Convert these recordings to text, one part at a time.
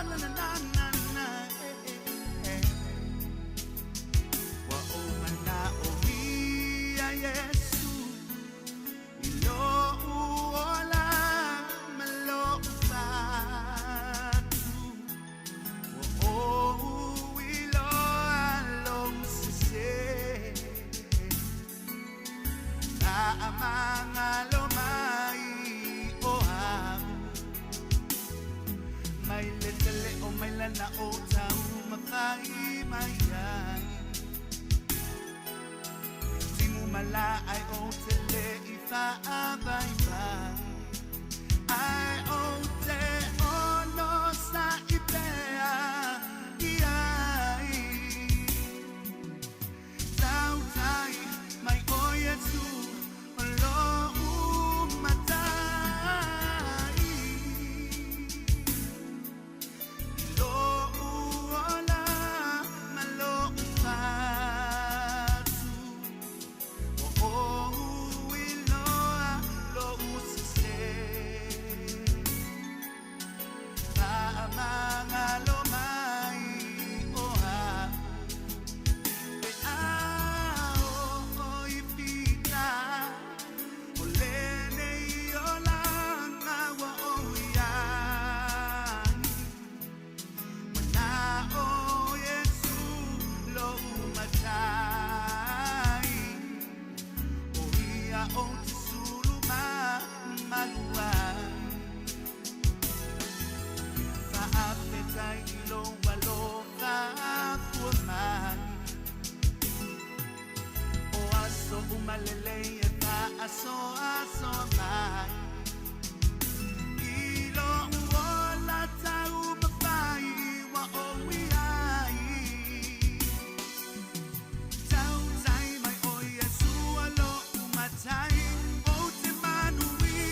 na na na na na wa o mana o ia Yesu ilo uola malo fatu wa o ilo along sise na amanga lomai o hamu mai letele o mai lana o tau makai mai ai timu mala ai o tele I fa vai vai ai o te ono sa ipea ai tau tai mai oia tu lo matai lo ola malo fatu o iloa lo usise ta amanga lo mai oha pe ao o ipita olene iolanga wa oiani mana o Yesu lo matai o ia o tsuluma maluai fa apetai lo waloka fuamai o aso umalele e ta aso mai ilo uola tau mawhai wa o iai tau tai mai o Yesu alo umatai o te manuia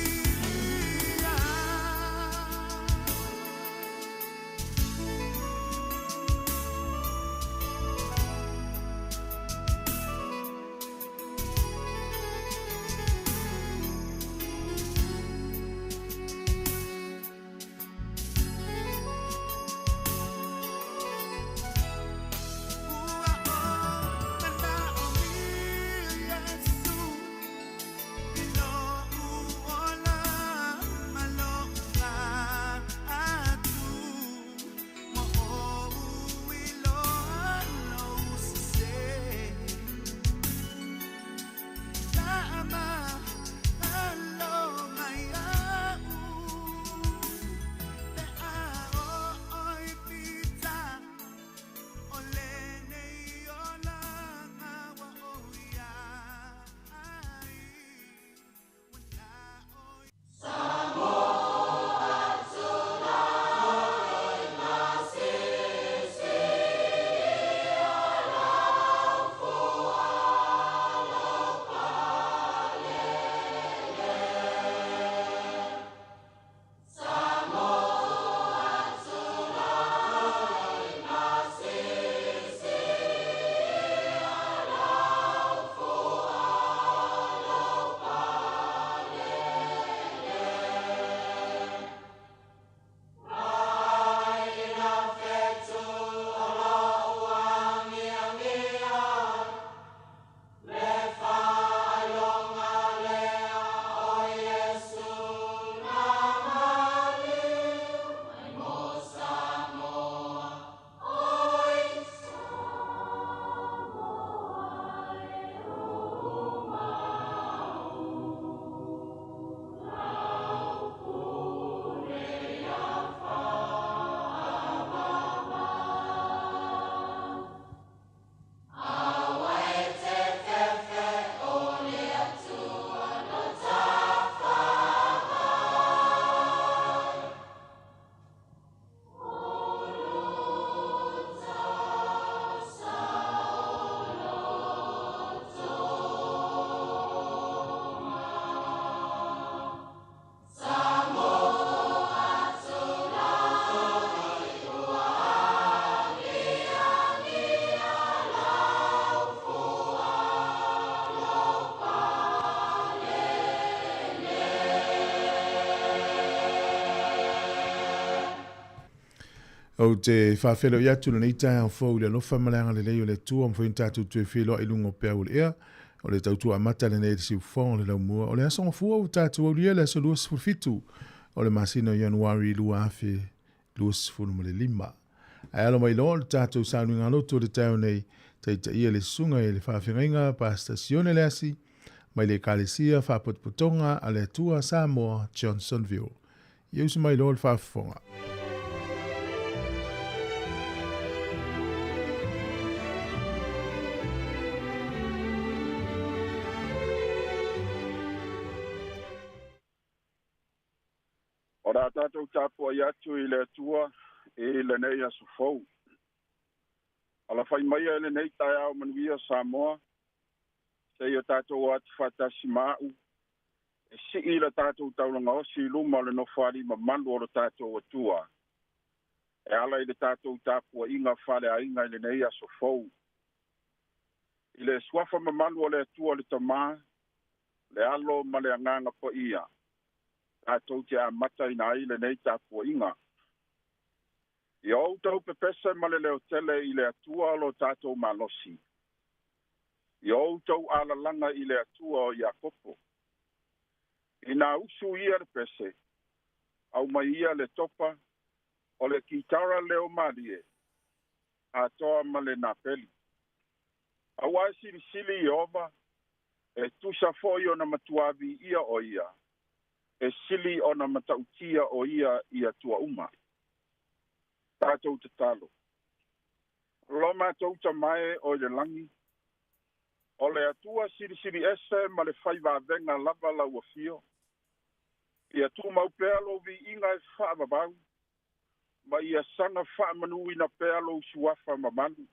O te whawhelo i atu na ita au fau le lofa malanga le leo le tua mfo intatu tue whilo i lungo pea ule ea. O le tautua amata le nei si ufong le lau mua. O le asonga fua u tatu au lia le aso luas fulfitu. O le masino Januari lua afe luas fulu le lima. Ai alo mai lo le tatu sanu ngaloto le tau nei taita ia le sunga e le whawhengainga pa stasione le asi. Mai le kalesia whapotpotonga a le tua Sāmoa Johnsonville. Iusi mai lo le whawhenga. O rā tātou tāpua i atu i le atua e le nei asu fau. Ala whai mai e le nei tai au manuia Sāmoa. Se i o tātou ati whatasi māu. E si i le tātou taulanga o si luma le no whari ma manu o le tātou atua. E ala i le tātou tāpua inga whare a inga i le nei asu fau. I le swafa ma manu o le atua le tamā. Le alo ma le anganga po ia. Tātou te amata ina ai le nei tāpua inga. I au tau pepesa ma le leo tele i le atua lo tātou malosi. I au tau alalanga i le atua o Iakopo. I nā usu ia le pese, au mai ia le topa, o le kitara leo marie, a toa ma le napeli. Au ai sili i ova, e tusa foi o na matuavi ia o ia. E sili o na matautia o ia i atua uma. Tātou te talo. Lo mātou ta mai o le langi. O le atua siri ese ma le whaiva venga lava lau a fio. I atu maupea vi inga e whaamabau. Ma i a sanga whaamanu ina pea lo suafa mamanu.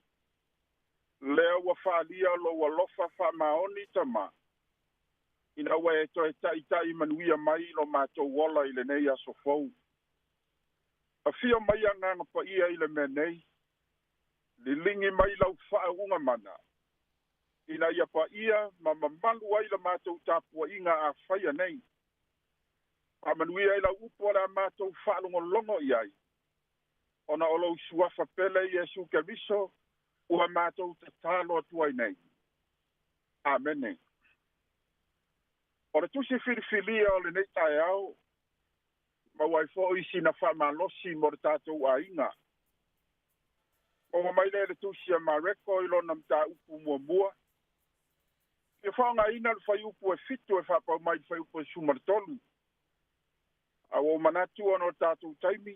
Leo wa whaalia lo wa lofa whaamaoni ta maa. Ina wae to e tai manuia mai lo mātou wola i le nei aso fau. A fia mai anganga pa ia i le menei. Li lingi mai lau wha unga mana. Ina ia pa ia ma mamalu ai la mātou tāpua inga a whaia nei. Pa manuia i la upo la mātou whaalongo longo i ai. Ona olo suafa pele i esu kemiso ua mātou te tālo atuai nei. Amen. O le tusi whiriwhilia o le nei tae au, ma wai fo isi na whamalosi mo le tātou a inga. O mai le tusi a mareko i lo nam tā upu mua. Ke whaonga ina le whai upu e fitu e whapau mai whai upu e sumartolu. A o manatu ono tātou taimi.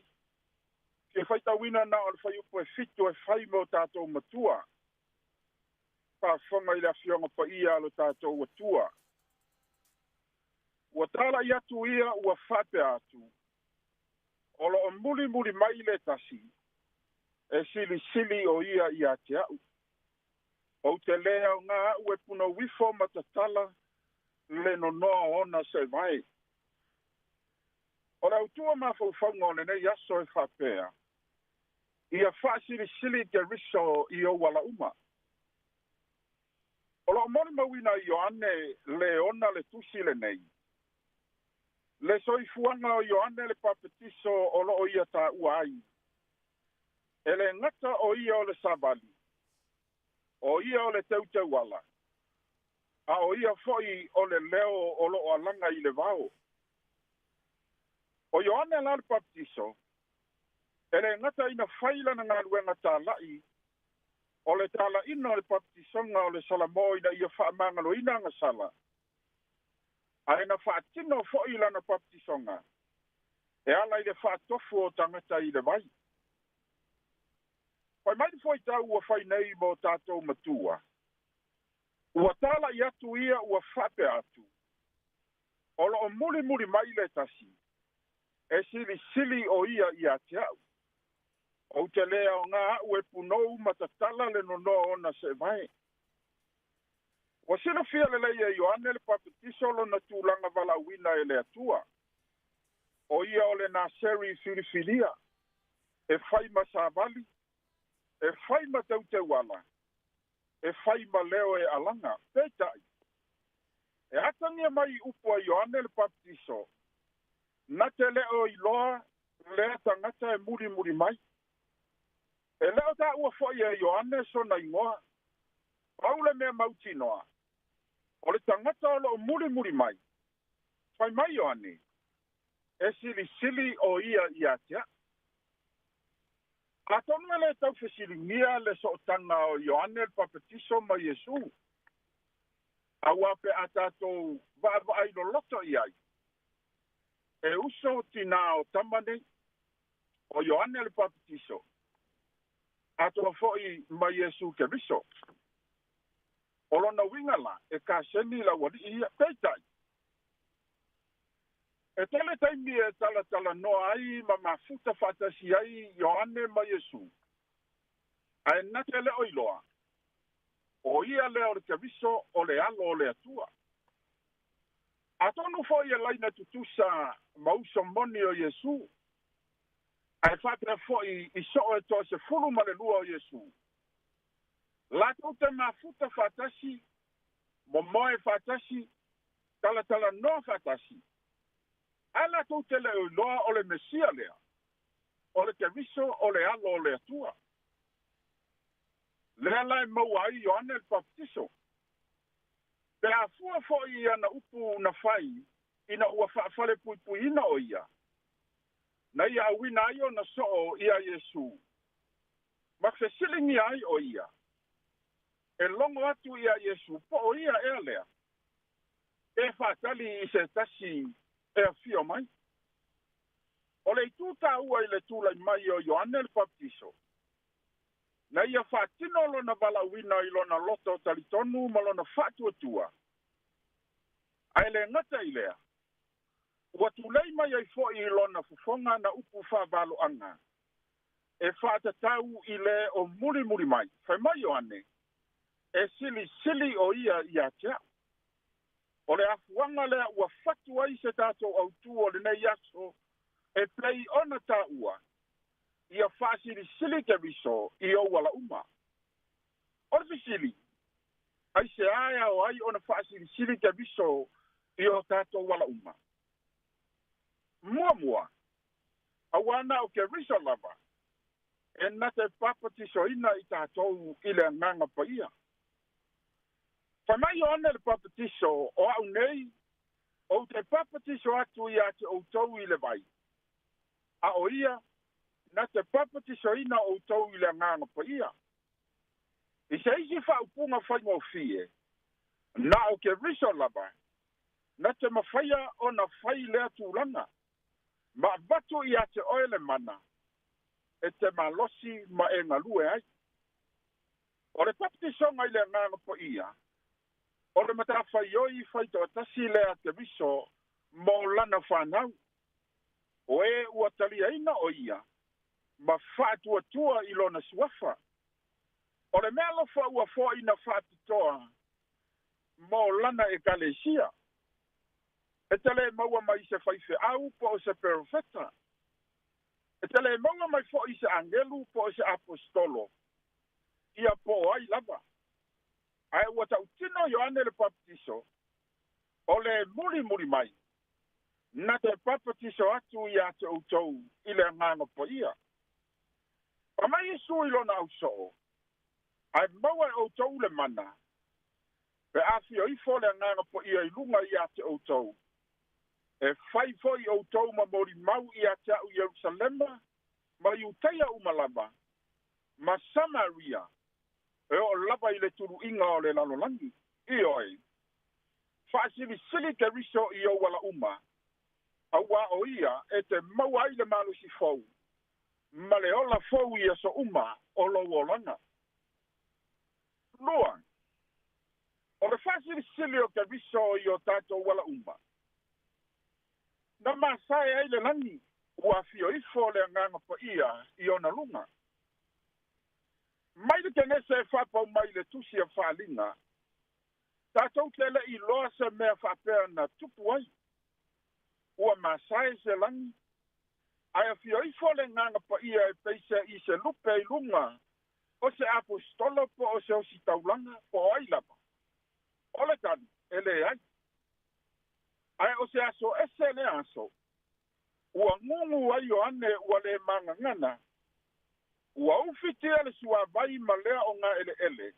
Ke whaita wina na o le whai upu e fitu e whai mo tātou matua. Pa whonga i la whionga pa ia lo tātou atua. Ua tala i atu ia ua whate atu. Olo o muli mai le tasi. E sili o ia i ate au. O te lea o ngā ue puna wifo matatala le no noa ona se vai. O rau tua mawhau whaunga nei aso e whapea. Ia whaasili ke riso i o wala uma. Olo o mori mawina i o ane le ona le tusi le nei. Le soifuanga o Ioane le papetiso o lo o ia ta uai. E le ngata o ia o le sabali. O ia o le teuteuala. A o ia foi o le leo o lo o alanga i le vao. O Ioane la le papetiso. E le ngata ina whaila na ngā ruenga tā lai. O le tala ina o le papetisonga o le salamo ina ia whaamangalo ina ngā sala. Aina whaatino fo'i lana papetisonga. E ala i le whaatofu o tangata i le vai. Pai mai foi tau ua whai nei mo tātou matua. Ua tala i atu ia ua whape atu. Olo o muli mai le tasi. E sili o ia i ate au. O te lea o ngā ue punou matatala le nono ona se vai. O sila fia le leia i Ioane le papetiso lo na tūlanga walawina e le atua. O ia o le naseri whiriwhiria. E whai ma sāvali. E whai ma tautewala. E whai ma leo e alanga. Peitai. E atangia mai upua i Ioane le papetiso. Na te leo i loa le tangata e muri mai. E leo ta ua fo ia Ioane so na ingoa. Paule mea mautinoa. O le tangata o lo muri mai. Fai mai Ioane. E sili o ia tia. A tonu ele tau fesilingia le so tanga o Ioane le papetiso ma Yesu. A wape a tatou va ai lo loto iai. E uso tina o tamane o Ioane le papetiso. A toa foi ma Yesu ke viso. O lona wingala e ka seni la wadi ia peitai. E tele taimi e tala noa ai ma mafuta fatasi ai Ioane ma Yesu. Ai natele oiloa. O ia le o le kaviso o le alo o le atua. A tonu foi e laina tutusa mauso moni o Yesu. Ai fata foi i so e to se fulu ma le lua o Yesu. La tuta mafuta fatasi, momoe fatasi, tala no fatasi. Ala tuta le loa o le mesia lea. O le kaviso o le alo o le atua. Lea lai maua ai Ioane le paptiso. Pe a fua foi ana upu na fai, ina ua whaafale pui ina o ia. Na ia awina ai o na soo ia Yesu. Ma fesilingi ai o ia. E longo atu ia Yesu, po o ia ea lea. E whaatali i se tasi e fio mai. O le tuta ua i le tūlai mai o Ioane le paptiso. Na ia whaatino lona walawina i lona loto talitonu ma lona whaatuatua. Ai le ngata i lea. Ua tūlei mai ai fo i lona fufonga na upu whawalo anga. E whaatatau i le o muri mai. Whai mai Ioane. E sili o ia tia. O le afuanga lea ua whatu ai se tātou au tū o le nei aso. E plei ona tā ua. Ia sili ke viso i o wala uma. O sili. Ai se aia o ai ona sili ke viso i o tātou wala uma. Mua. Awana o ke viso lava. E nate papatiso ina i tātou i le nganga pa ia. Whamai o ane le papatiso o au nei, o te papatiso atu i ate o tau i le vai. A o ia, na te papatiso ina o tau i le nganga pa ia. I se isi whaupunga whai mo fie, na o ke riso lava, na te mawhaia o na whai lea tūlanga, ma batu i ate oele mana, e te malosi ma e ngalue ai. O le papatiso ngai le nganga pa ia, o le mata whaioi whai tō tasi lea te riso mo lana whanau. O e ua tali aina o ia, ma whātua i lona suafa. O le mea lofa ua fo ina whātutoa, mo lana e kalesia. E tele maua mai se whaife au po o se profeta. E tele maua mai fo i se angelu po o se apostolo. Ia po ai lava. Ai ua tau tino Ioane le papatiso, o le muri mai. Na te papatiso atu i ate outou i le ngano po ia. Pa mai Yesu i lona au soo. Ai maua e outou le mana. Pe afio i fo le ngano po ia i lunga i ate outou. E fai fo i outou ma mori mau i ate au Yerusalema, ma Iuteia umalama, ma Samaria, e o lava i le turu inga o le lalolangi. I oi. Sili ke riso i o wala uma. Aua o ia e te maua i le malu si fau. Ma le ola fau i aso uma o lo wolanga. Lua. O le sili o ke riso i o tato wala uma. Na masai ai le langi. Ua fio i fo le nganga pa ia i ona lunga. Mai le kenese e whapau mai le tusi a whalinga. Tātou tele i loa se mea whapea na tupu ai. Ua masai se langi. Ai a fio i fo le nganga pa ia e peise i se lupe i lunga. O se apostolo po o se o si taulanga po ai lama. O le tani, ele ai. Ai o se aso ese le aso. Ua ngungu ai o ane ua le manga ngana. ua ufitia le suavai ma lea o ngā ele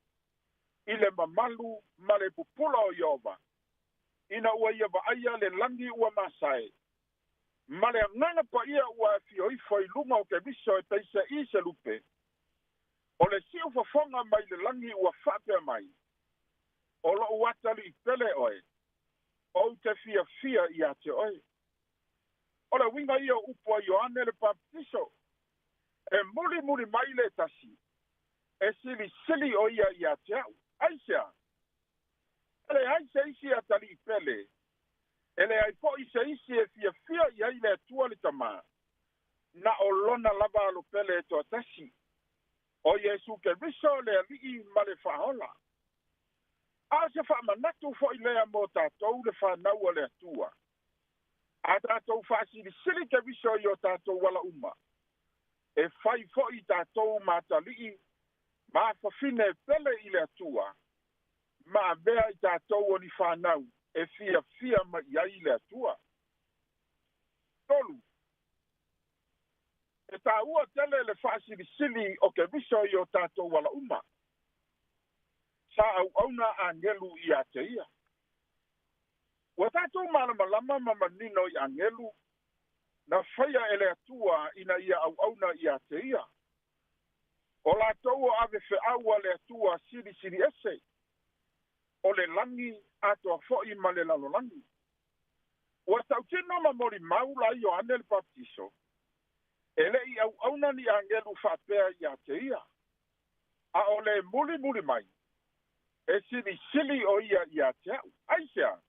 i le mamalu ma le pupula o Iova. Ina ua ia vaaia le langi ua masae. Ma le anganga pa ia ua fioifo i lunga o ke viso e teise i se lupe. O le siu fafonga mai le langi ua whapea mai. O lo uatali i pele oe. O te fia i ate oe. O le winga ia upua Ioane le baptiso. E muli mai le tasi. E sili o ia i ate au. Aisea. Ele aise isi atali i pele. Ele ai po i se isi e fia i ai le tua le tama. Na o lona lava alo pele e to tasi. O Yesu ke viso le alii ma le whahola. A se whamanatu fo i lea mo tātou le whanau le atua. A tātou whaasiri siri ke viso i o tātou wala uma. E whai fo i tātou mātalii, ma whawhine pele i le atua. Ma bea i tātou o ni whanau, e fia ma i ai le atua. Tolu. E tā ua tele le whaasiri siri o ke viso i o tātou wala uma. Sa au auna angelu i ate ia. Wa tātou malama ma manino i angelu, na whaia ele atua ina ia au auna i ate ia. O la tau o ave fe aua le atua siri ese. O le langi ato a foi ma le lalo langi. Wa tau tino ma mori maula i o ane le baptiso. Ele i au auna ni angelu whapea i ate ia. A o le muli mai. E sili o ia i ate au. Aisea.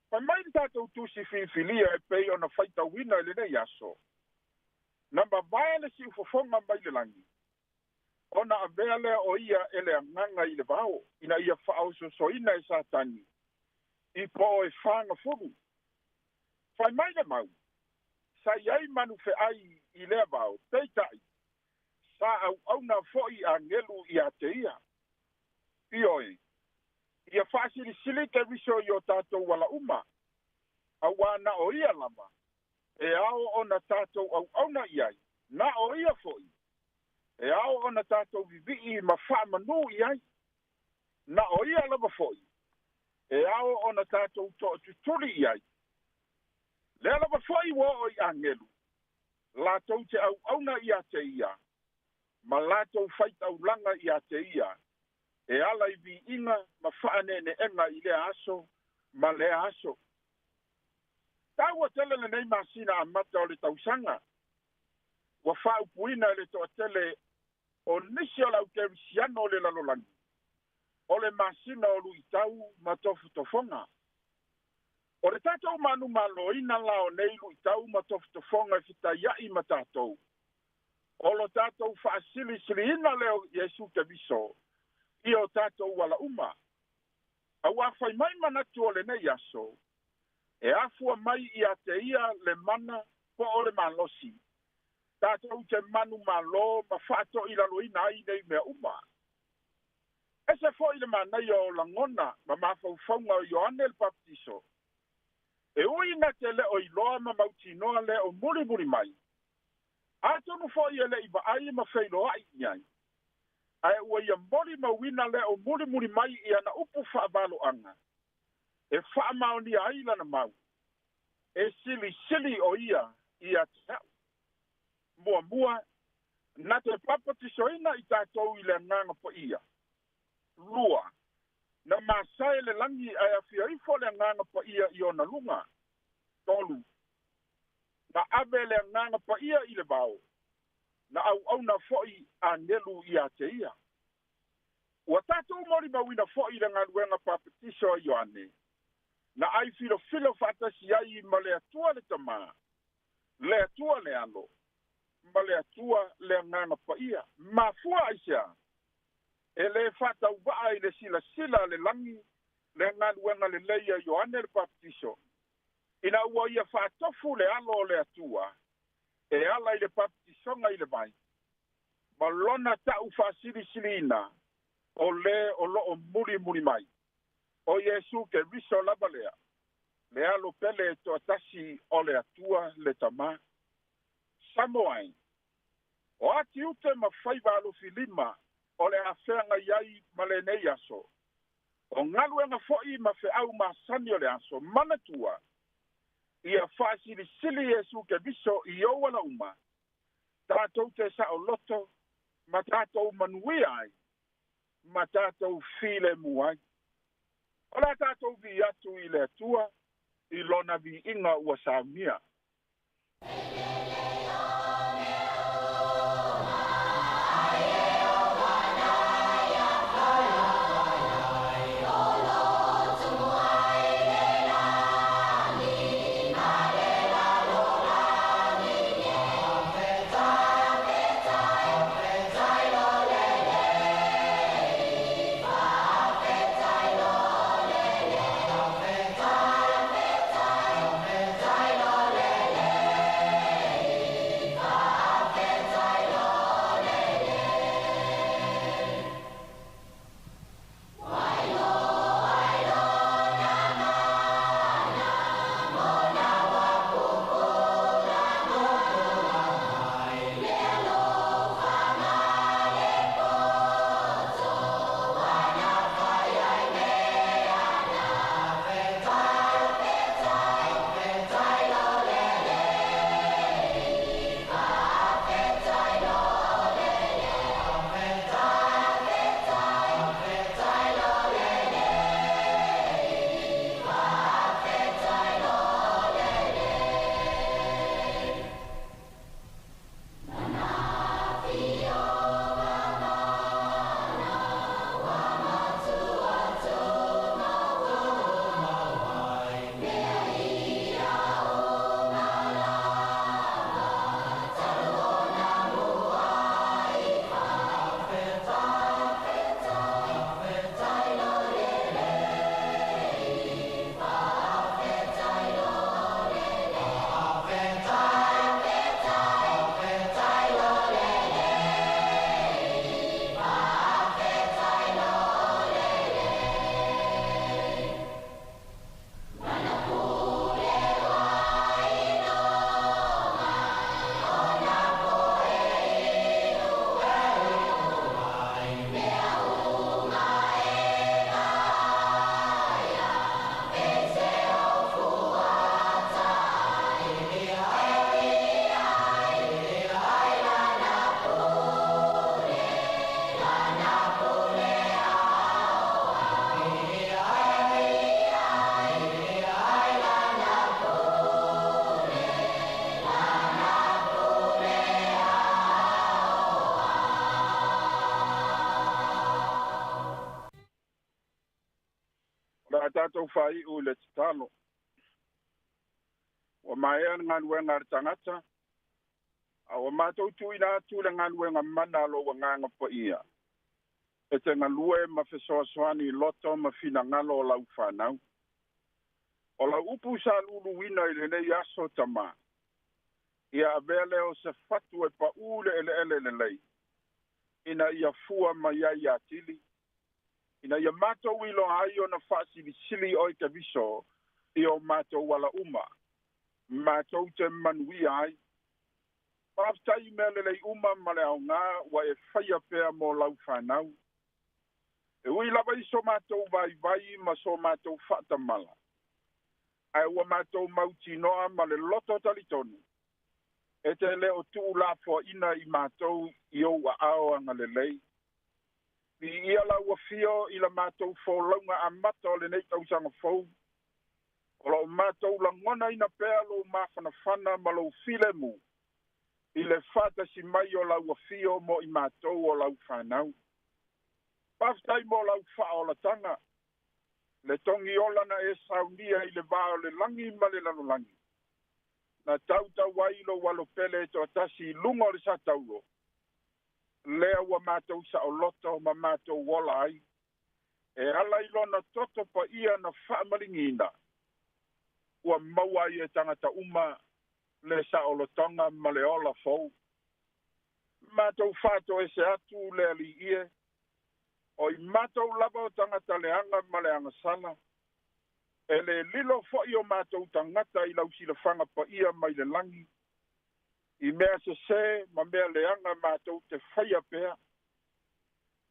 Pa mai tātou tusi filia e pei ona whaita wina le nei aso. Namba vaele si ufofonga mai le langi. Ona avea lea o ia ele anganga i le vao. Ina ia whao so ina e satani. I po e whanga furu. Whai mai le mau. Sa iai manu fe ai i lea vao. Teitai. Sa au na foi a ngelu i ate ia. Ioi. Ia whaasiri sili ke viso i o tātou wala uma. Awana o ia lama. E ao o na tātou au na iai. Na o ia foi. E ao o na tātou vivi ma whamanu iai. Na o ia lama foi. E ao o na tātou to tuturi iai. Le lama foi wo o i angelu. Lātou te au na ia te ia. Ma lātou whaita ulanga ia te ia. E ala i vi inga ma whaanene enga i lea aso, ma lea aso. Tāua tele le nei masina a mata o le tausanga. Wa whau puina le toa tele o nisi o lau ke visiano le lalolangi. O le masina o lui tau ma tofu tofonga. O le tātou manu maloina lao nei lui tau ma tofu tofonga e fita iai ma tātou. O lo tātou whaasili ina leo Yesu te viso. I o tātou wala uma. A wawhai mai manatu o le nei aso. E afua mai i a te ia le mana po o le malosi. Tātou te manu malo ma whaato i laloina ai nei mea uma. E se fo i le manai o langona ma mawhauwhaunga o Ioane le baptiso. E ui na te le o iloa ma mautinoa le o muri mai. Atonu fo i le iwa ai ma whailoa i niai. Ai ua ia mori mawina le o muri mai i ana upu whaavalo anga. E whaamao ni aila na mau. E sili o ia i a tau. Mua, na te papatisoina i tātou i le nganga po ia. Lua, na masae le langi ai a whiaifo le nganga po ia i ona lunga. Tolu, na ave le nganga po ia i le vao. Na au na foi a nelu i a te ia. Ua tātou mori mawina foi le ngaluenga papetiso a Ioane. Na ai filo fatasi ai ma le atua le tama. Le atua le alo. Ma le atua le nganga pa ia. Ma fua aisea. E le fata uwaa i le sila le langi. Le ngaluenga le leia Ioane le papetiso. Ina ua ia fatofu le alo le atua. E ala i le papetisonga i le mai. Ma lona tau silina. O le o lo o muri mai. O Yesu ke viso lava lea. Le alo pele to atasi o le atua le tama. Samoa. O ati ute mawhai walo filima, o le awhenga iai ma le nei aso. O ngaluenga fo'i ma fe au ma sani o le aso, manatua, ia whaasiri sili Yesu ke biso i oala uma, tātou te sa o loto, ma tātou manui ai, ma tātou file muai. O la tātou vi atu i le tua, i lona vi inga ua Sāmoa. Tātou whai u le titalo. O mai an ngaluenga ar tangata. A o mātou tuina atu le ngaluenga mana lo wa nganga po ia. E te ngalue ma fesoa soani loto ma fina ngalo o lau whanau. O lau upu sa lulu wina i le nei aso tama. Ia avele o se fatu e pa ule ele lei. Ina ia fua ma iai atili. Ina ia mato wilo ai o na whaasili sili o i te viso i o mato wala uma. Mato te manui ai. Paftai mele lei uma male au ngā wa e whaia pēr mo lau whanau. E ui lava iso mato vai ma so mato whata mala. Ai ua mato mauti noa male loto talitonu. E te leo tu la fo ina i mato i o wa ao anga le lei. I ia la ua fio i la mātou wholaunga a mata o le nei tausanga fau. O lau mātou la ngona ina pēr lo mawhana whana ma lau file mu. I le whata si mai o lau ua fio mo i mātou o lau whanau. Paftai mo lau wha o la tanga. Le tongi olana e saunia i le vāo le langi ma le lanolangi. Na tauta wailo walo pele to atasi lungo le sa taulo. Lea ua mātou sa o loto ma mātou wola ai. E ala ilona toto pa ia na whaamalingina. Ua maua i e tangata uma le sa o lotonga ma le ola fau. Mātou whāto e se atu le ali ie. O i mātou lava o tangata le anga ma le anga sana. E le lilo fo i o mātou tangata i lau sila whanga pa ia mai le langi. I mea se ma mea leanga mātou te whaia pēr.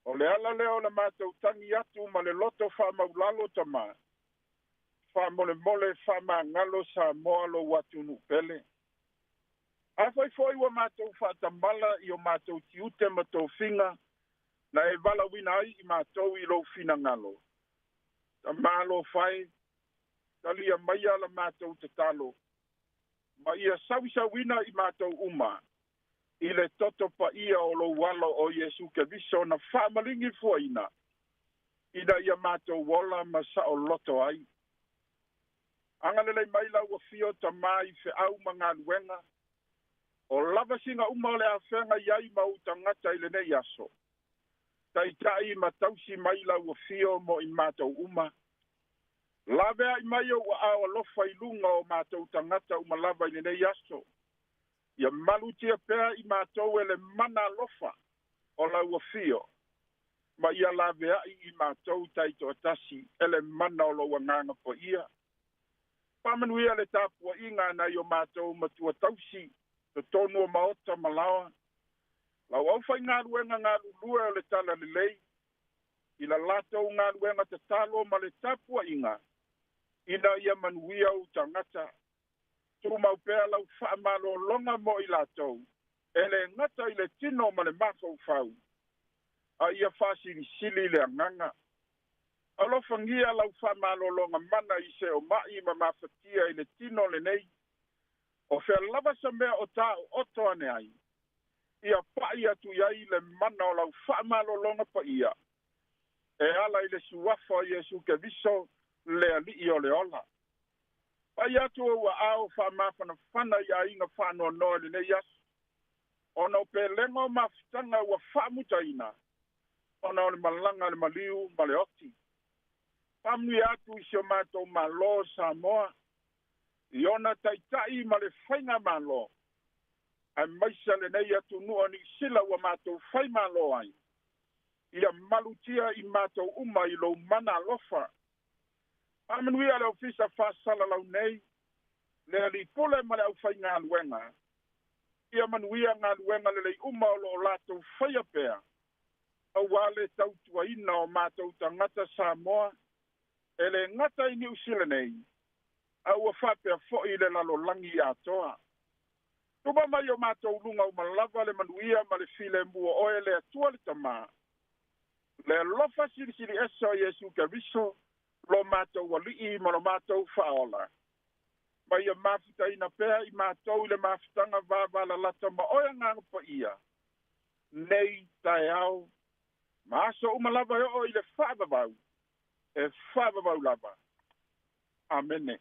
O le ala leo le mātou tangi atu ma le loto wha maulalo ta mā. Wha mole mole wha mā ngalo Sāmoa lo watunu pele. A foi wa mātou wha tamala i o mātou tiute ma tō whinga na e wala wina ai i mātou i lo whina ngalo. Ta mālo whai, ta lia maia la mātou te talo. Ma ia sausa wina i mātou uma. I le toto pa ia o lo walo o Yesu ke viso na whamalingi fuaina. Ina ia mātou wala ma sa o loto ai. Angalele maila ua fio ta mai fe au mga luenga. O lava singa uma le awhenga iai mau tangata i le nei aso. Tai tai ma tausi maila ua fio mo i mātou uma. Lavea i mai o a lofa i lunga o mātou tangata uma lava i le nei aso. Ia malutia pēr i mātou e le mana lofa o la ua fio. Ma ia lavea i mātou taito atasi e le mana o lo wanganga po ia. Pamanuia le tāpua inga na i o mātou matua tausi. Te tonu o maota malawa. Lau au fai ngā ruenga ngā lulua o le tala le lei. I la lato ngā ruenga te talo ma le tapua inga. Ina ia manuia u tangata. Tu mau pēr lau whaamalo longa mo i lato. E le ngata i le tino ma le mafau fau. A ia whasiri sili le anganga. Alofa ngia lau whaamalo longa mana i se o mai ma mafatia i le tino le nei. O whea lava sa mea o tāo oto ane ai. Ia pai atu iai le mana o lau whaamalo longa pa ia. E ala i le suwafa i Yesu ke viso le ali i o le ola. Pai atu o ua ao whaamafana whana ia inga whanua noa le nei asu. Ona o pe lengo mafutanga ua whaamuta ina. Ona o le malanga le maliu ma le oti. Pamui atu i sio mātou malo Sāmoa. Iona taitai ma le whainga malo. Ai maisa le nei atu nua ni sila ua mātou whai malo ai. Ia malutia i mātou uma i lo mana lofa. Amanuia le ofisa whasala lau nei. Le ali pule ma le au whai ngā luenga. Ia manuia ngā luenga le lei uma o lo lātou whai apea. Au wale tautua ina o mātou tangata Sāmoa. E le ngata i New Zealand nei. Au a whapea fo i le lalo langi atoa. Tuba mai o mātou lunga o malava le manuia ma le file mua oe le atua le tamā. Le lofa siri esa o Yesu ke viso lo mātou walii ma lo mātou whaola. Mai a mafuta ina pēr i mātou i le mafutanga vāvala lata ma oe nganga pa ia. Nei tae au. Maaso umalava o i le whaavavau. E whaavavau lava. Amene.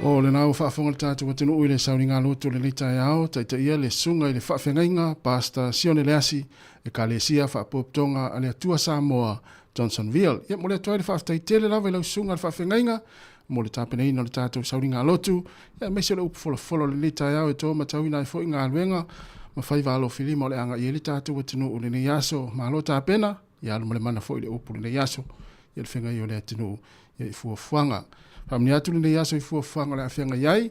O le nau whaafonga le tātou wa tenu ui le sauni ngā loto le leita e ao, taita ia le sunga i le whaafengainga, pasta Sione Leasi, e ka le sia whaapoptonga a le atua Samoa, Johnsonville. Ia mo le atuai le whaaftai tele lawa i lau sunga le whaafengainga, mo le tāpene ina le tātou sauni ngā loto, ia meise le upu folo le leita e ao e tō matau ina e fo i ngā luenga, ma whai walo filima o le anga i le tātou wa tenu ui le ne yaso, ma lo tāpena, ia alu mo le mana fo i le upu le ne yaso, ia le whenga i o le atenu, ia i fuafuanga. Pamni atu le yaso i fuafuanga le awhenga iai,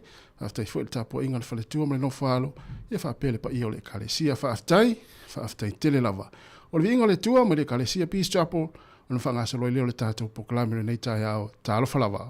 aftai fo i le tapo inga le whaletua ma le nofalo, ia whaapele pa i o le kalesia whaaftai tele lava. O le inga le tua ma le kalesia Peace Chapel, o le whangasa loi leo le tātou poklami le neitai au, tālo whalawa.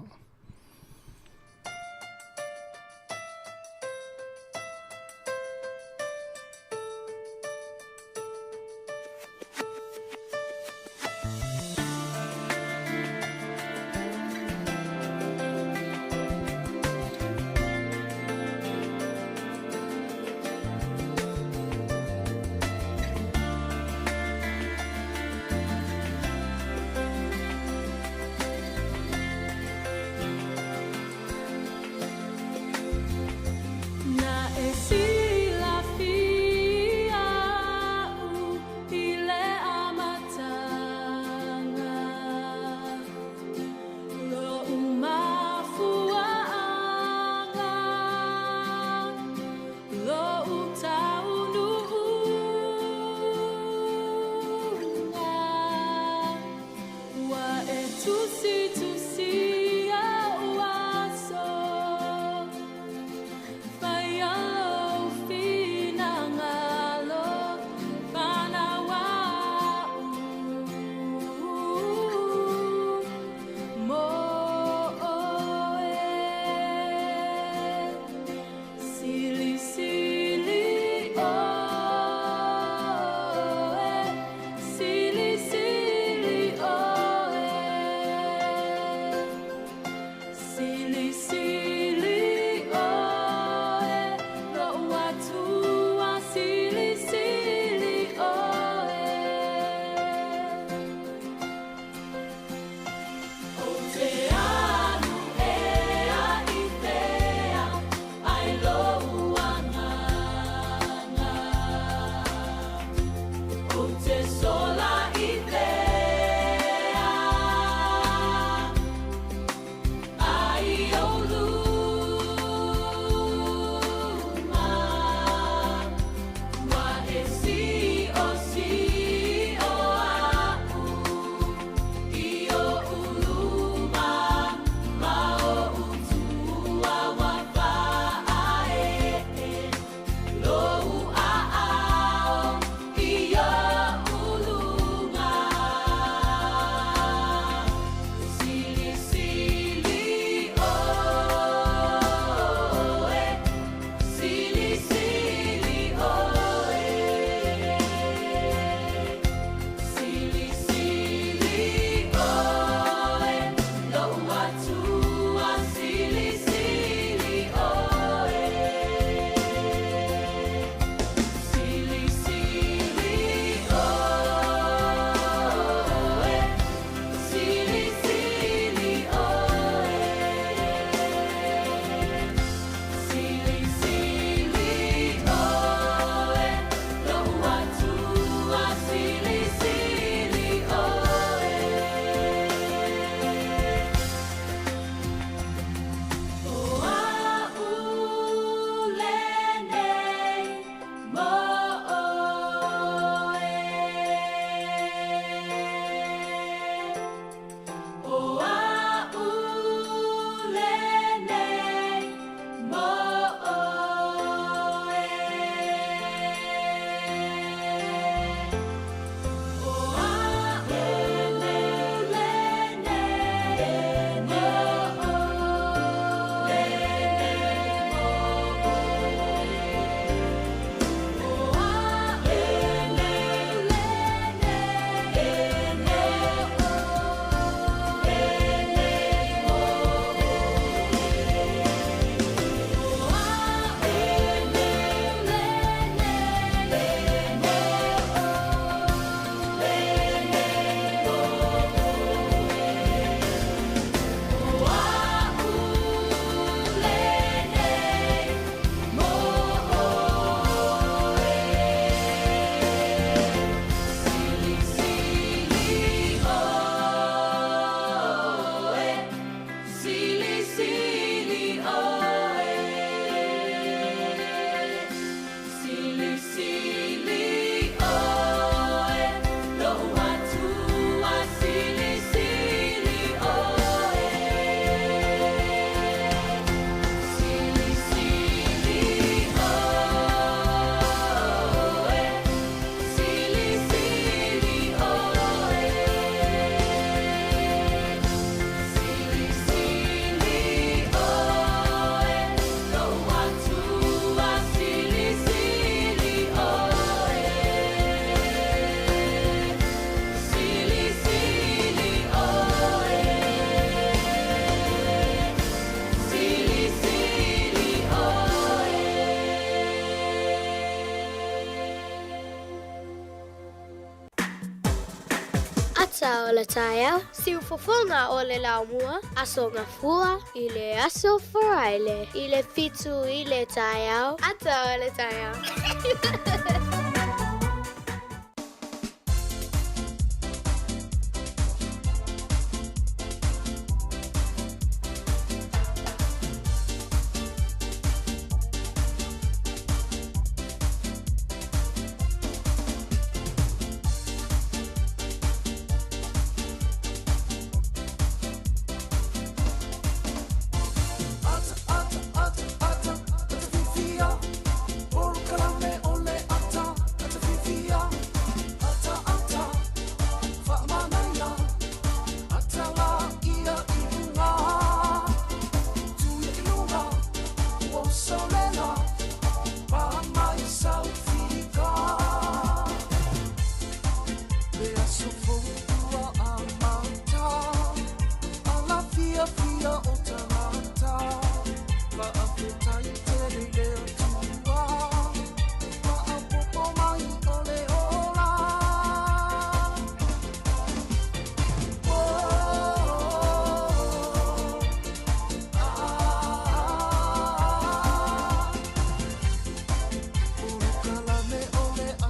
ata o le taia, siu fofonga o le laumua, aso ngafua, i le aso foraile, i le fitu i le taia, ata o le taia.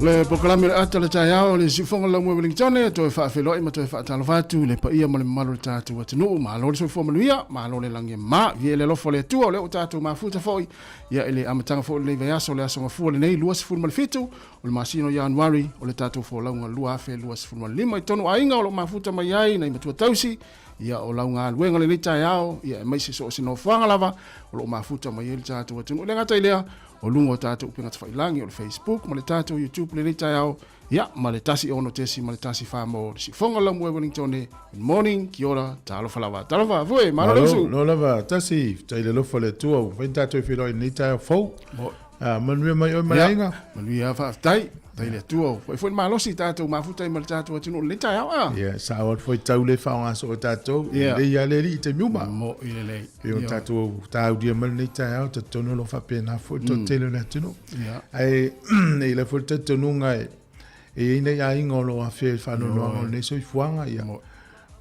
Le pokalame le ata le taiao le sifonga la mwe Wellingtone to fa felo ma to fa talo fatu le pa ia mo le malu tatu watunu ma lo so fo manuia ma lo le lange ma vie le lofo le tu le tatu ma futa foi ia ele amatanga fo le veaso le aso fo le nei luas fo mal fitu o le masino January o le tatu fo launga lua fe luas fo mal lima tonu ainga o lo ma futa mai ai nei matua tausi ia o launga luenga le taiao ia mai se so sino fanga lava o lo ma futa mai le tatu watunu le ngata ilea o lungo tatu upinga tafailangi o le Facebook ma le tatu YouTube le taiao ia ma le tasi ono tesi ma le tasi famo si fonga la mwe Wellingtone good morning kia ora talo falava voi ma lo su no lava tasi tai le lofo le tua vai tatu filo ni taiao fo manui mai o mainga manui fa tai tai le tua foi ma lo si tatu ma futai ma le tatu tino le taiao ia sa o foi tau le fa so tatu le ia le li te miuma mo ile e o tatu tau dia mal ni taiao te tono lo fa pena fo to tele le tino ai nei le fo te tono ngai e ina ia ingolo a fe fa no no ne so fuanga ia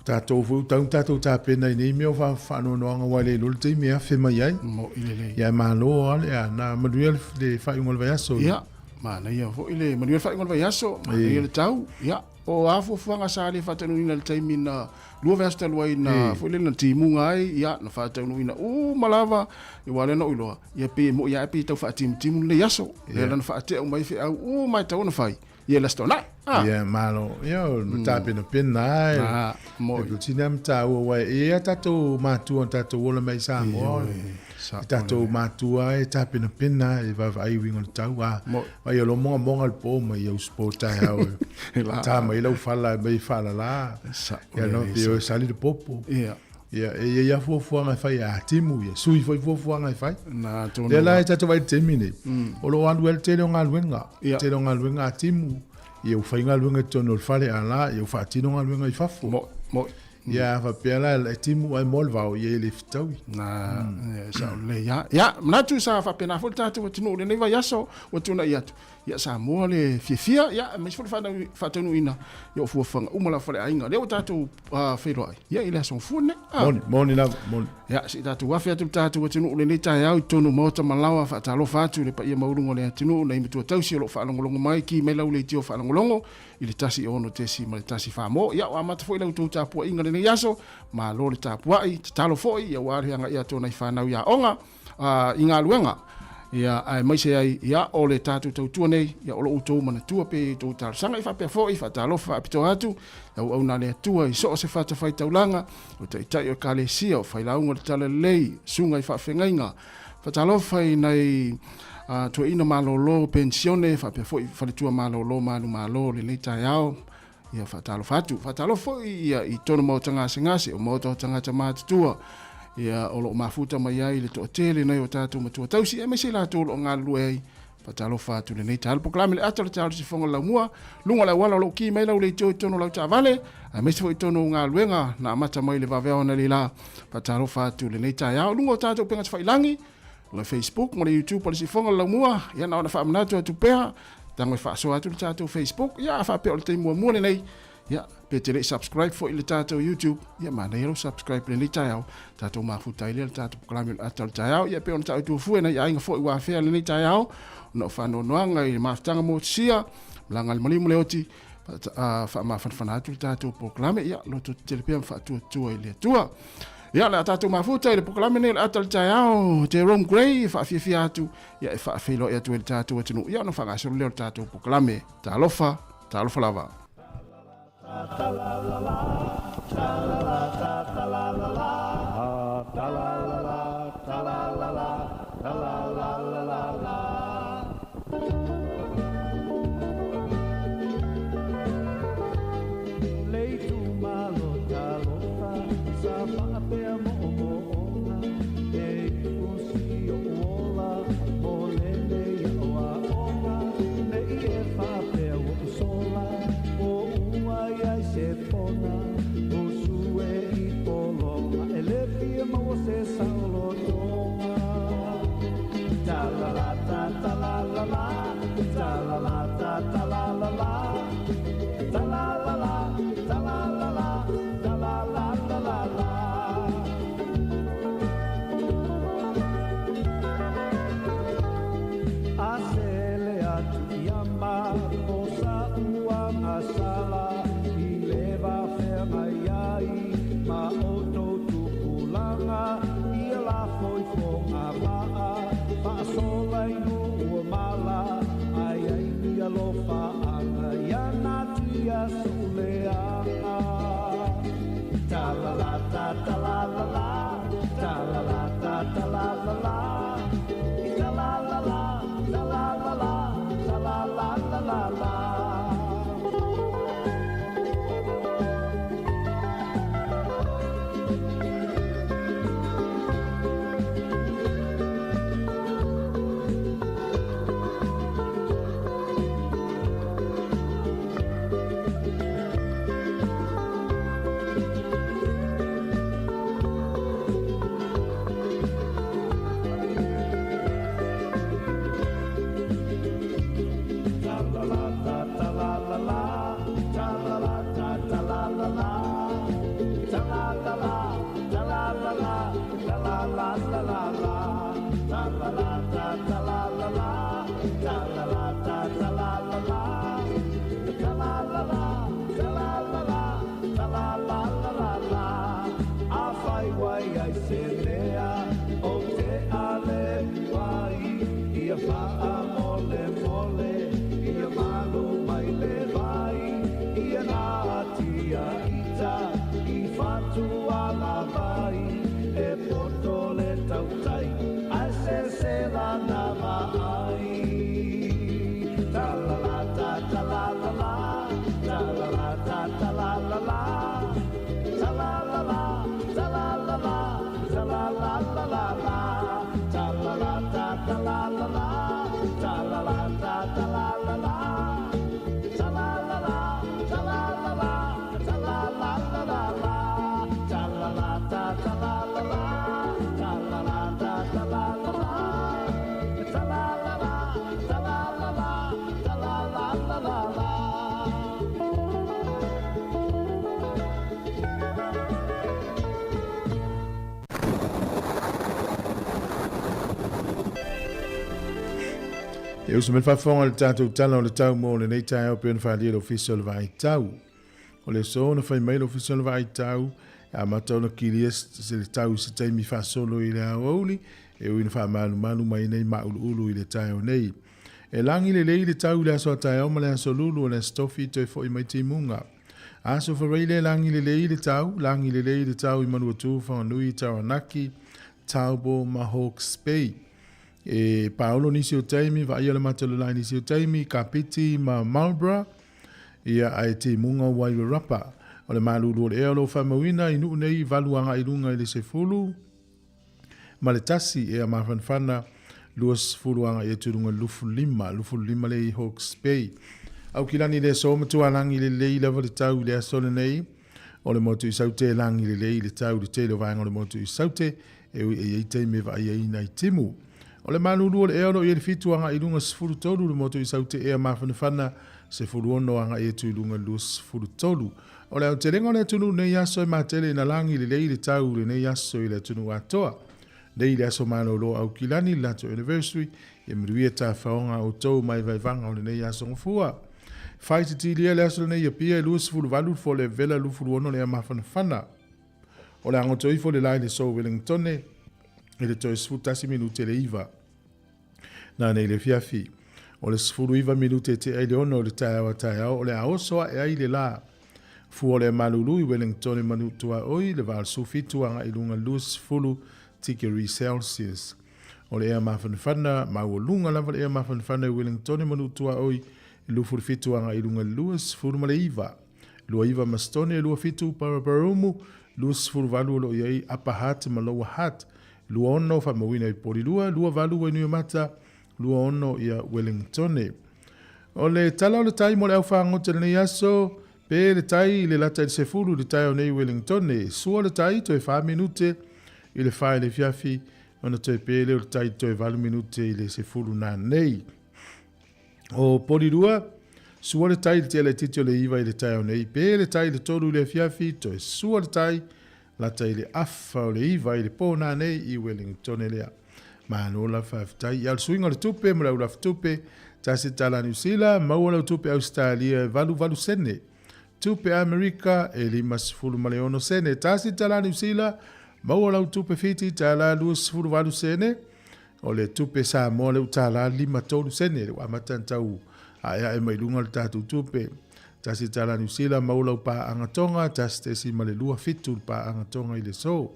tatu fu tatu ta pena ni mi o fa no no nga le lo te mi a fe mai ai mo ile ia ma lo ale na manuel de fa ingol vai so ia mana ia fo ile manuel fa ingol vai aso ile tau ia o afu fuanga sali fa tanu ina le taimi na lua vesta lua ina fo ile na timu ngai ia na fa tanu ina malava i wale no ilo ia pe mo ia pe tau fa timu le yaso le na fa te o mai fe au mai tau na fai ia la stona ia malo ia ta pena mo e tinam ta o wa ia tatu matu tatu o le mai Sāmoa tatu matu ai ta pena e va vai wingo tau wa ia lo monga al po mai o sport ai ta mai lo fala mai fala la ia no io sali de popo ia fo ngai fai a timu ia sui foi fo ngai fai na to le la tatu vai termine o lo wan wel te nga luenga timu ia fai nga luenga tono fale ala ia fa tino nga luenga i fafo mo ia fa pela le timu ai molva o ia le fitau na sa le ya na tu sa fa pena fo tatu tino le nei vai aso o tuna ia ia Sāmoa le fia ia mas fo fa tonu ina ia fo fanga umala fale ainga le o tatu fero ai ia ile son fune moni ia si tatu wa fia tatu tino le nei tai au tonu mota malawa fa talo fatu le pa ia maulungo le tino nei mitu tausi lo fa longo mai ki mai lau le tio fa longo ile tasi ono tesi ma le tasi famo ia wa mata fo ile tu tapu inga le yaso ma lo le tapu ai talo fo ia wa anga ia tona fa na ia onga inga luenga ia ai mai se ai ia o le tatu tau nei ia o lo utou mana tua pe to tar sanga fa pe fo fa talo fa pito atu au na le tua i so se fa ta fai taulanga o te tai o kale sia o fai launga tale lei sunga i fa fengainga fa talo fai nei to ina malolo pensione fa pe fo fa le tua malolo malo le nei tai au ia fa talo fo ia i tono mo tanga singasi o mo to tanga tama tua ia o lo mafuta mai ai le to tele nei o tatu matua tausi e mese la to lo ngalu ai patalo fatu le nei tal proclame le atale tal si fonga la mua lunga la wala lo ki mai la le tono la ta vale a mese fo tono ngaluenga na mata mai le vavea na lila patalo fatu le nei ta ya lunga tatu penga fa ilangi le Facebook mo le YouTube le si fonga la mua ia na fa mna to tu pea tango fa so atu tatu Facebook ia fa pe o te mua le nei Ia, pe te rei subscribe fo i le tātou YouTube. Ia, mana hero subscribe le ni tai au. Tātou mafuta i le tātou proklami le atal tai au. Ia, pe on tātou tu fuena ia inga fo i wafea le ni tai au. No whano noanga i mafutanga mo sia. Mlanga le malimu le oti. Wha mawhanwhana atu le tātou proklami. Ia, loto te telepea mwhaatua tua i le tua. Ia, le tātou mafuta i le proklami le atal tai au. Jerome Gray, whaafia atu. Ia, whaafilo i atu i le tātou atinu. Ia, no whangasoro leo le tātou proklami. Tā alofa lava. E usa men whawhonga le tātou tala o le tau mō le nei tai au pēn whaalia le official vai tau. O le so na whai mai le official vai tau, a matau na kiria se le tau se taimi whasolo i le au auli, e ui na wha manu mai nei maulu ulu i le tai au nei. E langi le lei le tau le aso tai au ma le aso lulu o le stofi toi fo i mai te munga. Aso wharei le langi le lei le tau i manu atu whanganui Taranaki, Taubo, ma Hawke's Bay. E Paolo nisi o taimi, va ia le matalolai nisi o taimi, Kapiti ma Marlborough, ia ai te munga Wairarapa. O le malulu o le eo lo whamawina, inu nei valuanga i lunga i le sefulu, ma le tasi e a mawhanwhana, luas fuluanga i turunga lufu lima le i Hawke's Bay. Au kilani le so matua langi le lei lava le tau le asole nei, o le motu i saute langi le lei le tau le te le vanga o le motu i saute, e te me va ia ina i timu. O le malulu o le eo lo i le fituanga i lunga sefulu tolu le motu i saute e a mawhanwhana, se fuluono anga e tu lunga lus fulu tolu. O le au te rengo le tunu ne yaso e matele na langi le leile tau le ne yaso i le tunu atoa. Leile aso mano lo au kilani lato anniversary e mruia ta faonga o tau mai vaivanga o le ne yaso ngafua. Faiti ti lia le aso le ne ia pia e lus fulu valu fo le vela lu fuluono le amafana. O le angoto ifo le lai le so Wellington e le toi sfutasi minute le iva. Na nei le fiafi. O le sfuru iva minute te ai le ono le tae o le aosoa e ai le la. Fu o le malulu i Wellington e manutua oi le val sufitu anga ilunga lus fulu tikeri Celsius. O le ea mafanfana, mau lunga lava le ea mafanfana i Wellington e manutua oi i lufu fitu anga ilunga lus fulu ma le iva. Lua iva mastone e lua fitu paraparumu, lus fulu valu lo iai apahat ma loa hat. Lua ono fa mawina i porilua, lua valu e nui mata, lua ono ia Wellington. O le tala o le tai mo le au whaangote le aso, pe le tai le lata i se fulu le tai o nei Wellington. Sua le tai to e 5 minute i le whae le fiafi, ona to e pe le tai to e 20 minute i le se fulu na nei. O porilua, sua le tai le te le titio le iwa i le tai o nei, pe le tai le tolu le fiafi, to e sua le tai, lata i le afa o le iwa i le pōna nei i Wellington lea. Mano la whaftai, i al suinga le tupe, mra ula tupe, tasi tala New Zealand, maua la tupe Australia, valu sene. Tupe Amerika, e lima sifuru maleono sene, tasi tala New Zealand, maua la tupe fiti, tala lua sifuru valu sene, o le tupe Sāmoa le utala lima tolu sene, le wamatan tau, a e mailunga le tatu tupe, tasi tala New Zealand, maula upa angatonga, tasi tesi male lua fitu pa angatonga i le so.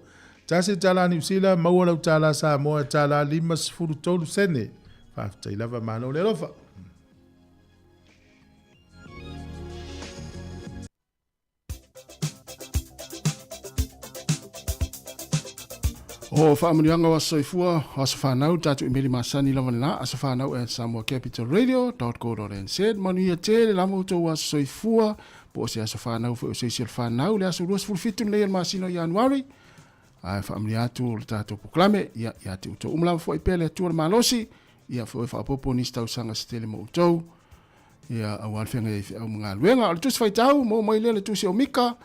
Tasi tala New Zealand, maula utala Sāmoa, tala lima sifuru tolu sene, whaftai lava mano le rofa. O whaamurianga wa soifua, o asa whanau, tatu i meri masani lava nila, asa whanau e samoacapitalradio.co.nz, manu ia te le lama utou wa soifua, po o se asa whanau, o se isi whanau, le asa uruas fulfitu le ia masino Januari, ai whaamuri atu o le tatu poklame, ia te utou umlawa fo i pele atua le malosi, ia fo e whaapopo nisi tau sanga stele mo utou, ia awalwhenga e au mga luenga, o le tusi whaitau, mo maile le tusi o Mika,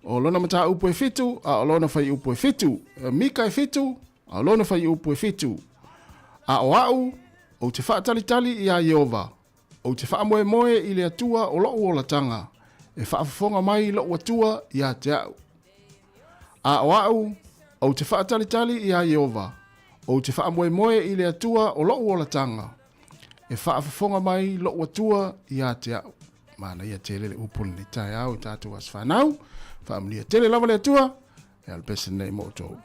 o lona mata upo e fitu, a o lona fai upo e fitu. Mika e fitu, a o lona fai upo e fitu. A o au, o te wha talitali i a Yehova. O te wha moe moe i le atua o loo o la tanga. E wha afafonga mai loo atua i a te au. A o au, o te wha talitali i a Yehova. O te wha moe moe i le atua o loo o la tanga. E wha afafonga mai loo atua i a te au. Mana ia tele le upo ni tai au i tātou as whanau. Familia tele lava le atua, e al pesa nei moto.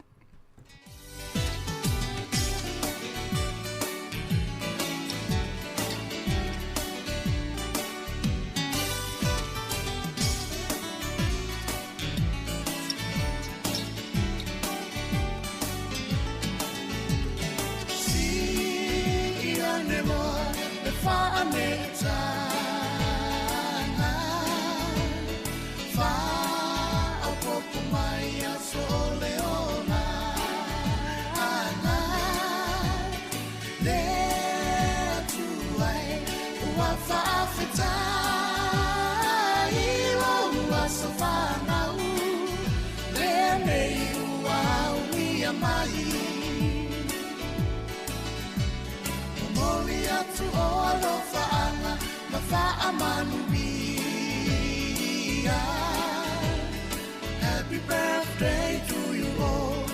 Happy birthday to you all,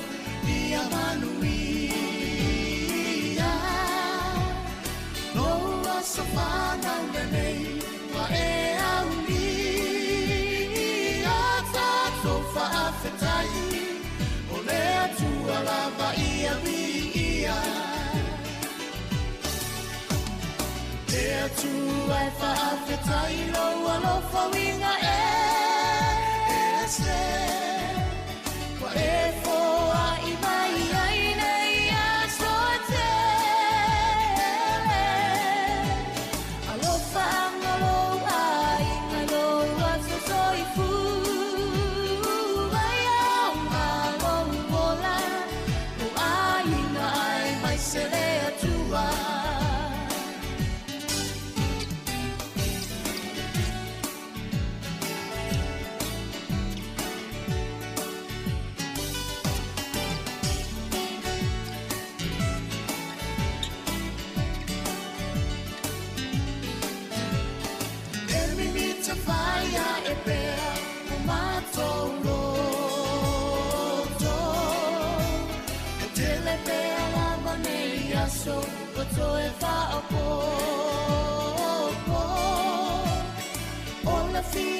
dear Manuia. No wasafana nene wa e auni. Ata tofa afetai, ole atu alava ia via. E atu ai fa afetai lo alofa winga e. Kwa efo a imai ai nei a sote alofa angalo ai ngalo a soifu ai au ngalo mola o ai nai mai sele atua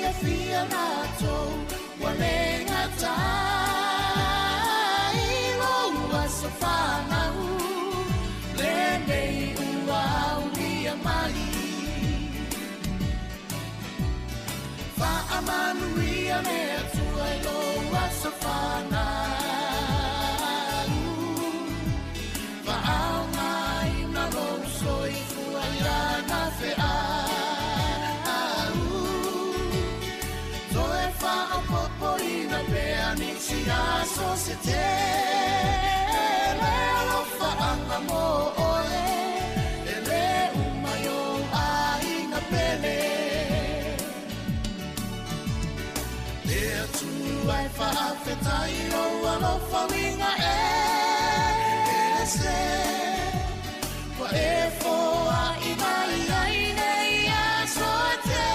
le fia nato wale ngatai lo wasofana le nei ua ulia mai fa amanuia me atua lo wasofana fa au mai na lo soi fuia na fe Popolina Beanicia Societe Lelo faanga mo ole Ele umayo aina pele Lea tu ai faafetai o alo fawinga ese Kwa efo a imai aine ia sote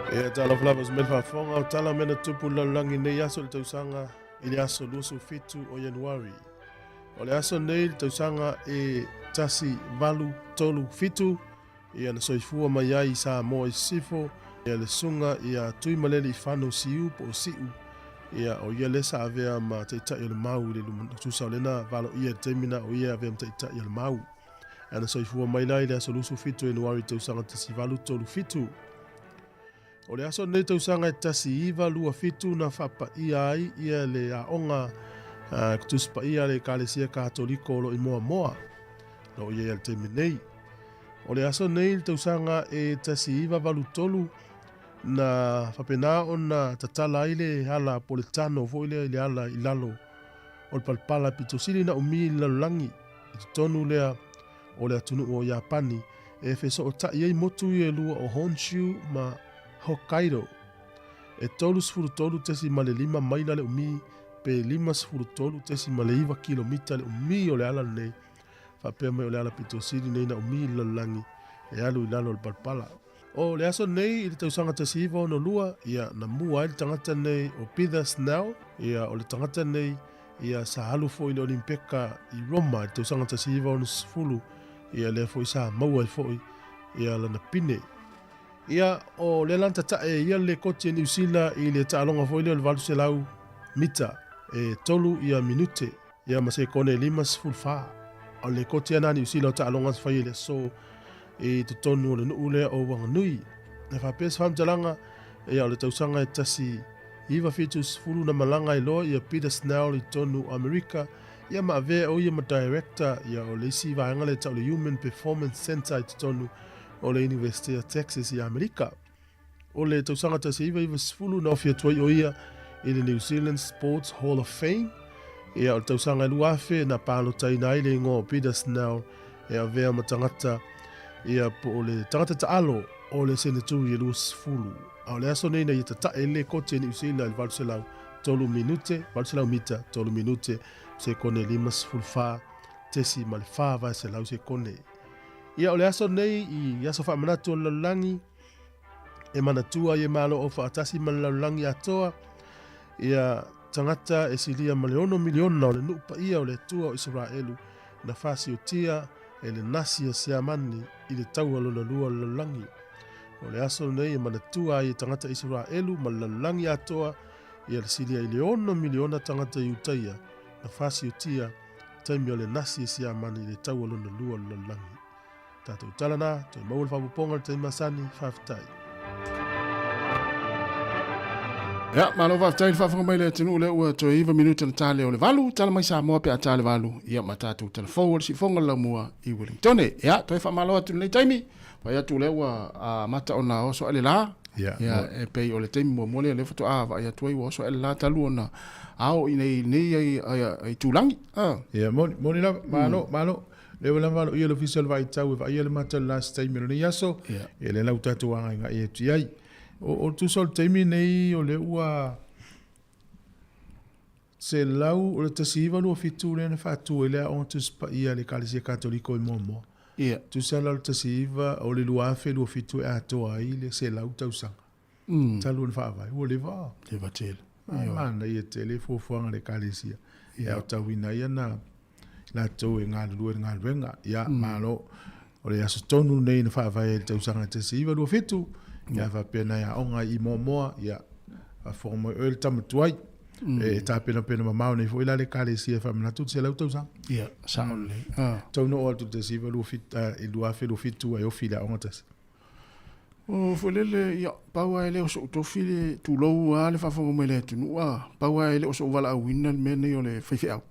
E tala flavas mel fa fonga o tala mena tupu lalangi nei aso le tausanga i le aso lusu fitu o Januari. O le aso nei le tausanga e tasi valu tolu fitu i ana soifua mai ai Sāmoa i sifo i le sunga i a tui maleli i whanu siu po siu i a o ia lesa avea ma teitai o le mau i le lumatusa o lena valo ia temina o ia avea ma teitai o le mau. Ana soifua mai lai le aso lusu fitu i Januari tausanga tasi valu tolu fitu. O le aso nei tausanga e tasi iwa lua fitu na whapa ia ai ia le aonga kutuspa ia le kalesia katoliko lo i moa moa. Lo ia le temi nei. O le aso nei tausanga e tasi iwa valu tolu na whapena o na tatala ai le hala poletano fo ile le hala i lalo. O le palpala pitosili na umi lalangi i tonu lea o le atunu o Japani e feso o ta iei motu i e lua o Honshu ma Hokkaido. E tolu sfuru tolu tesi male 5 maila le umi pe 5 sfuru tolu tesi male 1 kilomita le umi o le ala nei. Whapea mai o le ala pitosili nei na umi lalangi e alu i lalo le palpala. O le aso nei i le tausanga tesi iwa ono lua ia na mua i le tangata nei o Peter Snell ia o le tangata nei ia sa halu fo i le Olimpeka i Roma i le tausanga tesi iwa ono sfulu ia le fo i sa maua i fo ia lana pine. Ia o le lanta tae ia le koti New Zealand i le taalonga fo i le valu se lau mita e tolu ia minute ia ma se kone 5.5 o le koti ana New Zealand taalonga se fai le so e te tonu o le nuu lea o Wanganui. E whapes whamtalanga ia o le tausanga e tasi iwa fitus fulu na malanga i loa ia Peter Snell i tonu Amerika ia ma avea o ia ma director ia o le isi vaanga le tau le Human Performance Center i te tonu o le University of Texas i Amerika. O le tausanga tasi iwa sfulu na ofia tuai o ia i le New Zealand Sports Hall of Fame. Ia o le tausanga i luafe na palo taina i le ingo Peter Snell e avea ma tangata ia po o le tangata taalo o le senaturi i lua sfulu. O le aso nei na i tata e le kote New Zealand i Valselau tolu minute, Valselau mita tolu minute se kone 5.5 tesi ma le wha Valselau se kone. Ia o le aso nei i aso wha manatu o lalangi e manatua i malo o wha atasi ma lalangi atoa ia tangata e silia ma leono miliona o le nupa ia o le tua o Israelu na fasi o tia e le nasi o siamani i le tau alo na lua lalangi. O le aso nei e manatua i tangata Israelu ma lalangi atoa ia le silia i leono miliona tangata i utaia na fasi o tia taimi o le nasi o siamani i le tau alo na lua lalangi. Tātou talana, toi maua whapuponga te masani, whaftai. Ia, malo whaftai whawhanga mai le tinu le ua toi iwa minuta na tale o le valu, tala mai Sāmoa pe a tale valu, ia ma tātou telefou o le sifonga la mua i Wellingtone. Ia, toi whamalo atu nei taimi, wai atu le ua mata o na oso ale la, Ia. E pei o le teimi mo le fa to va ia toi wo so e la talu na ao nei ai tulangi. Ia mo ni la malo. Le wala malo ia le official vai tau va ia le mata last time ni yaso. E le lau tatu anga nga e tu ai. O tu sol teimi nei o le ua se lau o le tasiva lo fitu le na fatu ele on tu spa ia le kalisia katoliko i momo. Ia. Tu sa lau tasiva o le luafe lo fitu e ato ai le se lau tau sanga. Talu na fa vai o le va. Le va tel. Mana ia tele fo fuanga le kalisia. Ia o tau ina ia na la tau e ngā lua ngā luenga. Ia malo o le aso tonu nei na fa vai le tau sanga tasiva lo fitu. Ia fa pena ia onga i momoa ia fa formo o le tamatuai. E ta pena mamau nei fo ila le kalisia fa mana tu se lau tau sanga. Ia saole. Tau no o tu tasiva lo fit e lua fe lo fitu ai o fila onga tasi. O folele ia paua ele o so to file tu lo ale fa fongo mele tu wa paua ele o so wala wina me ne o le fefe au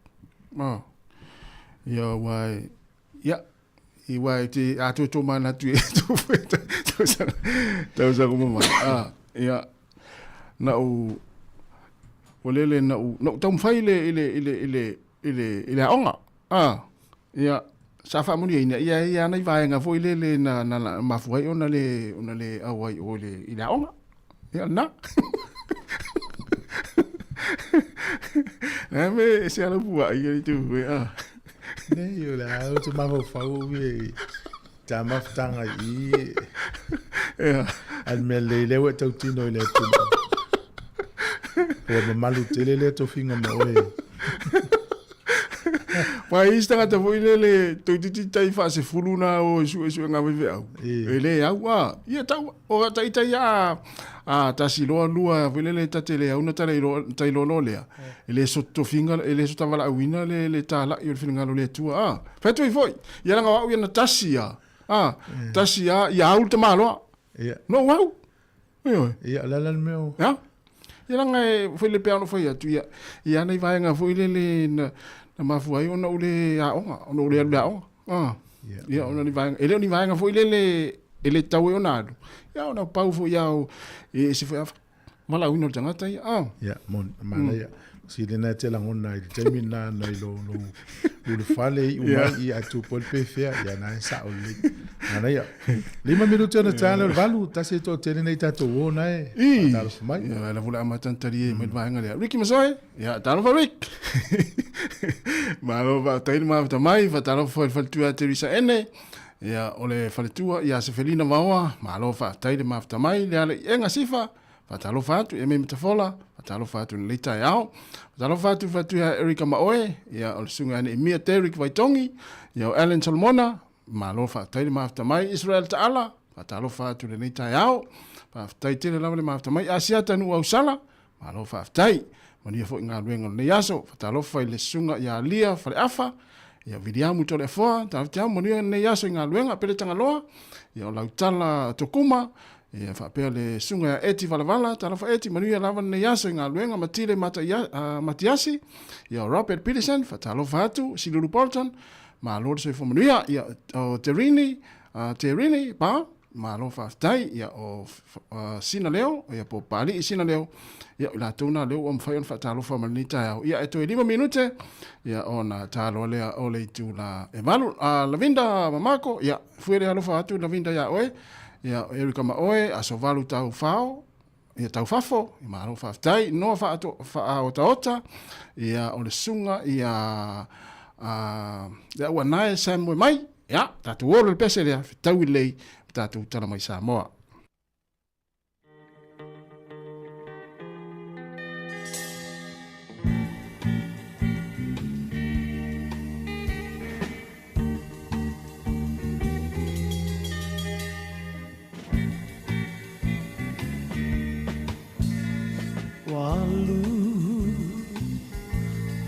ia wai ia I wai te a to mana tu to sa como ma ia na o folele na o tom faile ile onga ia sa fa mo ni ia na vai nga foi le na ma foi ona le awai o le ila onga ia na me se ala bua ia tu ne yo la o te ma fa o vi ta ma tanga I al me le o tau tino le tu o malu tele le to finga mo Pai stanga te foi le to titi tai fa se fuluna o su nga ve au. Ele au ia tau o tai ia ta si lo lua le tatele au na tai lo le. Ele so to finga ele so tavala wina le tala I finga lo le tua. Fa tu foi. Ia nga au ia na tasia. Tasia ia au te malo. No wow. Ia la meu. Ja. Ia nga foi le peano foi tu ia nei vai nga foi le na mafuai ona ule a onga ona ule a onga ia ona ni vai ele ni vai nga foi ele tau ona adu ia ona pau foi ia e se foi mala uno tangata ia mon mala ia si le na te la ngona I termina na lo le fale I mai I atu pol pe fea ia na sa o le ana ia 5 minutos na tala valu ta se to tele nei tato ona e talo mai ia la vula matantari mai vai nga le Ricky Masoi ia talo va Rick malo va tai ma va mai va talo foi fa tu a Teresa ene ia ole fa tu ia se felina vawa malo fa tai ma va mai le ale enga sifa va talo fa tu e me metafola talo fatu le tai ao talo fatu ya Erika Maoe ya o sunga ni Mia Derek Vaitongi ya Alan Salmona malo fa tai ma after mai Israel taala talo fatu le tai ao fa tai tele la ma after mai Asia tanu au sala malo fa tai mani fo nga luenga le yaso talo fa le sunga ya lia fa afa ya vidiamu to le fo talo mani ne yaso nga luenga pele tanga loa ya lautala tokuma ia fa pe le sunga eti valavala tala fa eti manuia lava ne yaso nga luenga matile matiasi ia Robert Peterson fa talo fatu Silulu Bolton ma lord se fo manuia ia Terini ba ma lo fa tai ia o sina leo ia po pali sina leo ia la tona leo om fa fa talo fa manita ia eto 5 minute ia ona talo le o le tu la e malu Lavinda mamako ia fuere alo fa tu Lavinda ia oe ia Erika Maoe a so valu tau fao ia tau fafo I maro fa tai no fa to fa ota ia o le sunga ia ia wanai Samoa mai ia tatu o le pese le tau lei tatu tala mai Samoa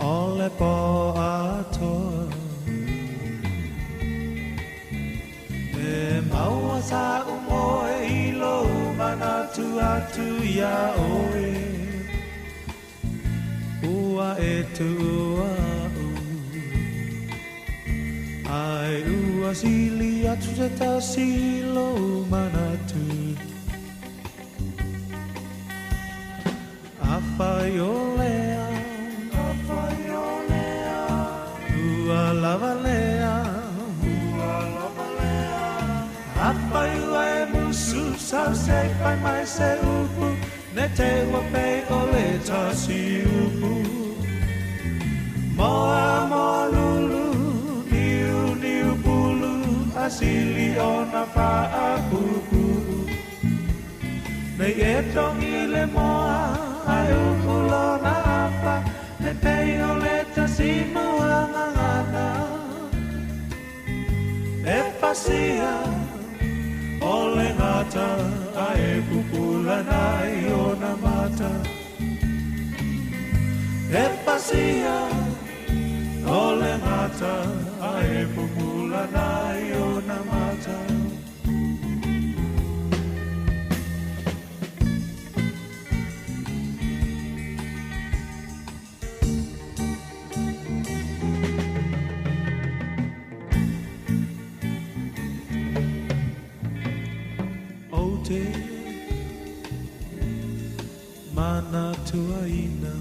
Ole po ato E maua sa umoe ilo manatu atu ya oe Ua e tu ua Ai ua sili atu te ta silo manatu Apaiolea, ua lavalea, apaiua e musu sau se pai mai se upu, ne te wape o le tasi upu. Moa moa lulu, niu pulu, asili o na paa pupu. Nei e tongi le moa, ai upulo na apa, ne te o le tasi mua ngangana. E pasia, o le ngata, ai pupula nai o na mata. E pasia, o le ngata, ai pupula nai o na mata. Mana tuaina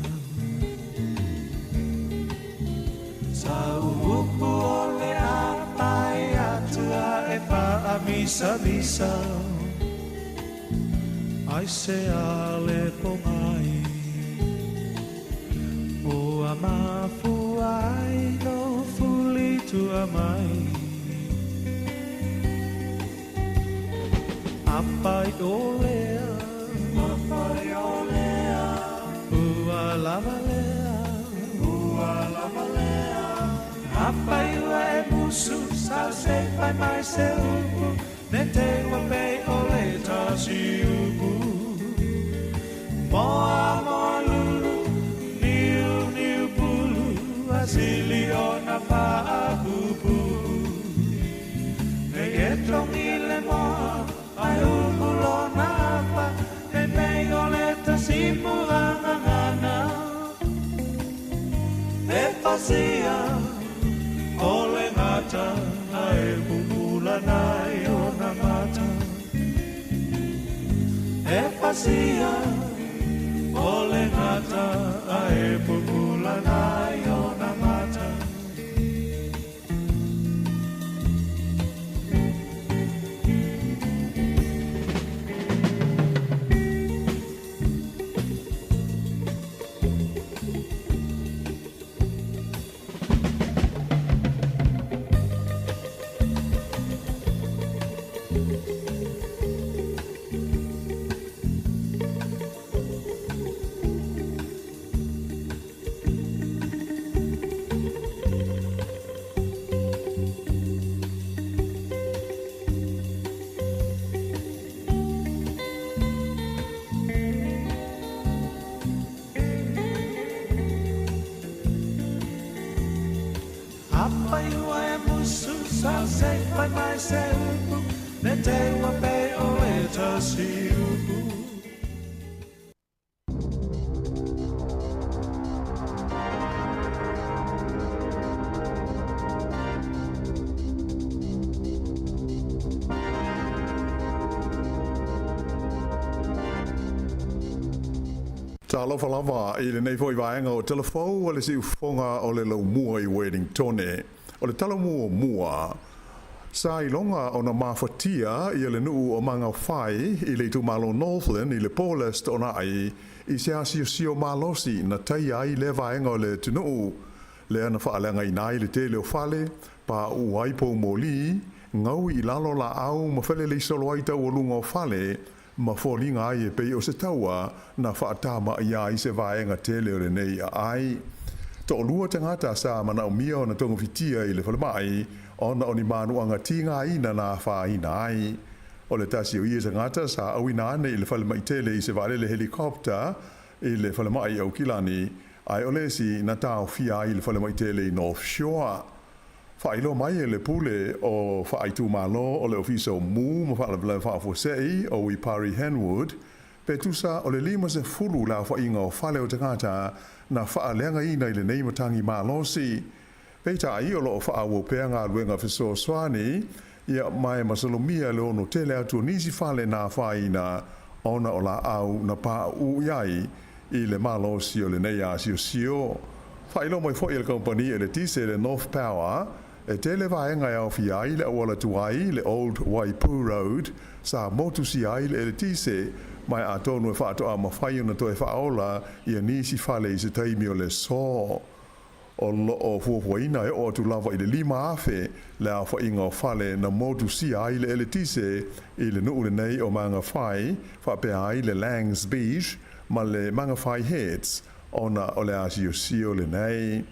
sa upu ole apai atua e pa amisa misa ai se ale pomai o amafu ai no fuli tua mai apai olea lavalea, apaiua e musu, sa se pai mai se upu, ne te wapei o le tasi upu. Moa moa lulu, niu pulu, asili o na paa pupu. Nei e tongi le moa, ai upulo na apa, ne mei o le tasi mua ngangana. E pasia, o le ngata, ai pupula nai o na mata. E pasia, o le ngata, ai pupula nai o na mata. Apaiua e musu sa se pai mai se upu, ne te wape o e tasi upu. Talofa lava i le nei foi vaenga o telefou o le si ufonga o le lau mua i Wellingtone. O le talo mua sa i longa o na mafatia i le nuu o manga whai i le tu malo Northern i le Paulest o na ai i se asio malosi na tai ai le vaenga o le tunu le ana whaalenga i nai le te leo whale pa uai po moli ngau i lalo la au ma whele le solo ai tau o lunga o whale ma fōlinga ai e pei o se taua na whaatama ia i se vaenga tele o le nei a ai. To lua tangata sa mana o mia o na tonga fitia i le whalemai ona o ni manuanga tinga ina na whaina ai. O le tasi o ia tangata sa awina ane i le whalemai tele i se vale le helikopter i le whalemai au kilani ai o le si na tau fia i le whalemai tele i North Shore. Whailo mai e le pule o whaaitu malo o le ofisa o mu ma whaalawala whaafosei o i Pari Henwood pe tusa o le lima se fulu la whainga o whale o tangata na whaalenga ina i le neimatangi malosi. Peita ai o loo whaawo pea ngā luenga whiso swani ia mai masalomia le ono tele atu nisi whale na whaina ona o la au na pā u iai i le malosi o le nei a sio. Whailo mai fo i le company e le tise le North Power, e te le vaenga au fi ai le awala tuai le Old Waipu Road, sa motu si ai le tise, mai a tonu e whaato a mawhai una to e whaola i a nisi whale i se taimi o le so. O lo o fuafuaina e o tu lava i le lima afe, le a whainga o whale na motu si ai le tise, i le nuu le nei o manga whai, whape ai le Langs Beach, ma le manga whai heads, ona o le asio sio le nei.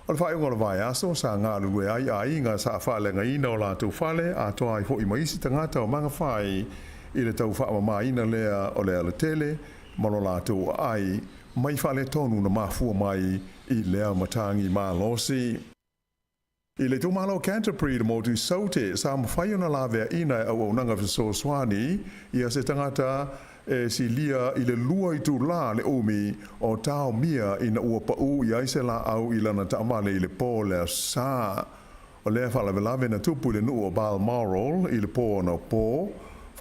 O le whai unga le vai aso sa ngā lue ai ngā sa whale ngā ina o la tau whale a toa i fo i maisi tangata o manga whai i le tau wha ma ina lea o le ala tele mano la tau ai mai whale tonu na mafua mai i lea matangi ma losi. I le tau malo Canterbury le motu saute sa mawhai ona la vea ina au nanga fiso swani i a se tangata e si lia i le lua i tu la le umi o tau mia i na ua pau i aise la au i lana taamale i le pō lea sā. O lea whalawelawe na tupu le nuu o Balmoral i le pō na pō.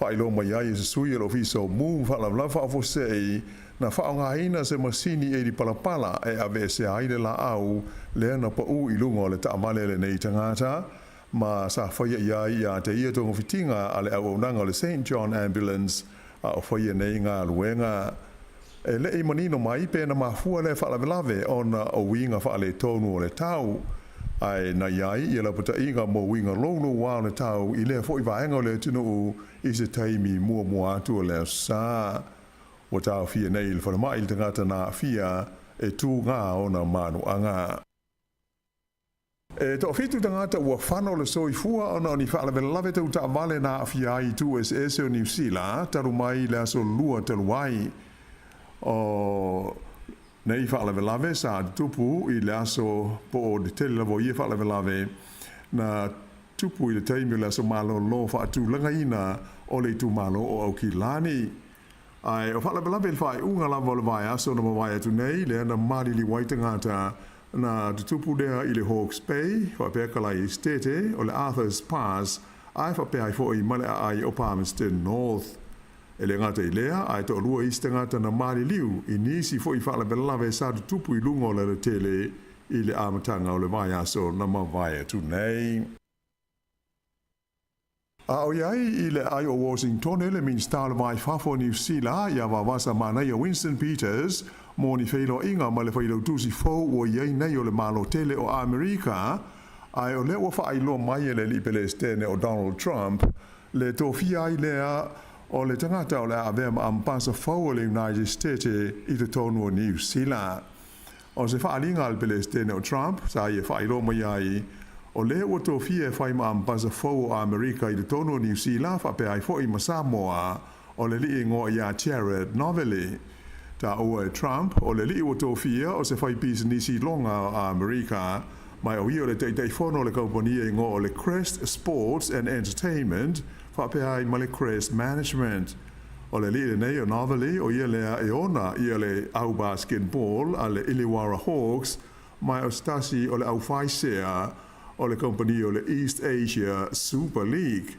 Whailo mai ai se sui e lo fiso mū whalawelawe whaafosei na whaongaina se masini e di palapala e ave se aile la au lea na pau i lungo le taamale le nei tangata. Ma sa whaia iai a te ia tonga fitinga ale au nanga le St. John Ambulance a o whaia nei ngā luenga. E le i manino mai pēna mafua le whalawelawe o na o winga whaale tonu o le tau. Ai na iai i la puta inga mo winga lolo wā le tau i lea fo i vaenga o le tunu i se taimi mua atu o le sā. O tau fia nei le whalamai le tangata nā fia e tū ngā o na manu anga. E to fitu tangata ua whano le soifua ona ni whalawelawe tau ta vale na fia i tu SS o New Zealand taru mai le aso lua taluai. O nei whalawelawe sa tupu i le aso po o de tele lavo i whalawelawe na tupu i le taimi le aso malo lo whaatu langa ina o le tu malo o au ki lani. Ai o whalawelawe le whai unga lavo le vai aso na mawai atu nei le ana marili waitangata na tupu dea i le Hawke's Bay, whapeka i stete o le Arthur's Pass, ai whapea i fo i male ai o Palmerston North. E le ngata i lea, ai to lua i stangata na mali liu, i nisi fo i whalawelawe sa tupu i lungo le tele i le amatanga o le vai aso na mawai atu nei. A o iai i le ai o Washington ele min style vai fafo New Zealand ia wawasa manai o Winston Peters mo ni whailo inga ma le whailo tusi fau o iai nei o le malo tele o Amerika ai o le ua whailo mai ele li Palestine o Donald Trump le tofia ai lea o le tangata o le avea ma ampasa fau o le United States i te tonu o New Zealand. O se whaalinga al Palestine o Trump sa ia whailo mai ai o le ua tofia whai ma ampasa fau o Amerika i te tonu o New Zealand whape ai fo i ma Samoa o le li ingoa ia Jared Novely. Ta ua e Trump o le li ua tofia o se whai business longa o Amerika mai o i o le teitei whono le kauponia ingoa o le Crest Sports and Entertainment whape ai ma le Crest Management. O le li nei o Novely o ia lea e ona ia le au basketball a le Illawarra Hawks mai o stasi o le au whaisea o le company o le East Asia Super League.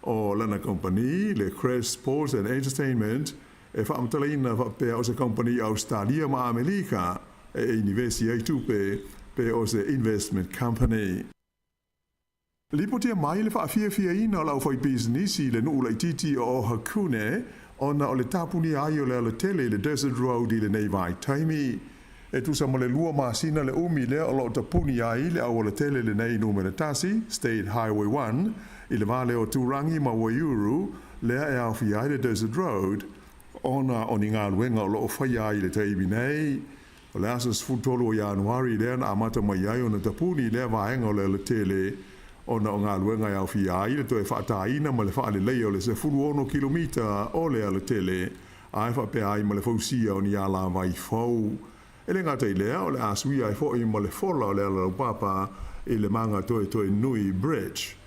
O lana company, le Crest Sports and Entertainment, e whaamtalaina whapea o se company Australia ma Amerika, e universi ai tupe, pe o se investment company. Lipotia mai le whaafia ina o lau whai businessi le nuu lai titi o Hakune, ona o le tapuni ai o le tele le Desert Road i le nei vai taimi. E tu sa mo le lua masina le umi lea o lo tapuni ai le au le tele le nei numera tasi, State Highway 1, i le vale o Turangi ma Waiuru, lea e au fi ai le Desert Road, ona o ni ngā luenga o lo whai ai le taimi nei. O le asas futolo o Januari lea na amata mai ai o na tapuni lea vaenga o le tele, ona o ngā luenga e au fi ai le toe whaataina ma le whaale lei o le se fulu kilomita o le tele, ai whape ai ma le fausia o ni ala vai fau. E le ngata i lea o le asuia i fo i ma le fola o le ala papa i le manga toe nui bridge.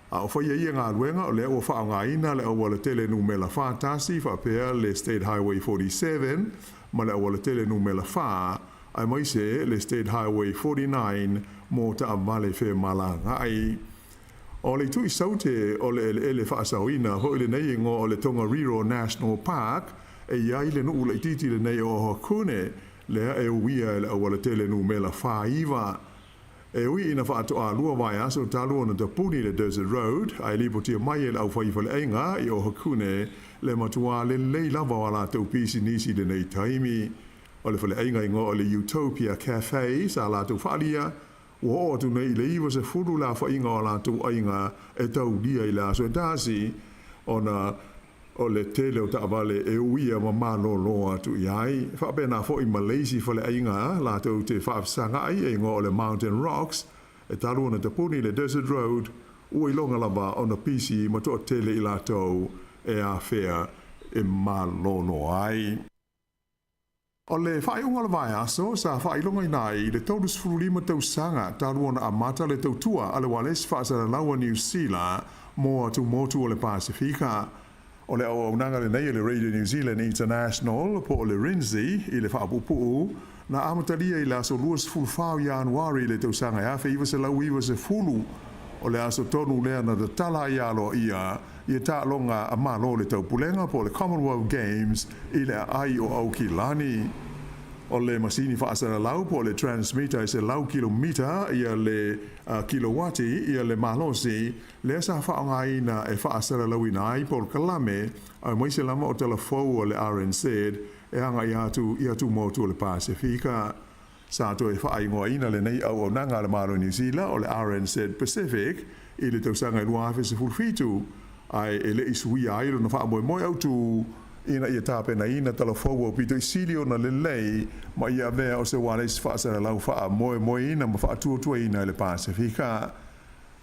A o whaia ia ngā luenga o le ua whaongaina le awa le tele numela whātasi whapea le State Highway 47 ma le awa le tele numela whā ai maise le State Highway 49 mō ta avale whe malanga ai. O le tui saute o le ele whaasauina ho i le nei ngo o le Tongariro National Park e iai le nuu le titi le nei o hakune lea e uia le awala tele nu me la whaiva. E ui ina whaatoa lua vai aso talua na tapuni le Desert Road, ai lipo tia mai e le au whaiva le einga i o hakune le matua le lei lava wala tau pisi nisi le nei taimi. O le whale einga ingo o le Utopia Cafe sa la tau whalia, ua o tu nei le iwa se furu la whainga o la tau ainga e tau dia i la so dasi, o le tele o taawale e uia ma malo loa tu iai. Whapena fo i Malaysia whale ainga la tau te whaafsanga ai e ngo o le Mountain Rocks, e talu na tapuni le Desert Road, ua i longa lava o na pisi ma to tele i la tau e a whea e malo loa ai. O le whaiunga le vai aso, sa whailonga inai le taurus furulima tau sanga talu na amata le tau tua ale wales whaasara lawa New Zealand mo atu motu o le Pasifika. O le au nanga le nei le Radio New Zealand International po o le Rinzi i le whaapupu na amatalia i le aso luas fulfau Januari le tau sanga ia iwa se lau iwa se fulu o le aso tonu lea na da tala i alo ia i ta longa a malo le tau pulenga po le Commonwealth Games i le ai o au ki lani. O le masini whaasara lau po le transmitter i se lau kilomita i le kilowati i le malosi le sa whaonga ina e whaasara lau ina ai po le kalame a mai se lama o telefou o le RNZ e hanga i atu motu o le Pasifika. Sa to e whaingoa ina le nei au nanga le malo New Zealand o le RNZ Pacific i le tausanga i luafe se fulfitu ai e le isui ai na wha moe au tu ina ia tāpena ina telefou o pito i silio na lelei ma ia vea o se wane isi whaasara lau wha moe ina ma wha tuatua ina le Pasifika.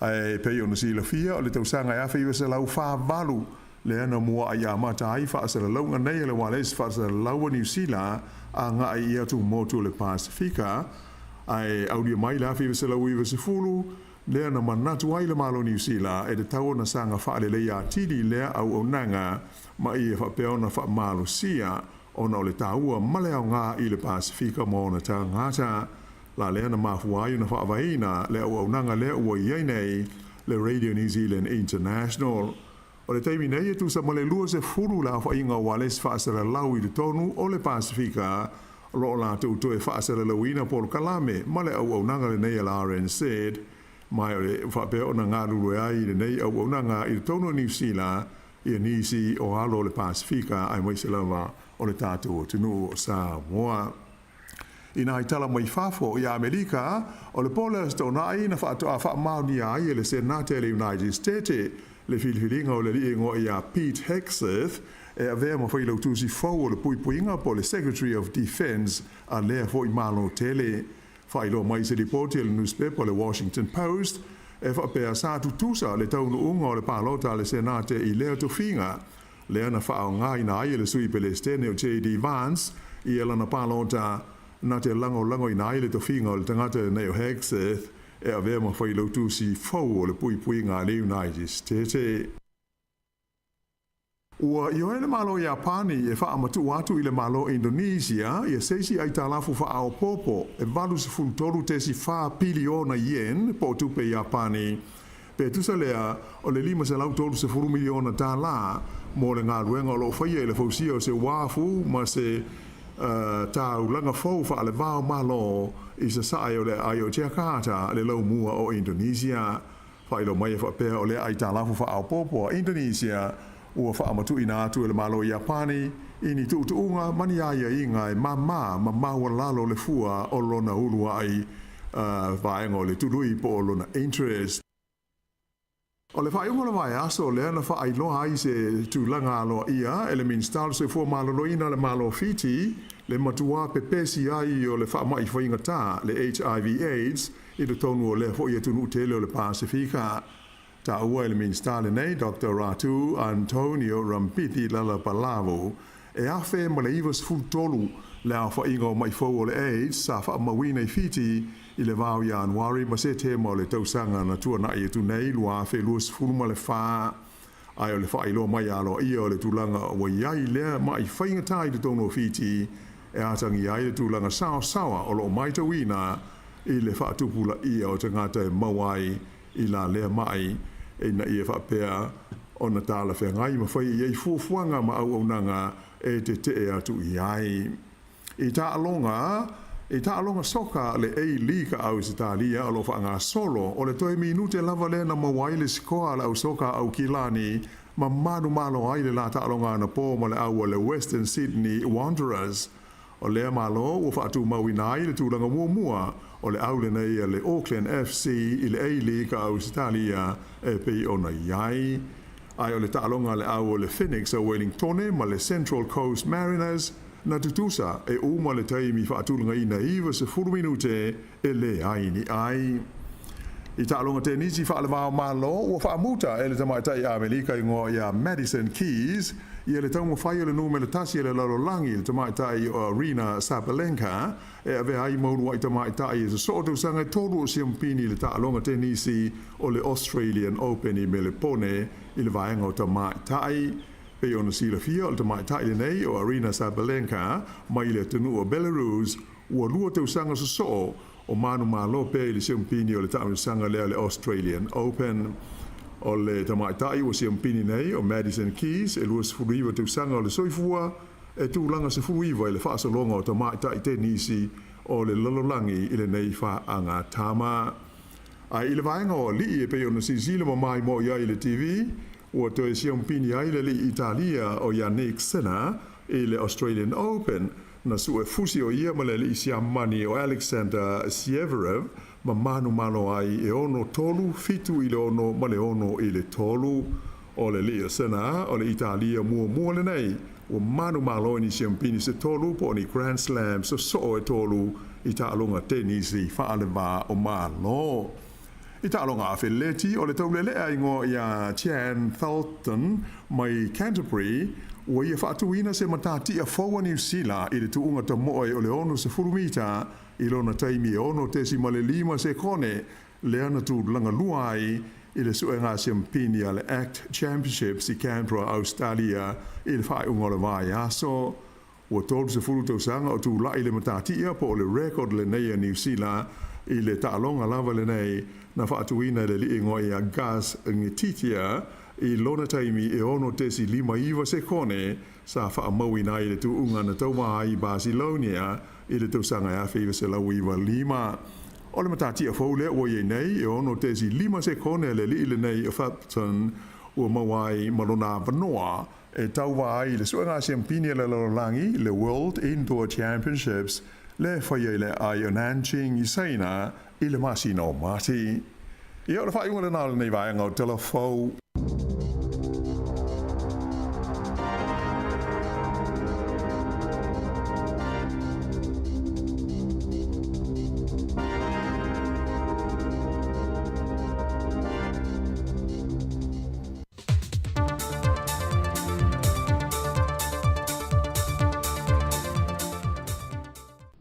Ai pei o na sila fia o le tausanga ia whi se lau wha valu le ana mua ai amata ai whaasara lau nga nei le wane isi whaasara lau a New Zealand a nga ai ia tu motu le Pasifika. Ai audia mai la whi se lau iwa se fulu lea na manatu ai le malo New Zealand e te tau na sanga whaale lea tidi lea au nanga ma i e whapeo na wha malo sia o na o le taua male au ngā i le Pasifika mo na ta ngata la lea na mafuai na whaavaina lea au nanga lea ua iei nei le Radio New Zealand International. O le taimi nei e tu sa male lua se furu la wha inga wales whaasara lau i le tonu o le Pasifika lo la tu e whaasara lauina polo kalame male au nanga le nei la RNZ mai o le whapeo na ngā lulu ai le nei au nanga i le tonu New Zealand i nisi o halo le Pasifika ai mai se lava o le tātou tunu o Sāmoa. Ina i tala mai whafo i Amerika o le pola stona ai na whaatoa whaamauni ai le Senate le United States le whiliwhilinga o le liingo i a Pete Hegseth e a vea ma whailau tusi fau o le puipuinga po le Secretary of Defense a lea fo i malo tele. Whailo mai se ripoti le newspaper le Washington Post e whapea sa tutusa le taunu unga o le palota le Senate i lea tofinga. Lea na whaao ngai na ai le sui Palestine o J.D. Vance i elana palota na te lango i na ai le tofinga o le tangata nei o Hegseth e a vea ma whailau tusi fau o le puipuinga le United States. Ua i oe le malo i Apani e wha amatu atu i le malo Indonesia i a seisi ai talafu wha ao popo e valu se fultoru tesi wha piliona yen po tupe i Apani. Pe tusa lea o le lima se lau toru se furu miliona tā la mo le ngā ruenga o lo whaia i le fausia o se wafu ma se tau langa fau wha le vao malo i se sae o le ai o Jakarta le lau mua o Indonesia. Whailo mai e whapea o le ai talafu wha ao popo a Indonesia ua whaamatu ina atu e le malo i Apani, ini tuutuunga mani aia inga e maua lalo le fua o lona ulua ai vaenga o le tului po o lona interest. O le whaiunga le vai aso lea na whaailoa ai se tūlanga aloa ia, e le minstalo se fua malolo ina le malo fiti, le matua pepesi ai o le whaamai whainga tā, le HIV AIDS, i le tonu o le fo ia tunu tele o le Pasifika. Ta ua ele minstale nei Dr. Ratu Antonio Rampiti Lala Palavo e afe ma le ivas fultolu le a whainga o mai fau o le AIDS sa wha mawina i fiti i le vau Januari ma se te mo le tausanga na tua na i tu nei lua afe luas fulma le wha ai o le whailo mai alo i o le tulanga o iai lea mai whainga tai le tono fiti e atangi ai le tulanga sawa o lo mai tawina i le whaatupula i o tangata e mawai i la lea mai e na ia whapea o na tala whengai ma whai i ei fuafuanga ma au nanga e te atu i ai. I ta alonga soka le ei lika au se talia o lo whaanga solo o le toi minute lava le na mawaile sikoa la au soka au kilani ma manu malo ai le la ta alonga na po ma le au le Western Sydney Wanderers o le malo o whaatu mawinai le tūlanga mua o le au le nei le Auckland FC i le ei lika au se talia e pei ona iai. Ai o le ta alonga le au le Phoenix o Wellington ma le Central Coast Mariners na tutusa e uma le taimi whaatulunga i na iwa se 4 minute e le ai ni ai. I ta'alonga tenisi whaalewao malo ua whaamuta e le tamaitai a Amerika i ngoa ia Madison Keys i le taunga whai le nume le tasi e le lalolangi le tamaitai o Arena Sabalenka e ave ai maunua i tamaitai e se soto sanga tolu o siampini le ta'alonga tenisi o le Australian Open i Melbourne i le vaenga o tamaitai. Pe ona sila fia o le tamaitai le nei o Arena Sabalenka mai le tunu o Belarus ua lua te usanga so o manu malo pe le siampini o le tausanga le Australian Open. O le tamaitai o siampini nei o Madison Keys e lua sefuluiwa te usanga o le soifua e tūlanga sefuluiwa i le whaasalonga o tamaitai tenisi o le lalolangi i le nei whaanga tama. Ai i le vaenga o li e pe ona sisila ma mai mo ia i le TV o te siampini ai le Italia o Yannick Sinner i le Australian Open na su e fusi o ia ma le siamani o Alexander Zverev ma manu malo ai e ono tolu fitu i le ono ma le ono i le tolu o le Sinner o le Italia mua le nei o manu malo ni siampini se tolu po ni Grand Slam so e tolu i ta'alonga tenisi whaaleva o malo. I ta'alonga a wheleti o le taulelea ingo ia Chan Thalton mai Canterbury ua ia whaatuina se matati a whaua New Zealand i le tuunga ta moe o le ono se furumita i lona taimi e ono tesi ma le 5 se kone le ana tu langa luai i le suenga siampini a le ACT Championships i Canberra, Australia i le whaeunga o le vai aso. Ua tolu se furu tausanga o tu lai le matati ia po le record le nei a New Zealand i le ta'alonga lava le nei na whaatuina le li ingo i a gas ngititia i lona taimi e ono tesi 5 se kone sa whaamauina i le tuunga na taumaha i Barcelona i le tausanga e a whiwa se lau iwa 5. O le matati a whaule ua i nei e ono tesi 5 se kone le li nei a Fapton ua mawai malona vanoa e tauwa ai le suanga siampini le lalolangi le World Indoor Championships le whaiele ai o Nanjing i Saina i le masino mati. I o le whaiunga le nāle nei vai ngau telefou.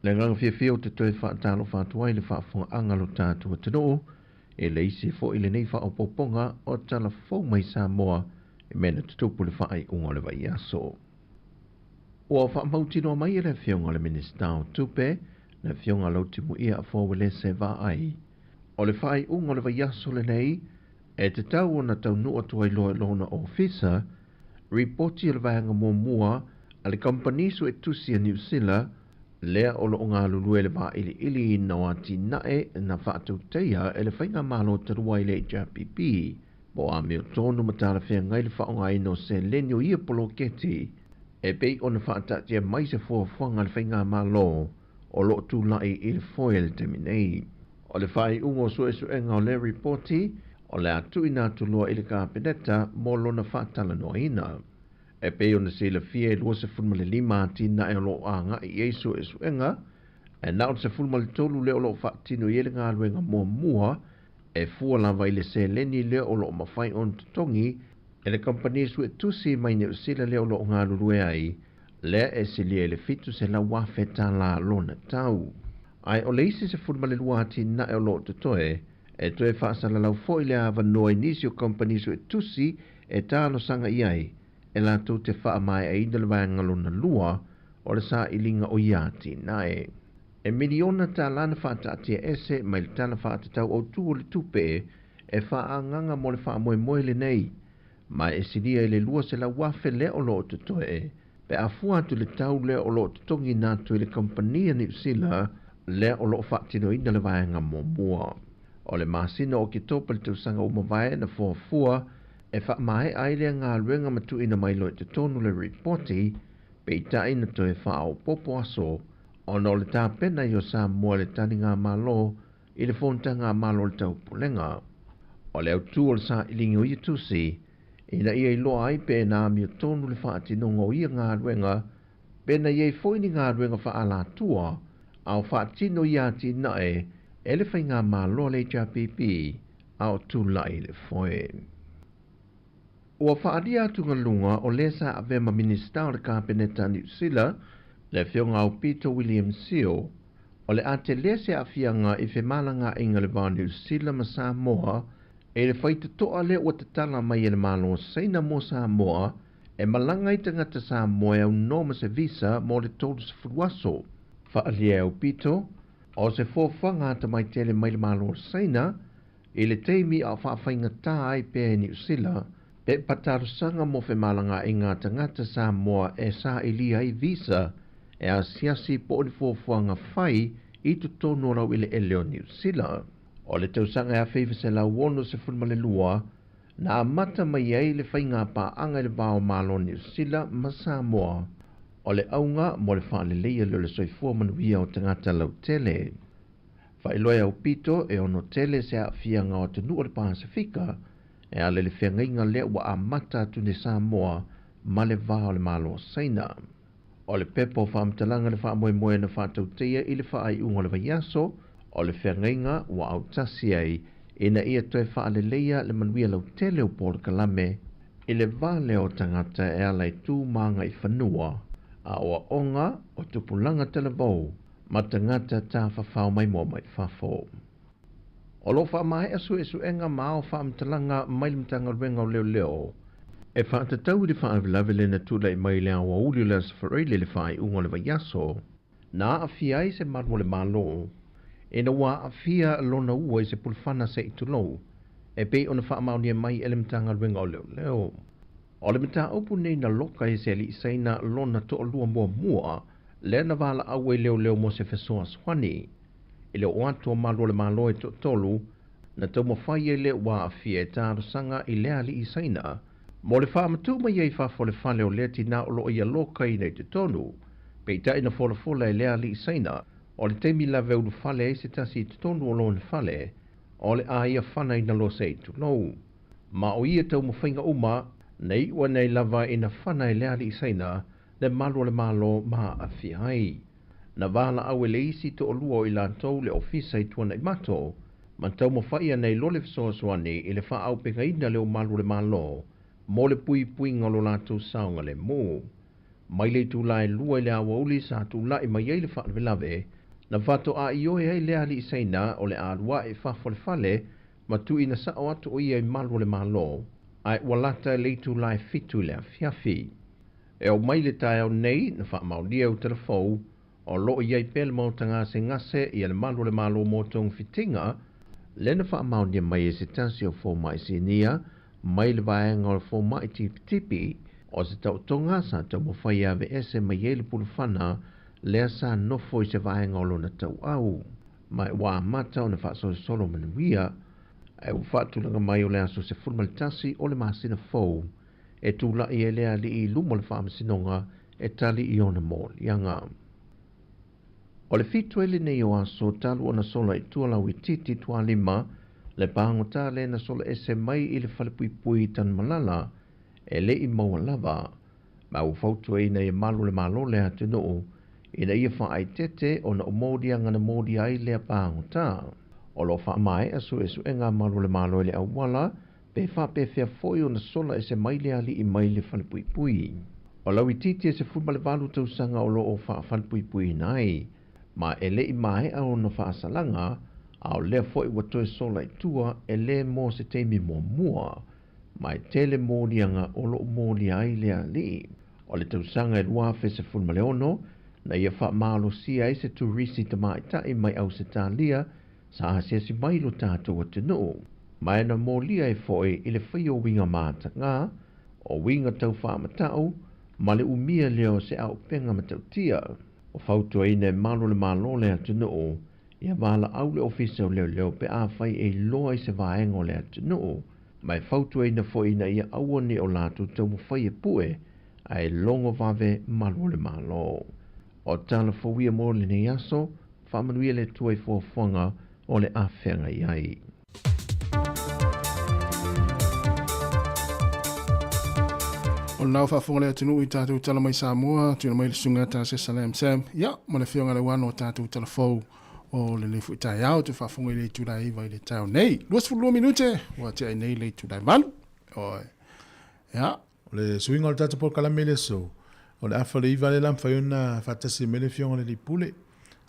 Le nganga fia o te toe whaatalo whaatuai le whaafonga angalo tātua te noo, e le isi fo i le nei whaopoponga o tala fau mai Sāmoa e mena te tupu le whaai unga le vai aso. Ua whaamautino mai e le whionga le minista o tupe, le whionga lautimu ia a fōwele se vā ai. O le whaai unga le vai aso le nei, e te tau o na tau nua tuai loa lona ofisa, reporti le vaianga mua a le kompanisu e tusi a New Zealand lea o lo ngā lulue le vā ili na wati nae na whaatau teia e le whainga malo te rua i le JPP. Bo a meo tonu matala whea ngai le whaonga ino se lenio ia polo keti e pei o na whaatatia mai se fuafuanga le whainga malo o lo tu lai i le foil te minei. O le whai ungo suenga o le reporti o le atu ina tulua i le kāpeneta mo lo na whaatala noa ina. E pei o na sila fia e lua se fulma le 5 tina e o lo anga i eisu e suenga, e nao se fulma le tolu le o lo whaatino i le ngā luenga mua e fua lava i le se leni le o lo mawhai on tutongi e le kompani su e tusi mai ne usila le o lo ngā lulue ai, le e sili e le fitu se la wafe ta la lona tau. Ai o le isi se fulma le lua tina e o lo tutoe, e toe whaasala lau fo i le ava noe nisi o kompani su e tusi e talo sanga iai, e la tau te wha mai a ida le vanga lona lua o le sa ilinga o iati nae. E miliona ta lana whaatatia ese mai le tana whaatatau o tu o le tupe e wha anganga mo le wha moe moe le nei. Ma e sinia i le lua se la wafe le o loo tutoe, pe a fua tu le tau le o loo tutongi nātu i le kompania New Zealand le o loo whaatino ina le vaenga mō mua. O le masina o ki topa le tausanga umawai na fua e wha mai aile ngā luenga matu ina mai loi te tonu le reporti pe i ta ina to e wha o popo aso o no le tā pena i o Sāmoa le tani ngā malo i le fonta ngā malo le tau pulenga. O le autu o le sa ilingi o i tusi ina ia i loa ai pe na mi o tonu le wha atinonga o ia ngā luenga pe na iei foini ngā luenga wha ala tua au wha atino i ati nae e le whai ngā malo le JPP au tu lai le foe. Ua whaadia atu ngā lunga o le sa avema minista o le kāpeneta New Zealand le whionga o Peter William Seal o le ate le se awhianga i whemalanga inga le wā New Zealand ma Sāmoa e le whaita toa le o te tala mai e le malo seina mo Sāmoa e malanga i tangata Sāmoa au noma se visa mo le tolu se furuaso. Whaalia o Peter o se fōwhanga ta mai tele mai le malo seina i le teimi a whaawhainga tā ai pe New Zealand pe patarusanga mo whemalanga i ngā tangata Sāmoa e sa ilia i visa e a siasi po ni fōwhanga whai i tu tono rau i le eleo New Zealand. O le tausanga e a whiwha se la wono se funma le lua na amata mai ai le whainga pa anga le vāo malo New Zealand ma Sāmoa. O le aunga mo le wha le leia le soifua manuia o tangata lau tele. Whailoa au pito e ono tele se a whianga o te nua le Pasifika e ale le whiangainga le wa a mata tu ne Sāmoa ma le vāo le malo seina. O le pepo whaamtalanga le whaamoe moe na whaatautea i le whaai unga le vaiaso o le whiangainga wa au tasi ai ina ia toe wha le leia le manuia lau tele o Pōle Kalame i le vāle o tangata e alai tū manga i whanua a oa onga o tupulanga televou ma tangata tā whawhau mai mua mai whafo. O lo wha mai asu enga mao whaamtalanga mai limtanga ruenga o leo leo e whaatatau i le whaavilawele na tūlai mai le awa uli le safareile le whaai unga le vaiaso na a fiai se marmo le malo e na wā a fia lona ua i se pulwhana se i tulou e pei ona whaamaunia mai e limtanga ruenga o leo leo. O le mita upu nei na loka i se li isaina lona to lua mua mua le na wala awe leo leo mo se fesoa swani. I le oatua malo le malo e to tolu na tau mawhai e le wā a fia e tāru sanga i lea li isaina. Mo le whaamatu mai ei whafo le whale o lea tina o lo ia loka i nei te tonu. Pei ta ina fola e lea li isaina o le teimi la veu whale e se tasi te tonu o lo le whale o le a ia whana ina lo se i tu nou. Ma o ia tau mawhainga uma nei ua nei lava ina whana e lea li isaina le malo le malo ma a fiai. Na wala awe le isi to o lua i lantou le ofisa i tuana i mato ma tau mawhaia nei lo le fisoa swani i le wha au penga ina leo malo le malo mo le pui pui ngalo lātou saunga le mō. Mai le tūlai lua i le awa uli sa tūlai mai ei le whaarvelave na whato a ioe ei lea li isaina o le ālua e whafo le whale ma tu ina sa o atu o ia i malo le malo ai walata le tūlai fitu le a fiafi. E o mai le tae au nei na whaamaulia o telefou o loo iei pēle mautanga se ngase i le malo mōtong fitinga le na whaamaulia mai e se tansi o fō mai sinia mai le vaenga o le fō mai tipi o se tautonga sa tau mawhai ave ese mai e le pulwhana lea sa nofo i se vaenga o lona tau au. Mai wā mata o na whaasoi solo manuia e u whaatulanga mai o le aso se fulmalitasi o le masina fōu e tūla i e lea li i lumo le whaamasinonga e tali i ona mō lianga. O le fitu ele nei o aso talu o na sola i tuala ui titi tua lima le pāngo tā le na sola ese mai i le whalepui tan malala e le i maua lava ma u fautu e ina i malu le malo le atu noo ina ia wha ai tete o na o mōdi angana mōdi ai lea pāngo tā. O lo wha mai asu enga malu le malo le au wala pe wha pe whea foi o na sola ese mai le ali i mai le whalepui. O lau i titi e se fuma le walu tausanga o lo o wha whalepui nai ma e le i mai au na wha asalanga au lea foi watoe sola i tua e le mo se teimi mua mua mai tele mōdianga o lo mōdi ai lea li. O le tausanga e lua fe se fuma le ono na ia wha malo si ai se turisi ta mai tai mai au se tā lia sa hasia si mai lo tātou atu noo. Mai na molia e foe i le whai o winga māta ngā, o winga tau whaamatau, ma le umia leo se au penga matau tia. O whautua i ne malo le malo le atunu o, ia wala au le ofisa o leo pe a whai e loa i se vaenga o le atunu o. Mai whautua i na foe na ia awane o lātu tau whai e pue, ai longo vave malo le malo. O tala fawia mo le ne aso, whamanuia le tuai fōwhanga o le awhenga iai. O nau whaafonga lea tinu i tātou tala mai Sāmoa, tuna mai le sunga tā se salam sam. Ia, ma le whionga le wano o tātou tala fau o le lefu i tai au, te whaafonga i le tūrai iwa i le tau nei. 22 minute, wa te ai nei le tūrai malu. Oi, ia. O le suinga o le tātou por kalame le so. O le awha le iwa le lam whaiona whatasi me le whionga le li pule.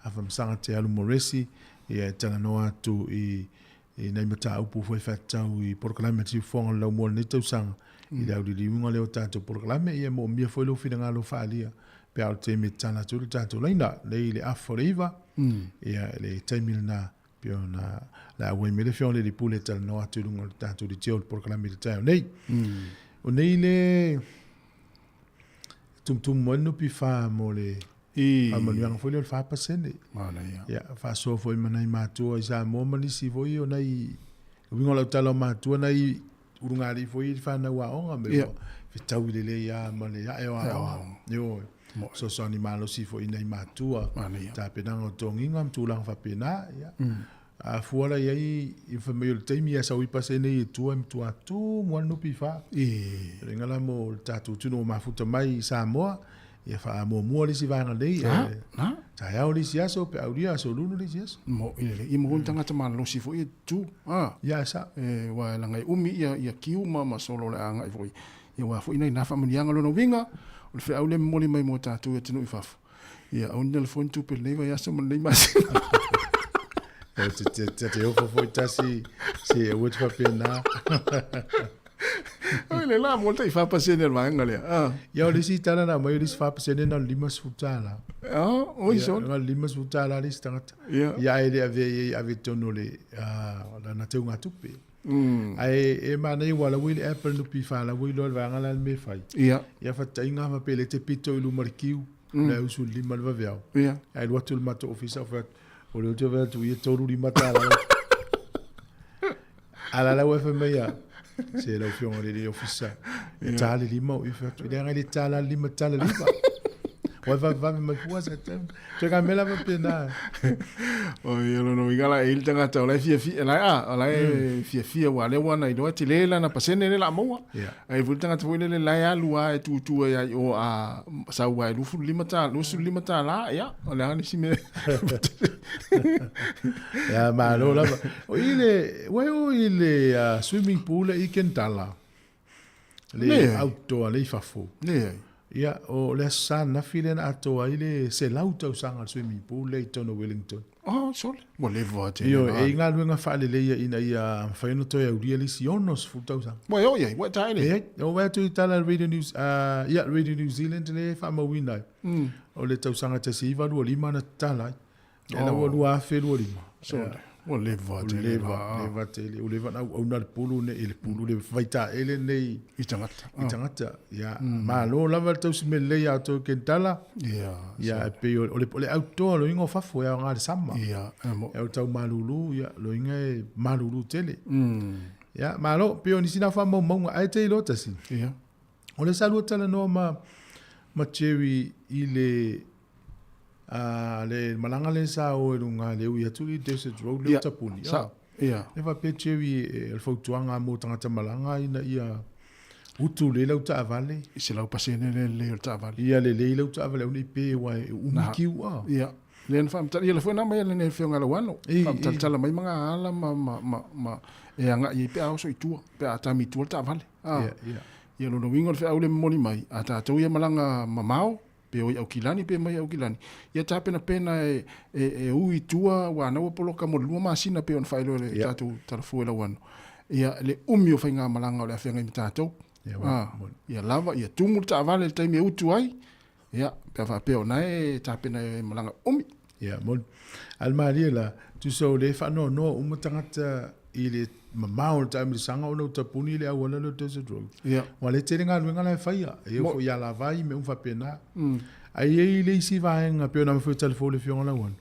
Awha msanga te alu moresi, ia tana no atu i nei mata upu fwoi whatau i por kalame tiu whonga lau mua le tau sanga. I le auri liunga leo tātou porokalame, ia mo mia foi lo whina ngā lo whaalia. Pe au te me tāna tūru tātou leina, lei le afo le iwa, ia le taimile nā, pio nā, la awai me le whiong le pule tala no atu runga le tātou le teo le porokalame le tāo nei. O nei le tum moenu pi wha mo le amanuanga foi le whapasene. Ia, wha so foi manai mātua i Sāmoa manisi foi o nei, wingo lau talo mātua nei, urungari foi fana wa onga me fe tau le ya male ya yo so ni malo si foi nei matua ta penang o tonginga mtulang fa pena ya a fuala ya i family time ya sawi pase nei tu tu mo no pifa ngala mo tatu tu no mafuta mai Sāmoa ia fa mo le si vanga dei ta ya o le si aso pe auria so lulu le si aso mo ile i mo tanga tama lo si foi tu ya sa wa la ngai umi ia kiu ma solo le anga i foi ia wa foi nei na fa manianga lo no vinga o fe aule mo le mai mo tatu e tinu i fa ia on le phone tu pe leva ya so mo le mas te o foi tasi se o te papena Ai le la molta i fa pasene al manga le. Ya o le si tala na mai le fa pasene na limas futala. Oi so. Na limas futala le start. Ya ele ave tono le la na te unga tupe. Ai ma nei wala will apple no pi fa la will lo vanga la me fai. Ya fa tainga ma pele te pito i lu markiu. Na usu lima va veo. Ai lo tu mato officer fa o le tu va tu i toru lima tala. Ala la wa fa meia. Se la fiona le officer e tale lima o ifa tu le ngali tala lima wa va me fua sa tem tu ga mela va pena o yo no igala il tanga ta la fia la fia wa le wana i do ti le la na pasene le la mo ai vu tanga tu le la ya lua e tu ya o a sa wa lu fu lima ta la ya o le ani si me ya ma lo la o ile swimming pool i kentala le outdoor le fafo ia o le sana filen ato ile se lauta usanga swimming pool le tono Wellington sole mo le vote io e nga luenga fale le ina ia faino to ya really sionos futa usanga mo yo ye what time o wa tu tala radio news radio New Zealand le fa ma wina o le tau sanga te siva lu lima na tala ela wo lu afe lu lima sole o le vote o le va na o na pulu ne il pulu le vaita ele nei itangata ya ma lo lava tau simele ya to kentala ya pe o le auto lo ingo fafo ya nga sama ya o tau malulu ya lo inga malulu tele ya ma lo pe o ni sina fa mo ai te lo tasi ya o le salu tala no ma chewi ile le malanga le sa o lunga le u ya tu i desert road le tapuni ya e va pe chewi el fautuanga mo tanga malanga ina ia utu le lau ta vale se lau pasene le ta vale ia le lau ta vale uni pe wa umiki ya len fam ta ia le fona mai le fionga lo wano fam tala mai manga ala ma e anga i pe au so i tu pe ata mi tu ta vale ia lo no wingo fe au le moni mai ata to ia malanga mamao pe o kilani pe mai au kilani ia ta pena e ui tua wa na polo ka mo lua masina pe on failo le tatu tarfu la wan ia le umi o fainga malanga o le afenga mi tatu ia lava ia tumu ta vale te me utu ai ia pe fa pe ona e ta pena malanga umi ia mon almaria la tu so le fa no umutanga i le mamao ta mi sanga ona tapuni le awala le desert road ia wa le tele nga luenga la faia e fo ya la vai me un fa pena ai e le si vai nga pe na fo telefone fi ona wan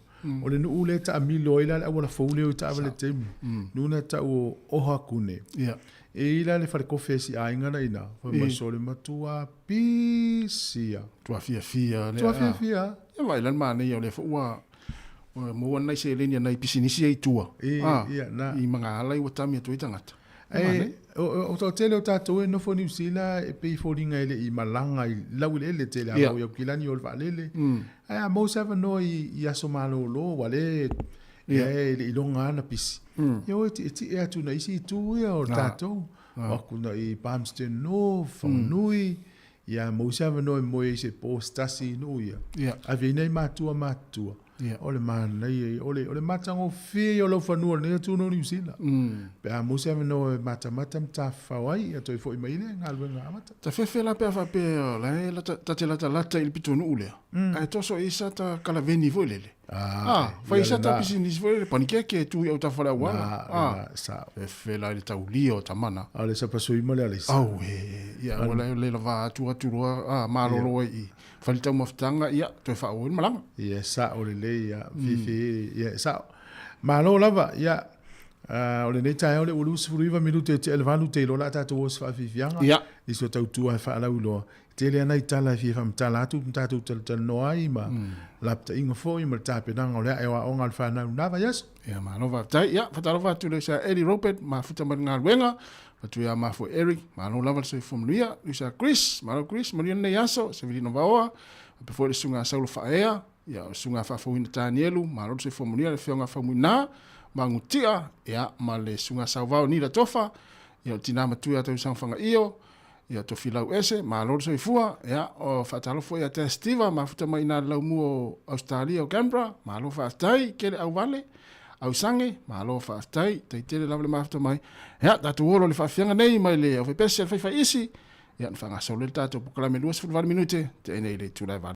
o le nu le ta mi loila la wala fo le ta le tem nu na ta o hakune ia e ila le fa confessi a inga na ina fo ma sole matua pisia tua fia fia e vai lan ma nei o le fo wa mo na se le ni na pisinisi ai tua na i manga ala i watami to itangata o to tele o tato e no fo ni sila e pe fo ringa ele i malanga i lawile ele tele a o kilani o valele ai mo sava no i aso malo lo wale i longa na pisi yo ti e atu na isi tu o tato o kuna i Palmerston no fo nui ia mo sava no mo e se postasi no ia a vine matua ole man nei ole matango fi o lo fanua ne tu no ni sila pe a mo sava no mata ta fawai a to fo i mai le ngalwe ngamata ta fe la pe fa pe la ta il pitonu ule ai to so isa ta kala veni vo lele fa isa ta business vo le panike ke tu o ta fala wa sa fe la ta ulio ta mana ale sa paso i male ale au ia wala le va tu ma lo i falta maftanga ia to fa o malanga ia sa ole le ia fi ia sa ma lo lava ia ole nei tai ole ulu sfuriva minute te elvanu te lo la ta to fa fi fianga ia i so tau tu fa la ulo te le nei tala fi fam tala tu tel no ai ma lapta ingo fo i ma ta pe nang ole ai wa ongal fa na va yes ia ma no va tai ia fa talo va tu le sa Eddie Robert ma futa ma ngal wenga tu ya ma fo Eric ma no lava se fo mlia isa Chris ma ne yaso se vi no vaoa pe fo le sunga saulo fa ea ya sunga fa fo ina Danielu ma no se fo mlia le fionga fa muina ma ngutia ya ma le sunga sauvao ni la tofa ya tina ma tu ya to sang fanga io ya to filau ese ma no se fua ya o fa talo fo ya te Steve ma futa mai na la mu Australia o Canberra ma lo fa tai ke au vale au sange ma lo fa tai te tele la le mafta mai ya da tu olo le fa fianga nei mai le o fe pese fa isi ya fa nga solo ta to pukala me 2 minute te nei le tu la va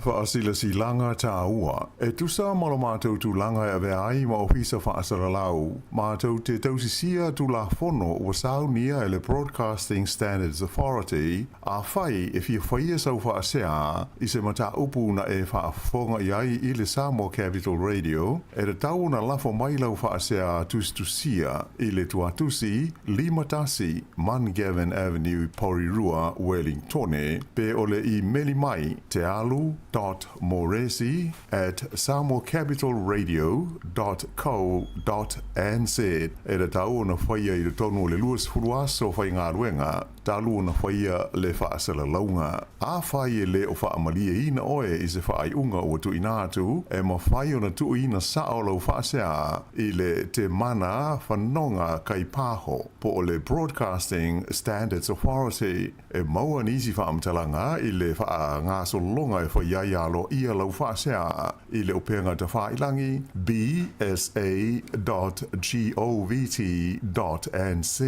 Whaasila si langa tā ua. E tusa molo mātou tu langa e vea ai ma ofisa whaasara lau. Mātou te tausisia tu la fono o sau nia e le Broadcasting Standards Authority a whai e fia whaia sau whaasea i se mata upu na e whaafonga i ai i le Sāmoa Capital Radio e re tau na lafo mai lau whaasea tustusia i le tuatusi Limatasi Mangavin Avenue Porirua Wellingtone pe ole i meli mai te alu.moresi@samoacapitalradio.co.nz e re tau na whaia i le tonu o le luas furuaso whai ngā ruenga talu na whaia le whaasala launga. A whai e le o whaamalia ina oe i se whaai unga o tu inatu e ma whai o na tu ina sao lau whaasea i le te mana whanonga kai pāho po o le Broadcasting Standards Authority e maua nisi whaamtalanga i le wha ngā solonga e whaiai alo ia lau whaasea i le openga te whaailangi bsa.govt.nz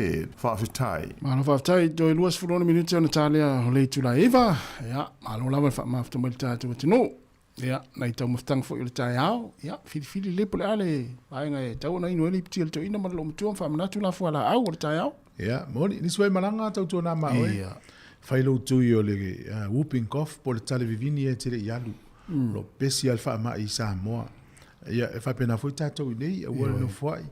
whaafitai. Malo whaafitai, doi luas furona minuti o na tālea o le tula eva. Ia, malo lawa whaamafta mai tātou atino. Ia, nei tau maftanga fo i le tai ao. Ia, whiri lepo le ale. Vaenga e tau na inu ele piti le to ina maralo mtua whaamanatu la fuala au o le tai ao. Ia, moni, niswai malanga tau tō nā maoe. Ia. Whailo tui o le whooping cough po le tale vivini e tere i alu. Lo pesi al whaama i Sāmoa. Ia, e whapena fwoi tātou i nei, a ua no fwai.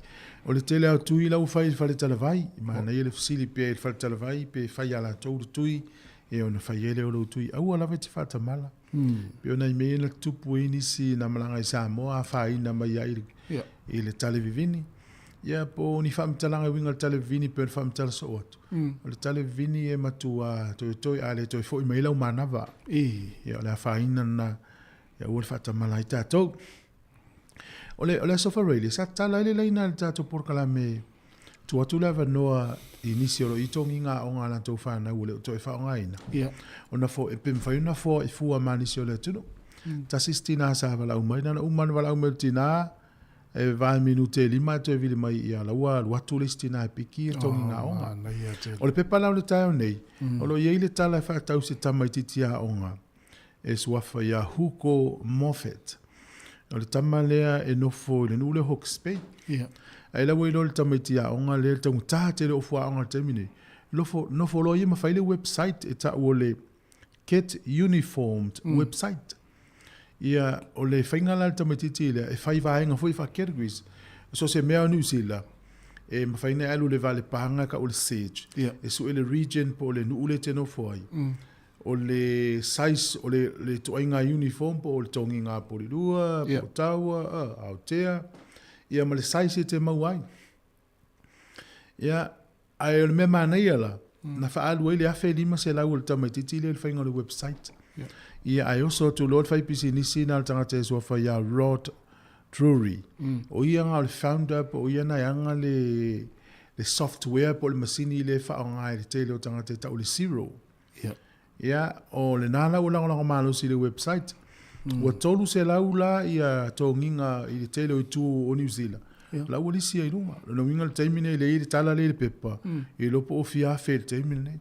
O le tele au tui lau whai whale talavai. Ma na ele fsili pe whale talavai, pe whai ala tau tui. E ona whai ele o lau tui. Au ala te whata mala. Pe ona i mea na tupu e nisi na malanga i Sāmoa, a whai na mai ai i le tale vivini. Ia, po ni whamtalanga winga le tale vivini pe whamtala so atu. O le tale vivini e matua toi ale toi fo i mailau manawa. Ia, o le a whaina na ia ua le whata mala i tātou. O le sofa radio, sa tala ele leina le tātou porkala me tuatu lewa noa i nisi oro i tongi ngā o ngā lantou whanau le o toi whaonga ina. O na fo e pim whaiuna fo i fua manisi o le tuno. Ta sistina sa wala umai, nana umana wala umai tina e vai minute lima to e vili mai i ala ua watu le stina e piki e tongi ngā onga. O le pepa lau le taio nei, o lo iei le tala e whaatau se tamai titia onga. E suafa ia Hugo Moffat. O le tama lea e nofo i le nule Hawke's Bay. E lawa i lo le tamai tia onga le tangu taha te le ofua onga temine. Nofo lo i ma whaile website e ta ua le Get Uniformed website. Ia o le whaingala le tamai titi le e whai vaenga fwoi wha categories. So se mea New Zealand. E ma whaina alu le vale pahanga ka o le Sage. E so le region po le nuule te nofo ai. O le size o le toinga uniform po o le tongi ngā porirua, po taua, Aotea. Ia ma le size e te mau ai. Ia, ai o le mea mānei ala, na whaalu ai le awhi lima se lau o le tamai titi le whainga o le website. Ia ai oso tu Lord Whaipisi nisi nā le tangata e sua whai a Rod Drury. O ia ngā le founder po o ia nai anga le software po le masini le whaonga e le tele o tangata e tau le Zero. Ia, o le nāla o lango mālo si le website. Ua tolu se lau la ia tō nginga i le tele o i tū o New Zealand. Lau o lisi ai runga. Lo winga le taimine le i le tala le pepa. I lopo o fia fe le taimine nei.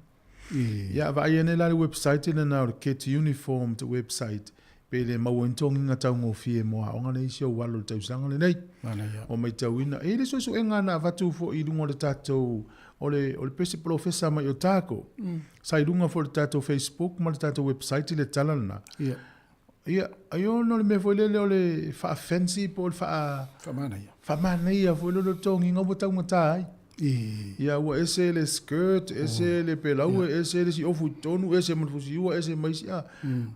Ia, va ai ane la le website ina na o le Get Uniformed website. Pe le mau tō nginga tau ngō fie moa. Onga nei si o walo le tausanga le nei. O mai tau ina. E le so e ngana vatu fo i runga le tātou o le pesi professor mai o tāko. Sai runga fo le tātou Facebook, ma le tātou website le talana. Ia, aio no le me foi lele o le wha fancy po le wha whamanaia foi lele tongi ngau tau ngata ai. Ia, ua ese le skirt, ese le pelau, ese le si ofu tonu, ese manfusi ua, ese maisi a.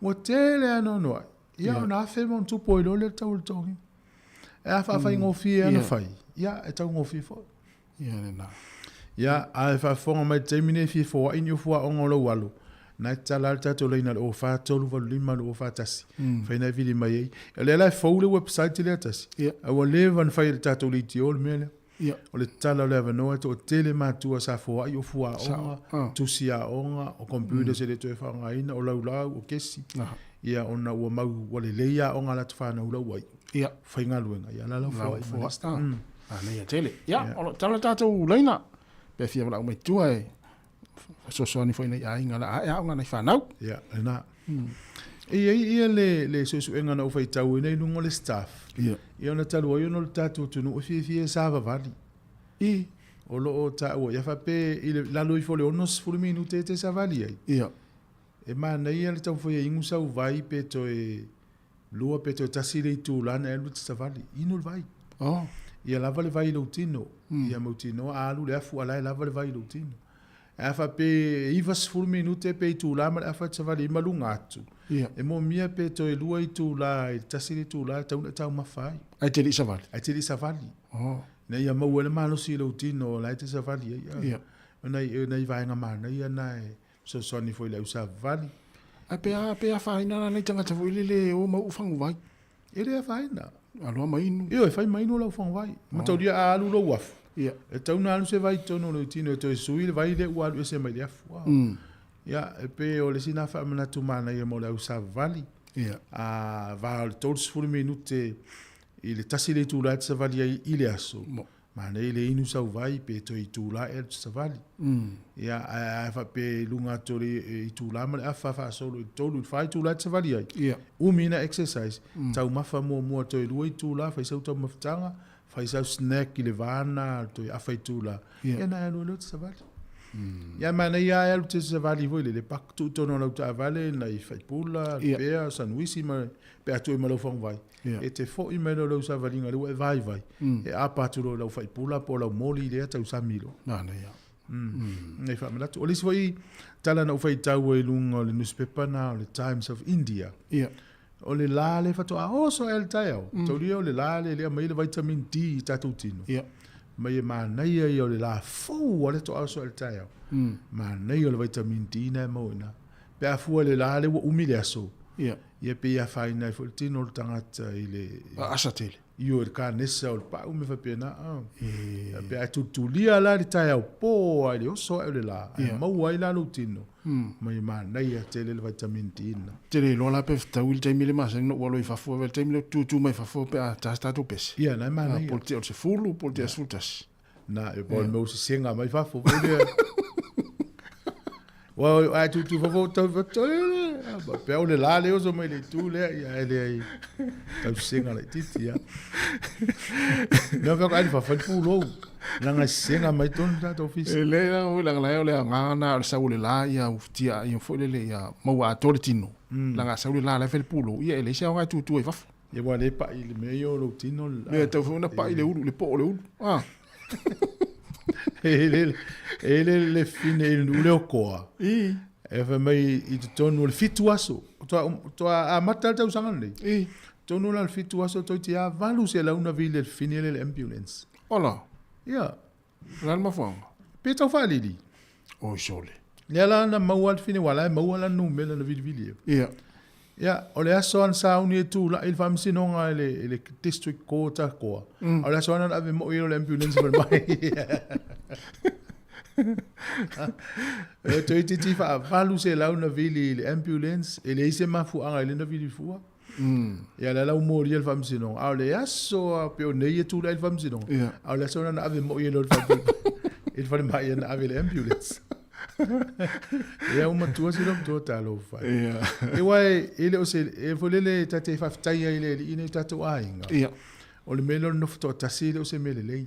Ua tele ano noa. Ia, o na afe mon tupo i lole tau le tongi. E a wha ngofie ana whai. Ia, e tau ngofie fo. Ia, a e whafonga mai teimine fie fo inyo fua ongo lo walu. Nai tala tato leina le o wha tolu walu lima le o wha tasi. Whaina vili mai ei. E le lai fau le website le tasi. A wa levan whai le tato li ti ol mele. O le tala le avanoa to o tele matua sa fo ai o fua onga. Tusi a onga. O computer se le toe whaonga ina o lau lau o kesi. Ia ona ua mau wale leia onga la tu whana ula wai. Whainga luenga. Ia la lau fua. Nei a tele. Ia, o tala tato leina. Pe fia wala o mai tua e. So ni foi nei ai ngala ai au ngana whanau. Ia, ena. Ia le so enga na ufai tau nei lungo le staff. Ia na talu ia no tatu tunu o fi sa vali. O lo o ta o ia fa pe ile la lui fo le onos fu minute te sa vali ai. Ia. E mana ia le tau foi ingu sa vai pe to e lua pe to tasile tu la na lu sa vali. Inu vai. Oh. Ia la vale vai lo tino. Ia mo tino alu le fu ala la vale vai lo tino. E fa pe ivas fu minute pe tu la ma fa sa vali malunga atu. E mo mia pe to e lua i tu la e tasile tu la tau mafai. Ai te li sa vali. Ai te li sa vali. Oh. Na ia mau ele malo si lo tino la te sa vali ia. Na i vai nga mana ia na so soni foi la sa vali. A pe a faina na tanga ta foi le o mau fangu vai. Ele a faina. Alo mainu. Io e fai mainu la fangu vai. Ma tau dia alu lo waf. Ia. E tau na alu se vai tono lo tino to sui le vai le wa se mai le afu. Ia e pe o le sina fa mana tu mana ia mo la sa vali. Ia. A va al tols fu minute ile tasile tu la sa vali ai ile aso. Ma nei le inu sa vai pe to i tu la e sa vali. Ia a fa pe lunga tori i tu la ma a fa solo to lu fa tu la sa vali ai. Ia. Umina exercise. Tau mafa mo to i lu i tu la fa sa to maftanga, fa sa snack ile vana to a fa tu la. Ia na no sa vali. Ia mana ia e te sa vali voi le pak tu to no la ta vale na I fa pula pe sa nuisi ma pe atu ma lo fong vai. E te fo I me lo sa vali ngalo e vai. E a patu lo fa pula po lo moli le ta sa milo. Na ia. Nei fa mala o le foi tala na fa tau e lungo le newspaper na le Times of India. Ia. O le la le fa to a so el tao. To rio le la le mai le vitamin D ta tutino. Ia. Mai ma nei o le la fo o le to a so el tao. Ma nei o le vitamin D na mo na. Pe a fu le la le umile aso. Ia. Ia pe ia fa ina fo tino le tangata ile asatele. Io il ca nessa o pa o me fa pena. Pe a tutulia la le tao po ai o so le la. Ma wai la no tino. Mai ma nei a tele le vitamin D na. Tele lo la pe ta wil te mile mas no walo I fa fo vel te mile tu mai fa fo pe a ta tu pes. Ia na ma nei. Por te o se fulu, por te sultas. Na e bon mo se singa mai fa fo vele. Well, I tu fa fo to ba pe o le la le o so mai le tu le ia ele ai. Ta singa le titi ya. No va ai fa pulo. Langa singa mai ton ta office. Le la o la le ngana o sa o le la ia uftia ia fo le ia mo wa tortino. Langa sa o le la fe pulo ia ele sa nga tu e fa. Ia wa le pa il meio lo tino. Le ta fo na pa ile ulu le po le ulu. Ah. Ele le fine il le okoa. E fa mai I tonu le fitu aso. To a matal tau sanga nei. Tonu le fitu aso to ti a valu se la una ville fine le ambulance. Ola. Ia. La ma fo. Peto fa lili. O sole. Le la na mawal fine wala mawala no mela na ville. Ia. Ja, o le aso an sauni e tu la il fam sinonga ele district court ko. O le aso an ave mo le ambulance per mai. E to iti fa valu se la una vili le ambulance ele ise mafu anga ele na vili fua. Ya la mo il fam sinonga. O le aso pe o nei tu la il fam sinonga. O le aso an ave mo le fam. Il fa mai na ave le ambulance. Ia uma tua se não tua talo fa. Ia. E wai ele o se e volele tate fa taia ele ine tatu ainga. Ia. O le melo no fto tasi o se mele lei.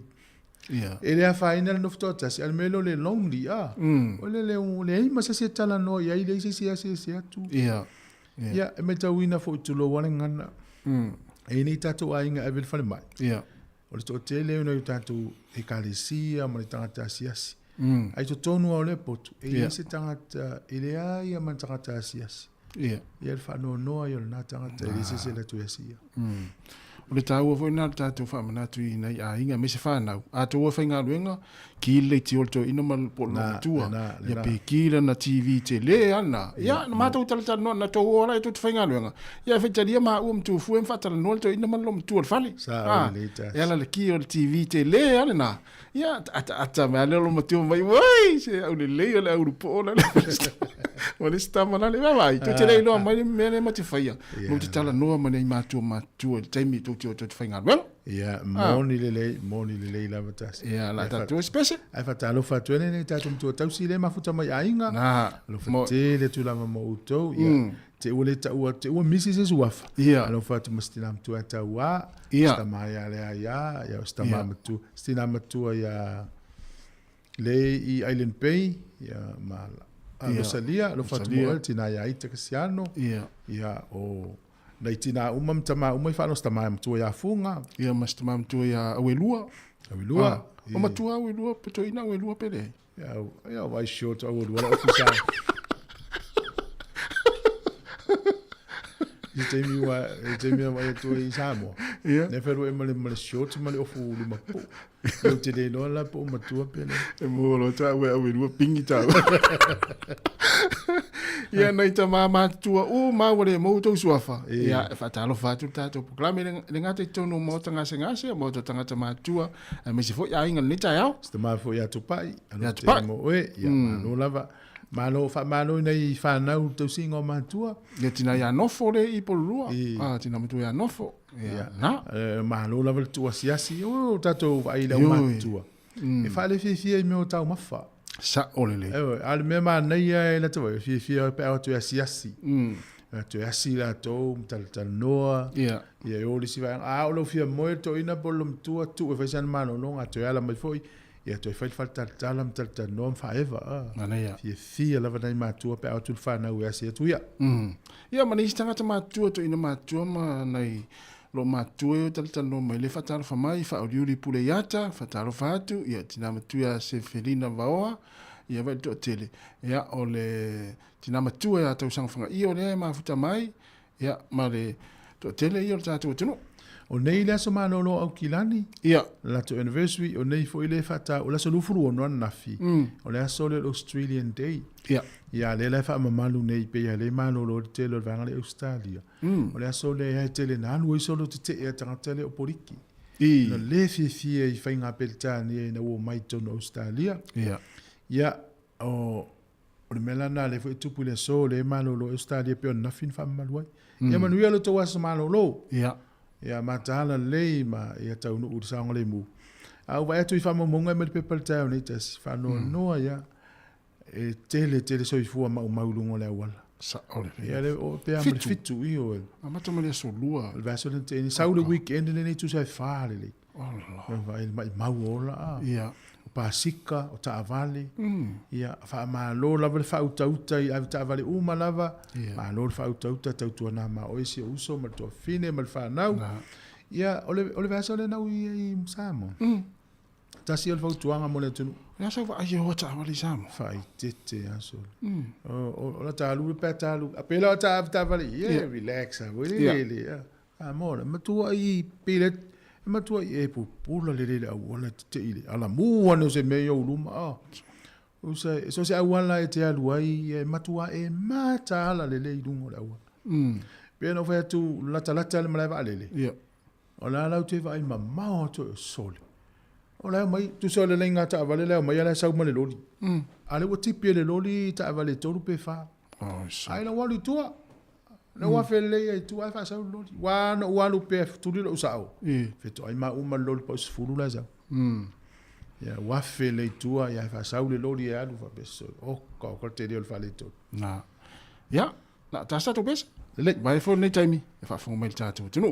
Ia. Ele a final no fto tasi al melo le lonely a. O le ma se tala no ia ile se tu. Ia. Ia e me tawina fo tu lo wala ngana. E ni tatu ainga e vil fa mai. Ia. O le to tele no tatu e kalisia mo le tangata siasi. Ai to tonu o le potu. E se tangata ele ai a man tangata asiasi. Ia. Ia fa no ia na tangata ele se le tu asia. O le tau foi na tatu fa mana tu ina a inga me se fa na. A to fa nga luenga ki le ti o to ina mal po na tua. Ya pe ki na TV te le ana. Ya na mata utal tal no na to ora to fa nga luenga. Ya fe taria ma tu fu en fatal no to ina mal lom tu al fali. Ya la ki o TV te le ana. Ya ata me ale lo matu mai wai se au le le au po la. Wala sta mana le vai. Te le no mai me le mati fa ya. No te tala no ma nei matu te mi to fa nga luenga. Ia, moni le lava tasi. Ia, la tātou espese. Ai whatalo whatuene nei tātou mtua tausi le mafuta mai ainga. Alo whatele tu lava mo utou. Ia, te ua misi se suafa. Ia. Alo whatu mastina mtua tau a. Ia. Sta mai a lea ia, sta mai matua. Stina matua ia le I Island Bay. Ia, mala. Rosalia, alo whatu mo tina ia ita kasiano. Ia, o... Nei tina tama I whano sta mai matua ia funga. Ia, mas tama matua ia awelua. Awelua. O matua awelua, peto ina awelua pele. Ia, vai short awelua la ofisa. Itemi wa tu I Sāmoa. Ia. Ne feru male short male ofu lima po. Eu te dei no la po matua pele. E mo lo ta awelua pingi ta. Ia nei ta mama tua o mawale mo to suafa. Ia fa talo fa tu ta to proklame le ngate tono mo tanga sengase mo to tanga ta matua. Me se fo ia inga ni ta yao. Sta ma fo ia tu pai. Ano te mo oe ia no lava. Malo nei fa na to singo matua. Ia tina ia nofo le I polua. Tina matua ia nofo. Ia na. Malo lava tu asiasi o tato vai la matua. E fa le fie me o tau mafa. Sa olele. Al me ma nei e la to fie pe o tu asiasi. Tu asi la to tal noa. Ia. Ia o le si vai o lo fie mo to ina bolum tu e fa san mano no a to ala mai foi. Ia to fai falta tal no forever. Ana ia. Fie la vai ma tu pe o tu fa na u asi tu ia. Ia mani stanga ta matua to ina matua ma nei lo matua tal no mai le fatalo fa mai fa odiuri pule yata fatalo fatu ia tina matua se felina vaoa ia vai to tele ia ole tina matua ia tau sang fanga io le ma futa mai ia ma le to tele io tatu tunu o nei la so mano lo au kilani ia la to anniversary o nei fo ile fata o la so lufuru no nafi o le so le Australian Day ia le fa mamalu nei pe le mano lo te lo vanga le Australia o le so le tele na lu so lo te e tele o poliki no le fie I fainga peltani na o mai to no Australia ia o le melana le fo tupu le so le mano lo Australia pe na fin fa malu ia manu ia lo to was mano lo ia matala le ma ia tau no ursa ngole mu au vai tu fa mo monga me pe peltani ni tas fa no ia e tele so I fua maulungo le wala sa ole ia le o pe am fitu I o amato me so lua le vaso le te sa le weekend le tu sai fa le vai mai mauola ia pasika o ta vale ia fa ma lo la fa uta I ta vale uma lava ma lo fa uta tu na ma o isi uso ma to fine ma fa nau ia ole vaso le nau I Sāmoa ta si o fa tuanga mo le tunu ia sa va ai o ta vale Sāmoa fai tete aso o la ta lu peta lu apela ta vale ia relax a really amor ma tu ai pile ma tu e pula le wala te ile ala mu no se me yo luma o se awala e te alu ai e matua e mata ala le lungo la wa pe no fa tu lata le mala vale ia ola la te vai mamma to sole ola mai tu sole le ngata vale le mai ala sa mo le loli ale o tipi le loli ta vale to pe fa ai la wali tua na wa fele e tu ai fa sa loli wa no wa lu pe tu lo sa o fe to ai ma uma loli pa se fulu la za ya wa fele tu ai fa sa le loli e alu fa beso o ko te dio fa le to na ya na ta sa to bes le vai fo ne taimi e fa fo mel ta tu no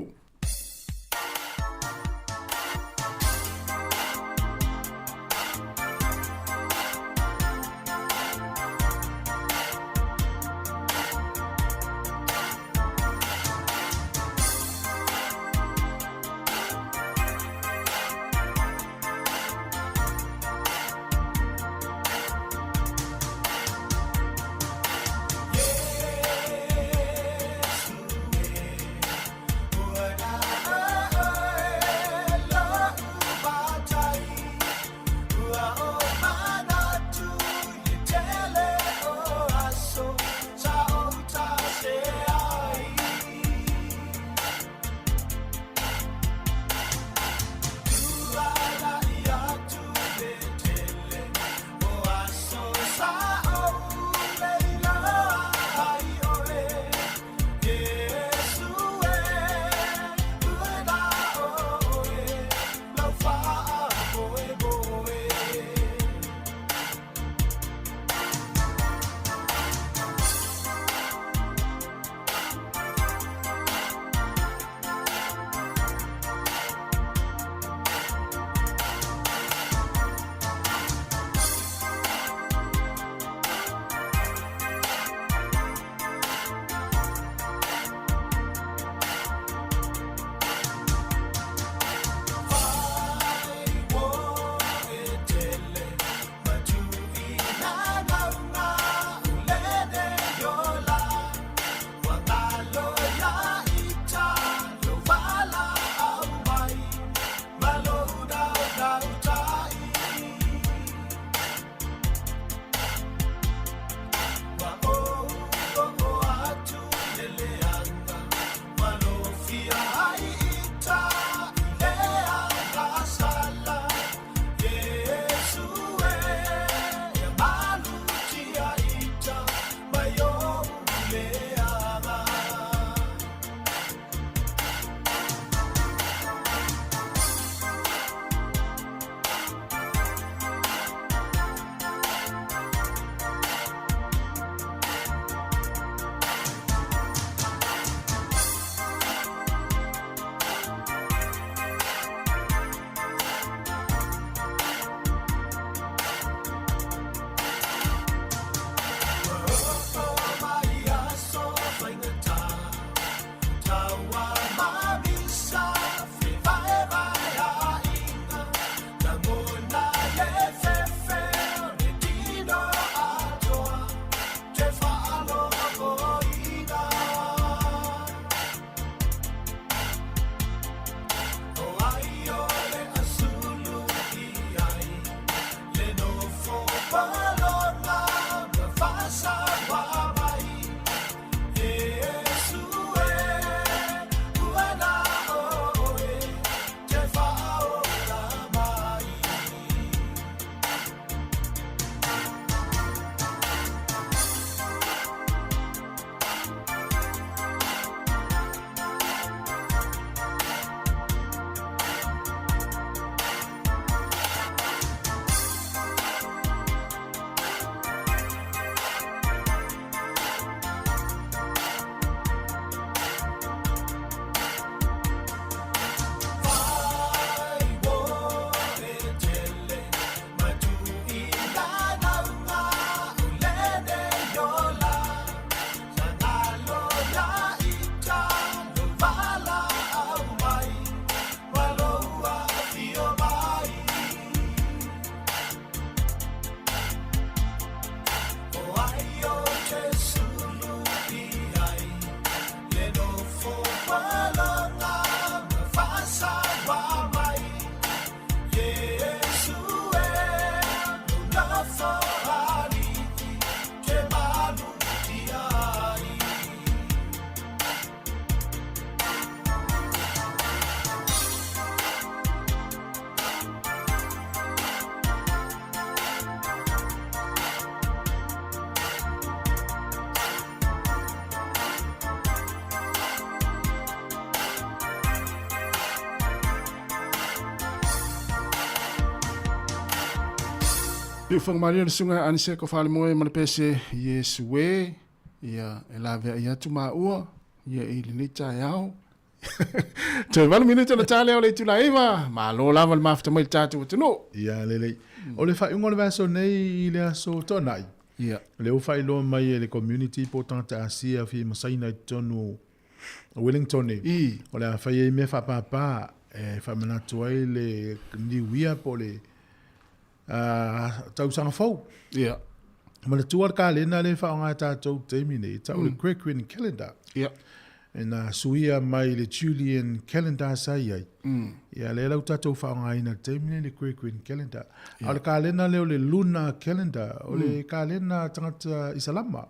Io whangamaria na sunga anise ko whale moe mana pese Yesu e. Ia e la vea ia tu maa ua. Ia e li nita e au. Toi wanu minuto na tale o le tula eva. Ma lo lava le mafta mai tatu o tino. Ia lele. O le whai ungo le vaso nei i le aso tonai. Ia. Le o whai loa mai e le community po tangata asia fi masaina i tonu Wellington e. I. O le a whai e me whapapa e whamanatu ai le niwia po le tausanga fau. Ia. Ma le tuar ka lena le whaonga tātou teimi nei. Tau le Gregorian calendar. Ia. E nā suia mai le Julian calendar sai ai. Ia le lau tātou whaonga ina teimi nei le Gregorian calendar. O le ka lena leo le lunar calendar. O le ka lena tangata Isalama.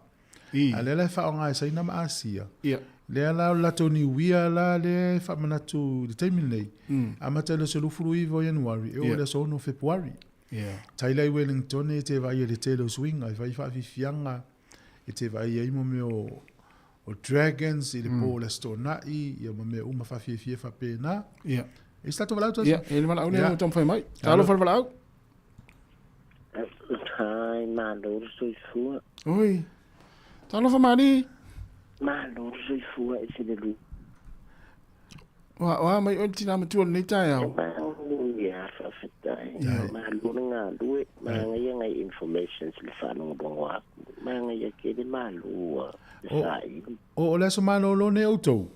I. A le le whaonga e saina ma Asia. Ia. Le ala lato ni wia la le whamanatu le teimi nei. Amata le selufuru iwo Januari. E o le sono Februari. Ia. Tailai Wellington e te vai e le telo swing. Ai vai whawhiwhianga. E te vai e imo me o dragons i le po le stonai. Ia ma me uma whawhiwhia whapena. Ia. E stato walau tō? Ia. E le mana au nea o tom whai mai. Talo whai walau. Hai, mā loro soi fua. Oi. Talo whai mani. Mā loro soi fua e se le lu. Wa mai o tina matua nei tai au. Mā loro ia whawhetai. Mā loro ngā lue. Mā ngai ngai information se le whanonga bongo aku. Mā ngai ke le mā lua. O le aso malo lo ne autou?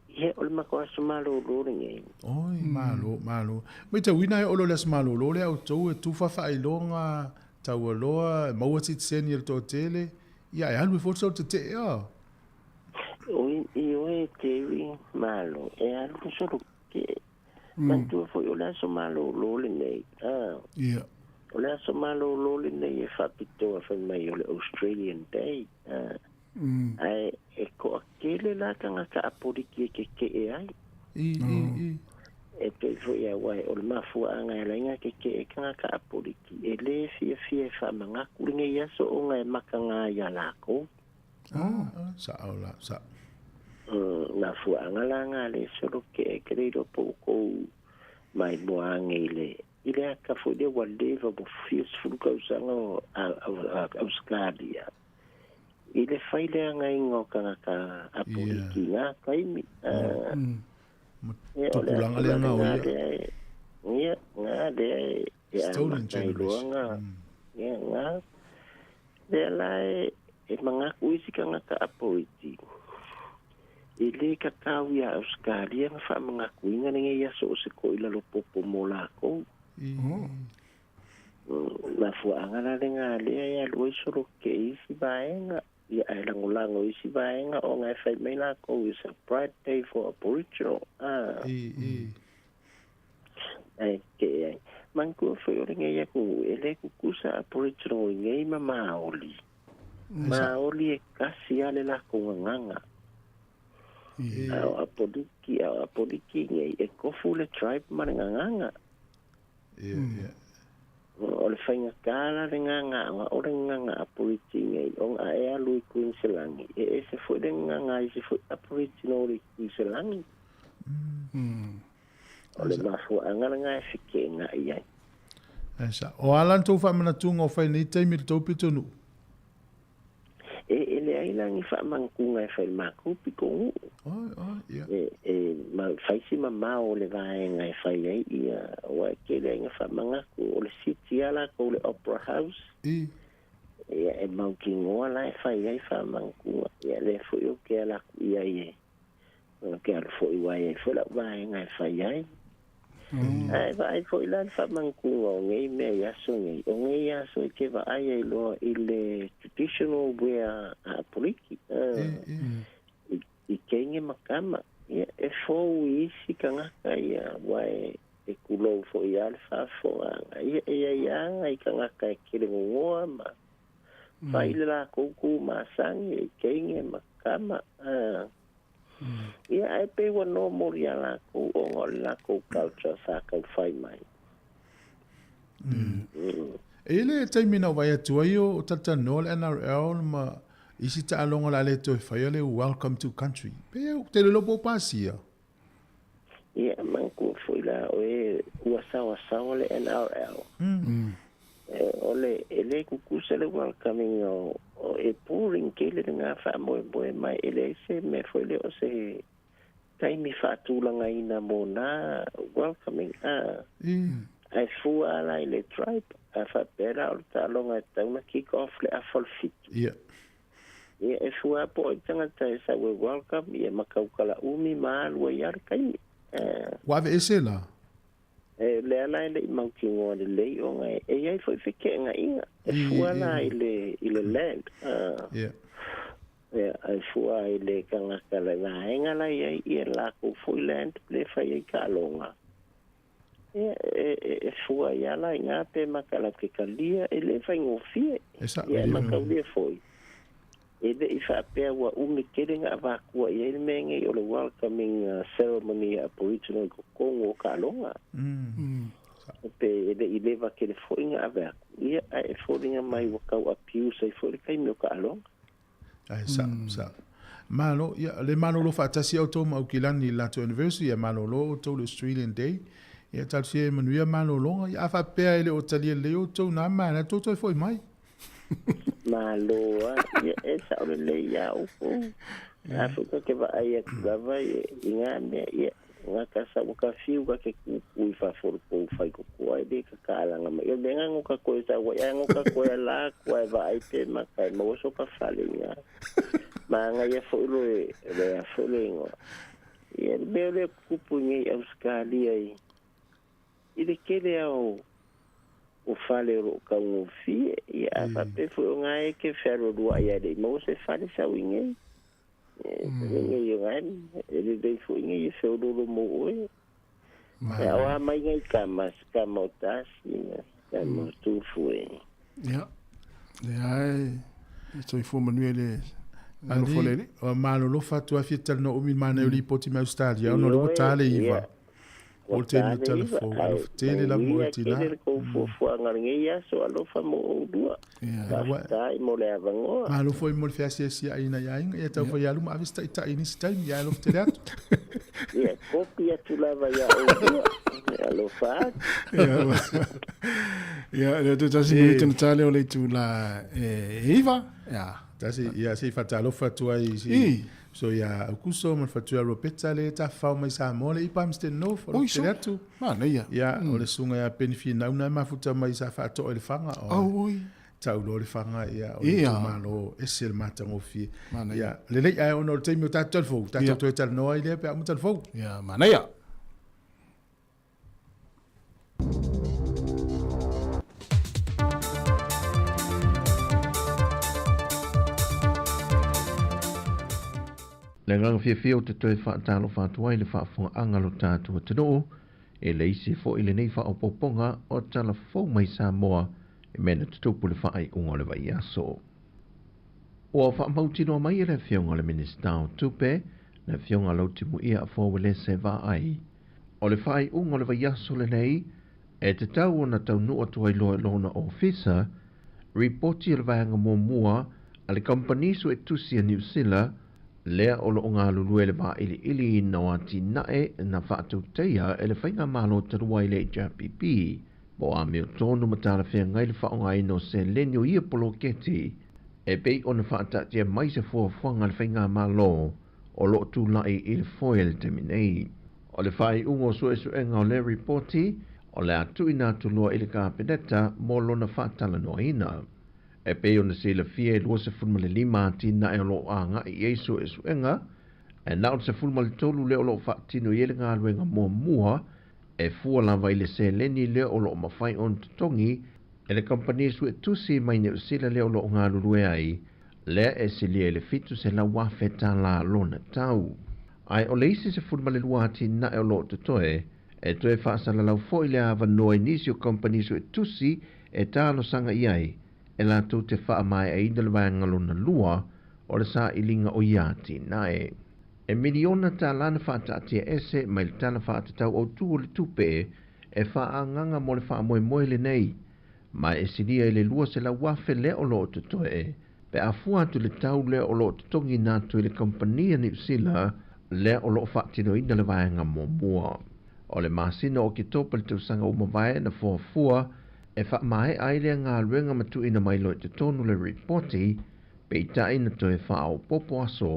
He o le mako aso mā loro ngai. Oi, malo. Mai te wina e olo le aso malo lo le autou e tufa whailonga tau aloa, maua titseni e le tō tele. Ia e alu e fotso te te ea. I oe tewi malo. E alu soro ke. Mantua foi o le aso mā loro nei. Ia. O le aso malo lole nei e whapitoa whai mai o le Australian Day. Ai e ko akele la kanga ka aporiki e ke e ai. I. E te fwoi a wai o le mafua anga e lainga ke e kanga ka aporiki. E le fia e whamanga kuringa i aso o ngai makanga i alako. Sa aula, sa. Mafua anga la ngā le soro ke e kreiro poukou mai moange i le. Ile a ka foi de waldeva bo fios fruka usanga o Australia. Ile faile anga ingo ka apoliki nga kaimi. Tupulanga le nga o ia. Ia, nga de Stolen generation. Ia, nga. De la e manga kuisi ka nga ka apoliki. Ile ka kawi a Australia nga fa manga kuinga nge ia so se ko ila lo popo mola ko. Na fuanga la lenga le ya lo soro ke isi baenga ya ai langolango isi baenga o ngai fai mai la ko is a bright day for Aboriginal. Ai ke manku foi o ngai ya ku ele ku kusa Aboriginal ngai ma maoli. Maoli e kasi ale la ko nganga. Apoliki ngai e kofule tribe mananganga. O le whainga kāra le nganga o le nganga apoliti ngai o ngā e alu i Queenselangi e se fwoi le nganga i se fwoi Aboriginal i Queenselangi o le mafua angana ngā e whike ngā i ai. O alan tau whamana tunga o whai nei teimi le tau pitonu? E le ailangi whamankunga e whai makupi ko ngu. Ma whaisi ma mao le vaenga e whai ai ia o e kele inga whamangaku o le City ala ko le Opera House. Ia e mauki ngoa la e whai ai whamankunga. Ia le fwoi o ke ala ku ia ie. Ke ala fwoi wai e whai la vaenga e whai ai. Ai vai fwoi la whamankunga o ngei mea yaso ngei. O ngei yaso e ke wa ai e loa i le traditional wear apoliki. I kenge makama. Ia e fwou isi ka ngaka ia wai e kulou fo i alfa foanga. Ia ianga i ka ngaka e kere ngoa ma. Whaile la koukou maasangi e kenge makama. Ia e pe wa no mori ala kou o ngoli la kou culture sa kau whai mai. E le taimina wai atu ai o tata noa le NRL ma isi ta alonga la le toi whai le welcome to country. Pe te le lopo pasia. Ia manku foi la o e ua sawa le NRL. Ole ele kukusa le welcoming o e pouring kele nga fa mo mai ele se me foi le o se taimi fatulanga ina mo na welcoming ai fua la ile tribe a fa pera o talonga tauna kick off le a fit e fua po tanga sa we welcome e makaukala umi mal we yar kai wa ve esela le ala le mounting o le o ngai e ai foi fike nga inga e fua la ile land ai fua ile kanga kala na inga la ia la ko foi land le fai ka longa e fua ia la inga pe makala ke kalia ele fai ngofie ia makauli foi ele ifa pe wa keringa va ku ia menge o le welcoming ceremony aboriginal kongo ka longa pe ele ile va ke le foi nga va ia e foi nga mai wa ka apiu sai foi kai me ka longa ai sa malo ya le malo lo fa tasi auto ma ukilani la to university ya malo lo to le Australian Day ya tal se manuia malo lo ya fa pe ele o tali le o to na mana to foi mai malo ya esa o le ya o Afrika ke va ai ka va inga me ya nga ka sa ka fiu ka ke ku fa for ko fa ko ai de ka kala nga yo benga ngo ka ko sa wa ya ngo ka ko la ko va ai te ma ka mo so ka fale ya ma nga ya fo le ya fo le ngo ya be le ku punye Australia i de ke le o fale ro ka ngo fi ya fa pe fo nga e ke ferro do ya de mo se fale sa winge yo ngan ele de fo ngi se o do mo e ya wa mai ngai kamas kamotas ni kamo tu foi ya so ifo manuele alo folele o malo lo fatu afitel no umi mana li poti ma Australia no lo tale iva o te mi telefone alo tele la mo tina ko fo ngai ya so alo fa mo dua ta mo le avango malo foi mo fe asi aina ya inga ya tau foi alu ma avista ita ini stai ya lo teatro ya copia tu lava ya alo fa ya le tu tasi ni tu tale o le tu la iva ya tasi ya si fatalo fatu ai si so ya kuso man fatu ro petale ta fa mai Sāmoa i pamste no for teatro ma nei ya o le sunga ya penfina una mafuta mai sa fa to le fanga o tau lo le fanga ya o le malo esel matango fi ya le le ai ono te mi ta telefo ta to tal no ai le pe am telefo ya ma nei Le ngang fia o te toi whaatalo whaatuai le whaafonga lo tātua te noo, e le isi fo ile nei whaapoponga o tala fau mai Sāmoa, e mena tutupu le whaai unga le vai aso. O whaamautino mai e le fionga le minista o tupe, le fionga lau timu ia a fōwele se va ai. O le whaai unga le vai aso le nei, e te tau o na tau nua tuai loa lona officer, reporti le vaianga mua a le company su e tusi a New Zealand, lea o loo ngā lulue le wā ili na wati nae na whaatau teia e le whainga malo taruai le JPP. Bo a meo tonu matala whea ngai le whaonga ino se lenio ia polo keti, e pei o na whaatatia mai se fua whanga le whainga malo o loo tū lai i le foil te minei. O le whai ungo su enga o le reporti, o le atu ina tulua i le kāpeneta mo lona whaatala noa ina. E pei ona se la fia e lua se fulma le lima tina e lo anga i eiso e suenga, e nao se fulma le tolu le o lo whaatino i ele ngā luenga mua, e fua lava i le se leni le o lo mawhai on tutongi, e le company su e tusi mai ne usila le o lo ngā lulue ai, le e se lia le fitu se la wafe ta la lona tau. Ai o le isi se fulma le lua tina e o lo tutoe, e toe whaasala lau fo i le ava noe nisi o company su e tusi e talo sanga iai, e la tau te wha mai e ina lewa ngalona lua o le sa ilinga o iati nae. E miliona ta lana wha taatia ese mai le tala wha tatau o tu o le tupe e wha anganga mo le wha moe le nei. Mai e sinia i le lua se la wafe le o lo o tutoe pe a fua atu le tau le o lo o tutongi natu i le kompania New Zealand le o lo o wha tino ina lewa nga mua. O le masina o ki topa le tausanga umawai na fua E wha mai ai lea ngā ruenga matu ina mai loi te tonu le reporti, pe ta ina to e wha au popo aso,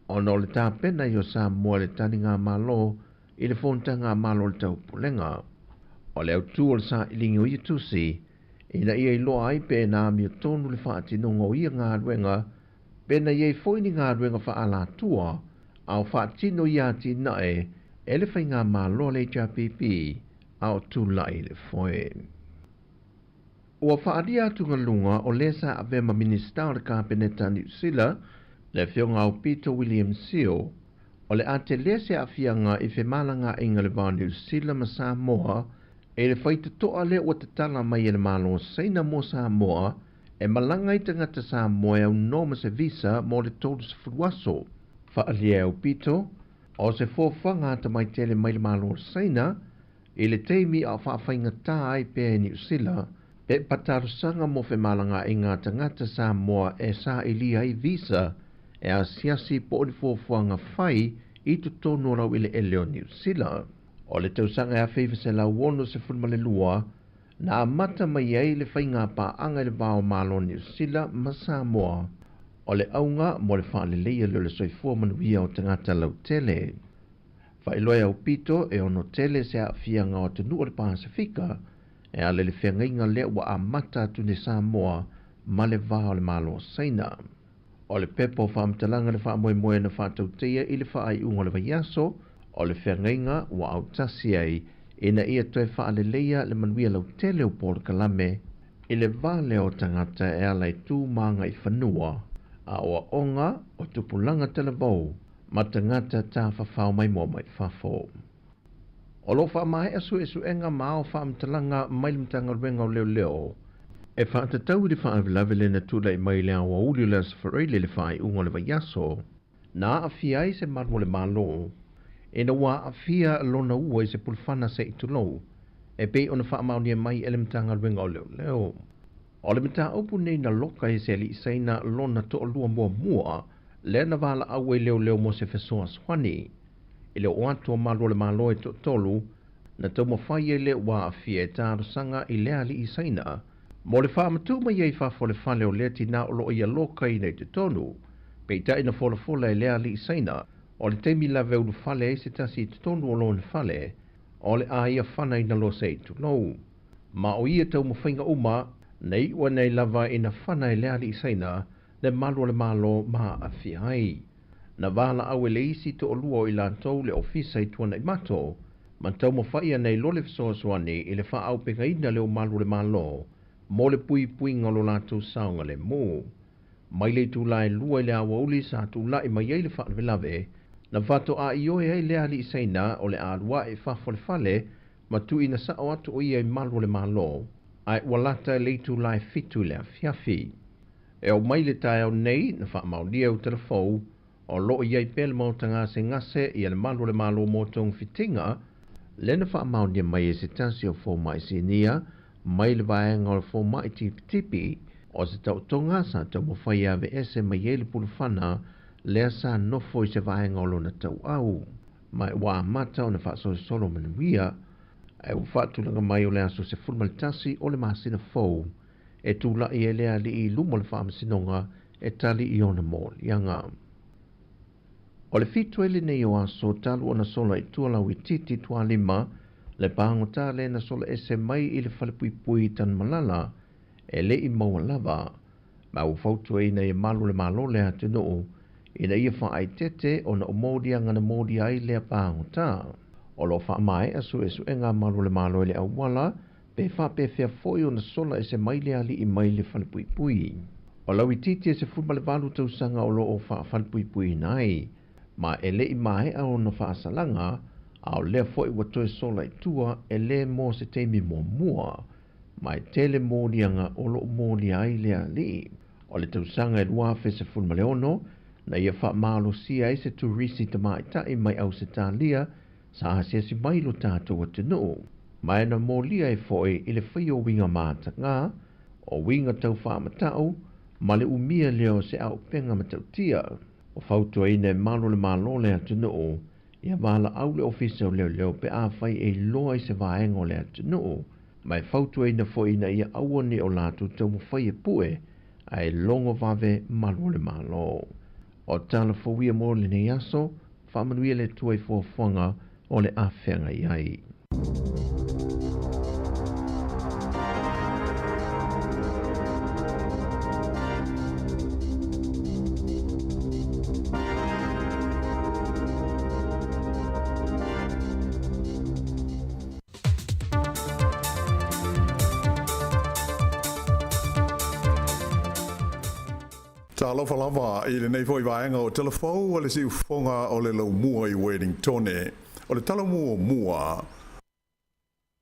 ono le tā pena i o Sāmoa le tani ngā malo, i le fonta ngā malo le tau pulenga. O le au tū o le sa ilingi o i tusi, ina ia i loa ai pe nā mi o tonu le wha ati nongo ia ngā ruenga, pena iei foini ngā ruenga wha ala tua, au wha tino ia ati nae, ele whai ngā malo le JPP, au tū lai le foe. Ua whaadia atu ngā lunga o lesa a vema minista o le kāpeneta New Zealand, le whionga o Peter William Seal, o le ate lese a whianga i whemalanga inga le vā New Zealand ma Sāmoa, e le whaita toa le o te tala mai e le malo seina mo Sāmoa, e malanga i tangata Sāmoa au noma se visa mo le tolu se furuaso. Whaalia o Peter, o se fōwhanga ta mai tele mai le malo seina, i le teimi a whaawhainga tā ai pe New Zealand, pe patarusanga mo whemalanga i ngā tangata Sāmoa e sā ilia i visa, e a siasi po o le fōwhanga whai i tu tonu rau i le eleo New Zealand. O le tausanga e a whiwha se lau wono se fulmale lua, na mata mai ei le whainga pa anga i le vāo malo New Zealand ma Sāmoa, o le aunga mo le whaale leia le soifua manuia o tangata lau tele. Whailoa au pito e ono tele se a whianga o te nua le Pasifika, e a le whengainga lea wa a mata tu ne Sāmoa ma le vāo le malo saina. O le pepo whaamtalanga le whaamoemoe na whaatautea i le whaai unga le vaiaso, o le whengainga wa au tasi ai, ina ia toe whaale leia le manuia lau tele o Port Kalame, i le vāle o tangata e alai tū manga i whanua, a oa onga o tupulanga televou, ma tangata tā whawhao mai mua mai whafo. O lo whaamahe asu enga mao whaamtalanga mai limtanga ruenga o leo leo, e whaatatau i whaavilawele na tūlai mai lea wa uli le safareile le whaai unga le vaiaso, na a fiai se marmo le malo, e na wā a fia lona ua i se pulwhana se i tulou, e pei ona whaamaunia mai ele mtanga ruenga o leo leo. O le mta opu nei na loka i se li isaina lona to lua mua, le na wala awe leo leo mo se fesoa swani. I leo oatua malo le malo e to tolu, na tau mawhai e leo wā a fia e tāru sanga i lea li isaina, mo le whaamatu mai ei whafo le whale o lea tina o lo ia loka i nei te tonu, pei tai na fola e lea li isaina, o le teimi la veu whale e se tasi te tonu o lo ne whale, o le a ia whana i na lo se i tu nou. Ma o ia tau mawhainga uma, nei ua nei lava ina whana e lea li isaina, le malo le malo maa a fiai. Na wala awe le isi to o lua i lantou le ofisa i tuana i mato, man tau mawhaia nei lo le fisoaswani i le wha au penga ina leo malo le malo, mo le pui ngalo lantou saunga le mo. Mai le tu lai lua i le awa uli sa tu lai mai ei le wha velave, na vato a ioe ei lea li isaina o le alua e whafo le fale, ma tu ina sao atu o ia i malo le malo, ai walata le tu lai fitu le a fiafi. E o mai le tae au nei, na wha maulia o telefou, o loo iei pele mautanga se ngase i le malo mo tong fitinga, le na wha maulia mai e se tansi o fo mai sinia, mai le vaenga o fo mai tipi, o se tau tonga sa tau mo whai ave ese mai e le pulwhana, lea sa nofo i se vaenga o lona tau au. Mai wā mata o na wha so solo manuia, e u whaatulanga mai o lea so se fulmalitasi o le masina fou, e tūla i e lea li i lumo le whaamasinonga e tali i ona mō lianga. O le fitu ele nei o aso talu o na sola i tuala ui titi tua lima, le pāngo tā le na sola ese mai i le whalepui tan malala, e le i maua lava, ma u fautu e nei malu le malo le atu noo, i na ia wha ai tete o na o mōdia ngana mōdia ai lea pāngo tā. O lo wha mai asu enga malu le malo le au wala, pe wha pe fea foi o na sola e se mai lea li i mai le whalepui. O lau i titi e se fuma le valu tausanga o lo o wha whalepui nai, ma e le i mai au na wha asalanga, au lea foi watoe sola i tua e le mo se teimi mo mua, ma e tele mōdianga o lo mōdia ai lea li. O le tausanga e lua fe se fuma le ono, na ia wha malo sia e se turisi ta mai tai mai au se tālia, sa hasia si mai lo tātou atu noo. Mai na mōlia e foi i le whai o winga māta ngā, o winga tau whaamatau, ma le umia leo se au penga matau tia. O fautua i ne malo le malo le atu noo, ia wala au le ofisa o leo pe a whai e loa i se vaenga o le atu noo, Mai fautu e na foi na ia awone o lātou tau mawhai e pue, ai longo vave malo le malo. O tala fawia mo le nei aso, whamanuia le tuai fuafuanga o le awhenga iai. Alofa lava i le nei foi vaenga o telefou o le si ufonga o le lau mua i Wellington o le tala mua.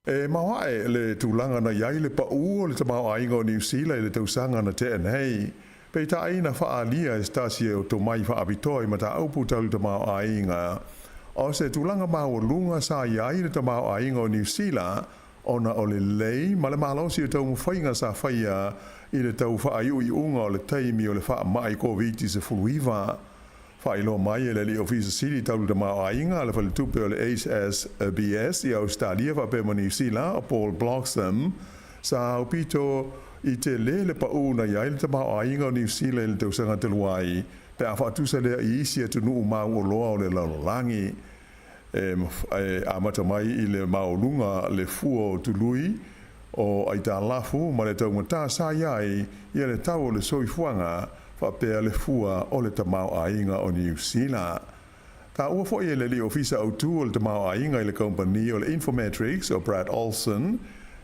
E mawae le tūlanga na iai le pa'u o le tamau ainga o New Zealand le tausanga na te anhei. Pei ta aina whaalia e stasi o to mai whaapitoi ma ta aupu tau tamau ainga. O se tūlanga mau lunga sa iai le tamau ainga o New Zealand ona o le lei ma le malosi o tau mwhainga sa whaia i le tau whaayu i unga o le taimi o le wha mai COVID se fuluiva. Whailo mai e le li ofisa siri tau le mao ainga le whale tupe o le HSBS i Australia wa pema New Zealand o Paul Bloxham sa au pito i te le pa'u na iai le tamao ainga o New Zealand le tau sanga te luai pe a whaatusa lea i isi atu nuu mau o loa o le lalolangi a mata mai i le mao lunga le fuo tului o ai tā lafu ma le tau ngata sa iai i le tau o le soifuanga whapea le fua o le tamau ainga o New Zealand. Tā ua fo i le li ofisa au tu o le tamau ainga i le company o le Infometrics o Brad Olson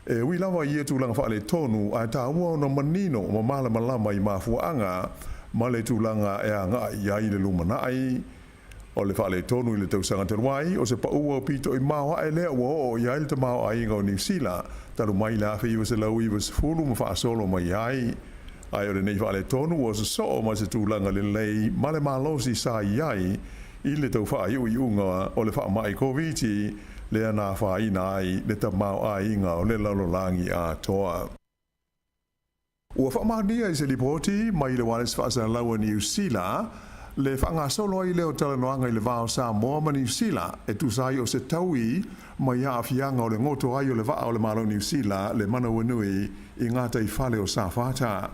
e ui lawa i tu langa wha le tonu a tā ua o na manino ma mala malama i mafuanga ma le tūlanga e a ngā iai le lumanai o le wha le tonu i le tausanga te ruai o se pa ua o pito i mawa e lea ua o iai le tamau ainga o New Zealand taru mai la fe iwa se lau iwa se fulu ma wha solo mai ai ai o le nei wha le tonu o se so ma se tūlanga le lei ma le malosi sa iai i le tau wha iu i unga o le wha mai koviti le ana wha ina ai le tamau ainga o le lalolangi a toa. Ua wha mahania i se lipoti mai le wanes wha sa lau New Zealand le whanga solo i leo talanoanga i le vao Sāmoa ma New Zealand e tūsai o se taui mai a whianga o le ngoto ai o le vaa o le malo New Zealand le mana wanui i ngata i whale o Sāwhata.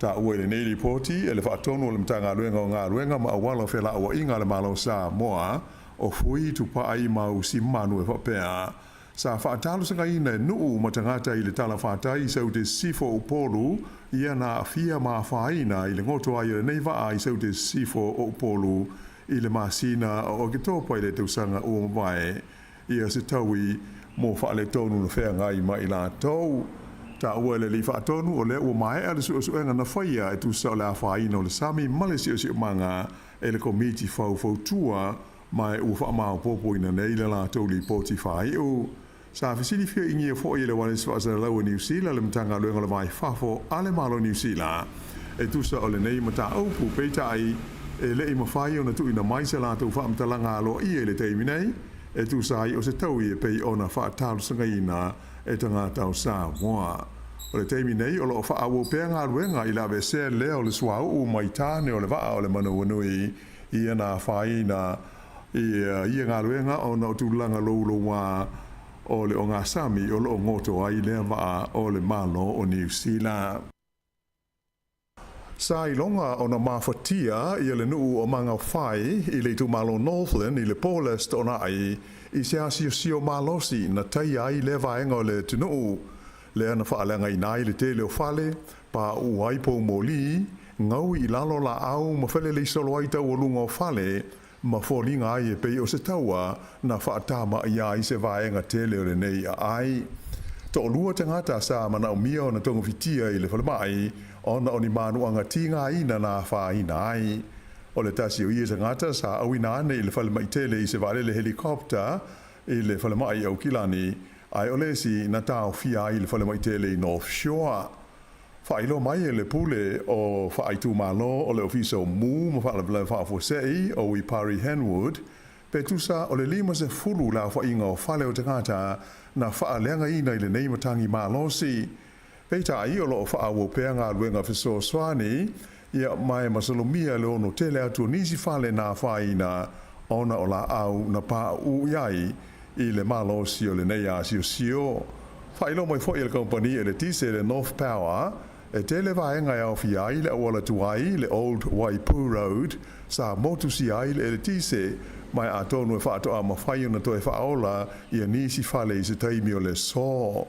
Ta ue le nei ripoti e le whaatonu o le mtanga ruenga o ngā ruenga ma awalo whela o inga le malo Sāmoa o fui tupa ai mau si manu e whapea. Sa whaatalo sanga ina e nuu matangata i le tala whaatai sau te sifo upolu ia na fia ma whaina i le ngoto ai le nei waa i sau te sifo upolu i le masina o ke tōpa i le tausanga ua mawae ia se taui mo wha le tonu na whea ngai ma i la tau. Ta ua le li whaatonu o le ua mai a le suenga na whaia e tu sao le a whaina o le sami male si o manga e le komiti fau tua mai ua wha mao popo ina nei le la tau li poti whai u. Sa fisili fia ingi e fo i le wane swasa lau New Zealand le mtanga luenga le mai fafo ale malo New Zealand e tusa o le nei mata aupu peita ai e le i mawhai o na tu ina mai se la tau wha mtalanga alo i e le teimi nei e tusa ai o se tau i e pei o na wha talu sanga ina e tanga tau Sāmoa. O le teimi nei o lo wha awo pea ngā luenga i la vese lea o le swau u mai tāne o le waa o le manu wanui i ana whaina i ngā luenga o na tūlanga loulo wā o le o ngā sami o lo ngoto ai lea waa o le malo o New Zealand. Sa ilonga o na mawhatia i le nuu o manga whai i le tu malo Northland i le Paulest o na ai i se asio malosi na tai ai le vaenga o le tunuu le ana whaalenga i nai le tele o whale pa uai po moli ngau i lalo la au ma whele le solo ai tau o lunga o whale ma fōlinga ai e pei o se taua na whaatama i ai se vaenga tele o le nei a ai. To lua te ngata sa mana o mia o na tonga fitia i le whalemai o na oni manu anga tinga ina na whaina ai. O le tasi o ia te ngata sa awina ane i le whalemai tele i se vale le helikopter i le whalemai au kilani ai o lesi na tau fia i le whalemai tele i North Shore. Whailo mai e le pule o whaaitu malo o le ofisa o mu ma whaalabla whaafosei o i Pari Henwood pe tusa o le lima se fulu la whainga o whale o te ngata na whaaleanga ina i le neimatangi malosi. Peita ai o lo whaawo pea ngā luenga fiso swani ia mai masalomia le ono tele atu nisi whale na whaina ona o la au na pā u iai i le malosi o le nei a sio. Whailo mai fo i le company e le tise le North Power, e te le vaenga e au fiai le awala tuai le Old Waipu Road, sa motu si ai le tise, mai a tonu e whaato a mawhai una to e whaola i a nisi whale i se taimi o le so.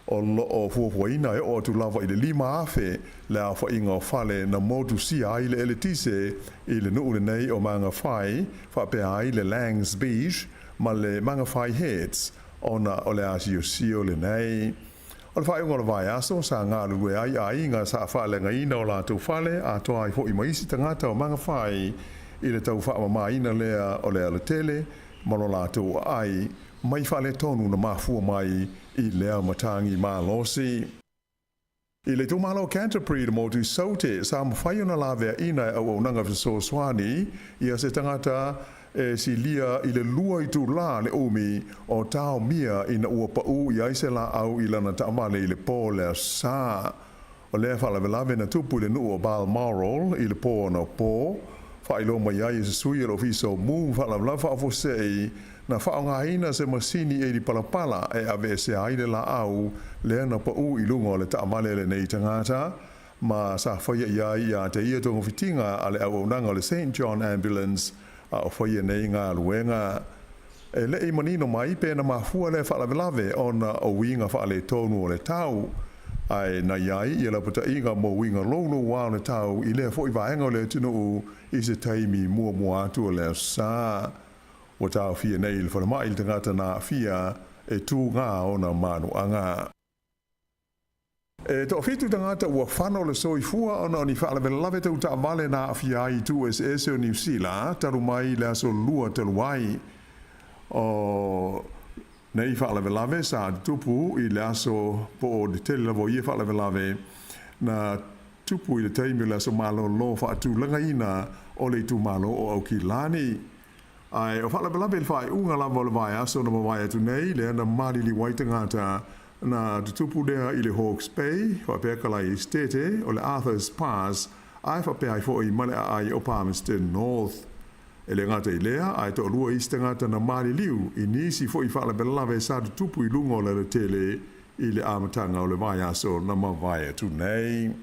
O lo fuafuaina e o tu lava i le lima afe, le a whainga o whale na motu si ai le tise, i le nuu le nei o manga whai, whapea ai le Langs Beach, ma le manga whai heads, ona o le asi o sio le nei. O le whai unga le vai aso, sa ngā lue ai ngā sa whale ngā ina o la tau whale, a toa i fo i maisi tangata o manga whai, i le tau wha maina lea o le ala tele, malo la tau ai, mai whale tonu na mafua mai i lea matangi mā losi. I le tumalo Canterbury le motu saute, sa mawhai ona la vea ina au nanga viso swani, ia se tangata e si lia i le lua i tu la le umi o tau mia ina ua pau i aise la au i lana taamale i le po lea sa. O lea whalawelawe na tupu le nuu o Balmoral i le po na po, whailo mai ai se sui e lo fiso mu whalawelawa a fosei, na whaonga ina se masini e di palapala e ave se aile la au lea na pau i lungo le taamale le nei tangata, ma sa whaia iai a te ia tongo fitinga ale au nanga le St. John Ambulance a o whaia nei ngā luenga. E le i manino mai pēna mafua le whalawelawe o na o winga whaale tonu o le tau. Ai na iai i la puta inga mo winga lolo wā le tau i lea fo i vaenga o le tunu i se taimi mua atu o le sa. O tau fia nei le whalamai le tangata na fia e tū ngā o na manuanga. E to fitu tangata ua whano le soifua ona o ni whaalawelawe tau ta amale na fia i tu SS o New Zealand, taru mai le aso lua taluai. O nei whaalawelawe sa tupu i le aso po o de tele lavo i whaalawelawe na tupu i le taimi le aso malo lo whaatu langa ina o le tu malo o au ki lani. Ai o whaalawelawe le whae unga lavo le vai aso na mawai atu nei le ana marili waitangata na tutupu lea i le Hawke's Bay, whapea kalai i stete, o le Arthur's Pass, ai whapea i fo i male ai o Palmerston North. E le ngata i lea, ai to lua iste ngata na mali liu, i nisi fo i whaalawelawe sa tutupu i lungo le tele i le amatanga o le vai aso na mawai atu nei.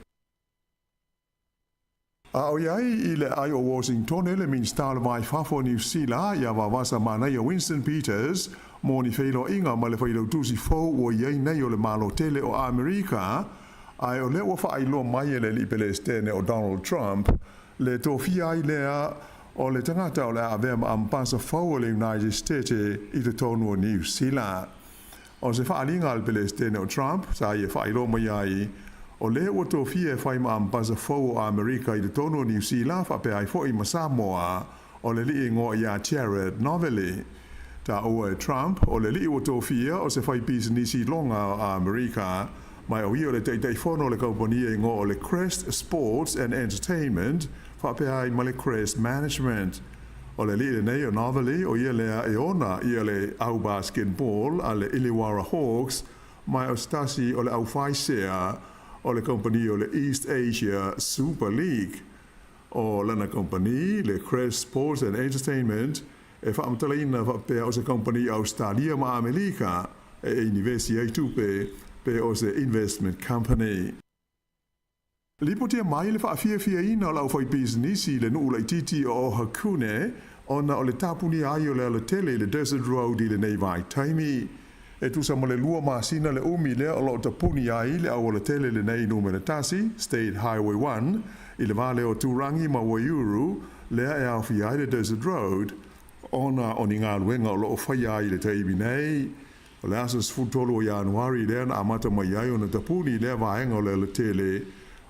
A o iai i le ai o Washington e le minsta le vai fafo New Zealand, ia wawasa manai o Winston Peters, mo ni whailo inga ma le whailo tusi fau o iei nei o le malo tele o Amerika, ai o le ua whailo mai e le li Palestine o Donald Trump, le tofia ai lea o le tangata o le avea ma ampasa fau o le United States i te tonu o New Zealand. O se whaalinga le Palestine o Trump, sa i e whailo mai ai, o le ua tofia e whai ma ampasa fau o Amerika i te tonu o New Zealand, whapea ai fo i ma Samoa, o le li ingo i a Jared Novely. Ta ua e Trump o le li ua tofia o se whai bisinisi longa o Amerika, mai o i o le teitei whono le kompania ingo o le Crest Sports and Entertainment, whapea ai ma le Crest Management. O le li e nei o Novely o ia lea e ona ia le au basketball a le Illawarra Hawks, mai o stasi o le au whaisea o le kompania o le East Asia Super League. O lana kompani, le Crest Sports and Entertainment, e whaamtalaina whapea o se company Australia ma Amerika e universi ai tupe pe o se investment company. Lipotia mai le whaafia ina o lau whai bisinisi le nuu lai titi o Hakune ona o le tapuni ai o le ala tele le Desert Road i le nei vai taimi. E tu sa le lua masina le umi lea o lau tapuni ai le au o le tele le nei numere tasi, State Highway 1, i le vale o Turangi ma Waiuru, lea e au fia ai le Desert Road, ona o ni ngā luenga o loo whai ai le teibi nei. O le asas futolo o Januari lea na amata mai ai o na tapuni lea vaenga o le tele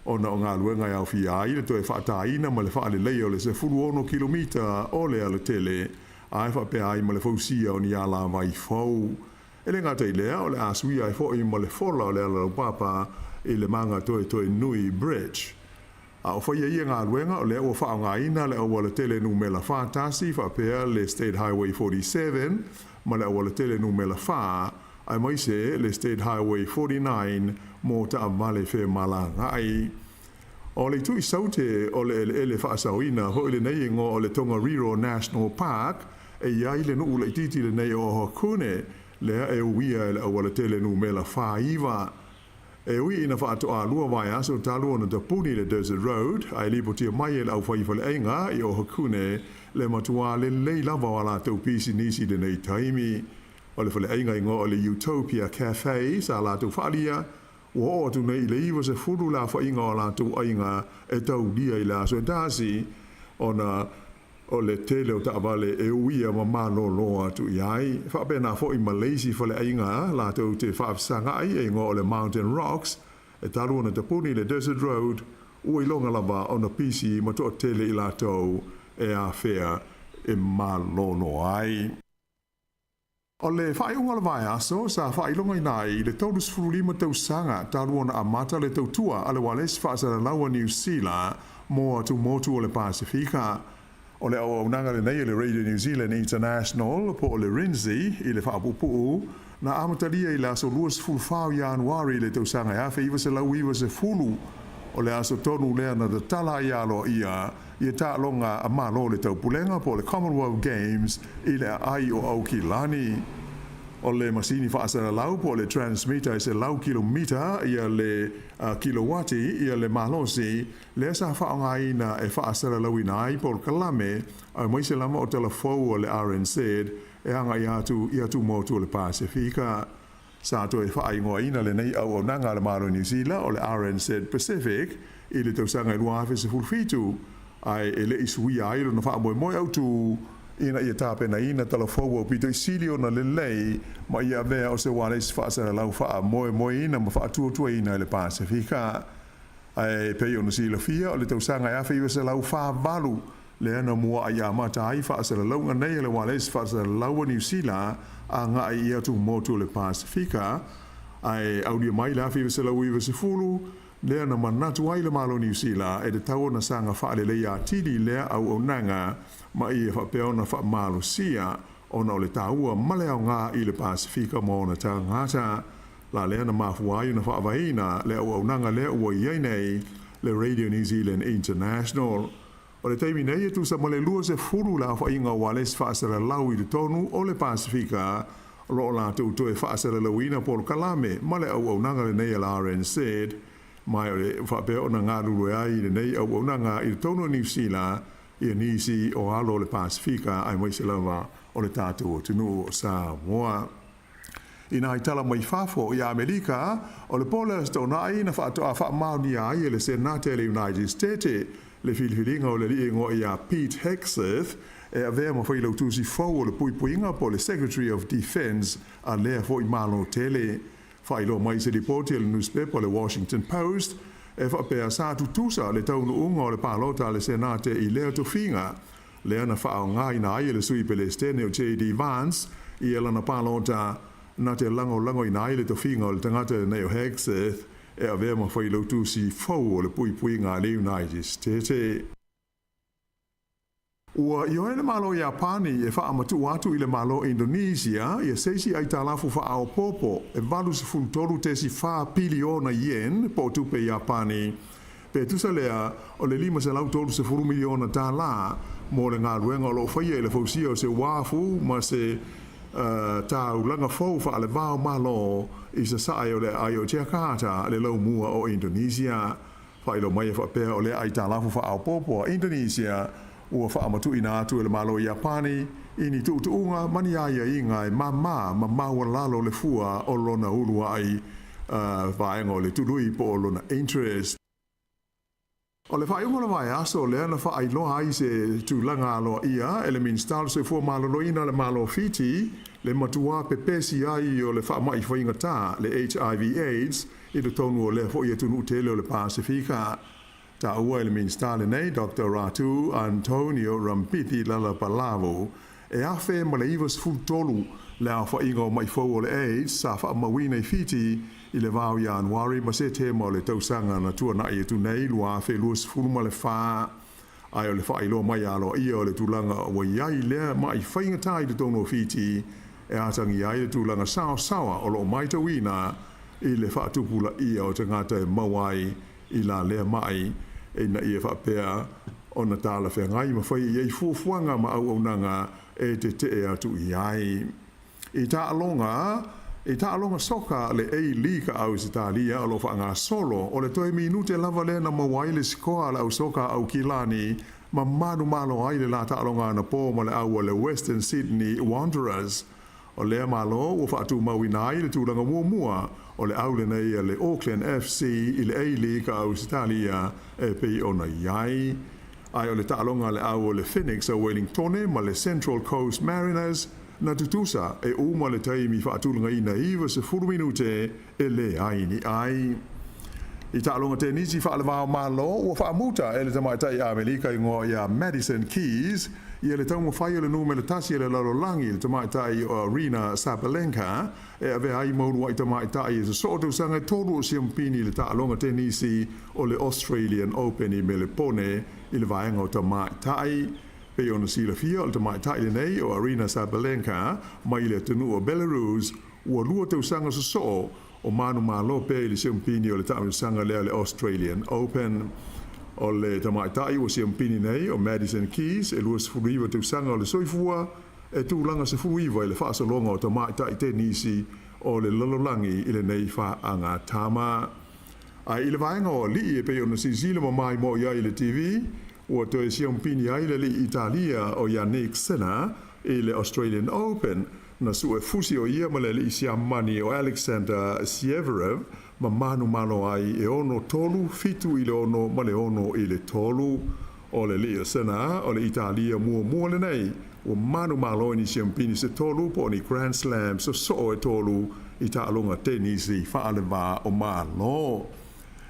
ona o ngā luenga i au fi ai le toe whaataina ma le whaale lei o le se fulu ono kilomita o le tele ai whapea ai ma le fausia o ni ala vai fau. E le ngata i lea o le asui ai fo i ma le fola o le ala papa i le manga toe nui bridge. A o whaia ia ngā luenga o le ua wha ngā ina le awa le tele nu mela wha tasi whapea le State Highway 47 ma le awa le tele nu mela wha ai mai se le State Highway 49 mō ta amale whe malanga ai. O le tui saute o le ele whaasauina ho le nei ngo o le Tongariro National Park e iai le nuu le titi le nei o Hakune lea e uia e le awala tele nu me la whaiva. E ui ina whaatoa lua vai aso talua na tapuni le Desert Road, ai lipo tia mai e le au whaiva le einga i o hakune le matua le lei lava wala tau pisi nisi le nei taimi. O le whale einga ingo o le Utopia Cafe sa la tau whalia, ua o atu nei le iwa se furu la whainga o la tau ainga e tau lia i la so entasi, o le tele o taavale e uia ma malo loa tu iai. Whapena fo i Malaysia whale ainga la tau te whaafsanga ai e ngō o le Mountain Rocks e taru na tapuni le Desert Road ua i longa lava o na pisi ma toa tele i la tau e a whea e malo loa ai. O le whaeunga le vai aso sa whaelonga i nai le tau furu lima tau sanga taru na amata le tau tua ale wales whaasara laua New Zealand mo tu motu o le Pasifika. O le au nanga le nei le Radio New Zealand International po o le Rinzi i le whaapupu na amatalia i le aso luas fulfau Januari le tau sanga e awhi iwa se lau iwa se fulu o le aso tonu lea na da tala i alo ia i e ta longa a malo le tau pulenga po le Commonwealth Games i le ai o au ki lani. O le masini whaasara lau po le transmitter i se lau kilomita i le kilowati i le malosi le sa whaonga ina e whaasara lau ina ai po le kalame a mai se lama o telefou o le RNZ e anga i atu motu o le Pasifika. Sa to e whaingoa ina le nei au nanga le malo New Zealand o le RNZ Pacific i le tausanga i luafe se fulfitu ai e le isui ai lo na wha moe au tu ina ia tāpena ina talafou o pito i silio na lelei ma ia vea o se wale si whaasara lau wha moe ina ma wha tua ina le Pasifika. Ai pei o na sila fia o le tausanga ia whi se lau wha valu le ana mua ai amata ai whaasara lau nga nei le wale si whaasara lau New Zealand a nga ai ia tu motu le Pasifika. Ai audia mai la whi se lau iwa se fulu lea na manatu ai le malo New Zealand e te tau na sanga whaale lea tili lea au nanga ma i e whapeo na wha malo sia o na o le taua maleo ngā i le Pasifika mo na ta ngata la lea na mafuai na whaavaina lea au nanga lea ua iei nei le Radio New Zealand International. O le teimi nei e tu sa male lua se furu la wha inga wales whaasara lau i le tonu o le Pasifika ro la tu e whaasara lau ina polo kalame male au nanga le nei la RNZ mai o le whapeo na ngā ruru ai le nei au nanga i le tonu New Zealand i nisi o alo le Pasifika ai mai se lava o le tātou o tunu o Sāmoa. Ina i tala mai whafo i Amerika o le pola sto na ai na whaatoa whaamauni ai le Senate le United States le whiliwhilinga o le liingo i a Pete Hegseth e a vea ma whailau tusi fau o le puipuinga po le Secretary of Defense a lea fo i malo tele. Whailo mai se ripoti le newspaper le Washington Post e whapea sātu tusa le taunu unga o le pālota le Senate i lea to whinga. Lea na whao ngā ina ai le sui pele stene o J.D. Vance i ela na pālota na te lango ina ai le to whinga o le tangata le Neo Hegseth e a vea ma whailo tusi fau o le puipuinga le United States. Ua i oe le malo Japani e wha amatu atu i le malo Indonesia i a seisi ai talafu wha ao popo e valu se fultoru tesi wha piliona yen po tupe Japani. Pe tusa lea o le lima se lau toru se furu miliona tā la mo le ngā ruenga o lo whaia i le fausia o se wafu ma se tā ulanga fau wha le vao malo i se sae o le ai o Jakarta le lau mua o Indonesia. Whailo mai e whapea o le ai talafu wha ao popo a Indonesia ua whaamatu ina atu e le malo i Japani, ini tuutuunga mani aia inga e maua lalo le fua o lona ulua ai vaenga o le tului po o lona interest. O le whaeunga na vai aso lea na whaailoa ai se tūlanga aloa ia, e le minstalo se fua maloloina le malo fiti, le matua pepesi ai o le whaamai whainga tā, le HIV AIDS, i le tonu o le fo i atunu tele o le Pasifika. Ta ua ele minstale nei Dr. Ratu Antonio Rampiti Lala Palavo e afe ma le ivas fultolu le a whainga o mai fau o le AIDS sa wha mawina i fiti i le vau Januari ma se te ma o le tausanga na tua na i tu nei lua afe luas fulma le wha ai o le wha ilo mai alo ia o le tulanga o iai lea ma i whainga tai le tono fiti e atangi ai le tulanga sawa o lo mai tawina i le wha tupula ia o te ngata e mawai i la lea mai e na ia whapea o na tāla whengai ma whai iei fuafuanga ma au nanga e te atu i ai. I ta alonga soka le A-League au Italia o lo whaanga solo o le toi minute lava le na mawaile sikoa au soka au kilani ma manu malo ai le la ta alonga na po ma le au le Western Sydney Wanderers o le malo o whaatu mawinai le tūranga mua o le au le nei le Auckland FC i le A-League au Italia e pei ona iai ai o le ta alonga le au le Phoenix o Wellington ma le Central Coast Mariners na tutusa e uma le taimi whaatulunga ina iwa se 4 minute e le aini ai. I ta'alonga tenisi whaalawao malo ua whaamuta e le tamaitai a Amerika i ngoa ia Madison Keys i le taunga whai le numele tasi le lalolangi le tamaitai o Arena Sabalenka e ave ai mauru i tamaitai e se soto sanga tolu o siampini le ta'alonga tenisi o le Australian Open i Melepone i le vaenga o tamaitai. Pe ona sila fia o le tamaitai nei o Arena Sabalenka mai le tunu o Belarus ua lua tausanga so o manu malo pe le siampini o le tausanga lea le Australian Open. O le tamaitai o siampini nei o Madison Keys e lua sefuriwa tausanga o le soifua e tūlanga sefuriwa i le whaasalonga o tamaitai tenisi o le lololangi i le nei whaanga tama. Ai i le vaenga o li e pe ona sisila mai mo ia i le TV o te siampini ai le Italia o Yannick Sinner i le Australian Open na su e fusi o ia ma le siamani o Alexander Zverev ma manu malo ai e ono tolu fitu i le ono ma le ono i le tolu o le Sinner o le Italia mua le nei o manu malo ni siampini se tolu po ni Grand Slam so e tolu i ta'alonga tenisi whaaleva o malo.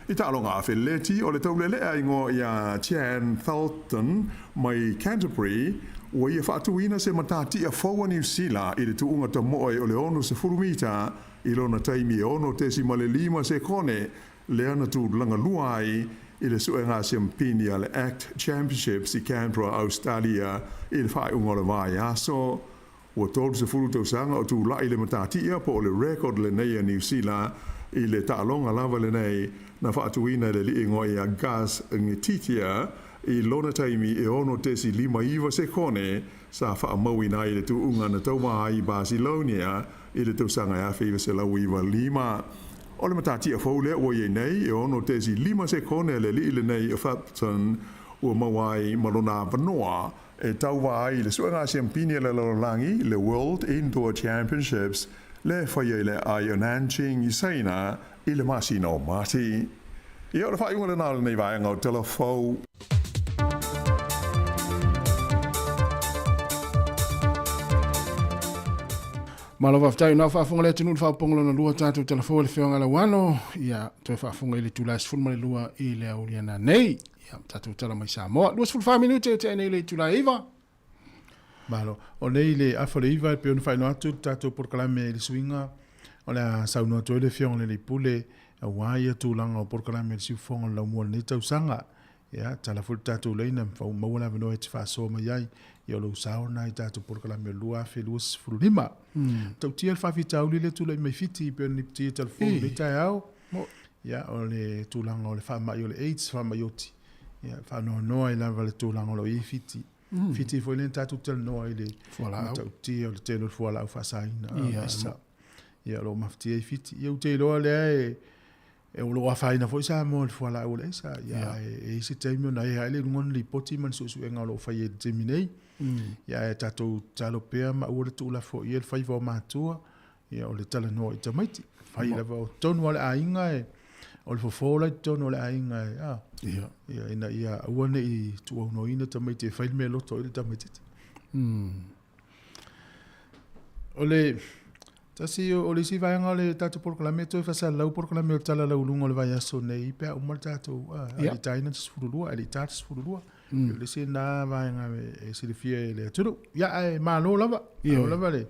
I ta'alonga a wheleti o le taulelea ingo ia Chan Thalton mai Canterbury ua ia whaatuina se matati a whaua New Zealand i le tuunga ta moe o le ono se furumita i lona taimi e ono tesi ma le 5 se kone le ana tu langa luai i le suenga siampini a le ACT Championships i Canberra, Australia i le whae unga le vai aso ua tolu se furu tausanga o tu lai le matati ia po le record le nei a New Zealand i le ta'alonga lava le nei na whaatuina le li ingo ia gas ngititia i lona taimi e ono tesi 5 se kone sa whaamauina i le tuunga na taumaha i Barcelona i le tausanga e awhiwa se lau iwa 5. O le matati a whaule o ie nei e ono tesi 5 se kone le li le nei a Fapton ua mawai malona vanoa e tauwa ai le suanga siampini le lalolangi le World Indoor Championships le whaiele ai o Nanching i Saina i le masina o mati. Ia o le whai unga nāle nei vai ngau telefou. Malo whaftai nā whaafunga le tinu whaapongolo na lua tātou telefou le whionga la wano. Ia toi whaafunga i le tūlai sifurma le lua i le auliana nei. Ia tātou tala mai Sāmoa. 25 minute te nei le tūlai iwa. Malo, o nei le afale iwa e peonu whaino atu tātou porkalame le suinga o le saunu atu le whionga le pule a waia tūlanga o porkalame le siufonga lau mua le tausanga. Ia, tala fulu tātou leina mwhau maua vanoa e te whaasoa mai ai i o lau saona i tātou porkalame lua fe lua sifuru lima. Tau tia le whawhi tauli le tūlai mai fiti i peonu ni tia telefonu le tai au. Ia, o le tūlanga o le whamai o le AIDS whamai oti. Ia, whanoa noa i lava le tūlanga o le i fiti. Fiti foi le tatu tel no ile tau ti o te lo fuala au fasaina ia lo mafti e fiti ia te lo le e lo afaina foi sa mo fuala o le sa ia e se te mo na ia le ngon li poti man so nga lo fa ye terminei ia e tatu talo pe ma o le tu la fo ia fa vo ma tu ia o le tala no i tamaiti fa ia vo ton wala ainga e o le fofola ton wala ainga ia ina ia uane i tu no ina tamai te fail me loto i tamai te ole tasi o le si vai ngale tatu porklame to fa sa lau porklame tala lau lungo le vai aso nei pe o mal tatu ali taina sfurulua ali tatu sfurulua le si na vai ngame e si le fie le tulu ia e ma no lava lava le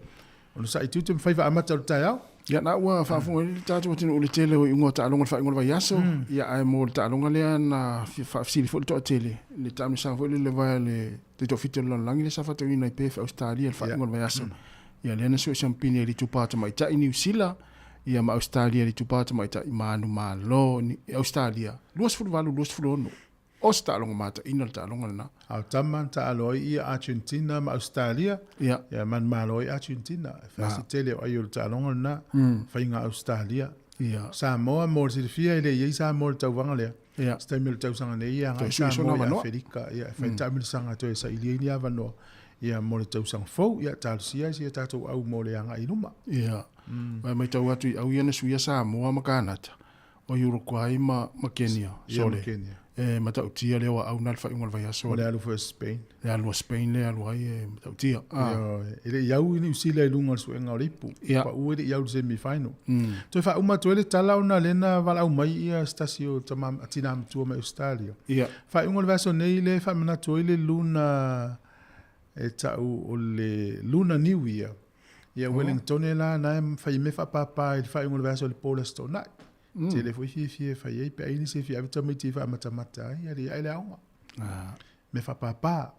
o sa i tutum fa va amata tayao ia na ua whaafunga ni tātou tino ule tele o ingoa ta'alonga le whaingoa vai aso. Ia ai mo le ta'alonga lea na whaafisiri fo le toa tele. Le tāmi sa fo le vai le te toa fiti o langi le sa whatau ina i pefa Australia le whaingoa vai aso. Ia lea na sua champini li tupata mai ta i New Zealand. Ia ma Australia li tupata mai ta i manu malo ni Australia. Luas furu walu, luas furu ono. o sta longa mata ina ta longa na Au taman ta aloi i Argentina ma Australia. Ya man maloi Argentina. Fasi tele o ayul ta longa na. Fainga Australia. Sāmoa mo te fia ile i Sāmoa tau wanga lea. Stamil tau sanga nei ia ngai Sāmoa i Afrika. Fai tamil sanga toi sa ili ni avano. Ia mo le tau sang fau ia talusia si tatou au mo le anga inuma. Mai tau atu i au iana suia Sāmoa ma kanata. O Uruguay ma Kenya. Kenya. Matau tia leo au nal fai ngal vai aso. Le alu for Spain. Le alu Spain le alu ai matau tia. Ele iau ni usila ilunga su enga lipu. Pa ue le iau semi final. Toi fa uma toele tala una lena vala au mai ia stasio tamam atina mtua mai Australia. Fa ungal vaso nei le fa mana toele luna e tau o le luna New Year. Ia Wellington la na fa me fa papa fa ungal vaso le Polesto na. Tele foi fie fa ye pe ini se fie avita miti fa mata ia ri ai launga me fa papa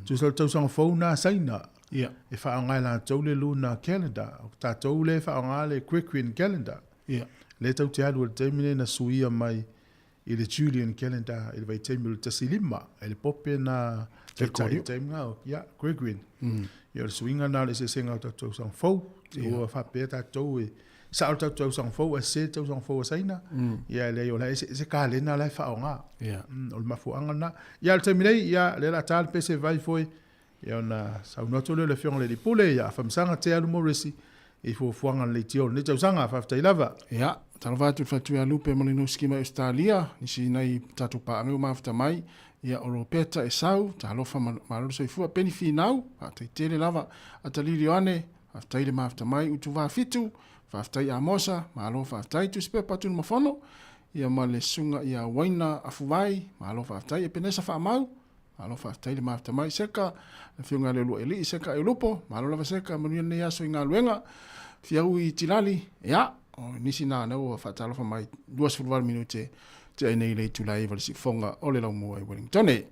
tu so tau sang phone saina e fa nga la tole luna calendar ta tole fa nga le quick win calendar le tau te alu termine na suia mai i le Julian calendar il vai temul te silima ele pope na te time nga quick win ia swinga na le se senga tau sang phone o fa pe ta tau sa alta tau sang fo se tau sang fo saina ia le yo la se ka le na la fa nga o ma fo anga na ia le termine ia le la tal pese vai foi ia na sa no tole le fion le di pole ia fa msanga te alu morisi e fo fo anga le tio ne tau sanga fa tai lava ia talva tu fa tu ya lupe mo no skima Australia ni si nai tatu pa anu ma fta mai ia o peta e sau ta lo fa ma lo so fu a peni finau a te tele lava ataliri ane afta ile ma fta mai utu va fitu Whaftai a mosa, mahalo whaftai tu sipe patu ma whono, ia ma le sunga ia waina afuwai, mahalo whaftai e penesa whamau, mahalo whaftai le mafta mai seka, le whiunga le lua eli seka e lupo, mahalo lava seka, manuia ne aso i ngā luenga, whiau i tirali, nisi nā nau a whatalo whamai, 2 minute, te ainei le tulai valisi whonga o le lau mua i Wellington. Say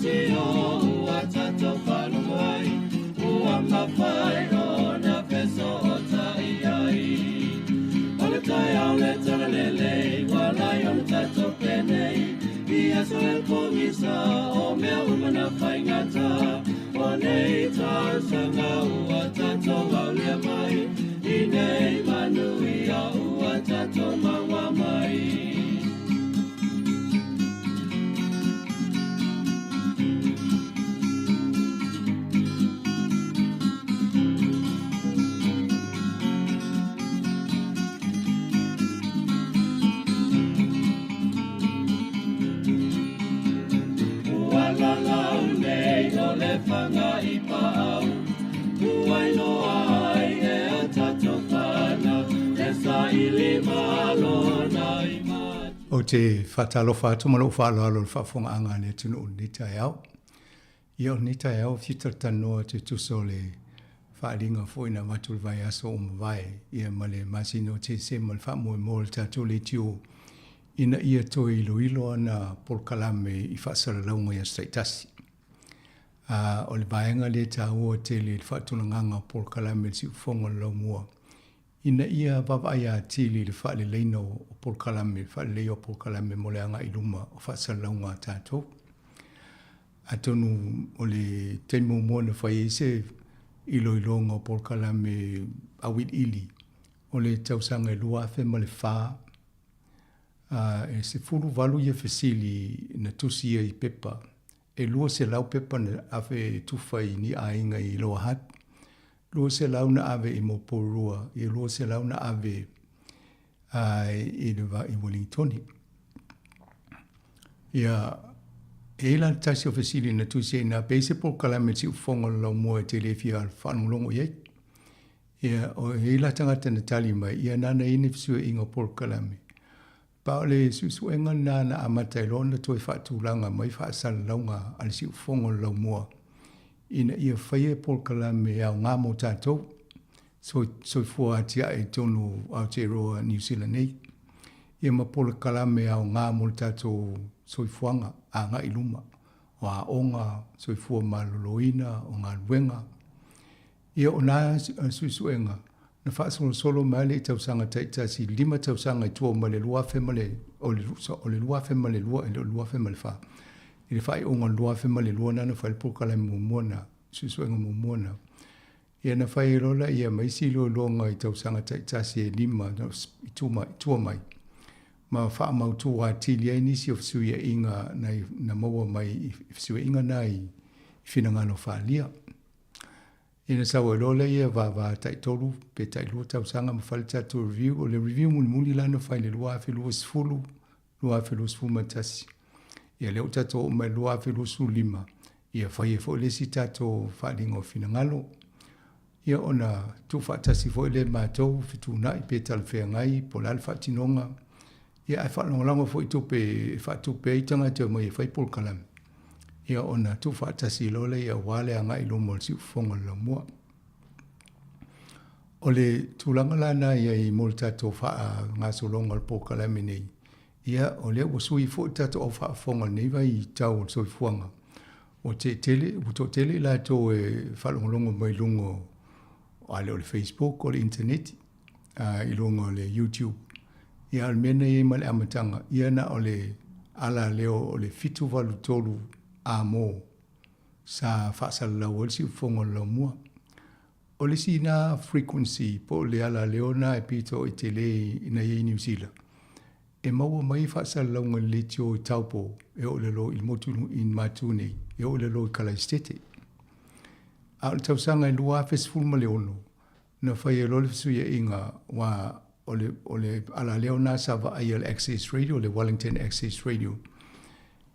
tio ua tato whanumai, ua mawhai o na peso o tai ai. O le tai au le tala lele, walai o le tato penei, i aso e pongisa o mea umana whaingata, o nei tau sanga ua tato au lea mai, i nei manui a ua tato maua mai. Whanga I pāau, uai noa ai e a tato whana, e sa ili malo nai mat. O te whatalofa atu malo whaaloalo le whafonga anga ne tunu o nita e au. Ia o nita e au whitata noa te tuso le whaaringa fōina matul vai aso o mawai. Ia male masino te se mal whamoe mo le tato le tio. Ina ia to ilo ana polkalame I whaasara launga ia staitasi. O le vaenga le tāua te le whaatulanganga Paul Kalame si ufonga lau mua. Ina ia wawai a tili le whaale leino o Paul Kalame, whaale leo Paul Kalame mo le anga I luma o whaasara launga tātou. Atonu o le teimu mua na whai se ilonga o Paul Kalame awit ili. O le tausanga I lua afe ma le whaa. E se furu walu ia fesili na tusi I pepa. E lua se lau pepa na ave tufai ni ainga I loa hat. Lua se lau na ave I moporua. E lua se lau na ave I Wellingtoni. Ia e la tasi ofisili na tusi na peise Paul Kalame si ufonga lau mua te lefia al whanulongo iei. Ia o e la tangata na tali mai. Ia nana ine fisua inga Paul Kalame. Paole susuenga nana amatai lona toi whaatulanga mai whaasala launga ali si ufongo lau mua. Ina ia whaie Paul Kalame au ngā mo tātou. Soi fua atia e tonu Aotearoa New Zealand nei. Ia ma Paul Kalame au ngā mo tātou soi fuanga a ngā iluma. O a onga soi fua maloloina o ngā luenga. Ia o nā susuenga. Na whaasolo mai le tausanga taitasi, 5 tausanga I tua ma le lua whema le, o le lua whema le lua, e le lua whema le wha. I le whai onga lua whema le lua nana whai Paul Kalame mumuana, susuenga mumuana. Ia na whai rola ia maisi longa I tausanga taitasi e 5 I tua mai. Ma wha mautu wa tili ai nisi o fisuia inga na maua mai I fisuia inga na I whinangano whaalia. Ina sawa lola ia va taitolu pe tailua tausanga ma whale tatu review. O le review muli lana whai le lua afe lua sifulu matasi. Ia leo tato o mai lua afe lua sulima. Ia whai e fo lesi tato whalinga o finangalo. Ia ona tu whaatasi fo le mātou fitu nai pe talwhea ngai po lal whaatinonga. Ia ai whalangolango fo I tupe whaatupe itanga te o mai e whai Paul Kalame. Ia ona tu whaatasi lola ia wale anga I lomo si ufonga la mua. O le tūlanga lana ia I mol tato wha ngā solonga Paul Kalame nei. Ia o le wasui fo tato o wha fonga nei vai I tau soi fuanga. O te tele, uto tele la to e whalongolongo mai lungo ale o le Facebook o le internet. I lungo le YouTube. Ia al mena I male amatanga. Ia na o le ala leo o le fitu walu tolu amo sa whaasala lau si ufonga lau mua. O le si na frequency po le ala leona e pito I te le ina I New Zealand. E maua mai whaasala lau ngā le tio I taupo e o le lo I motu in matune e o le lo I kalaistete. A le tausanga I lua festival ma le ono na whai e lole fisuia inga wa o le ala leona sa wa ai le Access Radio, le Wellington Access Radio.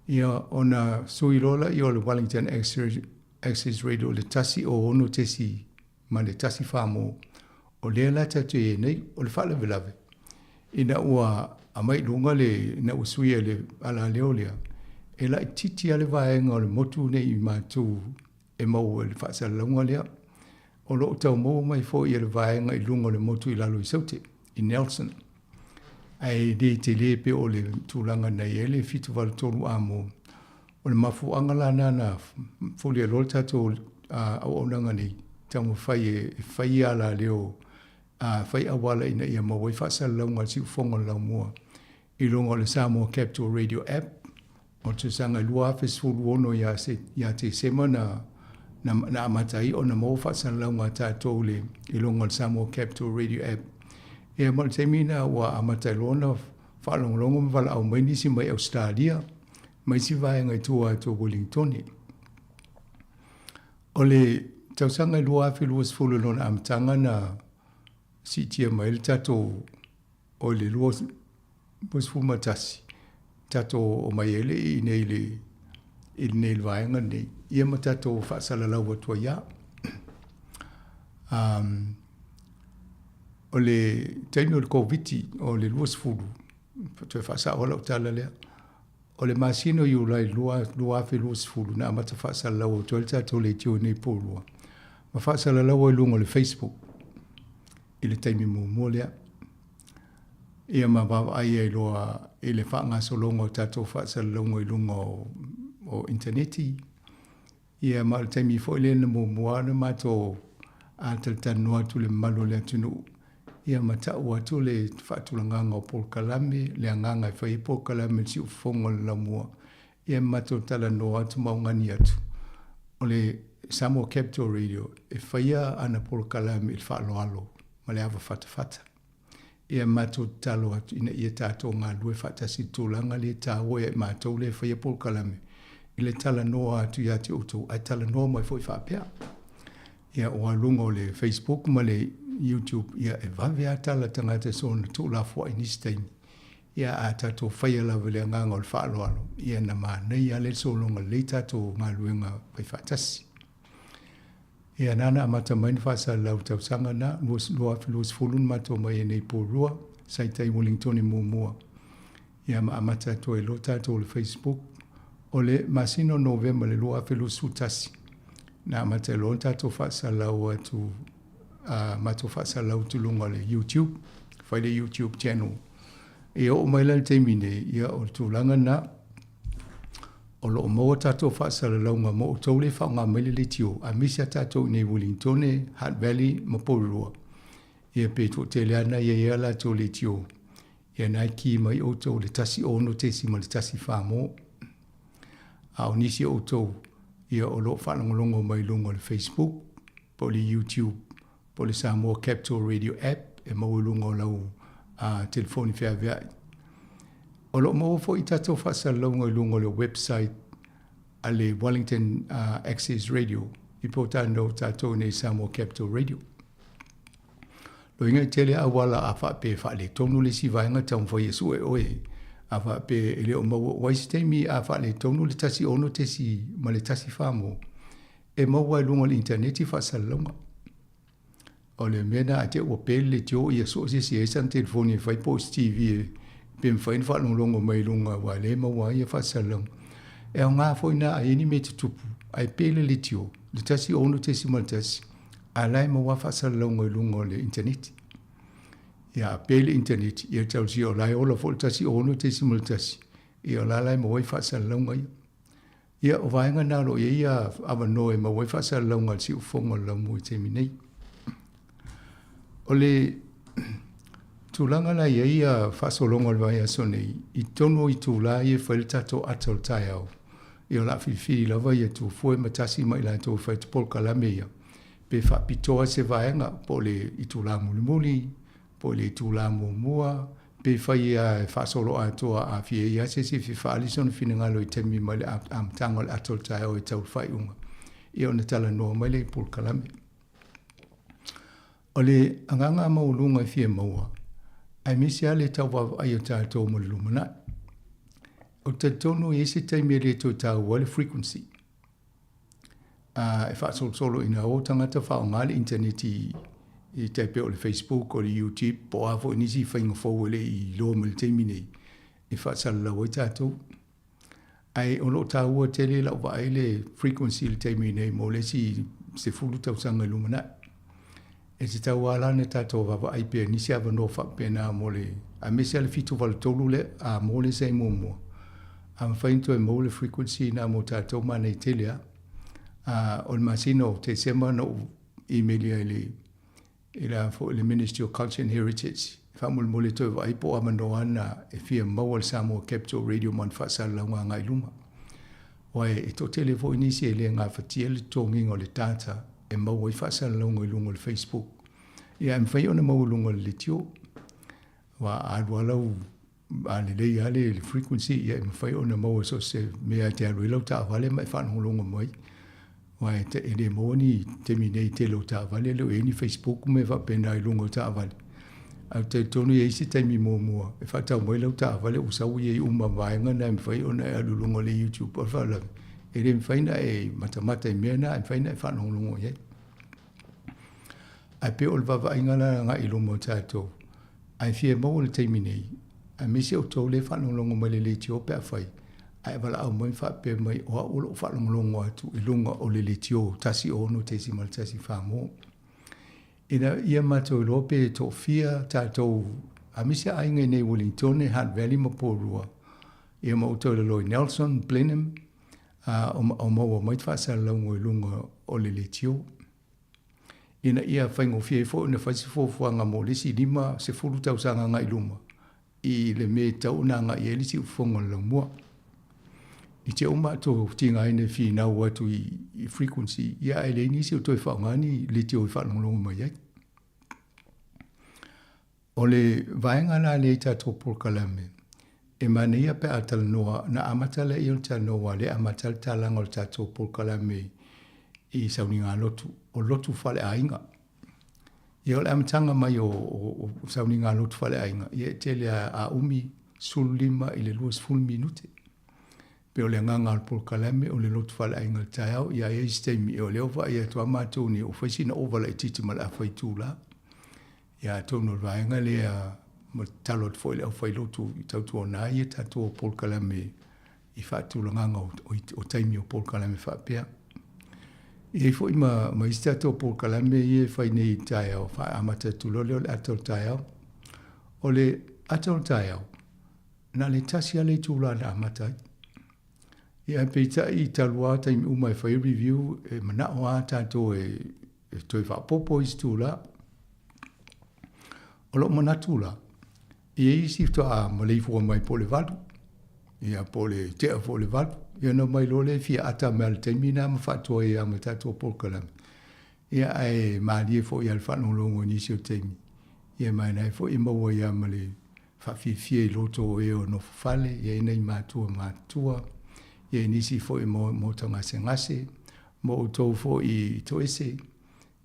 Ia ona sui lola I o le Wellington Access Radio le tasi o ono tesi ma le tasi whamo o le la tatu e nei o le whale velave. Ina ua a mai lunga le na usui le ala leo lea. E la titi ale vaenga o le motu nei I mātu e mau le whaasala launga lea. O lo tau mau mai fo I le vaenga I lunga le motu I lalo I saute I Nelson. Ai de te lepe o le tūlanga nei ele fitu wale tolu amo O le mafuanga la na fuli lo tato au onanga ni tamu fai ala leo fai awala ina ia mawai whaasalalauga si ufonga lau mua i longa le Sāmoa Capital Radio app o te sanga lua fesfulu ono ia te sema na amatai o na mo whaasalalauga tātou le i longa le Sāmoa Capital Radio app e mal te mina wa amatai lona whaalongalonga mwala au maini si mai Australia mai si vai ngai tua to Wellington. O le tausanga lua fesfulu lona amatanga na si tia mai le tato o le lua fesfulu matasi tato o mai ele i nei le vaenga nei ia ma tato whaasalalau atua ia. O le taimi o le COVID o le lua fesfulu toi whaasa ola o tala lea o le masino i ulai lua fesfulu na amata whaasalalau o toi tato le tio nei pōrua ma whaasalalau o lunga le Facebook i le taimi mua lea. Ia ma wawa ai e loa i le whaanga solonga o tatou whaasalalonga i lunga o interneti. Ia ma le taimi fo i le na mua na mato a taltanu atu le malo le atunu. Ia ma tau atu le whaatulanganga o polkalame, le anganga i whai polkalame si ufonga le lamua. Ia mato tala no atu maungani atu. O le Sāmoa Capital Radio e whaia ana polkalame il whaaloalo. Ma le awa whatawhata. Ia mato talo atu ina ia tātou ngā lue whatasi tūlanga le tāua e mātou le whaia polkalame. I le tala noa atu ia te utou, ai tala noa mai fwoi whapea. Ia o alunga o le Facebook ma le YouTube, ia e vawe a tala tangata sona tūla fwa inisteini. Ia a tātou whaia lawa le nganga o le whaaloalo. Ia na maa nei a le solonga le tātou ngā luenga whai whatasi. Ia nana amata maini whasa lau tau sanga na, lua fulun mato mai e nei pōrua, saitai Wellington i mua. Ia ma amata to e lo tātou le Facebook, o le masino November le lua sutasi. Na amata e lo tātou whasa lau atu, mato whasa lau tulunga le YouTube, whai le YouTube channel. Ia o mai lai teimine, ia o tūlanga na, o lo mo tato whaasalaunga mo o taule whaunga mele le tio, a misia tato nei Wellington, Hutt Valley, Mapurua. Ia peto te leana ia la to le tio. Ia nai ki mai o tau le tasi ono te si ma le tasi whamo. A o nisi o tau, ia o lo whanangolongo mai lungo le Facebook, po le YouTube, po le Sāmoa Capital Radio app, e mau lungo lau telefoni whea. O lo mo fo i tatou whaasalalauga i lunga le website a le Wellington Access Radio i po tānou tatou nei Sāmoa Capital Radio. Lo inga i tele a wala a whaape whaale tonu le si vaenga tau mwhai e sue oe a whaape e leo mau waisiteimi a whaale tonu le tasi ono te si ma le tasi whamo e mau ai lunga le interneti whaasalalauga. O le mena a te ua pele le tio i a so se si esan telefoni e whai post TV e pem fain fa longo mai lunga wa le ma wa ia fa salong e nga foi na ai ni me tupu ai pele le tio le tasi ono te simaltas alai ma wa fa salong i lunga le internet ia pele internet ia tau si o lai ola fo tasi ono te simaltas ia lai ma wa fa salong ia o vaenga na lo ia ava no e ma wa fa salong al si ufonga la mo te minei ole tūlanga la ia whasolonga lwa ia sonei, i tono i tūla ia whaile tato atol tai au. I o la whiwhiri lawa ia tū fue matasi mai la tō whai tupol kalame ia. Pe whapitoa se vaenga, po le i tūla mulimuli, po le i tūla mua, pe whai ia whasolo a toa a fie ia se si whiwhaali son whinangalo i temi mai le amtango le atol tai au i tau whai unga. I o na tala noa mai le i pol kalame. O le anganga maulunga i fie maua, ai misi ale tau wawa ai o tātou mo lumana. O tātono i ese taimi le tō tāu wale frequency. E whaasolo solo ina o tangata whao ngāle interneti i taipe o le Facebook o le YouTube po afo inisi whainga fōwele i loa mo le taimi nei. E whaasala lau i tātou. Ai o lo tāua tele lau wa ai le frequency le taimi nei mo le si se fulu tau sanga lumana. E te tau alane tātou wawa ai pia nisi awa no whakpena mo le a mesi ale fitu wale tolu le a mo le sei mua. am fainto e mo le frequency na mo tātou mana i tele o le masino te sema no email ele ila fo le Ministry of Culture and Heritage fa mo le to vai po amano ana e fia mo le Sāmoa Capital Radio man fa sa la nga iluma wai e to telefo inisi ele nga fatia le tongi o le tata e mo i fa sa la nga ilunga le Facebook ia am fai ona mo lunga le tio wa adwala ale le ale le frequency ia am fai ona mo so se me a te alu lo ta vale mai fa no lunga mai wai te ele mo ni terminate te lo ta vale le ni Facebook me va pena i lunga ta vale au te tonu e isi taimi mua e fa ta mo lo ta vale u sa u ye uma vai nga na am fai ona alu lunga le YouTube por fa la ele am fai na e matamata me na am fai na fa no lunga ye ai pe ol va ingala nga ilumo tato ai fie mo le terminate a misi o to le fa no longo mele le tio pe fai ai vala au mo fa pe mai o o fa no longo atu ilunga o le tio tasi o no te si mal tasi fa mo ina ia mato lope to fia tato a misi ai ngai nei Wellington Hunt Valley mo porua ia mo to le Lloyd Nelson Blenheim o mo mai fa sa longo ilunga o le tio ina ia whaingo fie fo ina whaisi fōwhanga mo lisi lima se furu tau sanga ngai luma i le me tau na ngai e lisi ufonga la mua i te oma to tinga ine fi na watu i frequency ia e le nisi o toi whaongani le te oi whanonglongo mai ai o le vaenga na le tato porkalame e mania pe atal noa na amatala i on ta noa le amatal talanga o tato porkalame i sauninga lotu o lotu fale ainga. Ia o le amatanga mai o sauninga lotu fale ainga. Ia tele a umi sulima i le luas full minute. Pe o le nganga al porkalame o le lotu fale ainga taiao. Ia e istemi o le ova ia tua mātou ni o whaisina ovala i titi mala a whaitula. Ia tono vaenga le a talot foi le au whailotu i tautu o nā ia tato o porkalame i whaatula nganga o taimi o porkalame whapea. E foi ma ista to por kalame e fai nei taia fa amata tu lo le atol taia o le atol taia na le tasi ale tu la amata e pe ta i talua ta u mai fai review e mana o ata to e to fa popo istula o lo mana tula e si to a mali fo mai po le vado e a po le te fo le vado ia no mai lole fia ata mal termina ma fatua ia ma tato porkalam ia ai mali fo ia fa no longo ni se temi ia mai nai fo imbo ia mali fa fi loto e no fale ia nei matua ia ni si fo mo tanga sengase mo to fo i to ese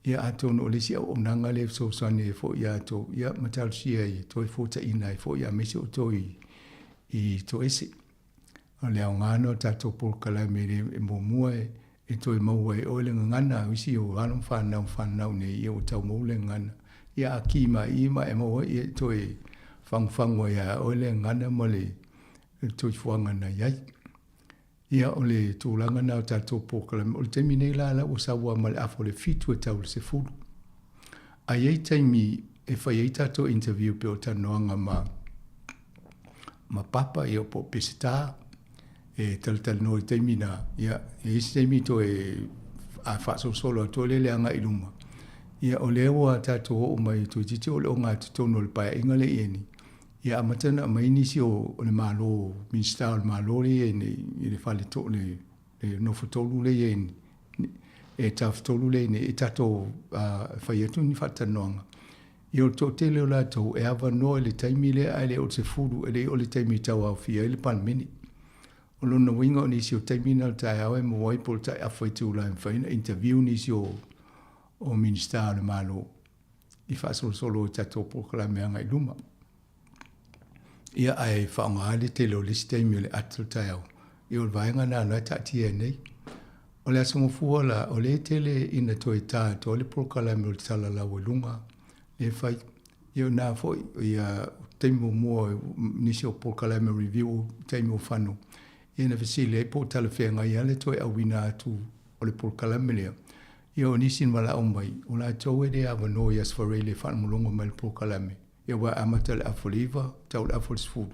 ia ato no le si o nanga le so sane fo ia to ia matal sia i to fo ta ina fo ia me so to i to ese o le ngano tato porkalame e mo mua e toi maua e ole ngana isi o anu whanau nei i o tau maule ngana ia akima ima e maua i toi whangwhangwa ia ole ngana mo le toi fuangana iai ia ole tūlanga nao tato porkalame o le teimi nei la o sawa ma le afo le fitu e tau le se furu a iei teimi e whai ei tato interview pe o tanoanga ma papa i o po pesita e tal no te mina ia e se mi to e a fa solo to le anga iluma ia o le wa tato o mai to titi o le nga to no le pa ingale eni ia matana mai ni si o le malo minister malo le ni le fale to le no fotolu le eni e tafutolu le ni e tato fa yetu ni fatanonga io to tele o la to e ava no le taimi le ale o se furu ele o le taimi tawa fia le pan mini o lona winga o nisi o taimina le tae awe mo wai po le tae awhai tu la mwhaina interview nisi o minister le malo i whaasolo tato porkalame anga i luma. Ia ai whaongaale te leo lisi taimi o le atal tae au. I o le vaenga nā noa tatia nei. O le asamo fuala o le tele ina toi tā to le porkalame o le tala lau lunga le whai. I o nā fo ia taimi o mua nisi o porkalame review taimi o whanu. Ina fasile e po talafenga ia le toi awina atu o le porkalame lea. Ia o nisin wala o mai, o la tau e le awa no i asfarele whan mulongo mai le porkalame. Ia wa amata le afoliva, tau le afolisfuru.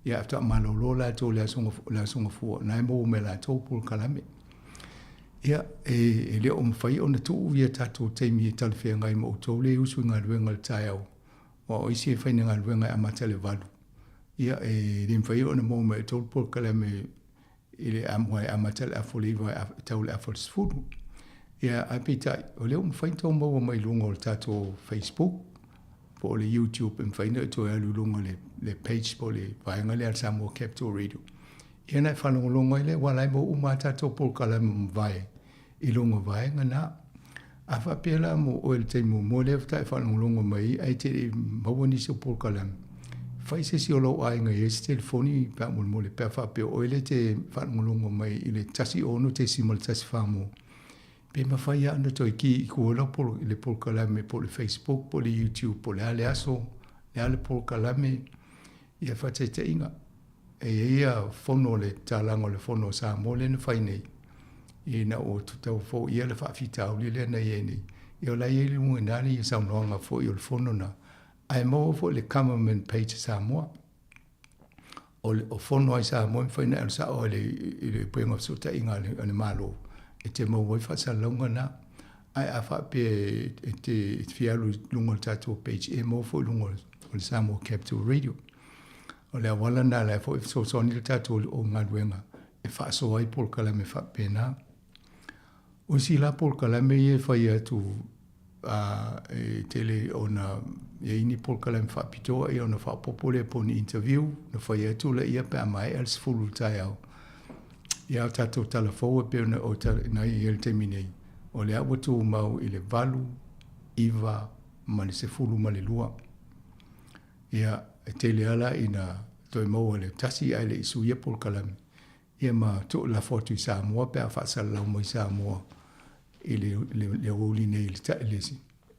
ia ta malolo la to la songa fu na mo me la to pol kalame ia le o mfai ona tu ia tatu te mi talfe ngai mo to le usu nga luenga taiao o isi fai nga luenga amata le valu ia le mfai ona mo me to pol kalame ile amwai amata le afoli va tau le afol sfudu ia apita o le mfai to mo mai lungo tatu Facebook po le YouTube mfai na to ya lungo le page po le vaenga le Sāmoa Capital Radio ia na whanongolongo ile walai mo umata to pol kalame vai ilongo vai ngana afa pela mo o te mo le fta whanongolongo mai ai te mawani se pol kalame fai se si olo ai nga yes telefoni pa mo le pa fa pe o ile te whanongolongo mai ile tasi ono te simal tasi famo pe ma fai ya no to ki ko lo pol le pol kalame po le Facebook po le YouTube po le ale aso le ale pol kalame ia fa te inga ia fono le talango le fono Sāmoa le na fai nei ina o tutau fo ia le fa fitau le na ye ni ia la ye le mo nani sa no fo il fono na ai mo fo le comment page Sāmoa o fono ai Sāmoa fai na sa o le poinga so ta inga le malo e te mo voi fa sa longa na ai afa pe te fialu lungo tatu page e mo fo lungo o Sāmoa Capital Radio o le wala na le fo so ni tatu o ngaduenga e fa so ai pol kala me fa pena o si la pol kala me e fa ia tu e tele ona e ini pol kala me fa pito e ona fa popole pon interview no fa ia tu le ia pa mai els fulu taiao ia tatu telefo pe na o na ia terminei o le awa tu mau i le valu iva mani se fulu mani lua ia te le ala ina toi mau le tasi ai le isu ia pol kalame ia ma to la foto i Sāmoa pe a whaasala lau mai Sāmoa i le uli nei le taelesi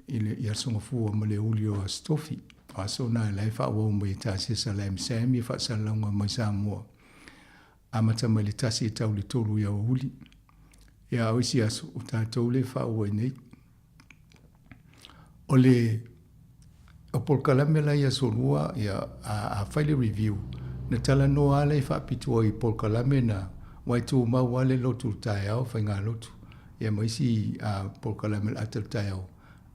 i le ia songa fua ma le uli o stofi a so na lai wha wau mai tasi sa lai msami whaasala lau mai Sāmoa a mata mai le tasi e tau le tolu ia o uli ia oisi aso o tātou le wha ua nei o le o pol kalame la ia solua ia a faile review na tala no ale fa pitua i pol kalame na wai tu ma wale lotu taiao fa nga lotu ia mai si a pol kalame atal taiao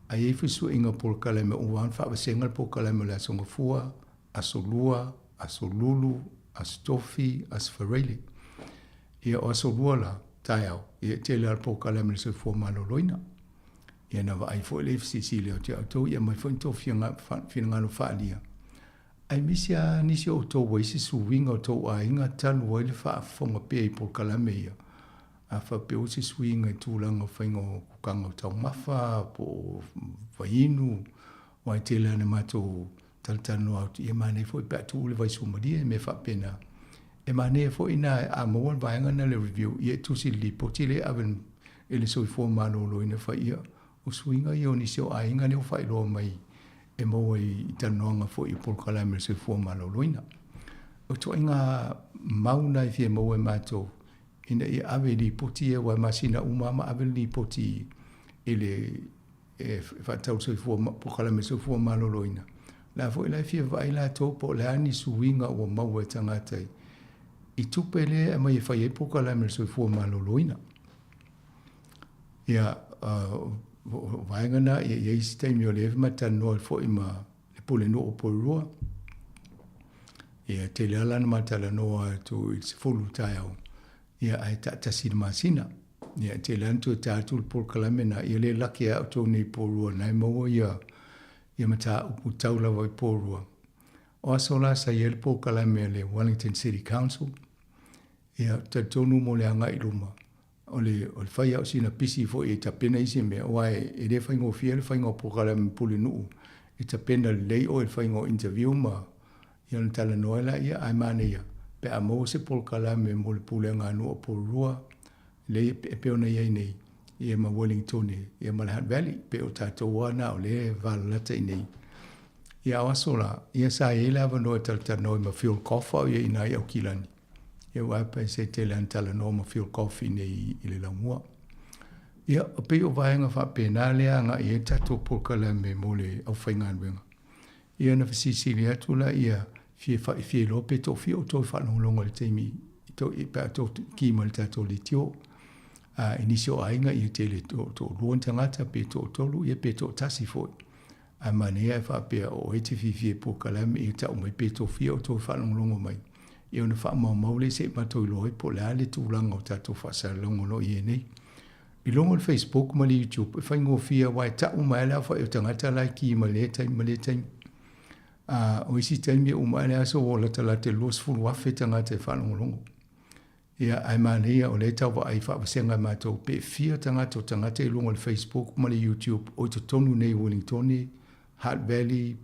a ye fisu inga pol kalame o wan fa sengal pol kalame la songa fua a solua a solulu a stofi a sfarele ia o solua la taiao ia tele al pol kalame se fua maloloina ia na vai foi le FCC le te auto ia mai foi to fianga no falia ai misia ni se auto wai se swing auto a inga tan wai le fa fonga pe por kalame ia a fa pe o se swing e tu langa faingo kanga tau mafa po vainu wai te le na mato taltano out ia mane foi pa tu le vai sumadia me fa pena e mane foi na a mo vai ngana le review ia tu si li potile aven ele so fo malo lo ina fa ia o swinga yo ni seo ainga ne o fai lo mai e mo i tanonga fo i pol kalame se fo malo loina o to inga mauna i fie mo e mato ina i ave li poti e wa masina umama ave li poti ele e fa tau se fo pol kalame se fo malo loina la fo la fie vai la to po la ni swinga o mau e tangata i tupele e mai fai e pol kalame se fo malo loina ia vaingana e isi taimi o le mata no fo ima le pole no po rua e te le ala mata la no to it's full tile ia ai ta sin masina ia te le anto ta tu por kalamena ia le laki a to ni po rua na mo ia mata u taula vai po rua o sola sa ia po kalamena le Wellington City Council ia te tonu mo le anga i luma o le fai au sina pisi fo e tapena isi me oai e le fai ngō fia le fai ngō pokara me pule nuu e tapena lei o e fai ngō interview ma ia na tala noela ia ai mane ia pe a mo se pokara me mo le pule ngā nua po rua le e peona iai nei ia ma Wellington ia ma le Hutt Valley pe o tātou wana o le valalata i nei ia awasola ia sa e lava no e talata no ma fuel kofa ia ina i au kilani ia wapa se te le antala no ma fuel coffee nei i le lamua. Ia o pe o vaenga wha pena lea nga i e tato polkala me mo le au whaingan wenga. Ia na fasisili atu la ia fie lo pe to fie o to fa no longo le temi to I pa to ki mo le tato le tio inisio ainga I te le to luon tangata pe to lu I pe to tasi foi a mania fa pe o iti fie po kalame I ta o mai pe to fie o to fa no longo mai I ona fa mau le se ma to lo po le ale tu langa o tato fa sa longo lo I nei I longo le Facebook ma le YouTube fa ngo fia wai ta o mai la fa o tangata la ki ma le tai o isi taimi o mai aso o la tala te los fulu wafe tangata fa longo ia ai mania o le tau wa ai fa senga ma to pe fia tangata I longo le Facebook ma le YouTube o to tonu nei Wellington Heart Valley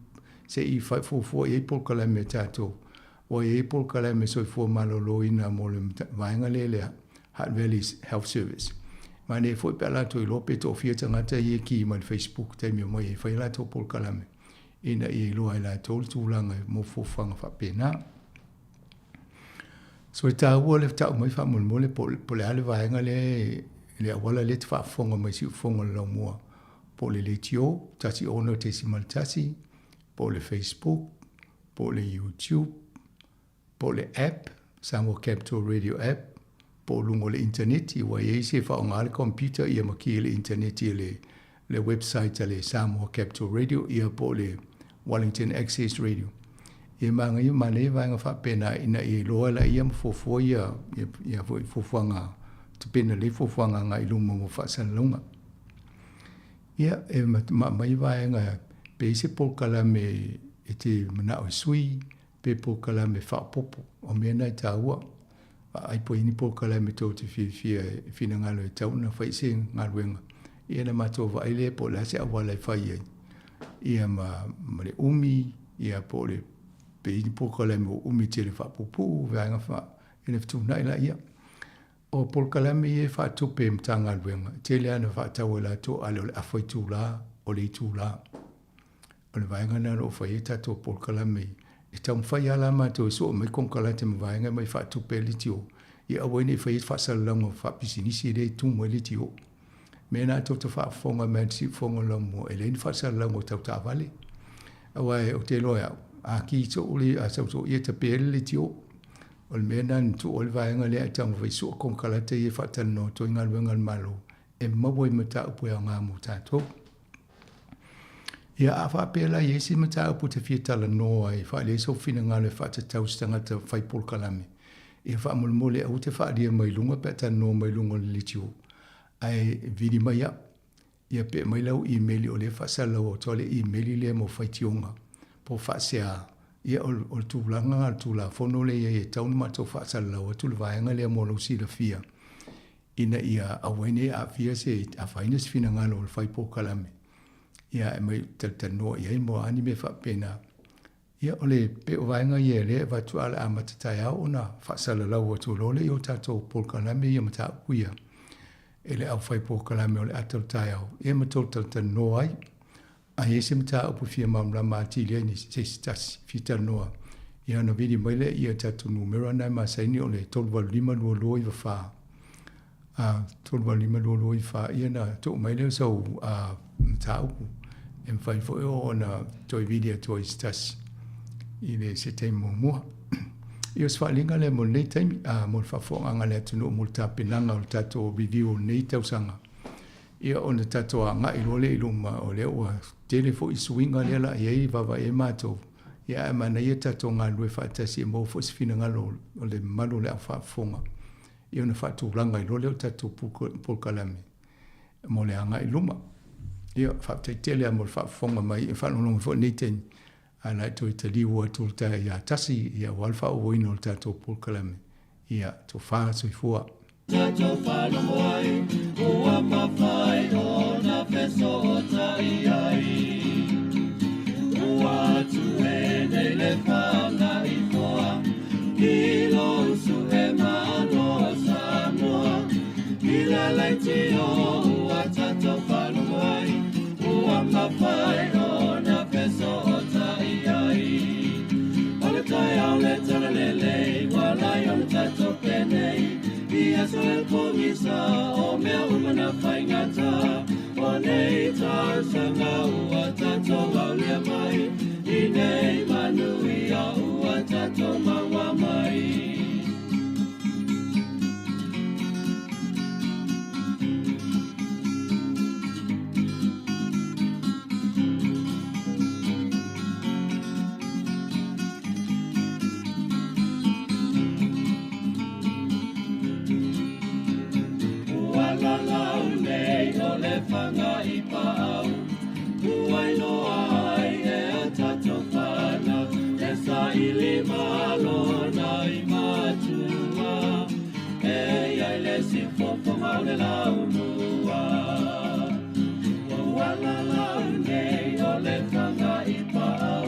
se I fa fo e por kala me tato o e por kala me so fo malolo ina mo le vainga le Heart Valley Health Service ma ne fo pe la to I lo pe to fia tangata I ki ma Facebook taimi mo e fa la to por kala me ina I lo ai la tol tūlanga mo fofanga fa pena. So ta ua le ta mai fa mole po le ale vaenga le wala le fa fonga mai si fonga la mo po le tio tasi ono te si maltasi po le Facebook po le YouTube po le app Sāmoa Capital Radio app po lungo le internet I wa ye se fa nga le computer I ma ki le internet le website le Sāmoa Capital Radio I po le Wellington Access Radio. Ia manga ia male vanga fa pena ina I loa la ia mfofo ia fofanga te pena le fofanga nga I luma mo fa sanlunga. Ia e mai vanga pe se polkala me e te mana o sui pe polkala me fa popo o mena I taua ai po ini polkala me to te fina ngalo e tauna fa ise ngaluenga. Ia na matova ai le po la se awala fa ia ia ma le umi ia po le pe I po kala mo umi te le fa pupu vanga fa ene tu nai la ia o po kala me e fa tu pe mtanga luenga te le ana fa tawela to ale le afai tu la o le tu la o le vanga na lo fa ita to po kala me e tam fa ya la ma to so me kon kala te vanga mai fa tu pe le tio ia o ne fa fa salango fa pisini si le tu mo le tio mena to fa fonga men si fonga lo mo ele fa sa lo mo ta vale awa o te loya a ki so uli a so ye te pele tio ol mena tu ol va ngale ta mo so kon kala te ye fa tan no to ngal ngal malo e mo boy mata pu nga mo ta to ia a fa pela ye si mata pu te fieta la no ai fa le so fina ngale fa te tau stanga te fai por kalame e fa mo mole o te fa dia mai lunga pe tan no mai lunga le tio ai vidi mai ia pe mai lau email o le fa sala o tole email le mo faitionga po fa sea ia o tu langa tu la fono le ia taun ma to fa sala o tu vaenga le mo lo si la fia ina ia awene a fia se a faines fina ngalo fai po kalame ia mai tel no ia mo anime fa pena ia ole pe vaenga ia le va tu ala amata ya ona fa sala la o tu lo le yo tato po kalame ia mata kuia ele au fai po kalame o le atal taiao e matol tal no ai a ese mata o fia mamla mati le ni se stas fita noa ia no vidi mai le ia tatu numero na ma sai ni o le tolva lima lo i fa tolva lima lo i fa ia na to mai le so mata o em fai fo o na toi video toi stas ile se te mo io sfalinga le mo nei time mo fa fo anga le tunu mo tapinanga o tato review nei tausanga ia ona tato anga I lole iluma o le o telefo I swinga le la ia va va e mato ia mana ia tato nga lue fa tasi mo fo sfina nga lo o le malo le fa fonga ia ona fa tu langa I lole o tato por kalame mo le anga iluma ia fa te tele mo fa fonga mai fa no fo nei ten ana to itali wa to ta ya tasi ya walfa o ino ta to por kalame ia to fa so fua to fa lo mai o ma fai o na peso ta ai o tu e le fa na I foa I lo su e ma no Samoa I la le ti o to fa lo mai o ma fai o na peso le talele wala yon tato pene ia so el komisa o me umana faingata o nei ta sanga o tato wale mai ine manu ia o tato maua mai. Fanga I pau, uai loa ai e tato whana, e sa ili malo na I matua, e ai le si fofonga o le lau mua. Wala lau nei o le fanga I pau,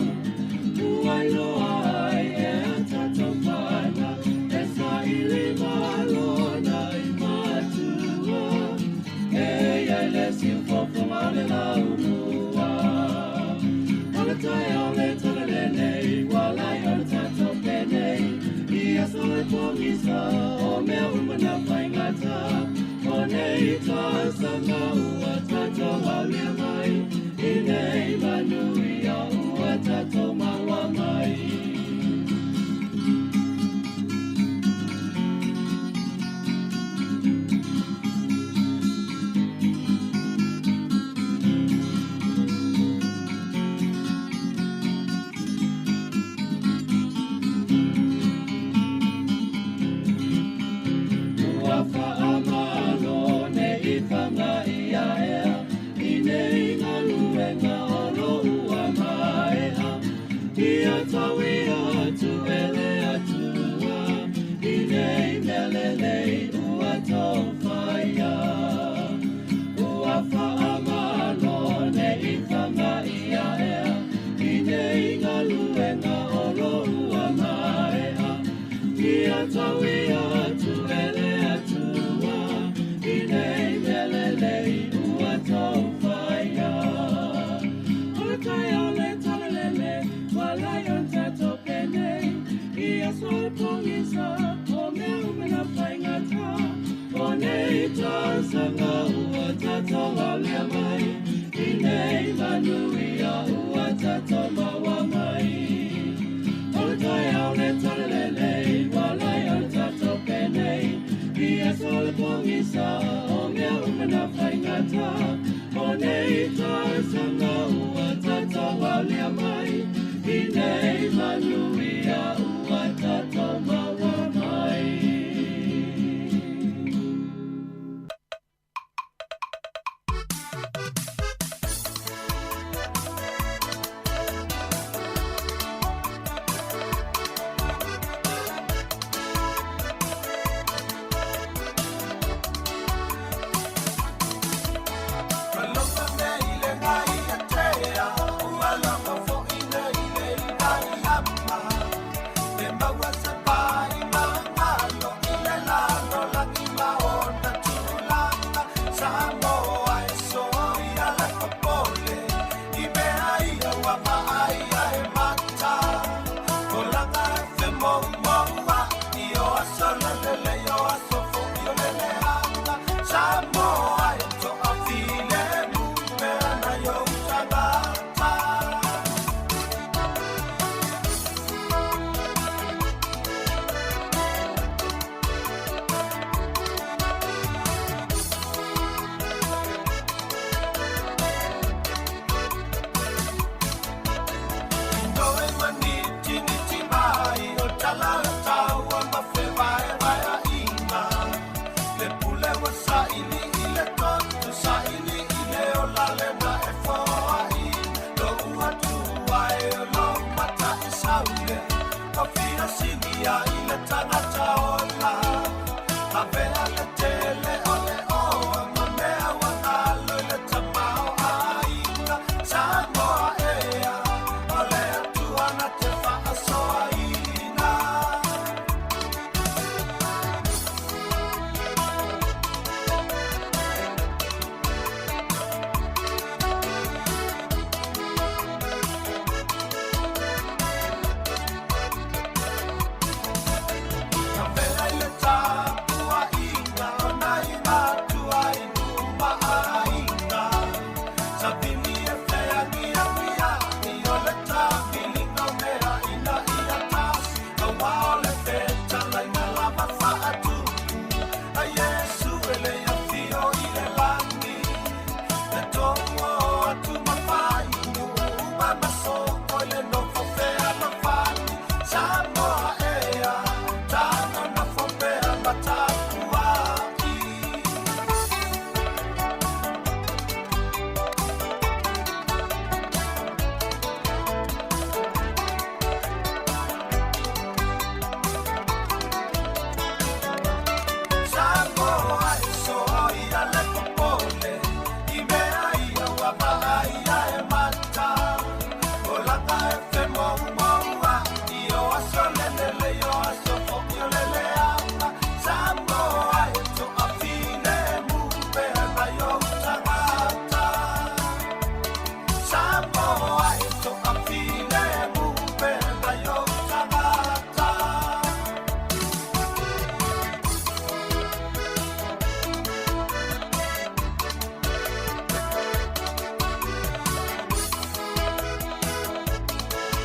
uai loa ai e tato whana, e sa ili malo na I matua, le si fofo male la unua. Ona tai au le tala le nei, wala I ona tato penei, I aso le pongisa, o mea umana whaingata, o nei ta sanga ua tato au lia mai, I nei manui a ua tato maua mai.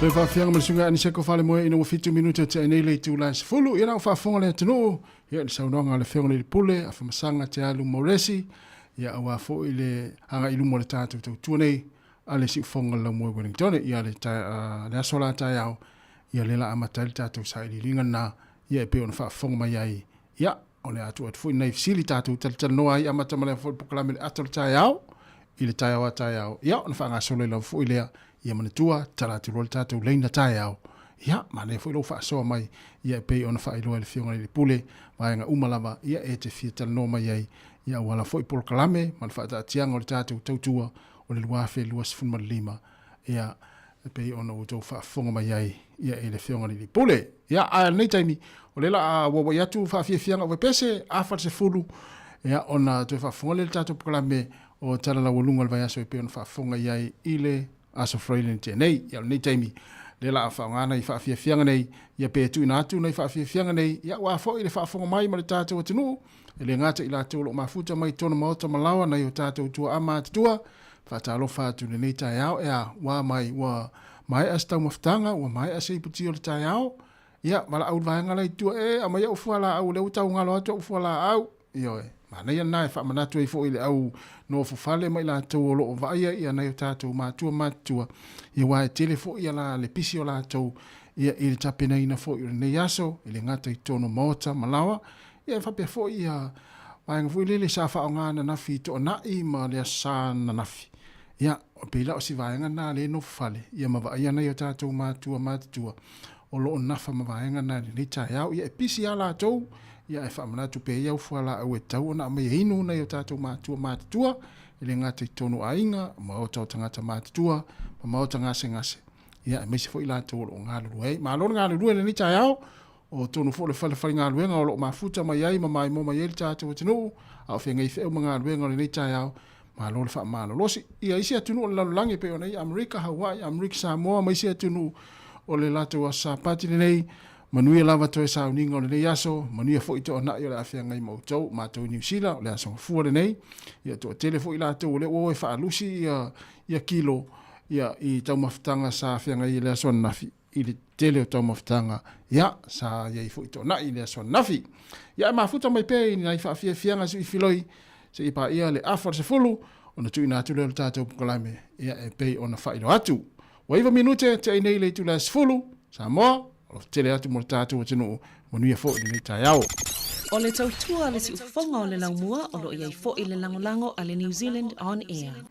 Le fa fianga ma sunga ani seko fale mo ina 5 minuta te nei le tu la fulu ina fa fonga le tunu ya le saunga le fianga le pule a fa masanga te alu moresi ya wa fo ile anga ilu mo le tatu tu nei ale si fonga la mo Wellington ya le ta le sola ta ya ya le la amatal tatu sa ili linga na ya pe on fa fonga mai ai ya ole atu at fo nei sili tatu tal no ai amata male fo proklame atal ta ya ile ta ya ya on fa nga solo le fo ile ia manatua tala te rol tātou leina tae au. Ia, mane fo ilo wha soa mai, ia pei ona wha iloa le whionga le pule, mai nga umalama, ia e te whia tala no mai ai, ia wala fo i polo kalame, man wha ta tianga o le tātou tautua, o le luafe lua sifun lima, ia pei ona o tau wha fonga mai ai, ia e le whionga le pule. Ia, a nei taimi, o le la a wawa iatu wha fia whianga o pese, a wha se fulu, ia ona tue wha fonga le tātou kalame, o tala la walunga le vai aso e pei ona wha fonga iai, ile aso freilin te nei ya nei taimi le la fa ngana I fa fia fianga nei ya pe tu na tu nei fa fia fianga nei ya wa fo ile fa fonga mai ma le tatu tunu ele ngata ila tu lo mafuta mai tonu mauta malawa na yo tatu tu ama tua fa talo fa tu nei ta ya wa mai asta maftanga wa mai ase puti o ta ya mala au va ngala tu a mai o fuala au le uta ngalo tu fuala au yo mana ia nai fa manatu I fo ile au no fufale mai la tau lo vaia ia nei tātou matua ia wa telefo ia la le pisi o la tau ia ile tapena ina fo ile nei aso ile ngata I tono mota malawa ia fa pe fo ia wa ngu ile sa fa ngana na fi to na I ma le sa na nafi ia o pe la o si va ngana le no fufale ia ma va ia nei tātou matua o lo na fa ma va ngana le ta ia pisi ala tau ia e whamana tu pe iau whala au e tau na mai hinu na i tātou mātua ile ngata I tonu ainga ma o tau tangata mātua ma o tanga ngase ia e meisi fo I lātou o ngā luru ma lor ngā luru ni tai au o tonu fo le whale ngā luenga o lo mafuta mai ai ma mai mo mai ele tātou tinu au whenga I wheu ngā luenga o ni tai au ma lor wha ma losi ia isi atunu o le lalulangi pe o nei Amerika Hawaii Amerika Samoa ma isi atunu o le lātou a sapati nei manuia lava toe sa uninga o le nei aso, manuia fo I to na I o le afia ngai mautou, mātou New Zealand, o le aso fua le nei, ia to tele fo I lātou o le oe wha alusi ia kilo, ia I tau mafutanga sa afia ngai le aso nafi, I le tele o tau mafutanga, ia sa ia I fo I to na I le aso nafi. Ia mafuta mai pe I nai wha afia fianga su I filoi, se I pa ia le afar se fulu, o na tui nātu leo le tātou pukalame, ia e pei o na whailo atu. Waiva minute te ai nei le tu le sfulu, Sāmoa, o tele atu mo tātou atinu mo nuia fo I le tai au. O le tautua le si ufonga o le laumua o lo iai fo I le langolango a le New Zealand On Air.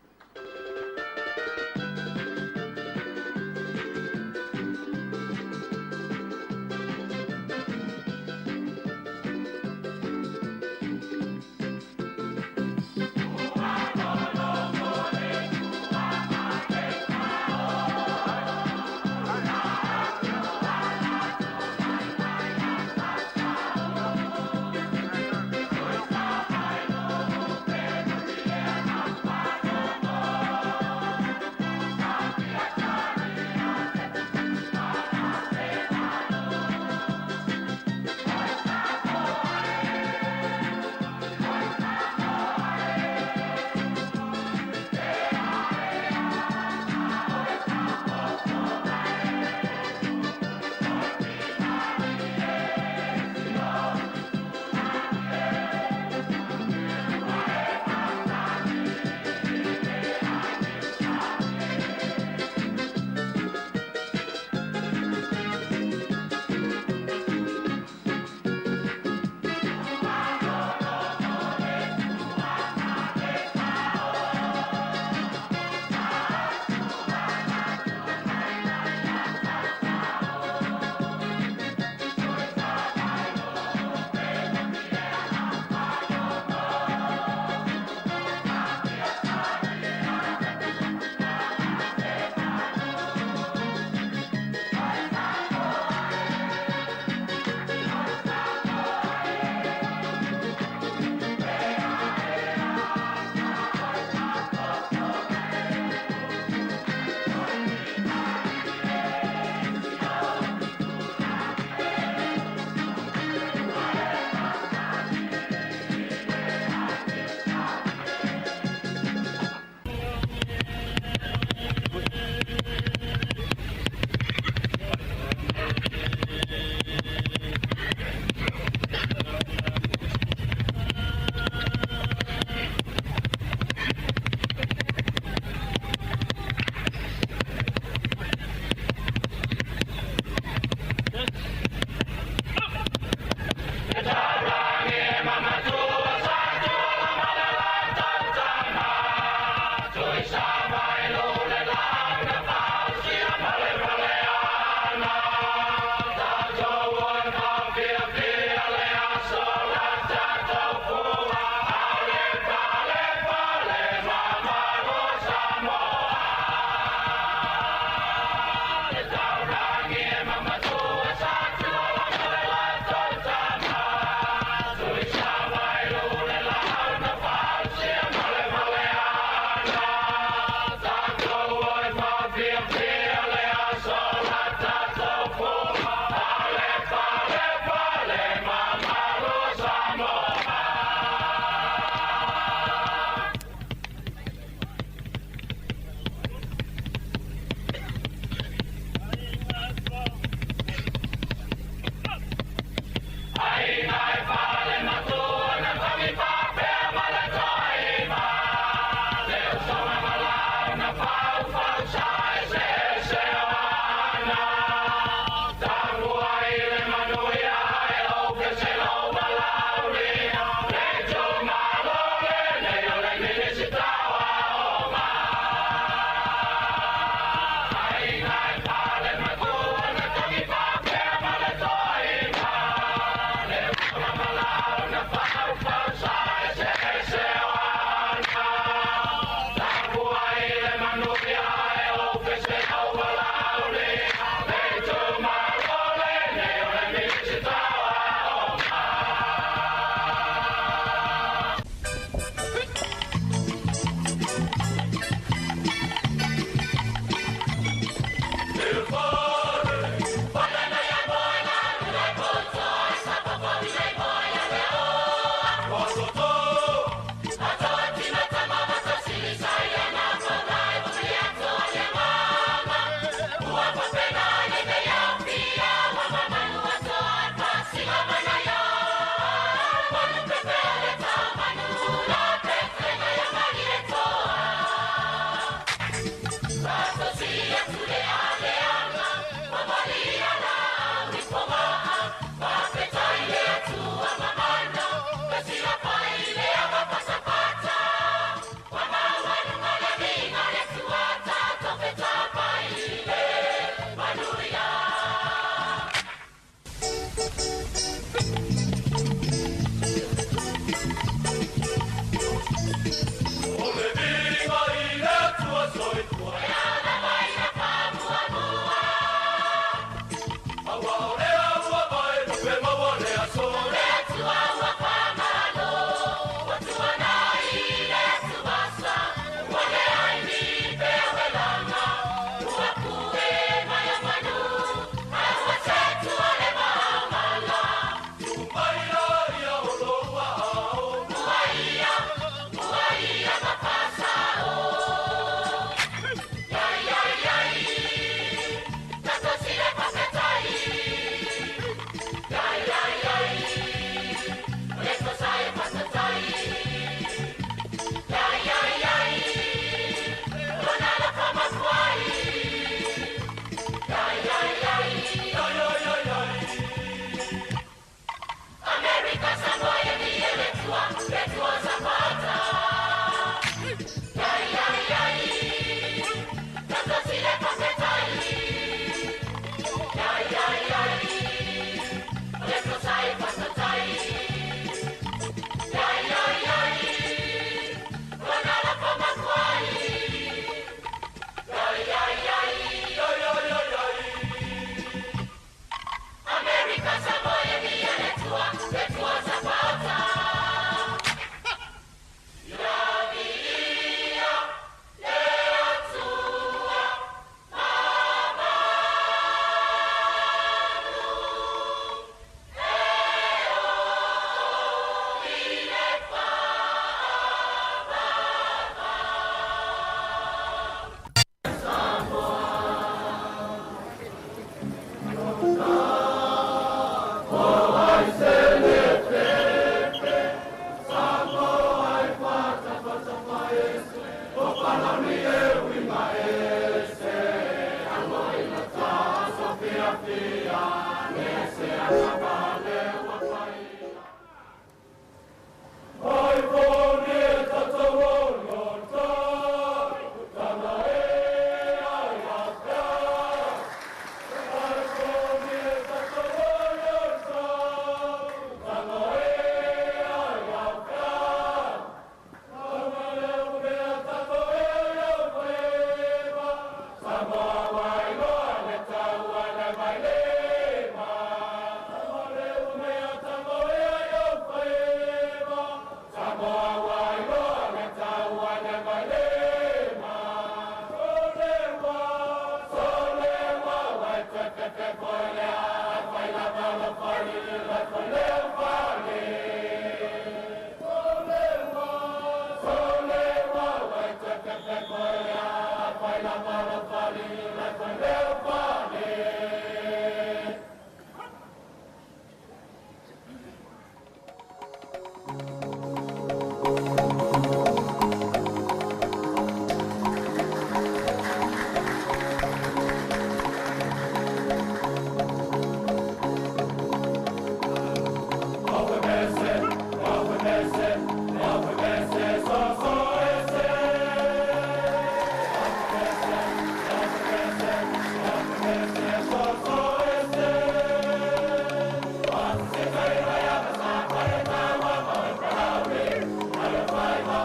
Bye.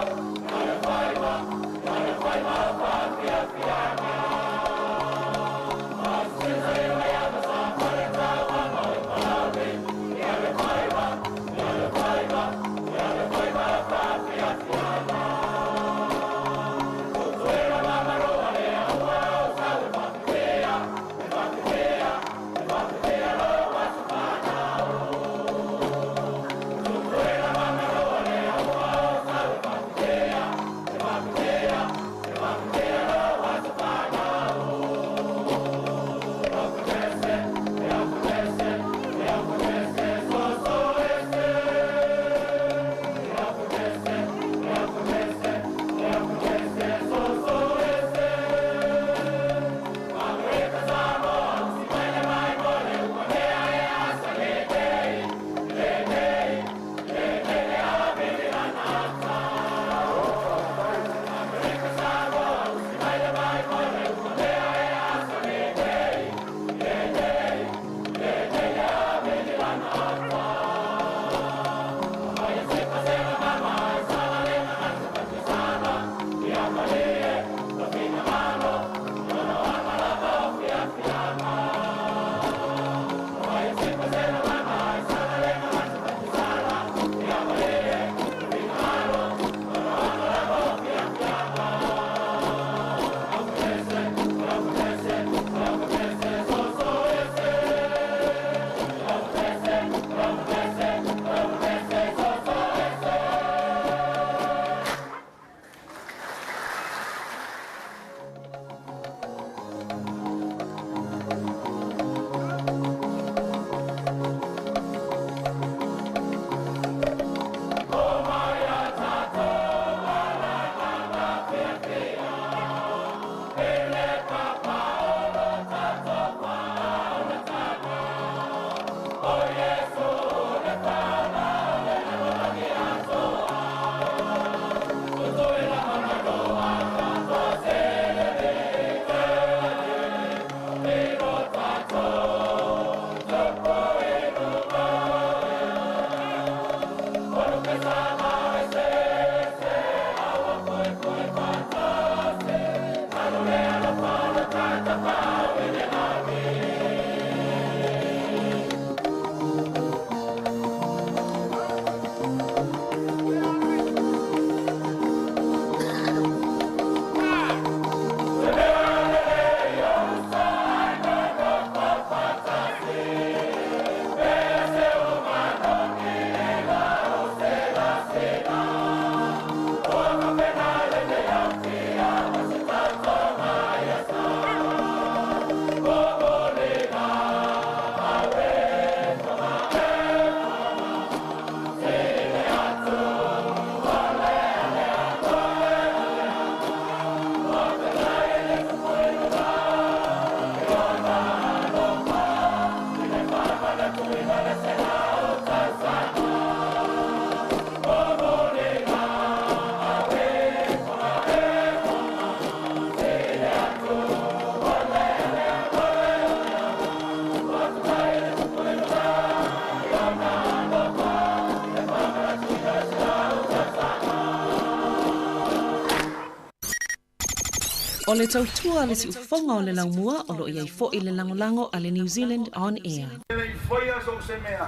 O le tautua le si ufonga o le laumua o lo iai fo i le langolango a le New Zealand On Air. Le foia so se mea.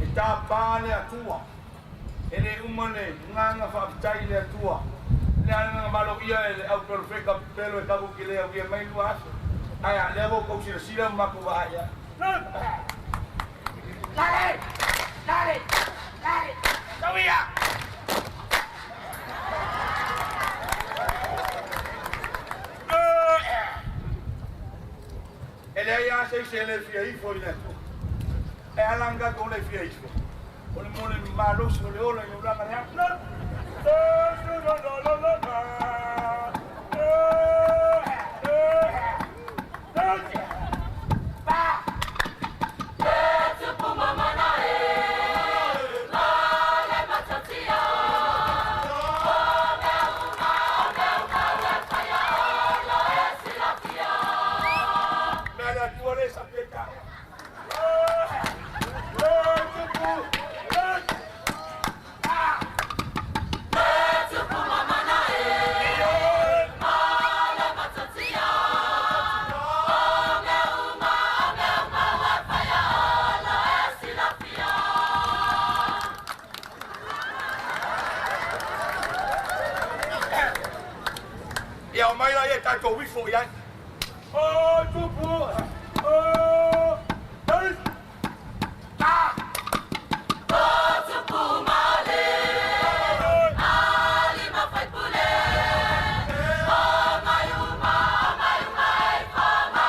E tā pāle atua. E le umane nganga whaapitai le atua. Le anga malo ia e le au perfeka pelo e kaku ki lea uia mai lua aso. Aia, le avo kou sira sira maku wa aia. Lale! Lale! Lale! Tawia! Ele ia se le fia I foi neto. E alanga con le fia ifo. O le mole malo so le ola yo langa ya. No. Go we for ya. Oh, tupu. Oh, hey. Ah. Oh, tupu male. Ali ma fai pule. Oh, mayuma, mayuma, fama.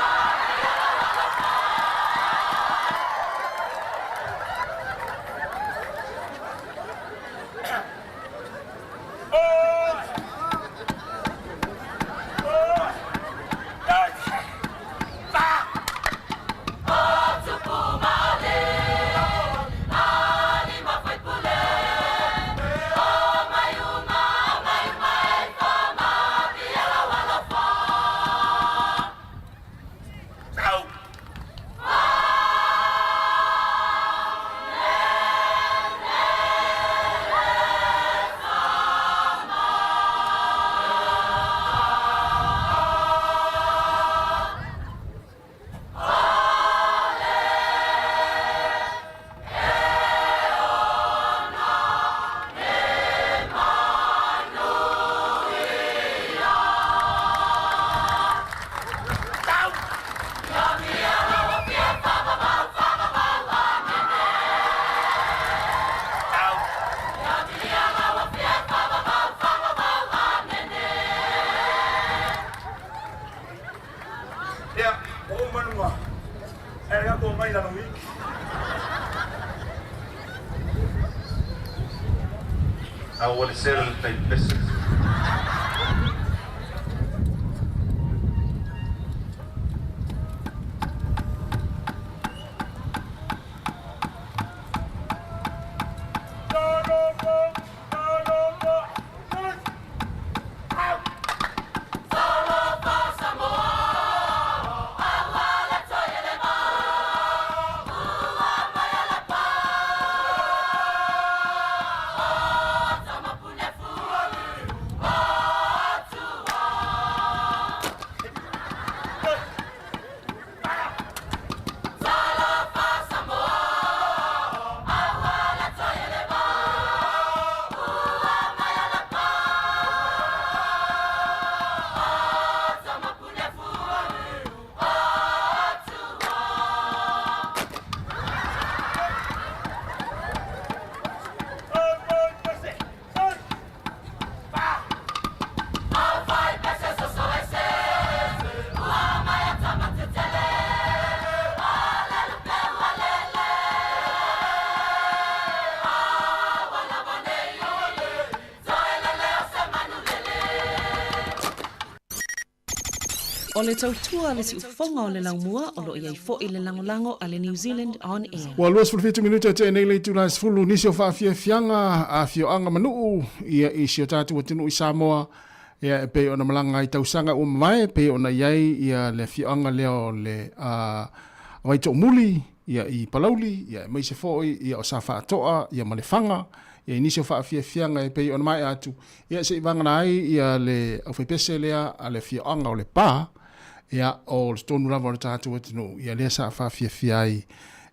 I will sell the business. O le tautua le si ufonga o le laumua o lo iai fo i le langolango a le New Zealand On Air. Wa luas fulfitu minuta te nei le tula fulu nisio fa fianga a fio anga manu ia I sio tatu tinu I Sāmoa ia pe ona malanga I tausanga o mai pe ona iai ia le fio anga leo le wai to muli ia I palauli ia mai se foi ia o safa toa ia malefanga ia inisio faafiafiaga e pei ona mai atu ia seʻi vagana ai ia le aufaipese lea a le fiaʻoga o le pā ia o le tonu lava o le tatou atunuu ia lea sa faafiafia ai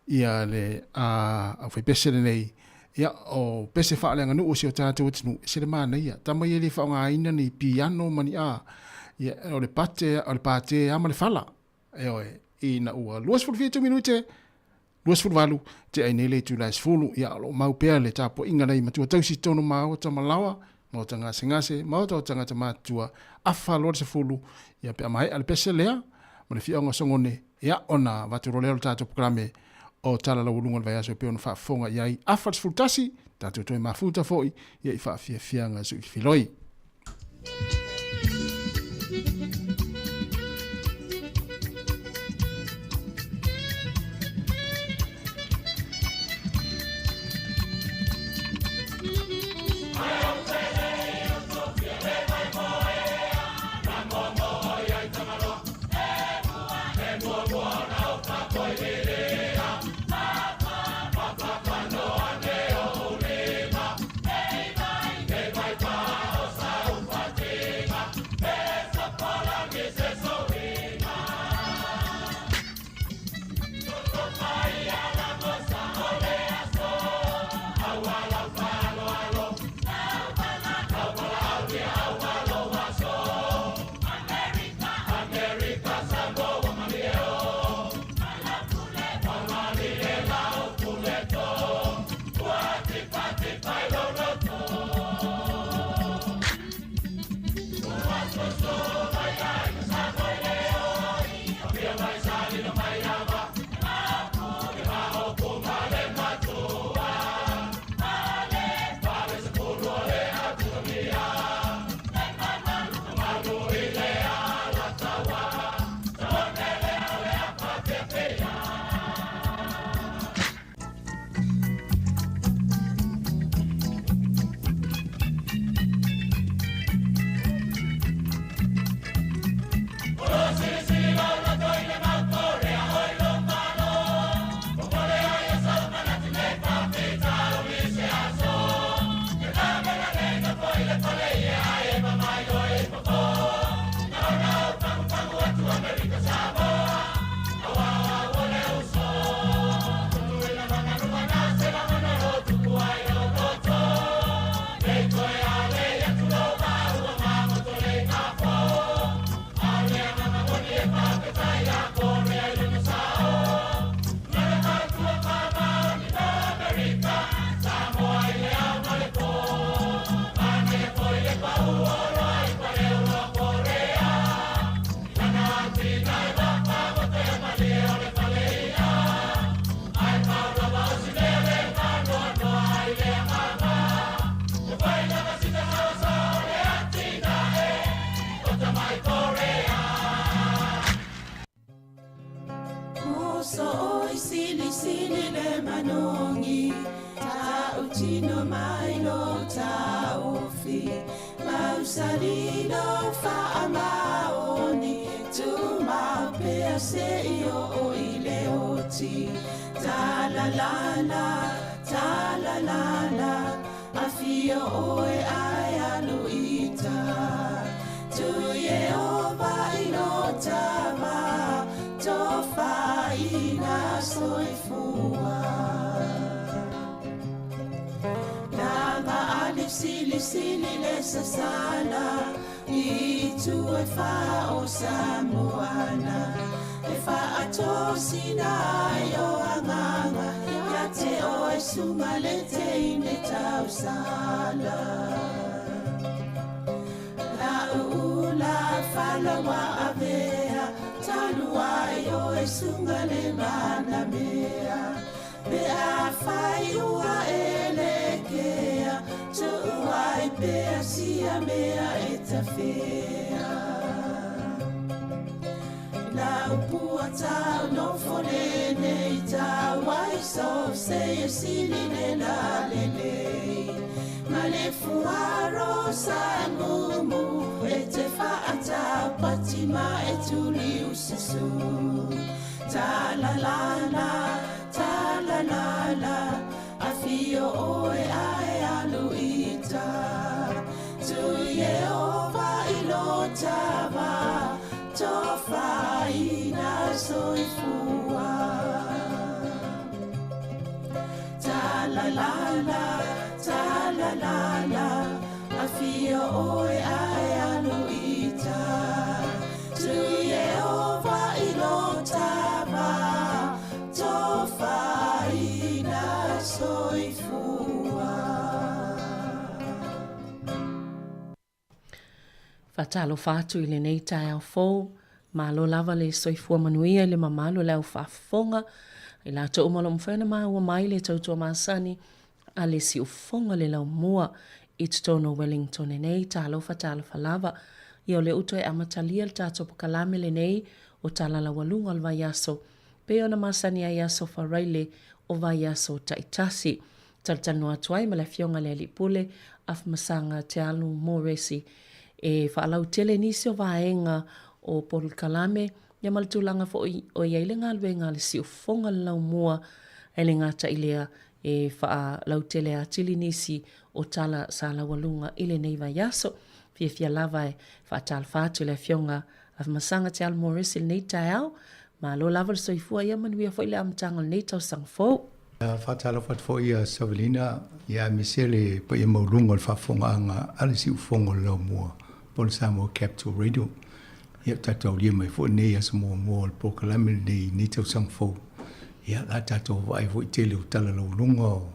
ia le aufaipese lenei ia o pese faaleaga nuu o se o tatou atunuu se le manaia tama ia le faaaogāina nei piano maniā ia o le pate o le pate ama le fala e oe ina ua 2 minute 2 te ai nei le tūlai sefulu ia lo mau pea le tapo inga nei matua tausi tono mau tamalawa mau tanga singase mau tau tanga tamatua afa lo sefulu ia pe mai al pese lea ma le fionga songone ia ona vaturo leo tato programe o tala la ulunga vai aso pe ona fa fonga ia afa sefultasi tato toi mafuta foi ia i fa fianga su filoi Sili le sasala i tu e fa o Samoana e fa atosina yo anganga ya te o e sumalete ine tau sala la ula fala wa avea talua yo e sungale mana mea be a fai ua elekea tu ai pe sia mea eta fea la puata no folene ita wai so se sili ne la lele male fuaro samumu ete fa ata patima etuli usisu ta la la la afio oe ai tava tofaina soifua talalala talalala afia oi ayalo ita tu Yehova ilo tava tofaina soifua. Fatalo fatu i le nei tai au fou, malo lava le soifua manuia le mamalo le au fafonga, i la to umalo mwhena maa ua mai le tautua maasani, a le si ufonga le lau mua, i tono Wellington e nei, talo fatalo falava, i o le uto e amatalia le tato pokalame le nei, o tala la walunga al vaiaso, pe ona maasani a iaso faraile, o vaiaso taitasi, taltanu atuai ma le fionga le alipule, af masanga te alu moresi, e whaalau tele nisi o vaenga o Paul Kalame, ia maltulanga fo o iaile ngā luenga le si ufonga lau mua, ele ngata ilea e whaalau tele a tili nisi o tala sa la walunga ile neiva yaso, fia lava e whaatal whaatu le fionga af masanga te al morisi le nei tai au, ma lo lava le soifua ia manuia fo ile amtanga le nei tau sang fo. Whaatalo whaat fo ia Savelina, ia misele pa ia maulunga le whaafonga anga ale si ufonga lau mua. Pol Sāmoa Capital Radio. Ia tātou lia mai fo nei Samoa mo po kalame nei tau sang fo. Ia la tātou vai fo tele o tala lau lunga o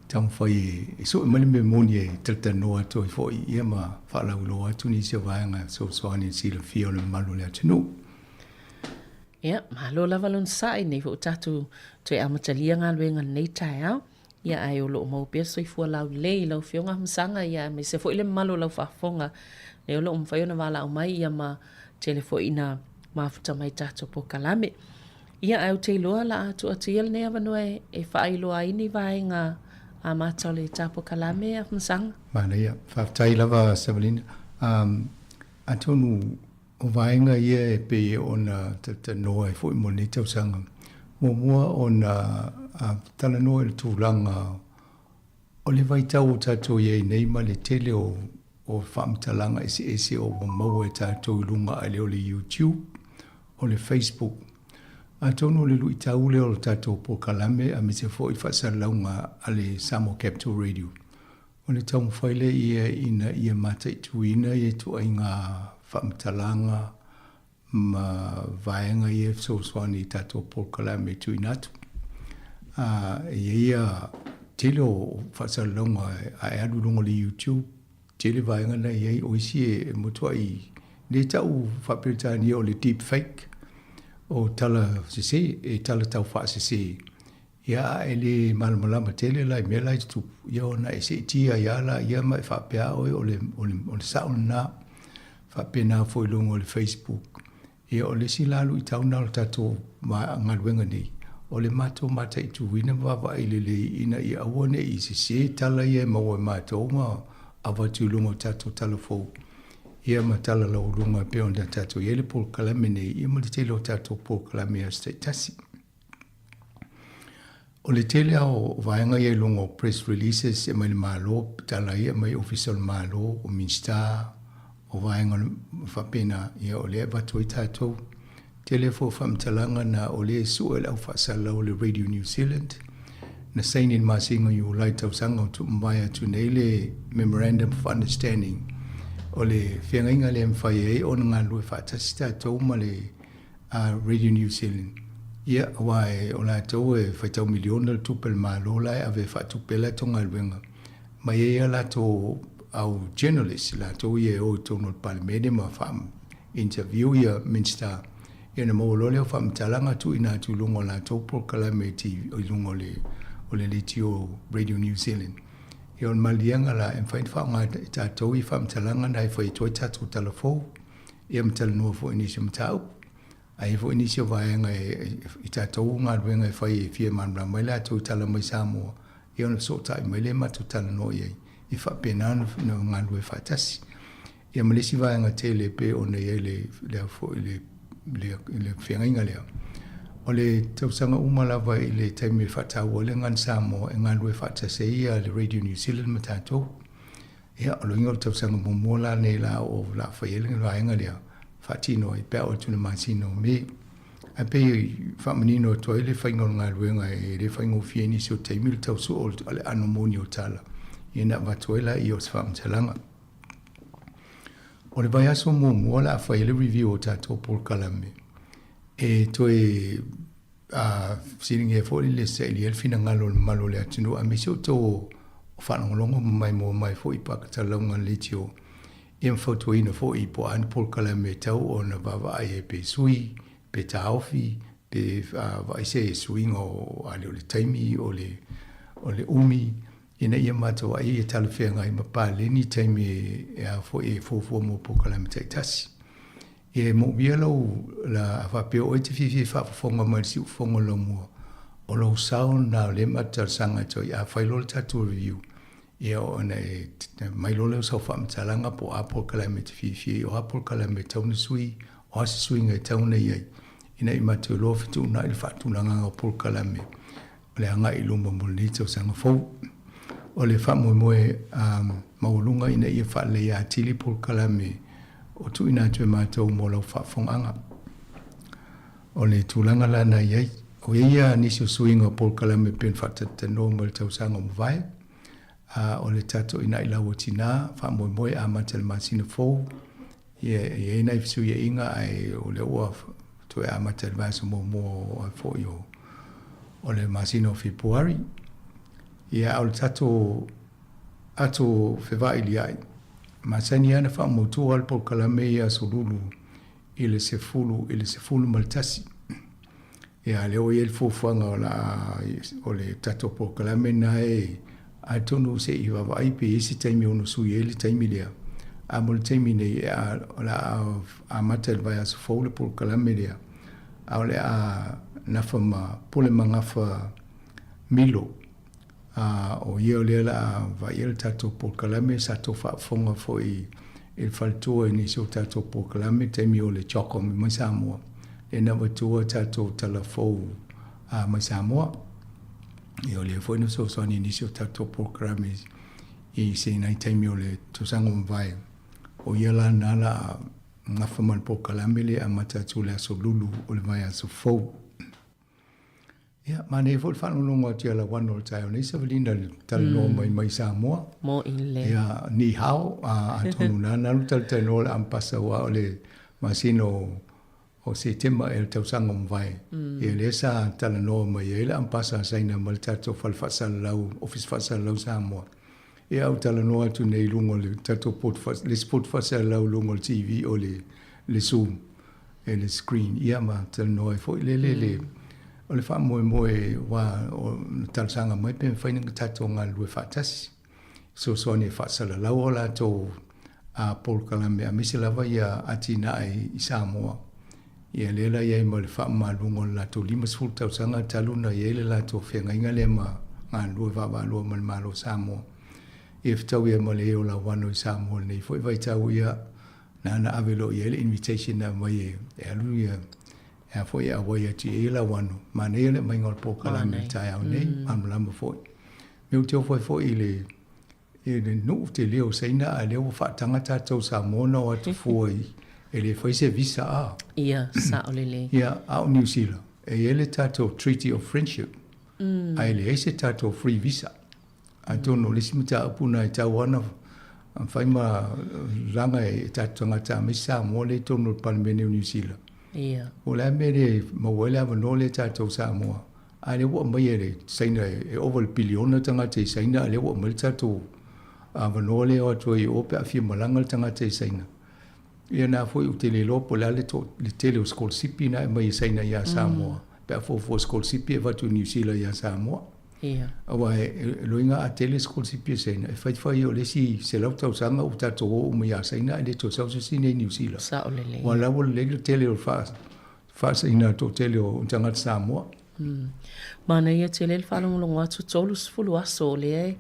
tau whai e so mali me moni e tata noa to fo ia ma whaalau loa atu ni se vaenga so soani sila fia o le malu le atinu. Ia, malo lava lon sai nei fo tātou to e amatalia ngā luenga nei tai au. Ia ai o loo mau pia soifua lau lei lau fionga msanga ia me se fo ile malo lau whaafonga. Le olo umwhaiona wala o mai ia ma telefo ina mafuta mai tato po kalame. Ia au te loa la atu atu ia ne avanua e whaailoa ini vaenga a matau le tapo kalame a msanga. Mana ia, whaftai lava Savelina. Atonu o vaenga ia e pe ona te noa e fo i moni tau sanga. Mua ona tala noa le tūlanga o le vaitau o tato ia nei ma le tele o whaamtalanga ese o maua e tātou i lunga ale o le YouTube, o le Facebook. A tono le lui taule o le tātou po kalame a me se fo i whasalaunga ale Sāmoa Capital Radio. O le tau mwhaile ia mata i tuina i tu ai ngā whaamtalanga ma vaenga i e fsoswani i tātou po kalame tuinatu. Ia tele o whasalaunga a adu lunga le YouTube, tele vaenga na iei o isi e motua i ne tau whapiritani o le deep fake o tala sese e tala tau wha sese. Ia e le malamalama tele lai me lai tupu. Ia ona e se tia ia la ia mai whapea oi o le sauna whapena fo i longo o le Facebook. Ia o le silalu i tauna o tato ngaluenga nei. O le mato mata i tuwina wawa i le ina i awane i sese tala ia maua mato ma awa tu lunga tato talafo. Ia matala lau lunga peonda tato. Ia le pol kalame nei. Ia ma le tele o tato pol kalame a tasi. O le tele au vaenga ia lunga press releases ia mai le malo. Tala ia mai official malo o Minsta. O vaenga whapena ia o le avato i tato. Tele fo whamtalanga na o le sua lau whasala o le Radio New Zealand. Na sainin masinga yu lai tau sanga tu mbaya tu nei le Memorandum of Understanding o le whiangainga le mwhai e o ngā lue whātasita tau ma le Radio New Zealand. Ia wae o la tau e whaitau miliona le tupel maa lolai a ve whaatupela to ngā luenga. Mai e la tau au journalist la tau i e o tono le palimene ma whaam interview ia Minsta. Ia na mau lole o whaam talanga tu ina tu lungo la tau por kalameti o lungo o le litio Radio New Zealand. Ia on malianga la en whain whaanga tātou i whaamtalanga na e whai toi tātou talafou. Ia mtala nua fo inisi mtau. Ai fo inisi o vaenga i tātou ngā ruenga e whai e fia manra mai la tau tala mai Sāmoa. Ia on so tai mai le matu tala no iei. I whapena no ngā rue whatasi. Ia malesi vaenga te le pe o nei le whiangainga lea. O le tausanga umalawa i le taimi whatau o le ngan Sāmoa e ngan rue whatase ia le Radio New Zealand ma tātou. Ia, o loinga o tausanga momola ne la o la whaiele la inga lea. Whatino i pēo tuna masino me. A pe whamanino to ele whainga ngā ruenga e re whainga o fieni si o teimil tau su o le anomoni o tala. I na watuela i o whamtalanga. O le vai aso mua la whaiele review o tato Paul Kalame. E to e siringe e fōri le se ili elfina ngalo le malo le atinu a misi o tō o whanangolongo mai mo mai fōi pakatalaunga le tio. I am whautua ina fōi po an Paul Kalame tau o na wawa ai e pe sui, pe taofi, pe vaise e suinga o ale o le taimi, o le umi, ina ia mātua ai e talawhea ngai mapa leni taimi e a fōi e fōfua mo Paul Kalame taitasi. E mo bia lau la whapeo o te whiwhi whafonga mai si ufonga lau mua. O lau sao na le matar sanga toi a whailole tatu review. E o ana e mai lole o sau whamtalanga po a Paul Kalame te whiwhi o a Paul Kalame tauna sui o a sui ngai tauna iai. Ina i matu lo fitu na ili whatunanga o Paul Kalame. O le anga i lumba molita o sanga fau. O le whamoe maulunga ina i whale a tili Paul Kalame o tu ina tue mātou mō lau whafonganga. O le tūlanga lana iai, o ia nisi o suinga Paul Kalame pen whatatano mo le tausanga mo vai. O le tato ina i lau o tina, whamoe a matele masina fōu. Ia ina i fisu ia inga ai o le ua tue a matele vaso mō fōu i o le masina o Februari. Ia au le tato ato whewai li ai. Masani ana wha mautua al Paul Kalame ia solulu i le sefulu maltasi. Ia leo i el fufuanga o le tato Paul Kalame na e a tonu se i wawa aipe isi taimi ono sui ele taimi lea. A mo le taimi nei a matal vai a sofou le Paul Kalame lea. A le a nafa ma pole mangafa milo. O ia o lea la vai el tato Paul Kalame sa to whaafonga fo i il faltua ni so tato Paul Kalame taimi o le choko mai Samoa. E na watua tato talafou mai Samoa. I o le fo ino so sani ni so tato Paul Kalame i se nai taimi o le tosango mwai. O ia la nala ngafaman Paul Kalame le a matatu le aso lulu o le vai aso fou. Ia, mane fo whanononga o tia la wano o taio nei sa walina talino mai Samoa. Mo ile. Ia, ni hao a tonu na nalu talino le ampasa wa o le masino o se tema e le tausanga mwai. Ia le sa talino mai e le ampasa saina ma le tato falfasala lau, office fasala lau Samoa. Ia au talino atu nei lungo le tato le sport fasala lau lungo le TV o le Zoom e le screen. Ia ma talino e fo le. O le wha moe wa o talsanga mai pe whainanga tato ngā lue whaatasi. So ni whaasala lau o la tō a Paul Kalame a misi lava ia atina ai i Sāmoa. Ia lela iai ma le wha maalungo la tō 5 tausanga taluna ia le la tō whenga inga le ma ngā lue wawa lua ma le malo Sāmoa. Ia whtau ia ma le eo la wano i Sāmoa nei. Fwoi vai tau ia nana avelo ia le invitation na mai e alu ia. E foi a wai ati e la wano. Ma nei le mai ngol Paul Kalame tai au nei. Manulama foi. Meu teo foi le nu te leo seina a leo whaatanga tātou Samoa o atu foi. E le foi se visa a. Ia, sa olele. Ia, au New Zealand. E ele tātou Treaty of Friendship. A ele eise tātou free visa. A tono le simita apuna e tau ana. Whaima ranga e tātou ngata me Samoa le tono Palmene New Zealand. Ia. O la mere mawele ava no le tātou Samoa. A le wa mai e saina e over biliona tangata i saina. A le wa mai tātou ava no le o atua i ope a fia malanga tangata i saina. Ia nā foi u tele lopo la le tele o skol sipi na e mai i saina ia Samoa. Pe a fo skol sipi e watu New Zealand ia Samoa. Ia. Awa e loinga a tele skol sipi e saina. E whai o le si se lau tau sanga u tātou o mai a saina e le tō sau se sine New Zealand. Sa olele. Wa la wale le tele o wha saina tō tele o tangata Samoa. Mana ia tele le whalongolongo atu tolu sifulu aso le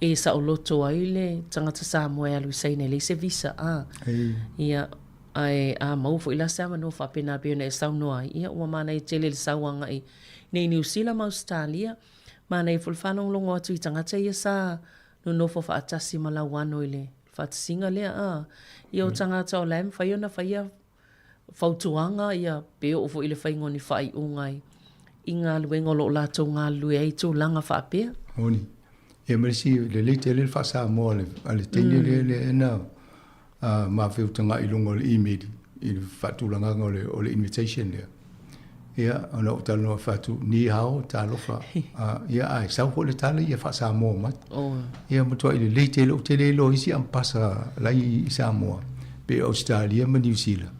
e sa o loto ai le tangata Samoa e alu saina le se visa a. Ia ai a maufo ila sama no whapena peona e saunoa. Ia ua mana i tele le sauanga i nei New Zealand ma Australia. Mana i fulwhanonglongo atu i tangata ia sa no no fa atasi mala wano ile fa singa le ia o tangata o laim fa iona fa ia fautuanga ia pe o fo ile fa ngoni fa i ungai inga luengo lo la to nga lu ai to langa fa pe oni e mersi le tele fa Sāmoa le tele le na ma fe tanga i lungo le email i fa tu langa o le invitation le ia ona talo fa tu ni hao talo fa ia ai sa ko le tale ia fa Sāmoa mat ia mo to le tele lo isi am pasa lai Sāmoa pe Australia ma New Zealand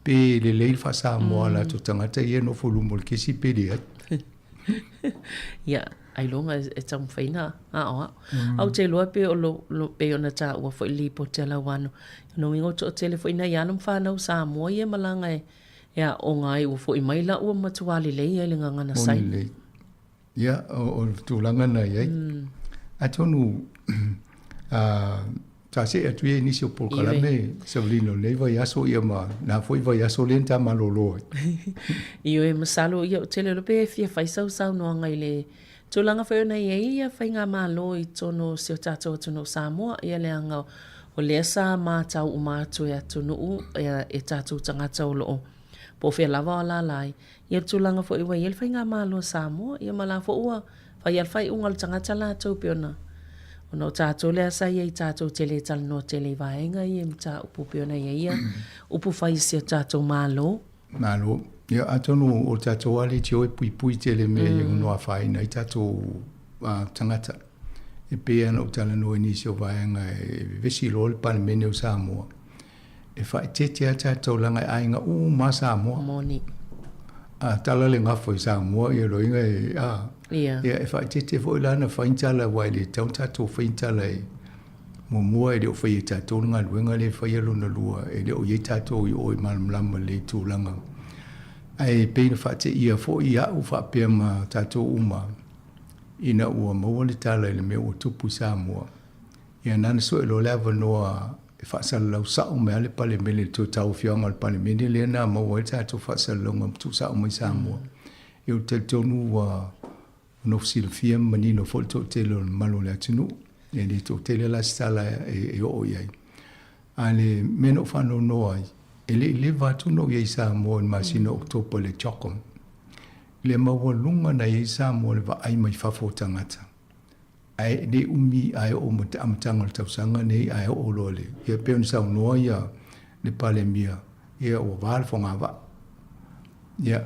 pe le fa Sāmoa la to tangata ia no fo lumo ke si pe de ia ai longa e tam faina au te loa pe o lo pe ona ta wa fo li po te la wano no ingo to telefona ia no fa no Sāmoa ia malanga ia o ngai u fo i mai la u matuali le ia le ngana sai ia o tulanga na ia atonu ta se atu e nisio por kala me Sabrino le vai aso ia ma na foi vai aso lenta malolo io e masalo ia o tele lo pe fia fai sau no ngai le tulanga fa na ia fai nga malo i tono se tato tono Sāmoa ia le anga o le sa ma tau u ma to ya tono ia e tato tangata o lo po fe lava la lai ia tulanga fo iwa ia fai nga malo Sāmoa ia mala fo ua fai al fai ungal tangata la to peona ono tato le sa ia tato tele tal no tele vaenga ia mta upu peona ia upu fai se tato malo ia atonu o tato ali tio e pui tele me no afai na tato tangata e pe ana o tala no inisio vaenga e vesi lol pan mene o Sāmoa e fai te tato langa ainga ma Sāmoa moni tala le ngafo i Sāmoa ia loinga ia e fai te fo ilana fai tala wai le tau tato fai tala e mua e leo fai tato nga luenga le fai alo na lua e leo ye tato i oi malamlama le tūlanga ai peina fai te ia fo i au fai pia ma tato uma ina ua maua le tala le mea ua tupu Sāmoa ia nana so e lo leva noa e whaasala lau sao mea le pale mele tō tau whianga le pale mele le na maua e tātou whaasala lau ngam tū sao mai Sāmoa e o te tonu no sila fia manino fo to tele malo le atunu e le to tele la stala e o iai ale meno fano no ai ele va tu no ye Sāmoa ma sino oktopo le chokom le maua lunga na ye Sāmoa le va ai mai fafo tangata ai de umi ai o mata amtanga le tausanga nei ai o lole ye pe un sa no ia le pale mia ye o val fonga va ia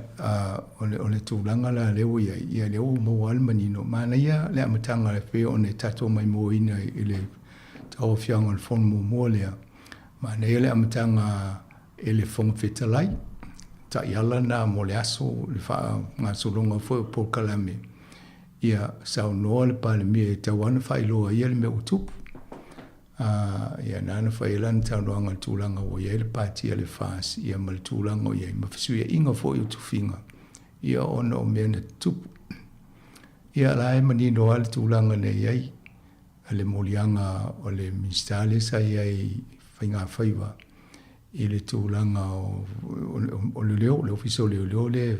ole tūlanga la leo ia leo mo almanino mana ia le amatanga le pe one tato mai mo ina ile tau fianga le fon mo lea mana ia le amatanga ele fon fetalai ta iala na mo le aso le fa nga solonga fo por kalame ia sa no le pale mi tawana fa ilo ia le me utupu ia nana fa ilan tauanga tūlanga o ia le pati le fas ia mal tūlanga o ia mafisu ia inga fo i tufinga ia ona o mena tupu ia lai manino al tūlanga ne iai ale molianga o le mistale sa iai whainga whaiva i le tūlanga o le leo le ofiso leo le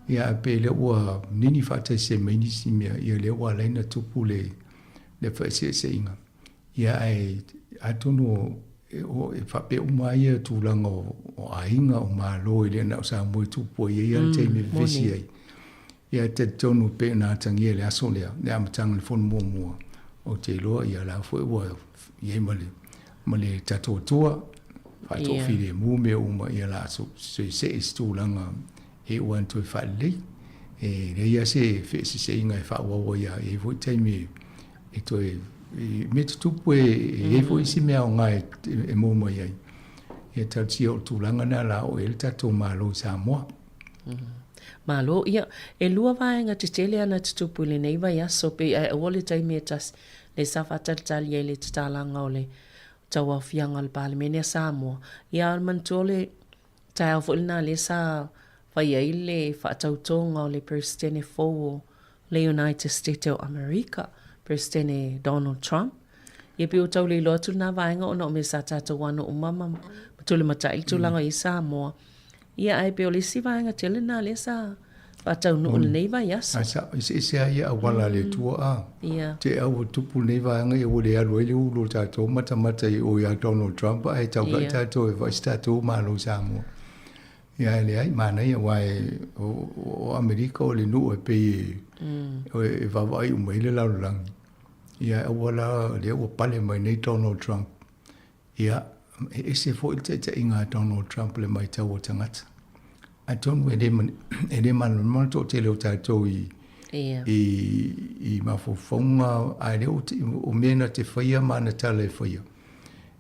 ia pe le ua nini whata se maini simia ia le ua leina tupu le whaise se inga ia ai atono o e fa pe uma ia tūlanga o ainga o malo i le na Sāmoa tupu ia te me visi ai ia te tonu pe na tangia le aso le amatanga le fon mua o te loa ia la fo ua ia male tato tua fa to file mu me uma ia la so se tūlanga e ua to fa le e le ia se fe se inga fa wa ia e vo te me e to me tupu e fo isi mea o ngai e momo iai e tautia o tūlanga na la o el tato malo Sāmoa malo ia e lua vaenga te tele ana te tupu le nei vai aso pe e wole taimi e tas le safa tatali e le tatalanga o le taua fianga le palemene Sāmoa ia almantole tai fo ina le sa vai ai le whaatautonga o le Presidente fo le United States of America Presidente Donald Trump. Ia pe o tau le loa tu na vaenga o no me sa tata wano o mama tule matai tu langa i Sāmoa. Ia ai pe o le si vaenga tele na le sa Whatau no le nei vai aso. Asa se ia wala le tua Ia. Te au tupu nei vai anga o le alu ele ulo tato mata o ia Donald Trump ai tau vai tato e vai tato malo Sāmoa. Ia le ai mana ia wai o Amerika o le nu e pe o e vavai o mai le laulangi. Ia wala le o pale mai nei Donald Trump. Ia e se fo te inga Donald Trump le mai tau o tangata. I don't know ele man to te leo tātou i mafofonga ai leo o mena te whaia mana tala e whaia.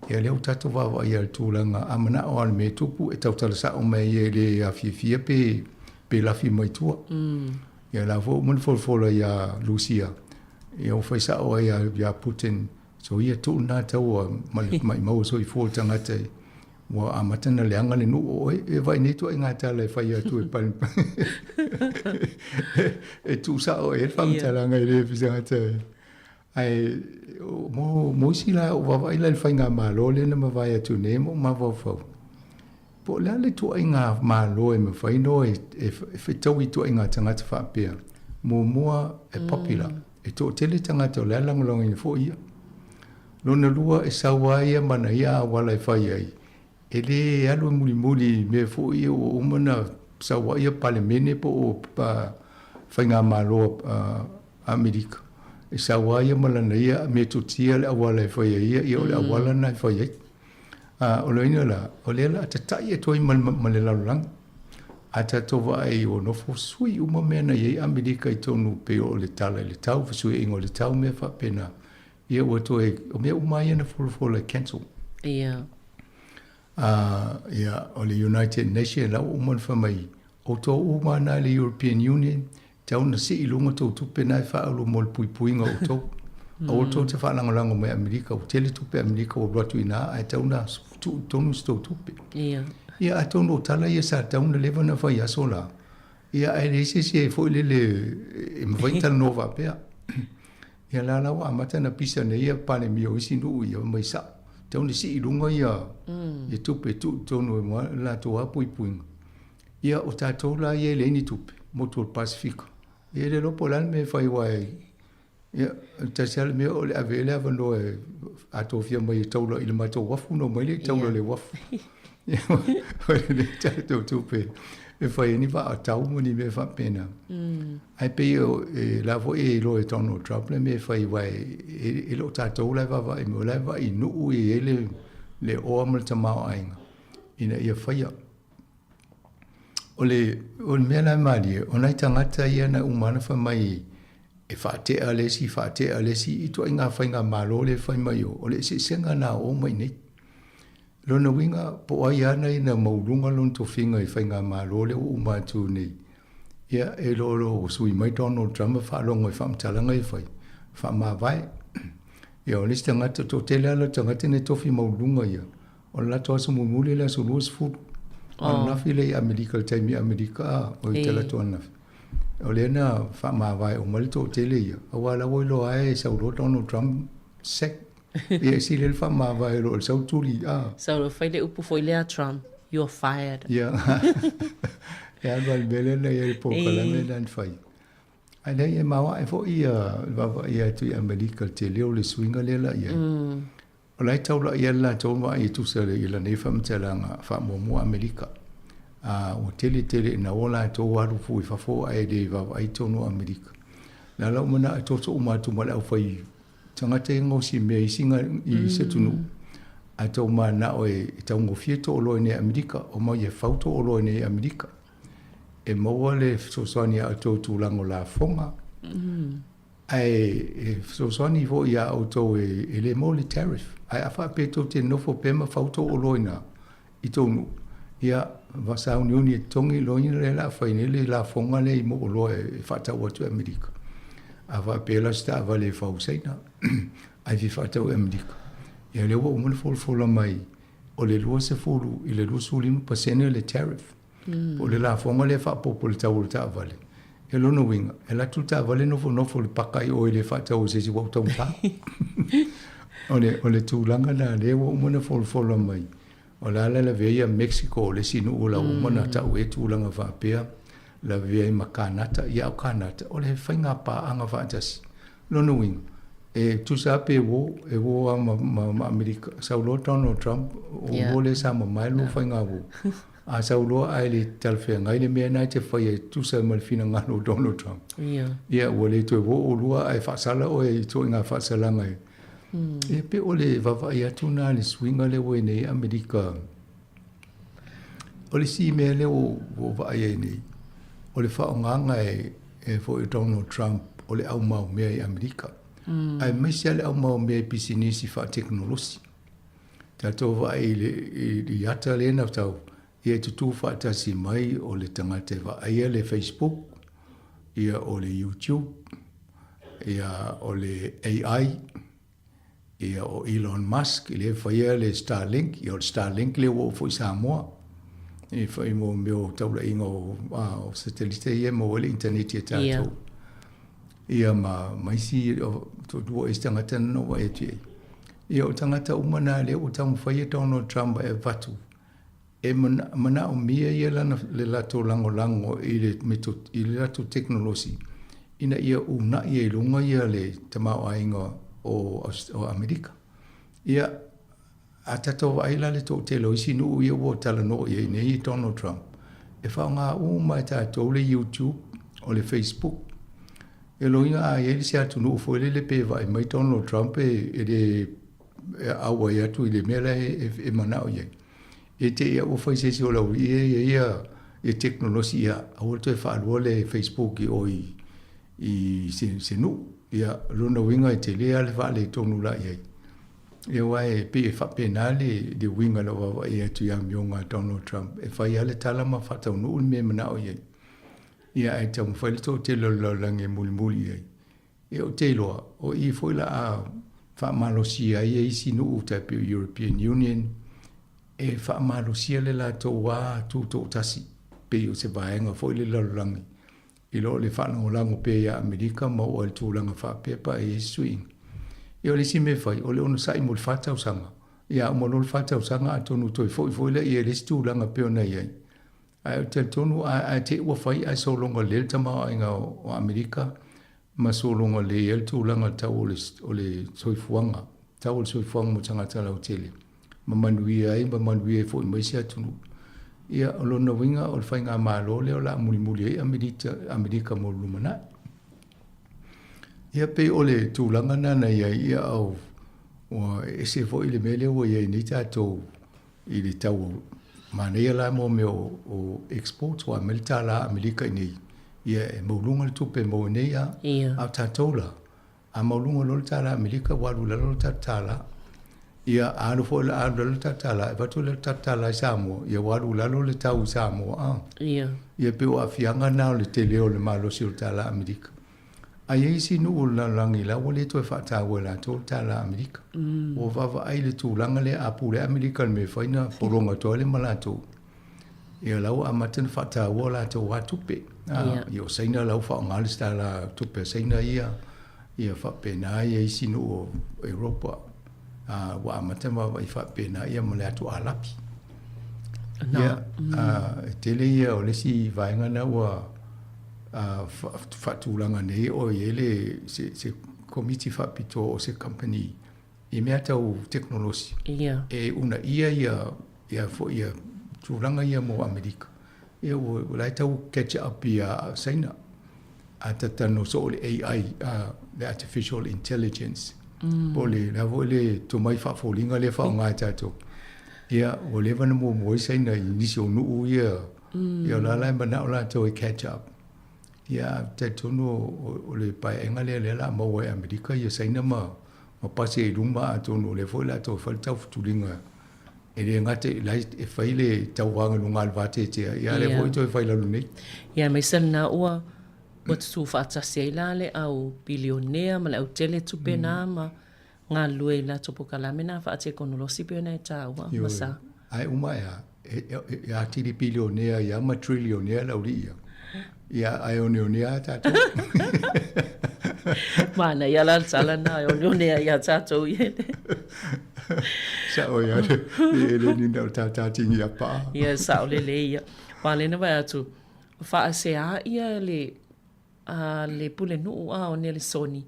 Ia leo tātou wawa i al tūlanga amana o ane me tupu e tau tala sa o mai e le a fia pe lafi mai tua. Ia la fo mun folfola ia Lucia. Ia o whai sa o ia Putin. So ia tū nā tau mai mau so i fō tangata wa amatana le anga le nu o e vai nei tu inga tala e whai atu e pali e tu sa o e whamtala ngai le pisanga te ai mo si la o wawai la le whai ngā malo le na ma vai atu ne mo ma wau po la le tu inga malo e ma whai no e whetau i tu inga tangata whapea mo mua e popular e tu tele tangata o le alangolonga i fo ia lona lua e sawa ia mana ia wala e whai ai ele alu muli me fo ia o umana sawa ia palemene po o pa whainga malo Amerika. E sawa ia malana ia me tutia le awala e whaia ia o le awala na e whaia. O le ina la, o le ala atatai e toi male lalulang. Ata tova ai o nofo sui uma mena iei Amerika i tonu pe o le tala le tau, fasui ingo le tau mea whapena. Ia ua toi, o mea umai ana fola cancel. Ia. Ia, o le United Nations la uman whamai. O tō umana le European Union, tau na si ilunga tō tupe nai whaalu mo le puipuinga o tō. O tō te whaalangalango mai Amerika, o tele tupe Amerika o ratu ina, ai tau na tonu sto tupe. Ia. Ia, ai tonu o tala ia sa tau na lewa na whai aso la. Ia, ai le se e fo le e mwhaitala no wapea. Ia la lawa amata na pisa na ia pane mio isi nuu ia mai sa. Tau ni si ilunga ia, ia tupe tonu e mua la toa puipuinga. Ia o tātou la ia leini tupe, motu o Pasifika. Ia le lopo lan me whai wai, ia tasiala mea o le avele avano e atofia mai taula ili mato wafu no mai le taula le wafu. Ia o le tātou tupe, e whai ni wa a tau muni me whapena. Ai pe e lavo e lo e Donald Trump le me whai wai, e lo tātou lai wawa e mo lai wa i nuu i ele le oa mal tamau ainga. Ina ia whaia. O le mea lai maari, o nai tangata ia na umana wha mai e whaatea lesi, i tua inga whainga malo le whai mai o le se senga na o mai nei. Lona winga po ai ana ina maurunga lon to whinga i whainga malo le o umatu nei. Ia e lolo o sui mai Donald Trump whaalonga i whamtalanga i whai. Whamawai. Ia o lesi tangata to tele ala tangata ne tofi maurunga ia. O lato aso mumuli la so luas furu. O nafi le Amerika le taimi Amerika o i tala toa nafi. O le na whamawai o malito o tele ia. A wala woi lo ae sa uro Donald Trump sek. Ia si le whamawai lo le sau turi. Sau lo whaile upu foi lea Trump. You're fired. Ia. Ia wal mele na ia po kalame dan whai. Ai nei e mawa e fo ia wawa ia tu i Amerika le tele o le swinga le la ia. O lai taula ia la tauma i tusere i la nei whamtelanga whamomua Amerika. O tele na ola tō waru fui whafo ai de wawa ai tonu Amerika. La lau mana e toto umatu mala au whai tangata e ngosi mea i singa i setunu. A tau mana o e tau ngofieto o loe nei Amerika o mai e whauto o loe nei Amerika. E maua le sosani a tō tūlango la fonga. Ai sosani vo ia o tō e le mo le tariff. Ai afa pe to te nofo pema fauto o loina i tonu. Ia vasa unioni e tongi loina le la whainele la fonga le i mo o loe e whatau atu Amerika. Awa pe la sta ava le whausaina. Ai vi whatau Amerika. Ia le wa umana folfola mai o le lua se fulu i le lua sulimu pasene le tariff. O le la fonga le whapopo le tau le ta avale. E lono winga. E la tu ta avale nofo le pakai o i le whatau se si wau tau ta. O le tūlanga na lewa umana folfola mai. O la ala la veia Mexico o le sinu o la umana tau e tūlanga whapea. la via makanata ia o kanata o le whainga pa anga whaatasi lono winga tu sa pe wo ma Amerika saulo Donald Trump o le sa mai lo whainga wo a saulo ai le talwhenga i le mea nai te whai tu sa malfina ngano Donald Trump ia o le tu wo o lua ai whaasala o e to inga whaasala ngai e pe o le vavai atu na le swinga le wo nei Amerika o le si mea le o vai e nei o le whaonganga e fo Donald Trump o le au mau mea i Amerika ai mai sia le au mau mea pisinisi wha teknolosi tato vai le ata le na tau ia tutu wha tasi mai o le tangate vai le Facebook ia o le YouTube ia o le AI ia o Elon Musk le whaia le Starlink ia o Starlink le wo fo i Sāmoa e whai mo meo taula inga o satellite ia mo le internet ia tātou ia maisi to dua tangata no wa e tia ia o tangata umana le o tamu whaia Donald Trump e vatu e mana o mia ia lana le lato lango i le lato teknolosi ina ia una ia i lunga ia le tamau ainga o Amerika ia a tato aila le to telo isi nu ia wo tala no ia nei Donald Trump e fa nga mai tato le YouTube o le Facebook e loinga a ia se atu no fo le pe vai mai Donald Trump e de awa ia tu le mele e mana o ia e te ia o fa se o la ia e teknolosia o to fa le Facebook i se nu ia lona winga te le ale va le tonu la ia e wai pe fa penale de winga lo va ia tu ia mionga Donald Trump e fa ia le tala ma fa tau no me mana o ia ai tau fa le to te lo lange muli ia e o te lo o i foi la a fa malosia ia i sinu ta pe European Union e fa malosia le la to wa tu to tasi pe o se vaenga foi le lo lange i lo le whanau lango pe ia Amerika ma o le tūlanga whapepa e swing. I o le si me whai, o le ono sai mo le whatau sanga. Ia o mo le whatau sanga a tonu toi foi le i e le si tūlanga pe o nei ai. Ai o te tonu a te ua whai ai so longa le tamau inga o Amerika ma so longa le i le tūlanga tau o le soifuanga. Tau o le soifuanga mo tangata lau tele. Ma manuia ai, ma manuia foi maisi atunu. Ia o lona winga o le whainga malo leo la muli ai Amerika mo lumana. Ia pe o le tūlanga nana ia au e se fo i le mele o ia ni tātou i le tau manea la mo me o export o Amerika la Amerika nei. Ia e maulunga le tupe mo nei a tātou la. A maulunga lo le tāla Amerika walu la lo tātala. Ia anu fo le anu le tatala, e watu le tatala i Sāmoa, ia waru lalo le tau Sāmoa. Ia pe o afianga nao le te leo le malo si o tala Amerika. A ia isi nu o la langi la, o le to e whaatawa la to tala Amerika. O vava ai le tūlanga le apu le Amerika le me whaina poronga toa le malato. Ia lau a matana whaatawa la to watupe. Ia o saina lau whaonga le stala tupe saina ia whapena ia isi nu o Europa. Wa amatema wa ifa pena ia mo le atu alapi. Ia tele ia o le si vaenga na wa fatulanga nei o ele se komiti fapito o se company i mea tau teknolosi. E una ia fo ia tulanga ia mo Amerika. Ia o lai tau catch up ia saina. A tatano so o le AI, the artificial intelligence. Pole la vole to mai fa folinga le fa nga tato ia o le vana mo mo sai na inisi o nu ia la la bana la to catch up ia tato no o le pa enga le la mo wa Amerika ia sai na ma pase lumba to no le fola to falta futulinga e le ngate la e faile tawanga lunga alvate te ia le foi to faila luni ia mai sana o wat su fatsa seilale au bilionea ma au tele tupena ma nga lue la topokala mena fa ate konolosi pena ta wa masa ai uma ya tiri bilionea ya ma trillionea la ulia ya ai onionea ta mana ya la sala na onionea ya ta to ye sa o ya le ni na ta tingi apa ya sa o le ya pale na va tu whaasea ia le pule nuu o ne le soni.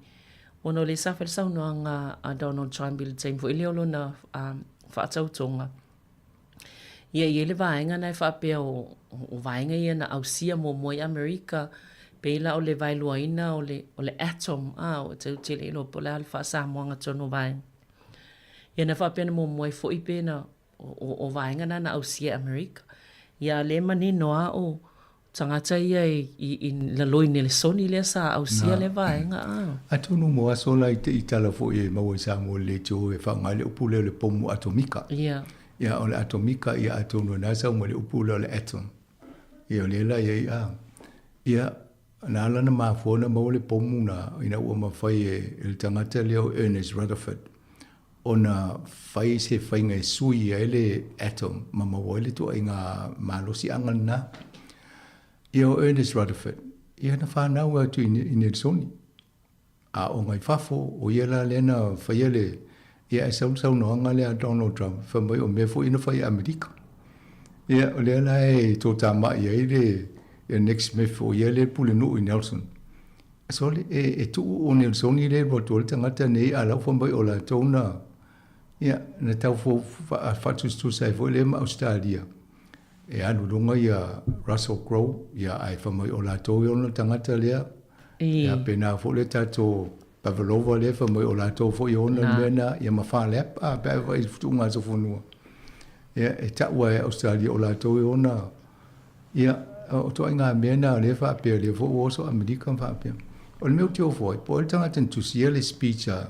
Ono le safel saunoanga a Donald Trump le taim fo ile olo na whaatautonga. Ia le vaenga nei whapea o vaenga ia na ausia mo moi Amerika peila o le vailuaina o le atom o te utile ilo po le alfa Sāmoa tono vaenga. Ia na whapea na mo moi fo ipe na o vaenga na ausia Amerika. Ia le mani noa o tangata ia i la loine le soni le sa ausia le vaenga Atonu mo asola i tala fo e maua Sāmoa le tio e whanga le upule le pomu atomika. Ia o le atomika ia atonu nasa mo le upule o le atom. Ia o le la ia ia na ala na mafona mo le pomu na ina ua mawhai e le tangata leo Ernest Rutherford. Ona whai se whainga e sui e le atom ma maua le to inga malosi angana. Ia o Ernest Rutherford, ia na whanau atu i Nelsoni. A o ngai whafo, o ia la lena whaiele, ia e sau noanga lea Donald Trump, whamai o mefo ina whai Amerika. Ia o lea la e tō tāma ia i le next mefo, o ia le pule nuu i Nelson. So le e tuu o Nelsoni le roto le tangata nei a lau whamai o la tōna, ia na tau fo whatustus ai fo le ma Australia. E alulunga ia Russell Crowe, ia ai whamai o la tōi ona tangata lea. Ia pena fo le tato Pavlova le whamai o la tō fo i ona mena, ia mawha lea, pēa wai futunga so whanua. Ia e taua e Australia o la tōi ona. Ia o toa ngā mena le whapea le fo o oso Amerika whapea. O le meu teo foi, po le tangata ntusia le speech a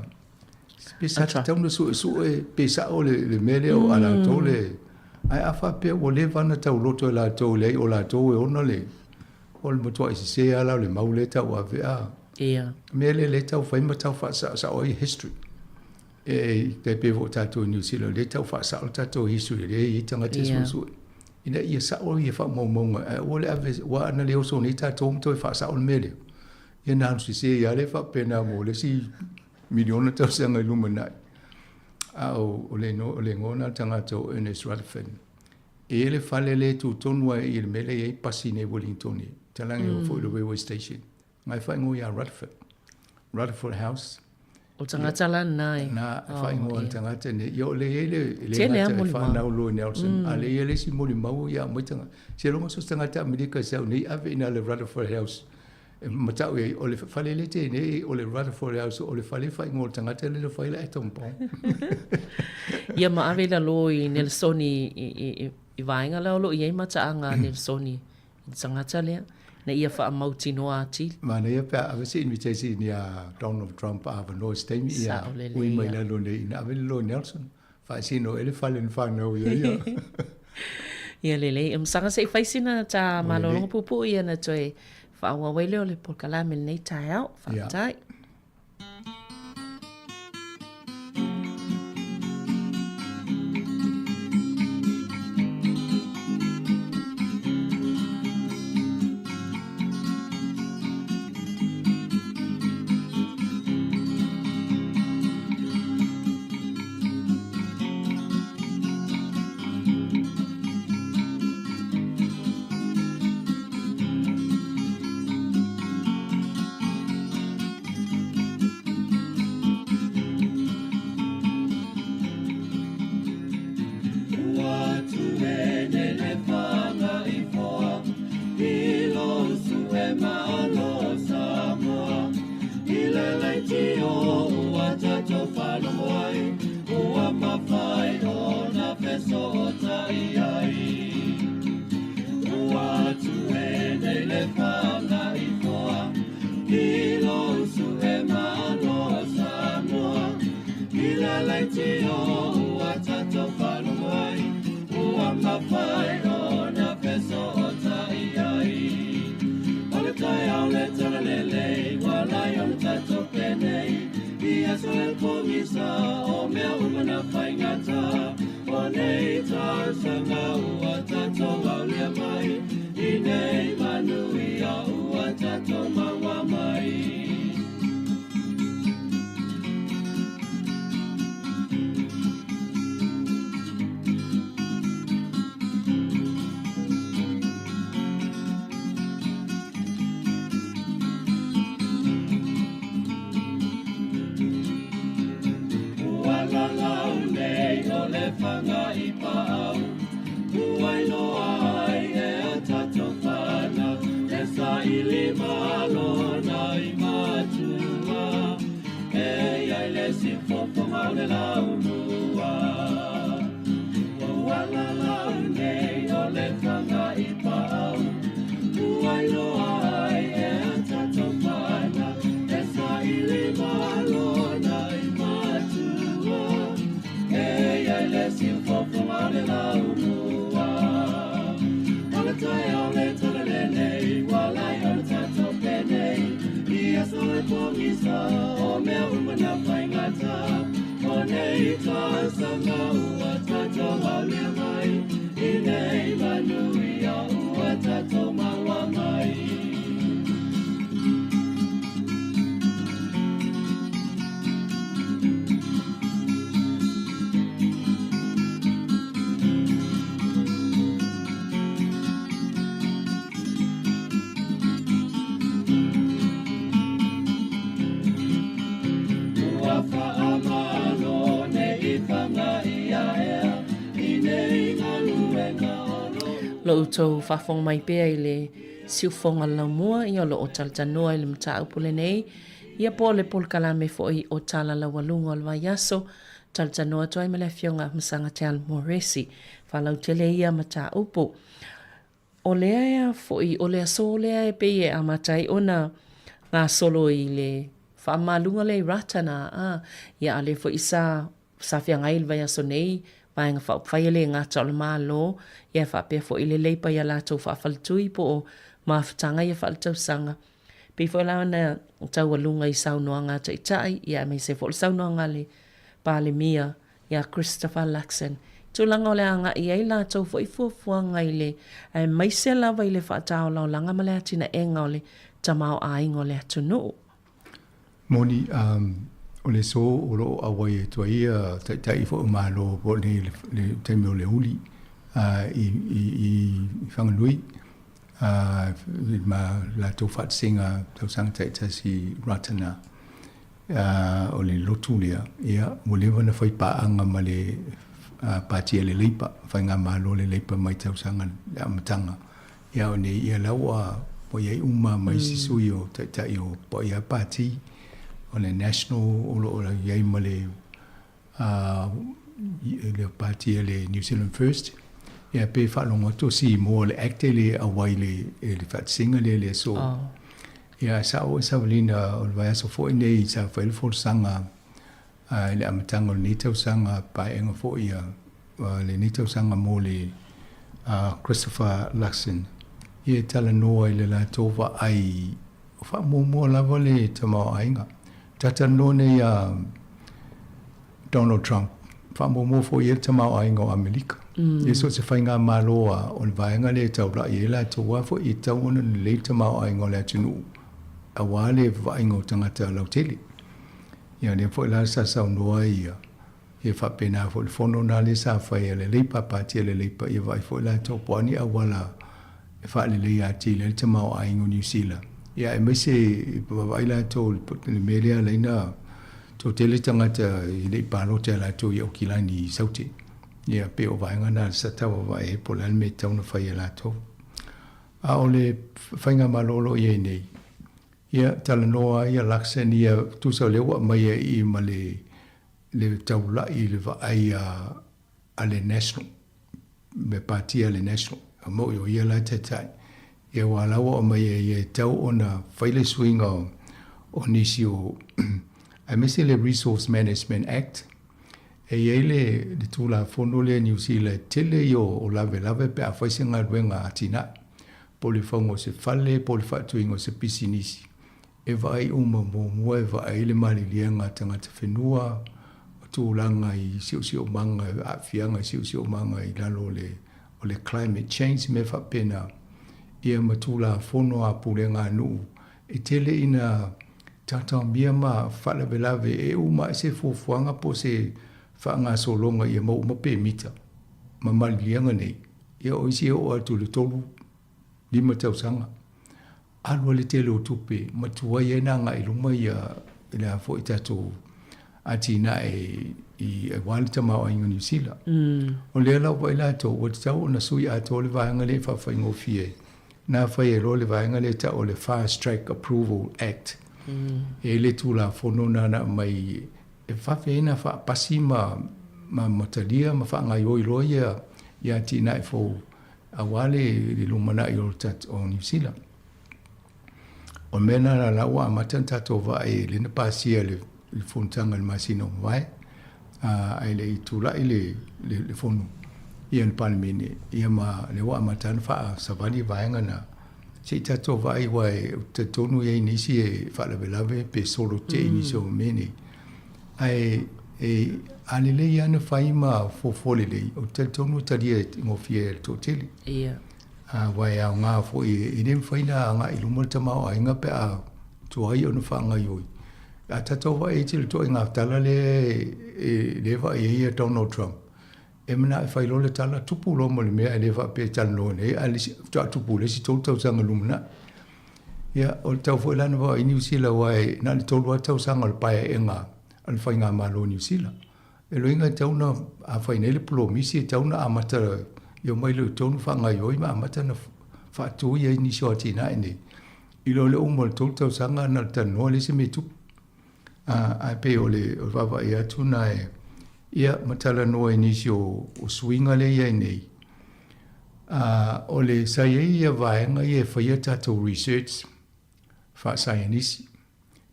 pesa tauna su e pesa o le mele o ala tō le ai afa pe o le vana tau loto la tau le o la tau e ona le o le motoa i se ala le maule tau a vea mele le tau fai ma tau fa sa o history e te pe vo tatu New Zealand le tau fa sa o tatu history le i tanga te su ina ia sa o ia fa mo o le ave wa ana le o so ni tatu mo fa sa o mele ia na se ia le fa pena mo le si miliona tau sanga illuminati o le ngona tangata o Ernest Rutherford. E le fale le tu tonua i le mele i pasi ne Wellington. Talangi o fo i le railway station. Ngai whaingo ia Rutherford House. O tangata la nai. Na whaingo al tangata ne. Ia o le ngata e whanau lo Nelson. A le ele si moli mau ia moitanga. Se ronga sos tangata Amerika sau nei ave ina le Rutherford House. Matau e o le fale le te nei o le Rutherford House o le fale whaingo tangata le whaile e tompong. Ia ave la lo i Nelsoni i vaenga la lo i mata anga Nelsoni i tangata lea na ia wha mauti noa ati. Mana ia pia ave se invitation ia Donald Trump ava no stemi ia ui mai la lo le ina ave lo Nelson. Wha sino ele fale ni whanau ia. Ia lele, msanga se whaisina ta malolongo pupu ia na toi whaua waileo le polkala me nei tai au, whaatai. kanga I pau Uai loa ai e o tato whana E sa ili malo na I matua E ai le si fofonga o le lau mua Wala lau nei o le kanga I pau Uai loa ai e o tato whana E sa ili malo na I matua E ai le si fofonga o le lau mua Ole tai o le tole nei Wala I o le tato penei Ia so e pongisa o mea umana whaingata O nei tā sanga ua tato au lea mai I nei manui a ua tato maua mai Lo utou whawhong mai pēa I le siufonga lau mua I o lo o taltanoa I le mta upule nei. Ia po le pol kalame fo I o tala la walunga o le vaiaso. Taltanoa toi me le fionga masanga te al moresi. Whalau tele ia mta upo. O lea ea fo I o lea so lea e pei e amatai ona ngā solo I le whamalunga le ratana. Ia ale fo isa fiangai le vaiaso nei. Vaenga whaiale ngā taole mālo, ia whapea fo I le leipa ia lātou whawhaltui po o mawhatanga ia whaltau sanga. Pei fo lau na tau alunga I saunoa ngā taitai, ia mei se fo le saunoa ngā le pāle mia, ia Christopher Luxon. Tūlanga o le anga I ei lātou fo I fuafuanga I le, mai se lawa I le whaatao lau langa ma le atina enga o le tamao a ingo le atunu. Moni, o le so o lo awai e tua ia tai fo malo po le taimi o le huli I whanganui ma la tau whaatsinga tau sang tai si ratana o le lotu lea ia mo le wana whai paanga ma le pātia le leipa whainga malo le leipa mai tau sanga le amatanga ia o ne ia laua po iai uma mai sisui o tai o po ia pāti o le national o le iai ma le pātia le New Zealand First ia pe whalonga to si mo le acte le awai le whaatsinga le so ia sa o sa walina o le vaiaso fo I nei sa whailfol sanga le amatanga o le nitau sanga paenga fo ia le nitau sanga mo le Christopher Luxon ia tala noa I le la tova ai wha mo lava le tamao ainga tata none Donald Trump wha mo fo ia tamao ainga o Amerika ia so se whainga maloa o le vaenga le taura I la toa fo I tau ona le tamao ainga o le atunu a wale vainga o tangata lau tele ia le fo la sa sa noa ia wha pena fo le fono na le sa whai le leipa pātia le leipa ia vai fo la tau poani a wala wha le lei ati le tamao ainga o New Zealand ia e mai se waila tau le melea leina tau tele tangata I le palo te la tau I o kilani sauti ia pe o vaenga na sa tau wa e po lan me tau na whai la tau a o le whainga malolo ia nei ia tala noa ia Luxon ia tusa lewa mai I ma le tau la I le va ai a le national me partia le national a mo yo ia la tatai ia wala o mai ia tau ona whaile swinga o nisi o a mesi le Resource Management Act e ele le tula fono le New Zealand tele yo o lave pe a whaisinga ruenga atina poli whaungo se fale poli whatuingo se pisinisi e vai uma mo e vai le mali lianga tangata whenua o tūlanga I siu manga a fianga siu manga I lalo o le climate change me whapena ia matula fono a pulenga nu e tele ina tata mia ma whalawelawe e uma se fufuanga po se whaanga solonga ia mau pe mita ma mali lianga nei ia oisi o atu le tolu 5 tausanga alua le tele o tupe matua ia na nga iluma ia ila fo itato a tina i wale tamau a inga New Zealand. O lea lau wai la tō, o te tau o na sui a tō le vaenga le whawhai ngofie. Nā whai e ro le vaenga le ta o le Fast Track Approval Act. E le tūla whono nana mai e whawhena whapasi ma matalia, ma whangai oi roia ia tina e fō a wale le lumana i o tat o New Zealand. O mena la laua a matan tato va e le na pasia le fontanga le masino vai. Ai le tūla i le fono. Ia le palimene, ia ma le wa matan wha savani vaenga na se tato vai wai te tonu e inisi e whalawelawe pe solo te inisi o mene. Ai alele ia na whai ma fofole le, o te tonu taria ngofie to tele. Ia. Wai au ngā fo i rem whaina a ngā ilumar tamau a inga pe a tuai o na whaanga ioi. A tato vai e tele to i ngā tala le wa e ia Donald Trump. E mana e whailo le tala tupu lo mo le mea e le wa pe talo ne, a le tupu le si tolu tau sanga lumana. Ia, o le tau fo ilana wa i New Zealand wai, na le tolu wa tau sanga le paia e ngā, al whai ngā malo New Zealand. E lo inga tauna a whainele pulo misi e tauna a mata yo mai le taunu whanga ioi ma a mata na whaatu ia ni so atina ene. I lo le umo le tolu tau sanga na le tanoa le se me tupu. A pe o le wawa i atu na e ia matala noa inisi o swinga le ia nei. O le saia ia vaenga ia whaia tatou research wha saia nisi.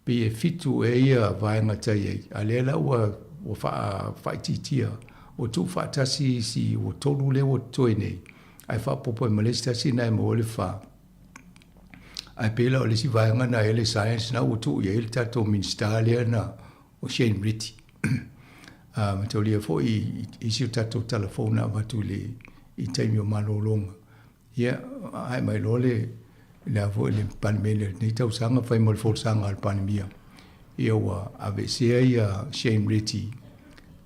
Pe e fitu e ia vaenga tai ei. A lea la ua whaititia o tu whaatasi si o tolu le o toi nei. Ai whapopo e malestasi na e mo le wha. Ai pela o le si vaenga na ele science na o tu i ele tatou minsta lea na o Shane Ritty. Matolia fo i siu tatou telefona watu le i taimi o malolonga. Ia, ai mai lole le avo le panemele nei tau sanga whai mo le fol sanga al panemia. Ia wa avesea ia Shane Ritty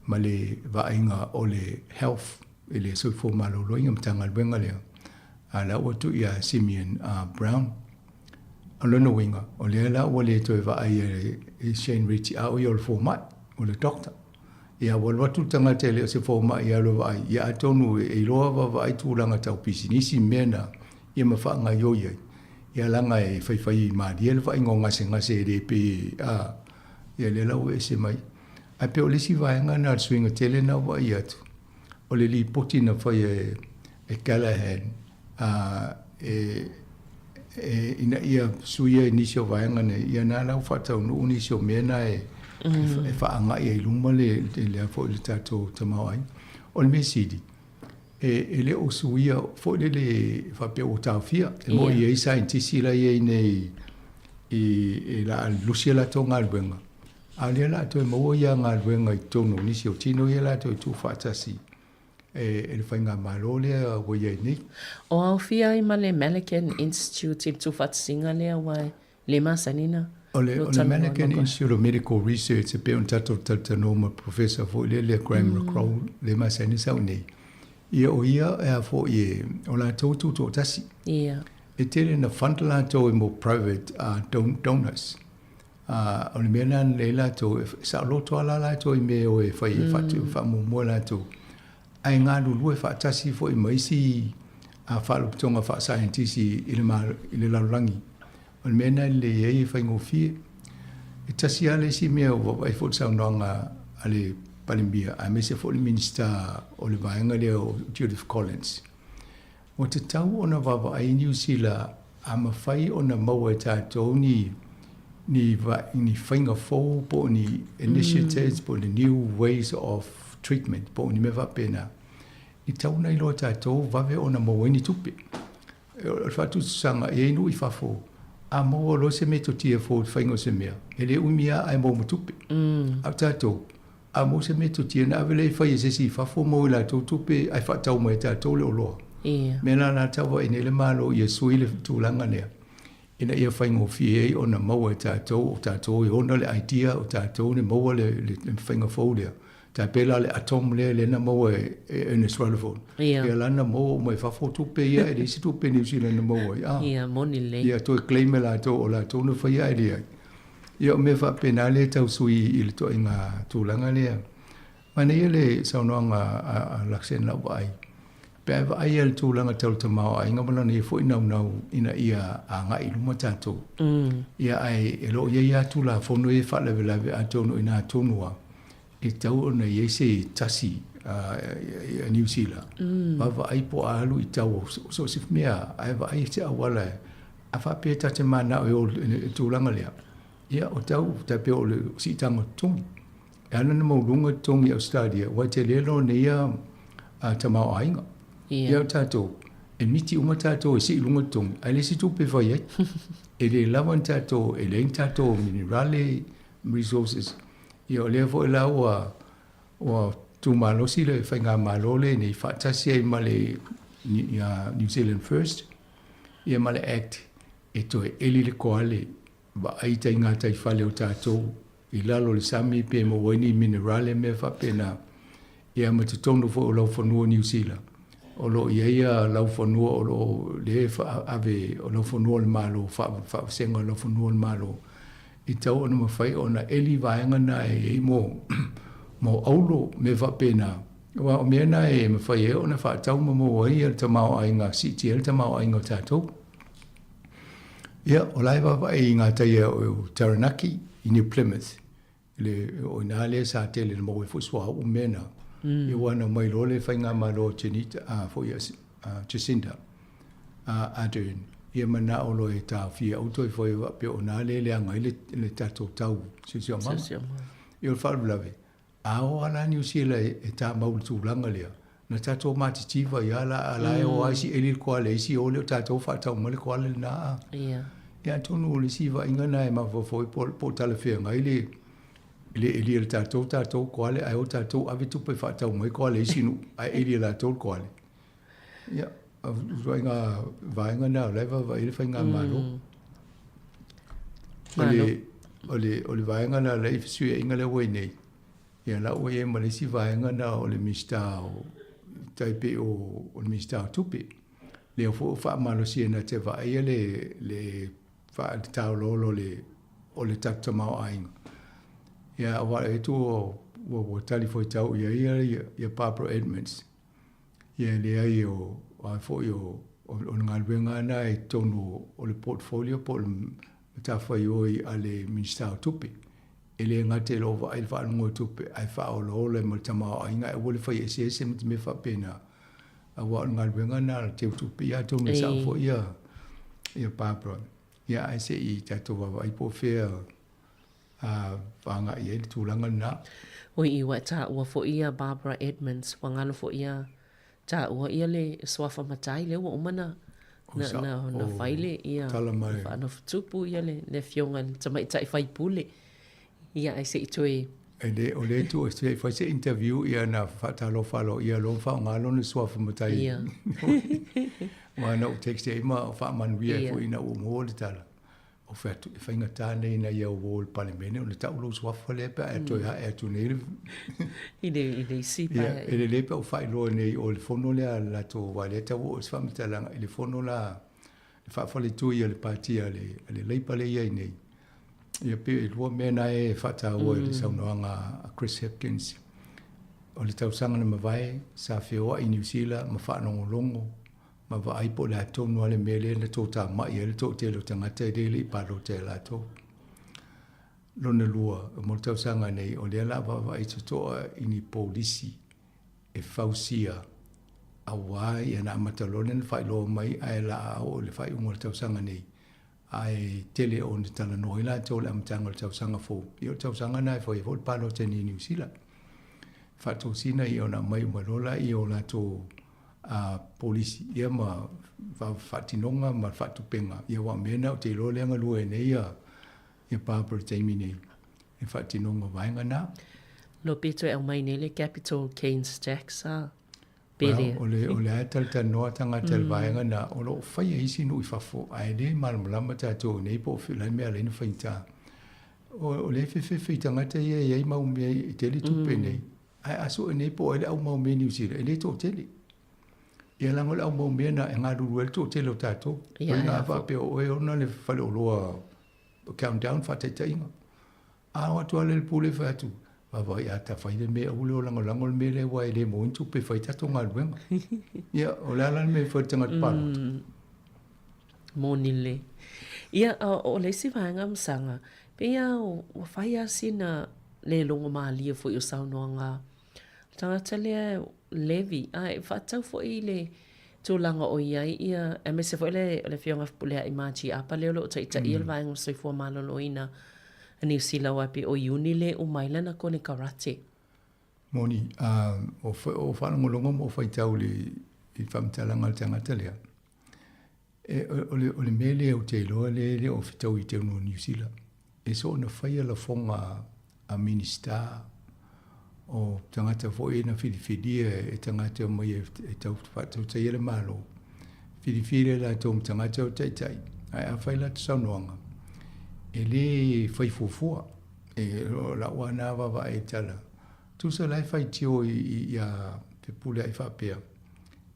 ma le vainga o le health i le soifo maloloinga mtanga alwenga lea. La watu ia Simeon Brown. Alona winga, o le la o le toi vai e Shane Ritty a o i o le format o le doctor. Ia watu tanga tele o se format ia lo vai, ia atonu e loa vai tūranga tau pisinisi mena ia mawhanga yoia. Ia langa e whaiwhai maari, ia le vai ngase re pe ia le lau e se mai. Ai pe o le si vaenga na swinga tele na vai atu. O le li poti na whai e Callahan, ina ia suia inisio vaenga ne ia na lau whatau no inisio mena e whaanga ia iluma le fo le tato tamau ai. O le mesidi, e le o suia fo le whapea o tawhia, e mo ia i saintisi la ia nei i la lusia la tō ngā luenga. A lea la to e maua ia ngā luenga i tono inisio tino ia la to i tū whatasi. E le whainga malo lea wa ia nei. O au fia i ma le American Institute i tu whatsinga lea wai le masanina. O le American Institute of Medical Research e pe un tato tatanoma professor fo le Graham Crow le masani sau nei. Ia o ia e a fo i o la tautu tō tasi. Ia. E tele na whanta la tō e mo private donors. O le mena le la tō sa loto ala la tō i me o e whai whatu whamu mua la tō. Ai ngā lulu e whaatasi fo i maisi a whaluputonga wha scientisi i le larulangi. O le mena le ei whai ngofie. E tasi ale si mea o wawai fo saunoanga a le Palimbia. A me se fo le minister o le vaenga lea o Judith Collins. O te tau o na wawa ai New Zealand a mawhai o na maua e tātou ni whainga fō po ni initiatives po ni new ways of treatment po ni mewa pena. I tau nei loa tātou wawe o na maua ni tupe. O whatu sanga e inu i whafo. A maua lo se me to tia fō whainga se mea. E le umia ai maua tupe. A tātou. A mo se me to tia na awele i whai e se si whafo maua la tō tupe ai whatau mai tātou le o loa. Mena nā tawa e ne le malo i a sui le tūlanga nea. Ina ia whaingo fie o na maua e tātou, o tātou i ona le idea o tātou ne maua le whainga fōlea. Tā pēla le atom le na maua e Ernest Rutherford. Ia lana maua mai whafo tupe ia e resi tupe New Zealand na maua. Ia moni le. Ia toi claim la tō o la tō na whaia e rea. Ia me fa pena le tau sui i le toi ngā tūlanga lea. Mana ia le saunoanga a laksen lau vai. Pe ai vai le tūlanga tau ta mau ai ngā malana i fwoi nau ina ia a ngā ilu ma tātou. Ia ai e lo ia tūla whono e whalewe lawe a tōnu ina tōnua. E tau ona i se tasi a New Zealand. Wa ai po alu i tau so sif mea ai vai se awala a whapea tate mana o tūlanga lea. Ia o tau ta pe o le sitanga tongi. E ana na maulunga tongi Australia, wai te lelo ne ia ta mau ainga. Ia tātou, e miti uma tātou e si ilunga tongi, ai le si tupe whai ai. E le lawan tātou, e le tātou minerale resources. Ia o lea fo e la o tu malosi le whai ngā malole ne i whaatasi ai ma le New Zealand First. Ia ma le Act, e to e eli le koale, ba ai tai ngā tai whale o tātou, i lalo le sami pe mo waini minerale me whapena, ia ma te tono fo o lau whanua New Zealand. O lo ia lau whanua o lo le ave o lau whanua le malo, whasenga o lau whanua le malo. I tau ana mawhai o na eli vaenga na e mo aulo me whapena. Wa o mea na e mawhai e o na whaatau mo wai al tamau ai ngā siti al tamau ai ngā tātou. Ia, o lai wawa e ngā tai o Taranaki i New Plymouth. Le o ina le sa tele le mo e fuswa o mena. I wana mai lo le whainga ma lo Janita fo ia Jacinda Ardern. Ia mana o lo e tā fia auto i fo i wape o nā le leanga i le tato tau sisio mama. I o whalulawe. A o ala New Zealand e tā maulu tūlanga lea. Na tato mati tiva i ala e o aisi e li koa le isi o le o tato whaatau ma le koa le nā. Ia tonu o le siva inga na e mawhafoi po talawhia ngai le tātou koale, ai o tātou awe tupe whaatau mai koale isinu, ai e la tōl koale. Ia, roi ngā vaenga nā, leiva vai le whai ngā malo. O le vaenga nā, lei whisui inga le wei nei. Ia, la ue e malesi vaenga nā o le mista o taipe o le mista o tupe. Le o wha malo siena te vaea le wha tau lolo o le tatamau ainga. Ia wa e tu o tali foi tau ia Barbara Edmonds. Ia le ai o foi o ngalwenga na e tonu o le portfolio po le matawhai oi a le Minister o tupe. E le ngate lo wa ai wha ngo tupe ai wha o lo le matamao ai ngai wole whai ese me wha pena. A wa ngalwenga na te tupe ia tonu sa fo ia Barbara. Ia ai se I tato wa ai po fea wanga I tūlanga nā. O I wa tā ua fo ia Barbara Edmonds, wangana fo ia tā ua ia le swafa matai le ua umana na whaile ia whaana futupu ia le fionga tamai tai whai pule. Ia ai se I toi. O le tu se whai se interview ia na whatalo whalo ia lo wha ngalo le swafa matai. Ia. Wana o tekste ima o wha manuia fo ina o mo le tala. O whainga tāne ina ia o wōl palemene, o le tau lo swafa lepa, e toi hae atu nei. I le sipa. E le lepa o whai loa nei, o le whono lea lato waleta o se whamitalanga, e le whono la, le whawhale tui a le pātia, le leipa le iai nei. Ia pe e lua mena e whatau e le saunoanga a Chris Hopkins. O le tausanga na mawai, sa whioa I New Zealand, ma whanongo longo, ma wa aipo le atonu ale mele na tō tā mai ele tō te lo tangata I rele I palo te la tō. Lona lua, mo tau sanga nei, o lea la wa I totoa ini polisi e fausia a wai ana matalone na whai loa mai ai la o le whai ungo le tau sanga nei. Ai tele o ni tala noi la tō le amatanga le tau sanga fō. I o tau sanga nai fo I fo le palo te ni New Zealand. Whato sina I o na mai umarola I o la tō polisi ia ma whatinonga ma whatupenga ia wa mena o te loleanga lua e nei ia Barbara Jamie nei e whatinonga vaenga nā. Lo beto e au mai nei le Capital Keynes Tax o le atal ta noa tanga tal vaenga nā o lo whai e isi nui whafo ai le malamalama tātou nei po whilai mea leina whaita o le whewhi tangata ia iei mau mea I tele tupe nei ai aso e nei po ele au mau mea New Zealand e le tō tele ia lango le au mau mea na e ngā ruru ele tō tele o tātou o ngā whape o e ona le whale o loa countdown whateta inga Awa tua le pule fatu. Wa ia ta fai le me ule o lango le me le wa le mo intu pe fai ta tonga luenga. Ia o la me fai tanga palo. Moni le. Ia o le si vanga msanga. Pe ia o fai asina le longo malia fo i o saunoanga. Tangata lea levi. Ai fatau fo i le tūlanga o iai ia. E me se fo le fionga pulea i machi apa leo lo ta i el vanga soifua malolo ina. Ni sila wapi o yuni le o maila na kone karate. Moni, o whanangolongo mo fai tau le i whamtalanga le tangata lea. O le mele o te iloa le o fitau i te unu New Zealand. E so na fai ala fonga a minister o tangata fo e na whidiwhidia e tangata mai e tau whatau tai ele malo. Whidiwhidia la tōm tangata o taitai. Ai a whai la te saunoanga. E le fai fufua, e la wana wawa e tala. Tusa lai fai tio i a pepule ai whapea.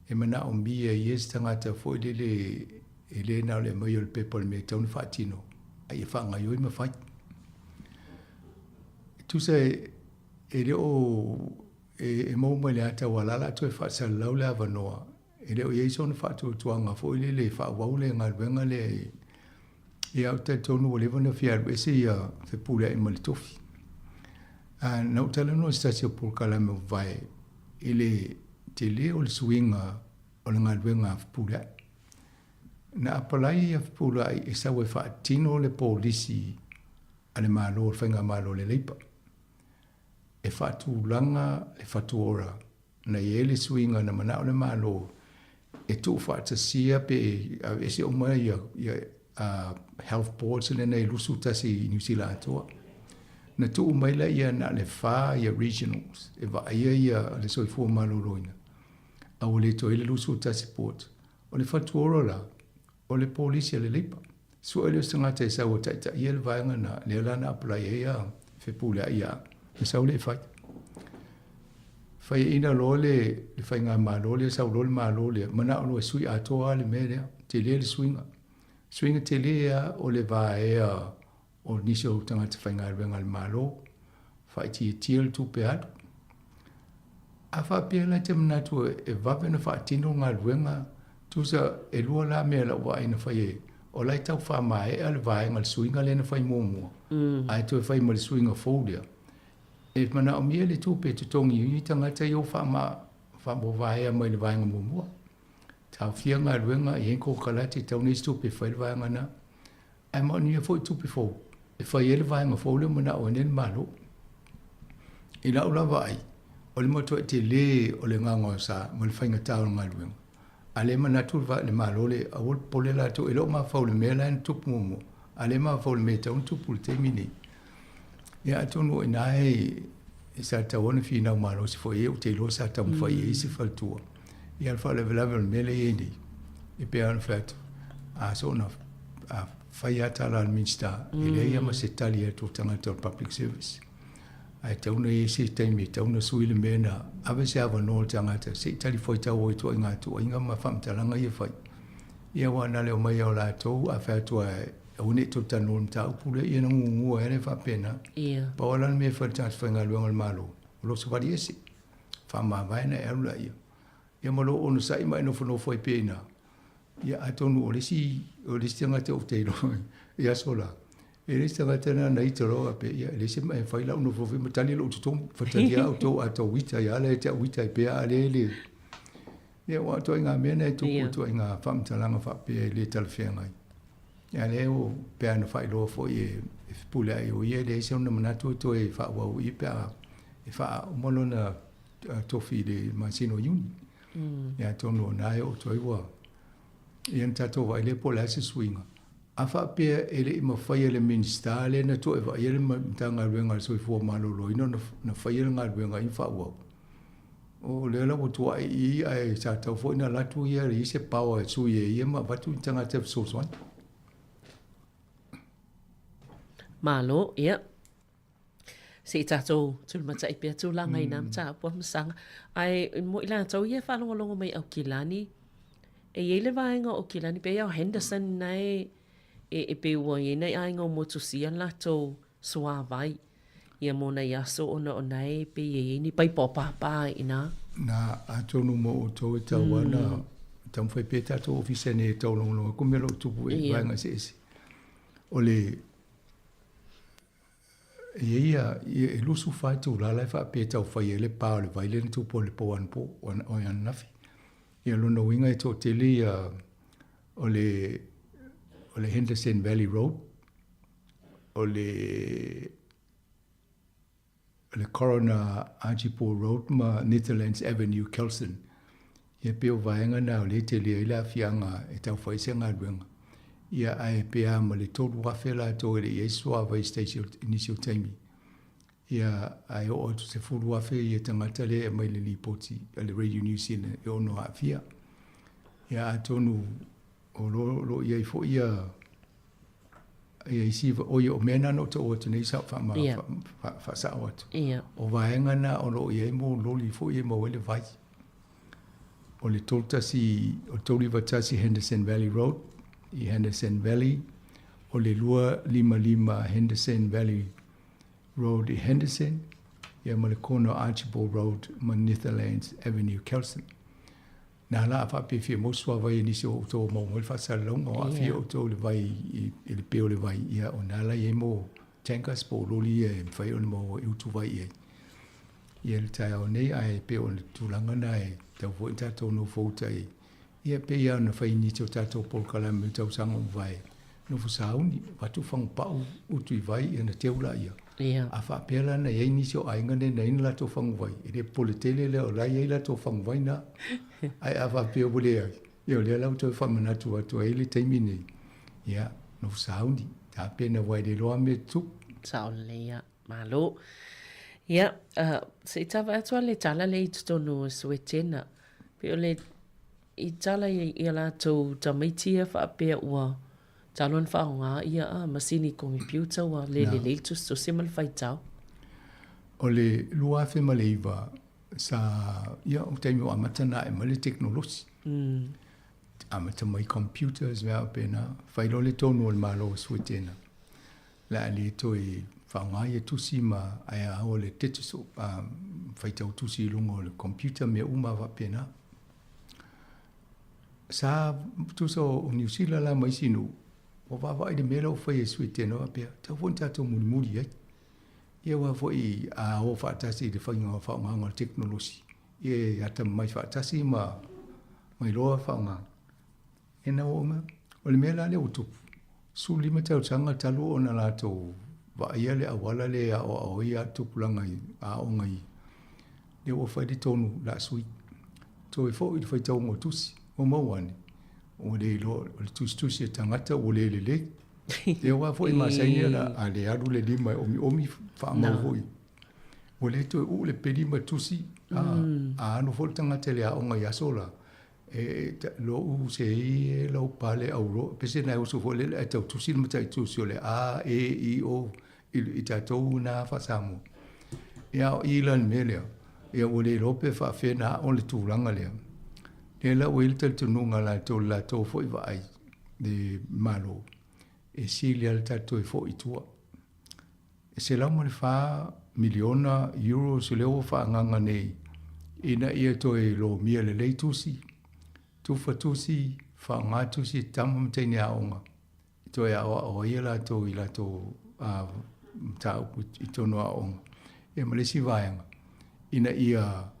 E mana o mia i es tangata fo i e le nao le mai o le pepa le me tauni whaatino. Ai e whanga ioi ma fai. Tusa e le o e mau mai le ata walala to e whaasa lau le avanoa. E le o ieiso na whaatu tuanga fo i le whaawau le ngalwenga le e au te tonu o lewa na fiaru ese ia whepule ai mali tofi. Na utala no stasi o pulkala me vai ele te le o le suinga o le ngalwenga whepule ai. Na apalai a whepule ai e sawe whaatino le polisi a le malo o whainga malo le leipa. E whaatu langa e whaatu ora na i ele suinga na mana o le malo e tu whaatasia pe e se o mai health boards and nei lusu tasi i New Zealand atoa. Na tu umaila ia na le wha ia regionals. E wa ia le soifua maloloina. A o le to ile lusu tasi board. O le whatuoro la. O le polisi le leipa. Sua ele o stangata e sau o taita ia le vaenga na le lana apalai ia whepule ia. Me sau le whai. Whai ina lo le whainga malo le sau lo le malo le. Mana o lo e sui atoa le mea te le swinga. Swinga te lea o le vaea o nisi o tangata whainga renga le malo. Whai ti e tiel tu pe atu. A whapea la te manatu e vape na whaatino ngā renga. Tusa e lua la mea la wa ina whai e. O lai tau wha mai e le vaenga le swinga le na whai mōmua. Ai tu e whai ma le swinga fōlia. E mana o mea le tu pe tutongi i tangata i o wha mo vaea mai le vaenga mōmua. Tau fia ngā ruenga i henko kalati tau nisi tupe whai le vaenga na. Ai mo ni e fwoi tupe fō. E whai ele vaenga fō le mana o nene malo. I lau la vai. O le moto e te le o le ngango sa mo le whainga tau ngā ruenga. A le mana tu le malo le a wol pole la tu e lo ma fau le mea la en tupu momo. A le ma fau le mea tau tupu le te mini. Ia atonu e nae e sa tau ona fi nau malo si fo e o te lo sa tau mwhai e isi faltua. Ia alfa le level mele e ni. E pe anu fatu. A so na whai ata la al minsta. E le ia ma se tali e tō tangata o public service. Ai tauna e se taimi, tauna sui le mena. Awe se awa no tangata. Se tali foi tau o i tō inga tu. Inga ma whamtalanga i whai. Ia wana leo mai au la tō. A whatu a une tō tanu mta upule. Ia na ngungua ere whapena. Pa wala me whaitans whainga luenga le malo. Lo se wari ese. Whama vaina e arula ia. Ia malo ono sai mai no fono foi pena. Ia atonu o lesi tangata o te ilo. Ia sola. E lesi tangata na nei te roa pe. Ia lesi mai whaila uno fofi matani lo ututom. Whatadia au tō ato wita. Ia le te wita i pea ale le. Ia wa toa inga mena e tuku toa inga whamtalanga whapea le talawhengai. Ia leo pea na whailoa fo i e pule ai o ia le se una manatu to e whaawau i pea. E wha umolo na tofi le masino yuni. Ia tonu o nae o toi wa. Ia tato wa ele po lase swinga. A whapea ele i mawhai ele minsta le na to e wa ele mtanga ruenga le soi fua malolo ino na whai ele ngā ruenga i whaawau. O le la o tua i ai sa tau fo ina latu ia i se pawa e sui e ia ma watu i tanga te soswan. Malo, ia. Se tato tu mata ipia tu langa ina mta po msanga ai mo ila tau ia falongo longo mai au kilani e ele vaenga o kilani pe au Henderson nai e pe wo ye nei ai ngo motu sia lato swa vai ia mona ia so ona ona e pe ye ni pai po papa ina na atonu mo o to e tawana tam fai pe tato ofisa ne tau longo ko melo tupu e vanga se ole ia e lusu fai tu la fa pe tau fai ele pa le vai le tu po le po an po o yan nafi ia lona winga e to tele ia ole Henderson Valley Road ole Corona Archipel Road ma Netherlands Avenue Kelson ia pe o vaenga na le tele ila fianga e tau fai se ngadwenga ia ai pe a ma le tolu wafela to le Yesu ava station initial time ia ai o to se fulu wafe ia tangata le mai le lipoti le Radio New Zealand e ono afia ia atonu o lo ia fo ia isi o yo mena no to o nei sa fa ma fa sa o o vaenga na o lo ia mo lo li fo ia mo le vai o le toltasi o toli vatasi Henderson Valley Road i Henderson Valley o le lua 55 Henderson Valley Road i Henderson ia ma le kono Archibald Road ma Netherlands Avenue Kelson na la fa pe fi mo so vai ni so to mo mo fa sa long o fi o to le vai i le pe o le vai ia o na la ye mo tankas po lo li e fa o mo u tu vai e ia le tai o nei ai pe o tu langa na e te vo ta to no fo tai ia pe ia na fa ni to ta to pol kala me to sang o vai no fu sa uni va tu fang pa u tu vai e na te ula ia a fa pe la na ye ni so ai ngane na in la to fang vai e le politele le o la ye la to fang vai na ai a fa pe o bole ia le la to fa mana tu to ele te mini ia no sa uni ta pe na vai de lo me tu sa le ia malo ia se tava to le tala le to no swetena pe le i tala ia la to tamitia fa pe wa talon fa nga ia masini computer wa le to so simal fai tau o le lua fe maleiva sa ia o te mo amatana e male technology amata mai computers va pena fai lo le tono le malo swetena la le to e fa nga ia tu sima ai o le tetu so fai tau tu si lungo le computer me uma va pena sa tu so New Zealand la mai sinu o va vai de melo fai swetena va pe ta vonta to muri ai ia wa foi a o fa tasi de fa nga fa nga technology e ata mai fa tasi ma mai lo fa nga ena o ma o le mela le utu su lima tau sanga talu ona la to va ia le awala le o ia tu pulanga a o ngai le o fa di tonu la sui to e fo i fa tau mo tusi o mo wan o le lo tusi tangata o le e wa foi ma sai na ale adu le lima omi fa ma voi o le to o le pedi ma tusi no fo tanga tele a onga ya sola e lo u se lo pale au ro pese na uso fo le to tusi ma tai tusi le a e i o i ta to na fa samu ya ilan mele e o le lope fa fe na o le tulanga le la o il tu nunga la to foi vai de malo e sili al tato e fo i tua. E se lau mone wha miliona euro se leo wha nganga nei. Ina ia to e lo mia le lei tusi. Tufa tusi, wha ngā tusi tama mtaini a onga. To e o ia la to i la to ta i tono a onga. E malesi vaianga. Ina ia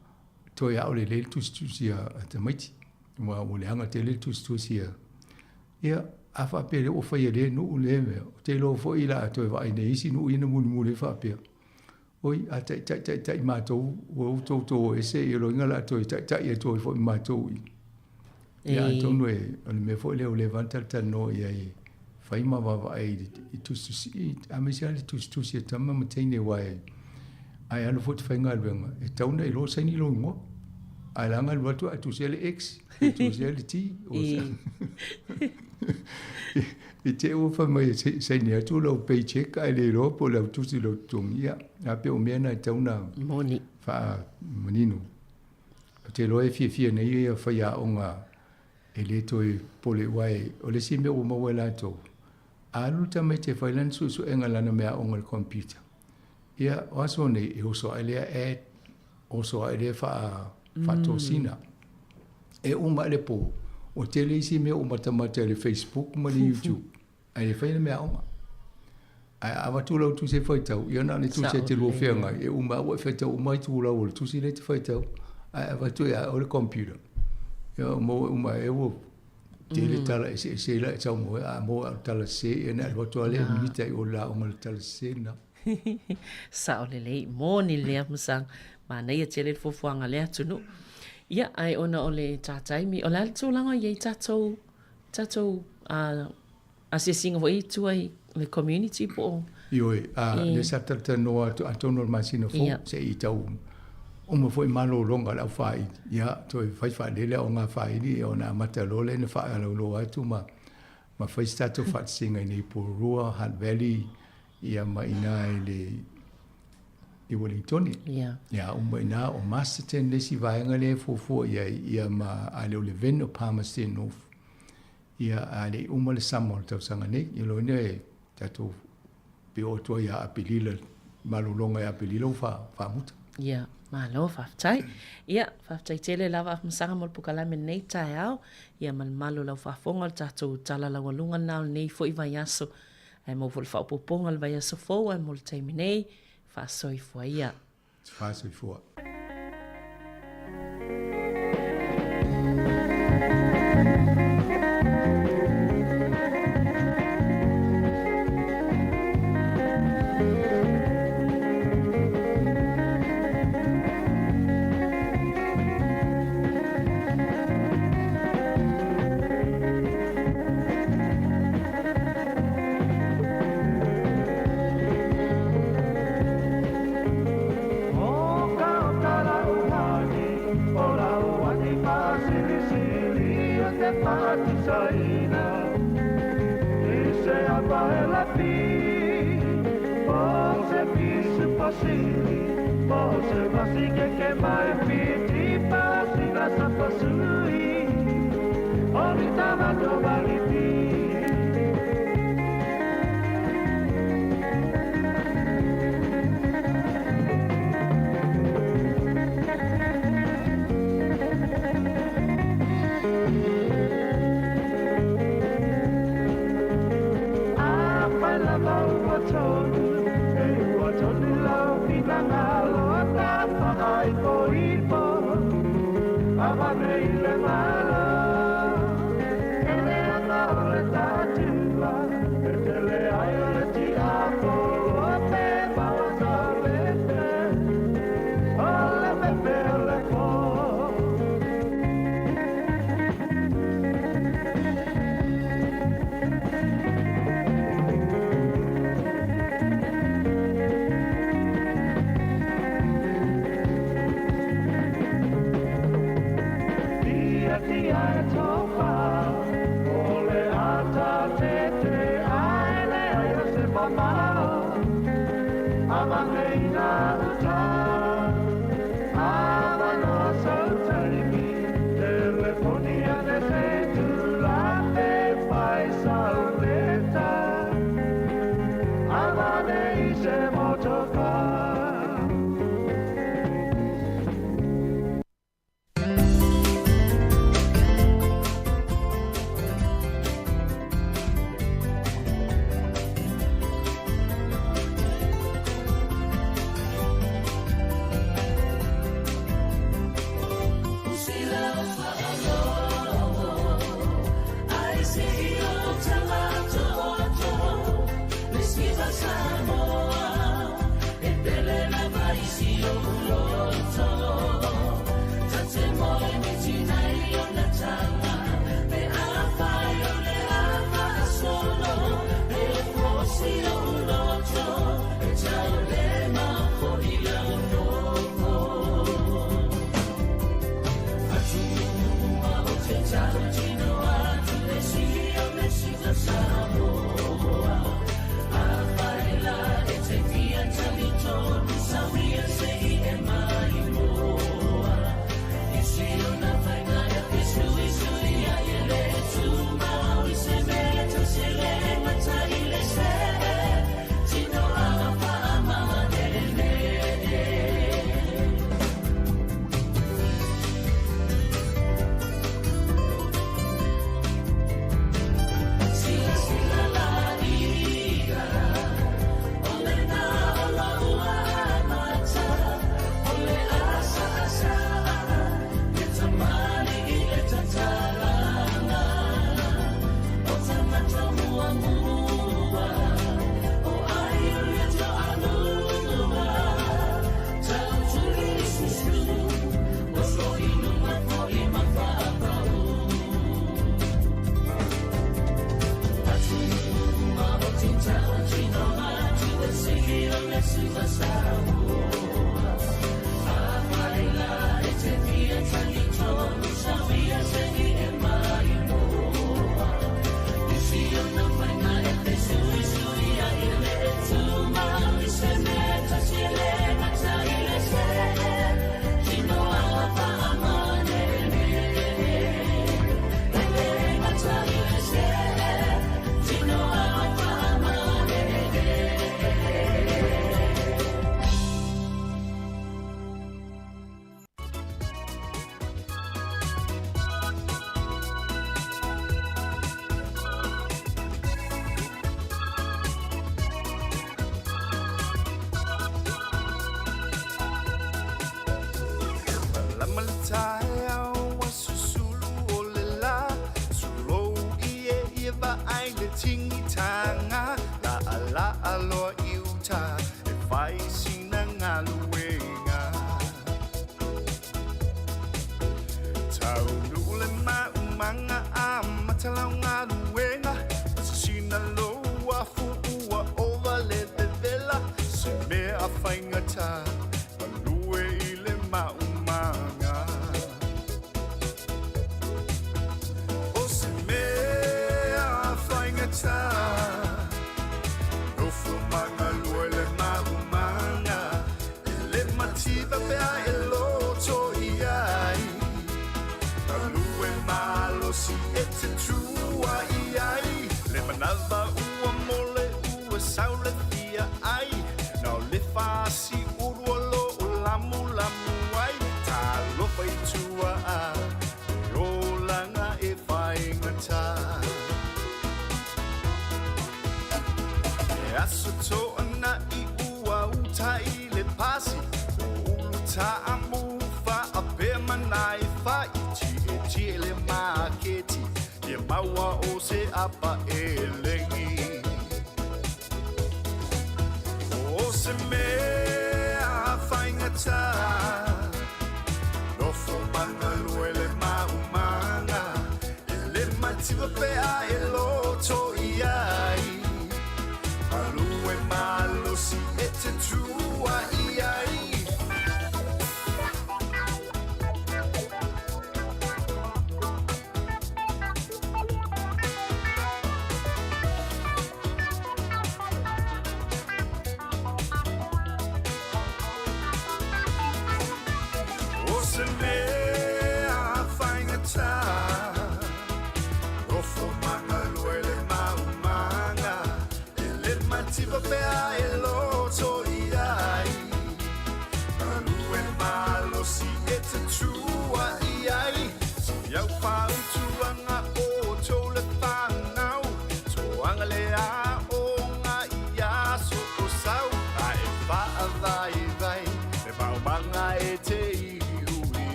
to e au le lei tusi a tamaiti. Mua ule anga te lei tusi a. Ia a fa pe o fa ile no le te lo fo ila to va ine isi no ina mu le fa pe oi a tai ma to o to ese e lo ngala to tai e to fo ma to ya to no e me fo le o levanta no ya fa ma va ai tu si a me sia tu si tama mtene wa ai alo fo fa ngal venga e tau nei lo sai ni lo ngo ai langa lo tu se le x tu se le t o e te o fa mai sai ne tu lo paycheck ai le ro po lo tu si lo tongia a pe o mena tau na moni fa menino te lo e fie nei e fa ya onga e le to e po le wai o le si me o mo wela to a luta me te fa lan su engala na me onga computer Ia, o aso nei, e oso ailea e, oso ailea wha tōsina. E uma ele po, o tele isi mea umatamata le Facebook ma le YouTube. Ai e whaina mea oma. Ai awa tūlau tu se whaitau, ia nā le tu se te lua whenga, e uma awa whaitau umai tūlau o le tu si le te whaitau. Ai awa tu ia o le computer. Ia uma e o tele tala e se la e tau moe, a moe au tala se, e nā le watu ale mita i o la o le tala se na. Sa o le lei, mō ni lea masang, ma nei a tele fufuanga lea tunu. Ia, ai ona o le tātaimi, o le ale tūlanga iei tātou a se singa hoi tuai le community po. Ioi, le satata noa atono le masina fo, se i tau uma foi malo longa la fai. Ia, toi fai fai lele o ngā fai ni, o ngā matalole na fai ala uloa atu, ma fai stato fai singa i nei Porua, Hunt Valley, ia ma ina i Wellingtoni. Ia, uma ina o Masterton le si vaenga le fofo, ia ma ale o le ven o Palmerston North. Ia ale uma le Samoa tau sanga nei, ia lo ina e tato pe o tua ia apelila, malolonga ia apelila o fa muta. Ia, malo whaftai. Ia, whaftai tele lawa masanga mol pukalame nei tai au, ia malo lau whafonga tato tala lau alunga nao nei fo i vai aso. Ai mo fo le whaupoponga le vai aso fo, ai mo le taimi nei, whasoi fua ia. Whasoi fua.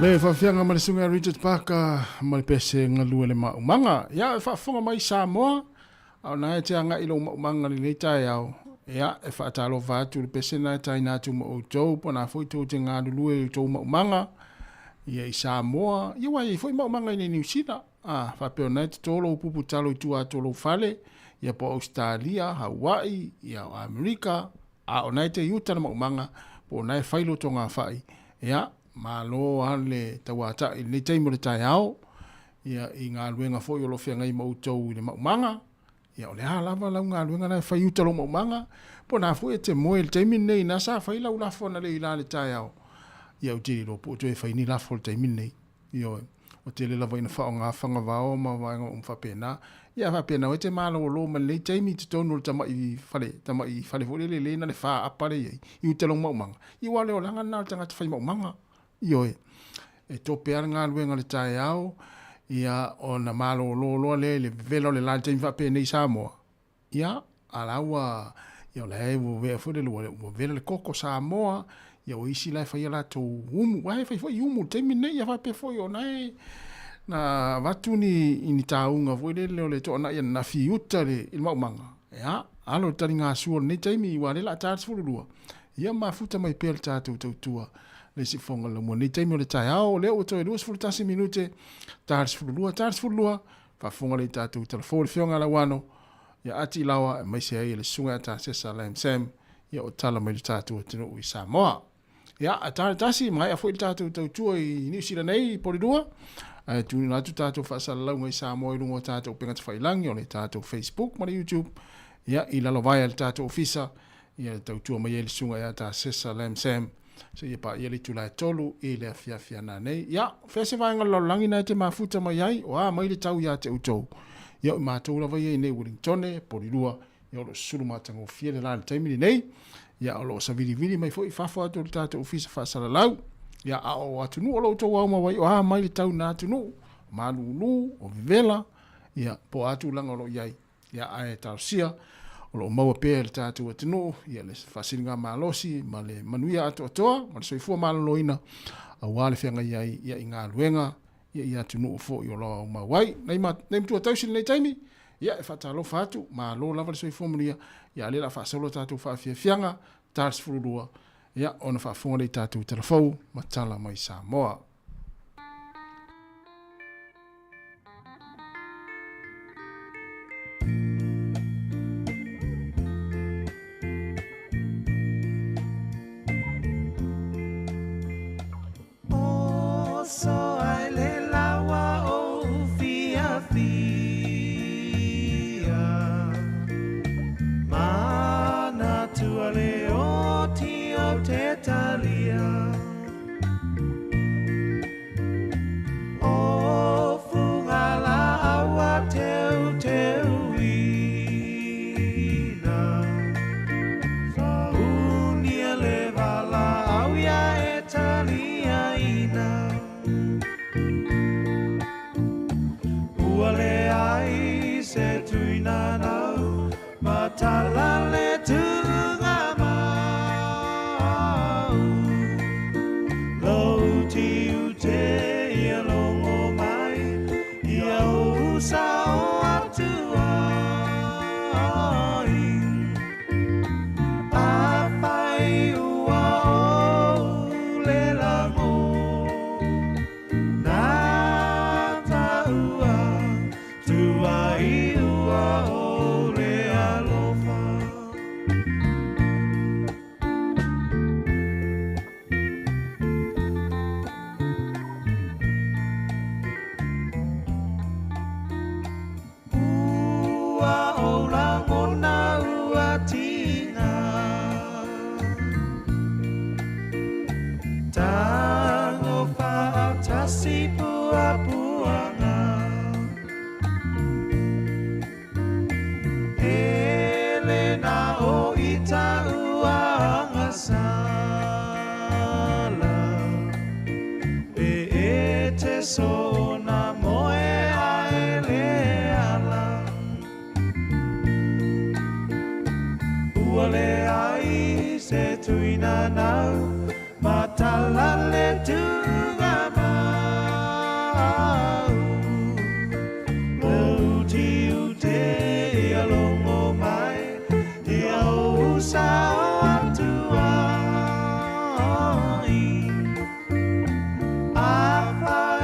Le whawhianga ma le sunga Richard Parker ma le pese ngalua le maumanga. Ia e whaafonga mai Sāmoa. Au na e te anga ilo maumanga li le tai au. Ia e whaatalo vātu le pese na tai nātu ma o tau. Pona fwoi tau te ngā lulue i tau maumanga. Ia i Sāmoa. Ia wai fwoi maumanga i ne New Zealand. Whapeo na te tolo upupu talo i tua tolo fale. Ia po Australia, Hawaii, ia o Amerika. A o na te iuta na maumanga. Po na e whailo to ngā whai. Ia malo hale tawata i le teimo le tai ao ia i ngā luenga fwoi o lo whia ngai mautou i le maumanga Ia o le lava lau ngā luenga nai whai utalo mo manga, po nā fu e te moe le teimin nei, nā sā whai lau lafo na le i la le tai au. Ia o tiri ro, po e whai ni lafo le teimin nei. Ia o te le lava ina whao ngā whanga wao ma wainga whapena. Ia whapena o te mālo o lo man le teimi te tonu le tama i whale fo le na le wha apare iei, i utalo mo manga. I wale o langa nā tangata whai mo manga. Ia e tope ara ngā luenga le tai au, ia o na malo lo le velo le la teimi whape nei Sāmoa. Ia alaua ia le wo ve fo le wo velo le koko Sāmoa, ia o isi lai whai ala tō umu, wai whai fwai umu teimi nei ia whape fwai o nai na watu ni taunga fwai le tō na ia na fi uta le ilmau manga. Ia alo tari ngā sua nei teimi i wale la tātis fururua. Ia mafuta mai pēl tātou tautua. Le si fonga la mo ni taimi o le tai au le o toi 2 minute tars fulua fa fonga le tatu telefone fionga la wano ya ati lawa mai se ai le sunga ta se salam sam ya o tala mai tatu tino i Samoa ya ata tasi mai a foi tatu tu i New Zealand nei polidua tu na tu tatu fa sala ngai Samoa i lungo tatu penga te failangi o le tatu Facebook ma YouTube ya i la vai al tatu ofisa ya tatu mai le sunga ya ta se salam sam se ia pa ia le tula tolu i le afia na nei ia fese vainga lo langi na te mafuta mai ai o mai le tau ia te utou ia ma tau la vai nei Wellington polilua ia lo sulu matango fie le la taimi nei ia lo savili mai foi fafo atu tata ofisa fa salalau ia o atunu lo tau au mai o mai le tau na atunu malulu o vela ia po atu langa lo iai ia ai tausia o lo maua pēr tātou atino, ia le whasiringa malosi, ma le manuia ato atoa, ma le soifua malaloina, a wale whianga iai, ia i ngā luenga, ia i atino o fo i o loa o mawai. Nei mtua tausini nei taimi, ia e whatalo whatu, ma lo lava le soifua manuia, ia le la whasolo tātou whawhiawhianga, tārs fururua, ia ona whafonga le tātou telefou, ma tala mai Sāmoa. So ai le lawa o fia mana tua le o ti o te talia o fungala awa te uina sa unia le vala au ya e talia ina le ai se tuina nau matala le tunga mau lo ti ute ia longo mai ia usa o atua a pai ua o le lango so na moe ai le ala ua le ai se tuina nau matala le tunga mau lo ti ute ia longo mai ia usa o atua I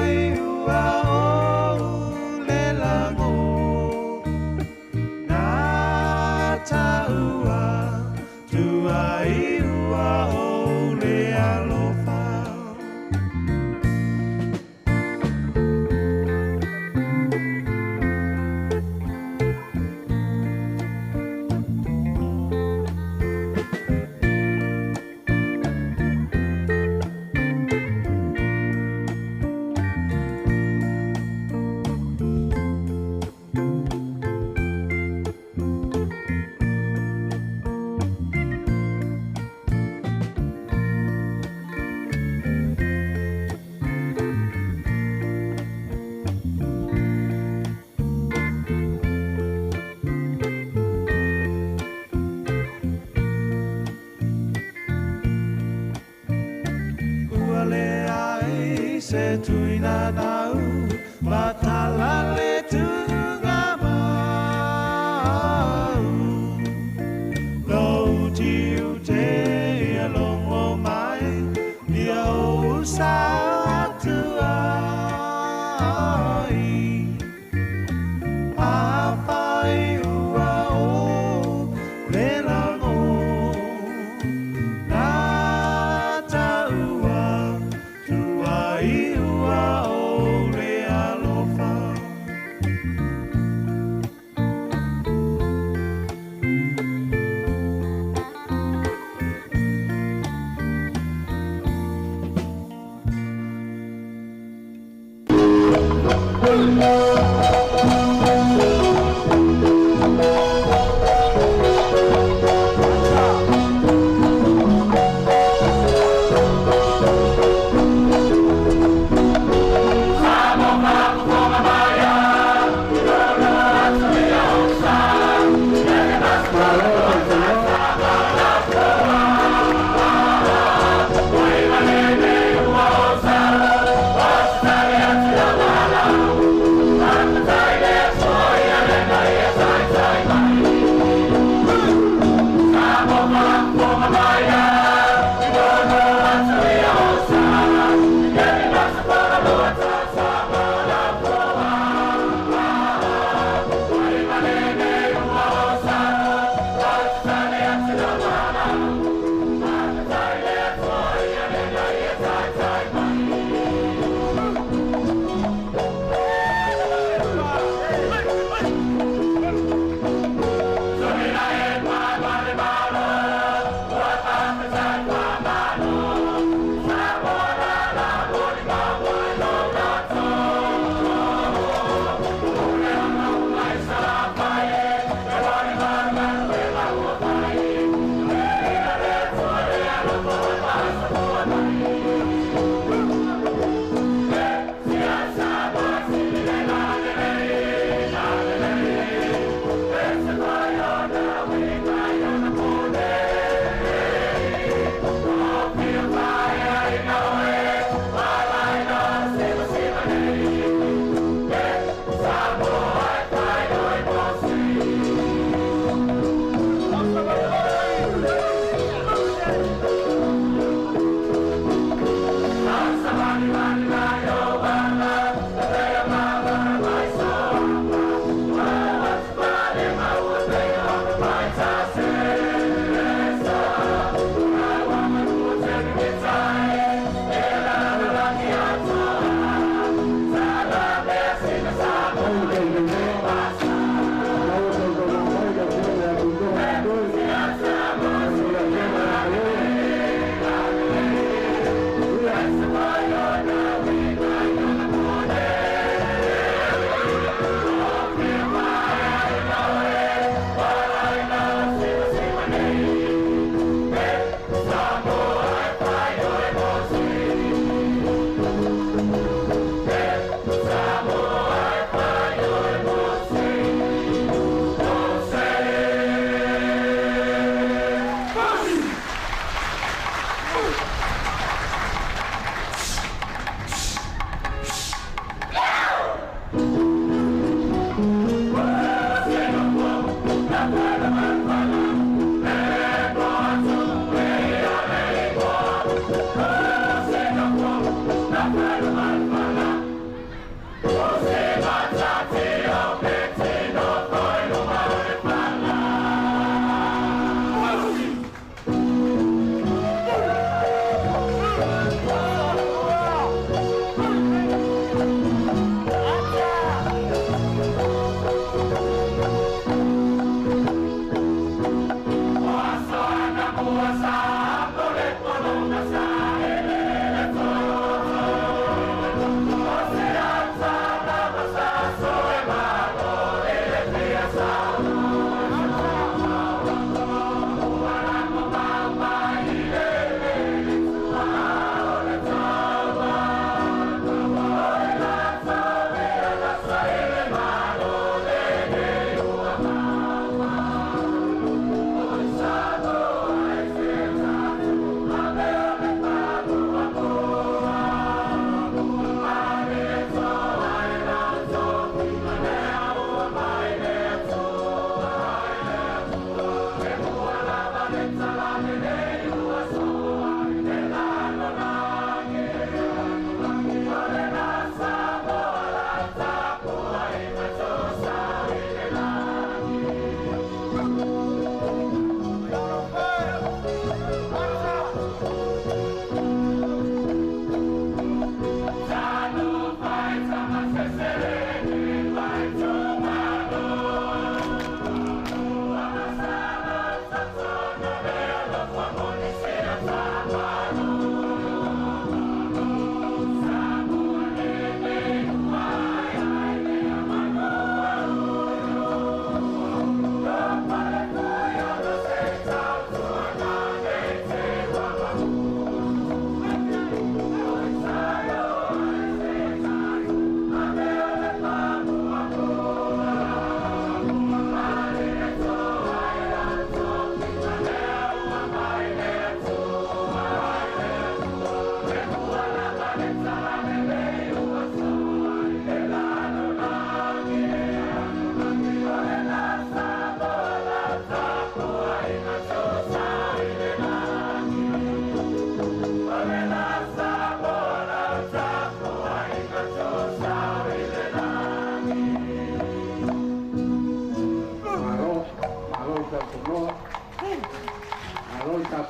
se tuina nau matala le tunga mau no tiu te alongo mai ia o sa tu ai apai ua o le lango na taua tuai ua o le alofa Oh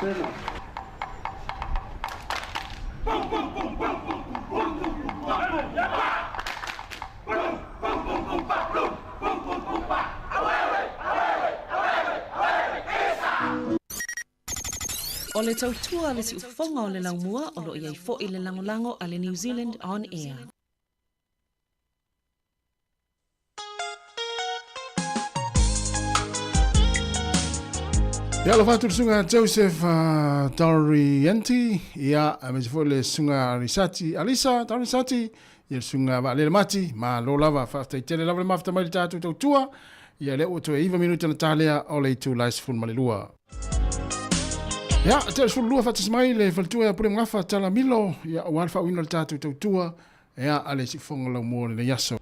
Tēnā. O le tautua le si ufonga o le laumua o lo iai fo i le langolango a le New Zealand On Air. Ia lo fatu sunga Joseph Taurianti, ia me se fo le sunga Risati, Alisa Taurianti, ia sunga va le mati, ma lo lava fa te tele lava le mafta mai tatu tautua, ia le o to e 20 minuta na talia o le tu lais fun malelua. Ia, te le lua fatis mai le faltua ya pure ngafa tala milo, ia o alfa wina le tatu tautua, ia ale si fonga lau mua le yaso.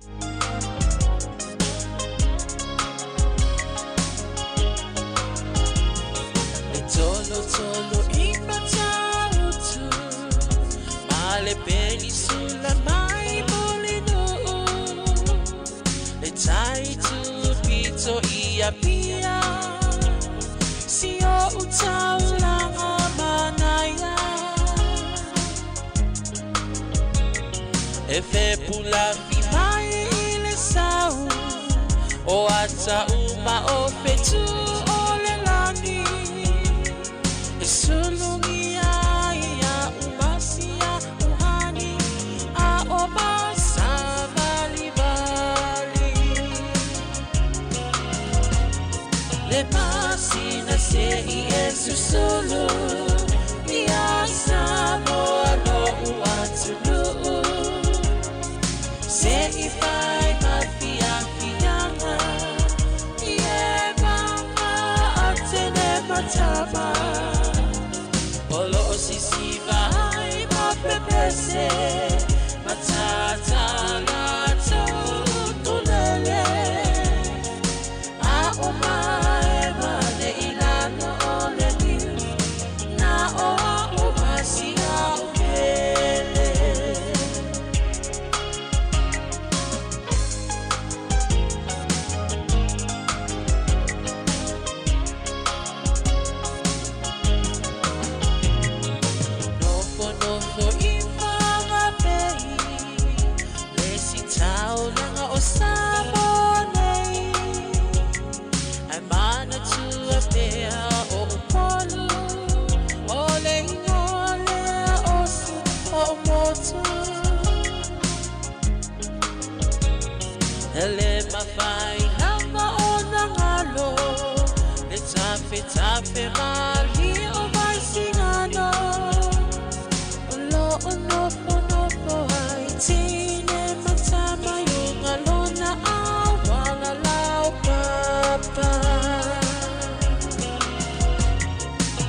Tolo tolo ima tautu, ma le penisula mai molino, le taitu pito ia pia, si o utaulanga manaya, e fe pula fi mai le sau, o ata uma o fetu o le lani. Sulungia ia umasia uhani a omasa balibali le masina se Yesu solo ia Sāmoa no uatulu se ifai mafia fianga ie mama atene matama si vai ma pepese matata la tutulele a omae mane ilano ole ni na o masia ukele Sāmoa nei, ai mana tua pea o upolu, o le ingoa lea osu o motu. Ele mawhai hama o na ngalo, le tape tape mali o mai singano, o lo o nofo nofo ai tine matama Alona awala lau papa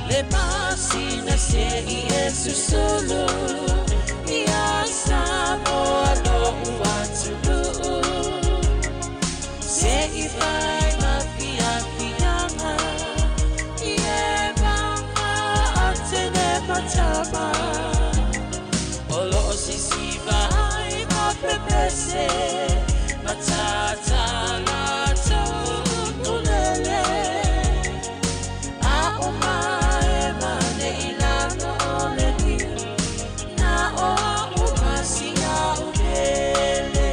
le masina se Yesu solo ia Sāmoa no uatulu se ifai mafia fianga ie mama atene matama olo sisi vai ma pepese matata la tutulele a omae mane ilano ole ni na o umasia ukele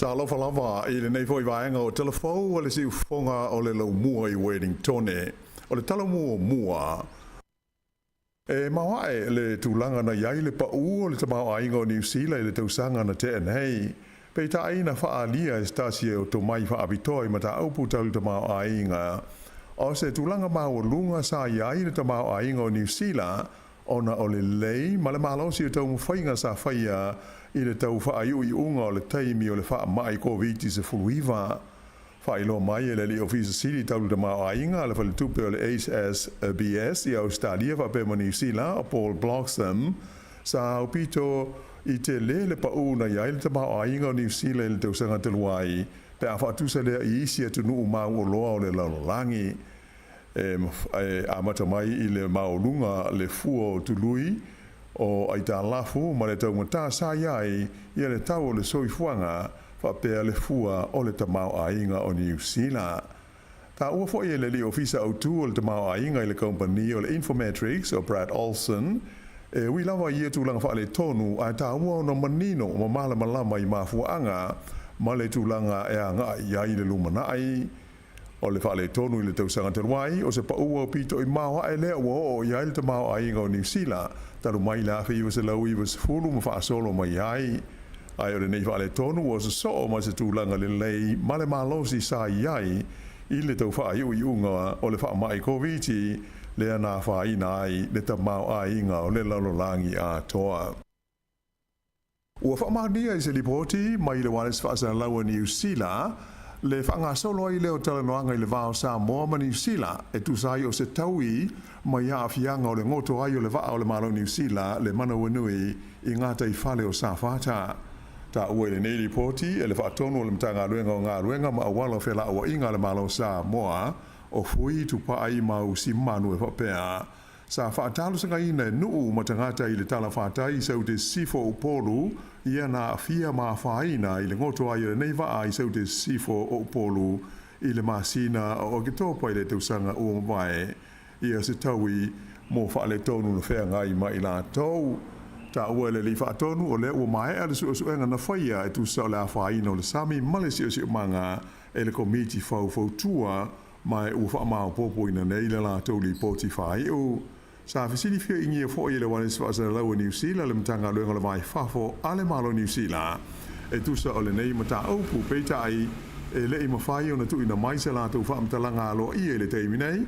Talofa lava I le nei foi vaenga o telefou o le si ufonga o le lau mua I Wellington o le talo mua e mawae le tūlanga na iai le pau o le tamau ainga o New Zealand le tausanga na te nei pe ta aina wha alia e stasia o to mai wha abitoi ma ta aupu tau le tamau ainga o se tūlanga mau lunga sa iai le tamau ainga o New Zealand ona o le lei ma le malosi o tau mwhainga sa whaia I le tau whaayu I unga o le taimi o le wha mai COVID se fuluiva. Whailo mai e le li ofisa siri tau le mao ainga le whale tupe o le HSBS I Australia wa pe mo New Zealand o Paul Bloxham sa upito I te le pa una ia le tamau ainga o New Zealand le tau sanga te luai. Pe a whaatusa lea I isi atu nuu mau o loa o le laulangi. A mata mai I le maolunga le fua o tului o ai tā lafu ma le tau ngata sa iai ia le tau o le soifuanga whapea le fua o le tamau ainga o New Zealand. Tā ua fo ia le li ofisa au tu o le tamau ainga I le company o le Infometrics o Brad Olson wi lawa ia tūlanga wha le tonu ai tā ua o na manino ma mala malama I mafuanga ma le tūlanga anga iai le lumanai o le wha le tonu I le tausanga te ruai o se pa ua pito I mawa e lea ua o iai le tamau ainga o New Zealand taru mai la fe iwa se lau iwa se fulu ma wha solo mai iai ai o le nei wha le tonu o se so ma se tūlanga le lei ma le malosi sa iai I le tau wha iu iunga o le wha mai koviti le ana wha ina ai le tamau ainga o le lalolangi a toa. Ua wha mahania I se lipoti mai le wanes wha sa laua New Zealand le whanga solo I leo talanoanga I le vao Sāmoa ma New Zealand tu sai o se taui mai a fianga o le ngoto ai o le vaa o le malo New Zealand le mana wanui I ngata I whale o Sāwhata. Ta ua le nei ripoti le whaatonu o le mtanga ruenga o ngā ruenga ma awalo whela o inga le malo Sāmoa o fui tupa ai mau si manu e whapea. Sa whaatalo sanga ina e nuu matangata I le tala whaatai sau te sifo upolu ia na fia ma whaina I le ngoto ai le neiva ai sau te sifo upolu I le masina o ke topa I le tausanga ua mai ia se taui mo whaale tonu na whea ngai mai la tau. Ta ua le li whaatonu o le ua mai a le suenga na whaia tu sa le a whaina o le sami malesi o si umanga le komiti fau tua mai ua whaamao popo ina nei le la tau li poti whai o. Sa fisili fia ingi e fo I le wane swasa lau New Zealand le mtanga luenga le mai fafo ale malo New Zealand. Tu sa o le nei mata aupu peita ai le I mawhai o na tu ina mai se la tau whaamtalanga alo I le teimi nei.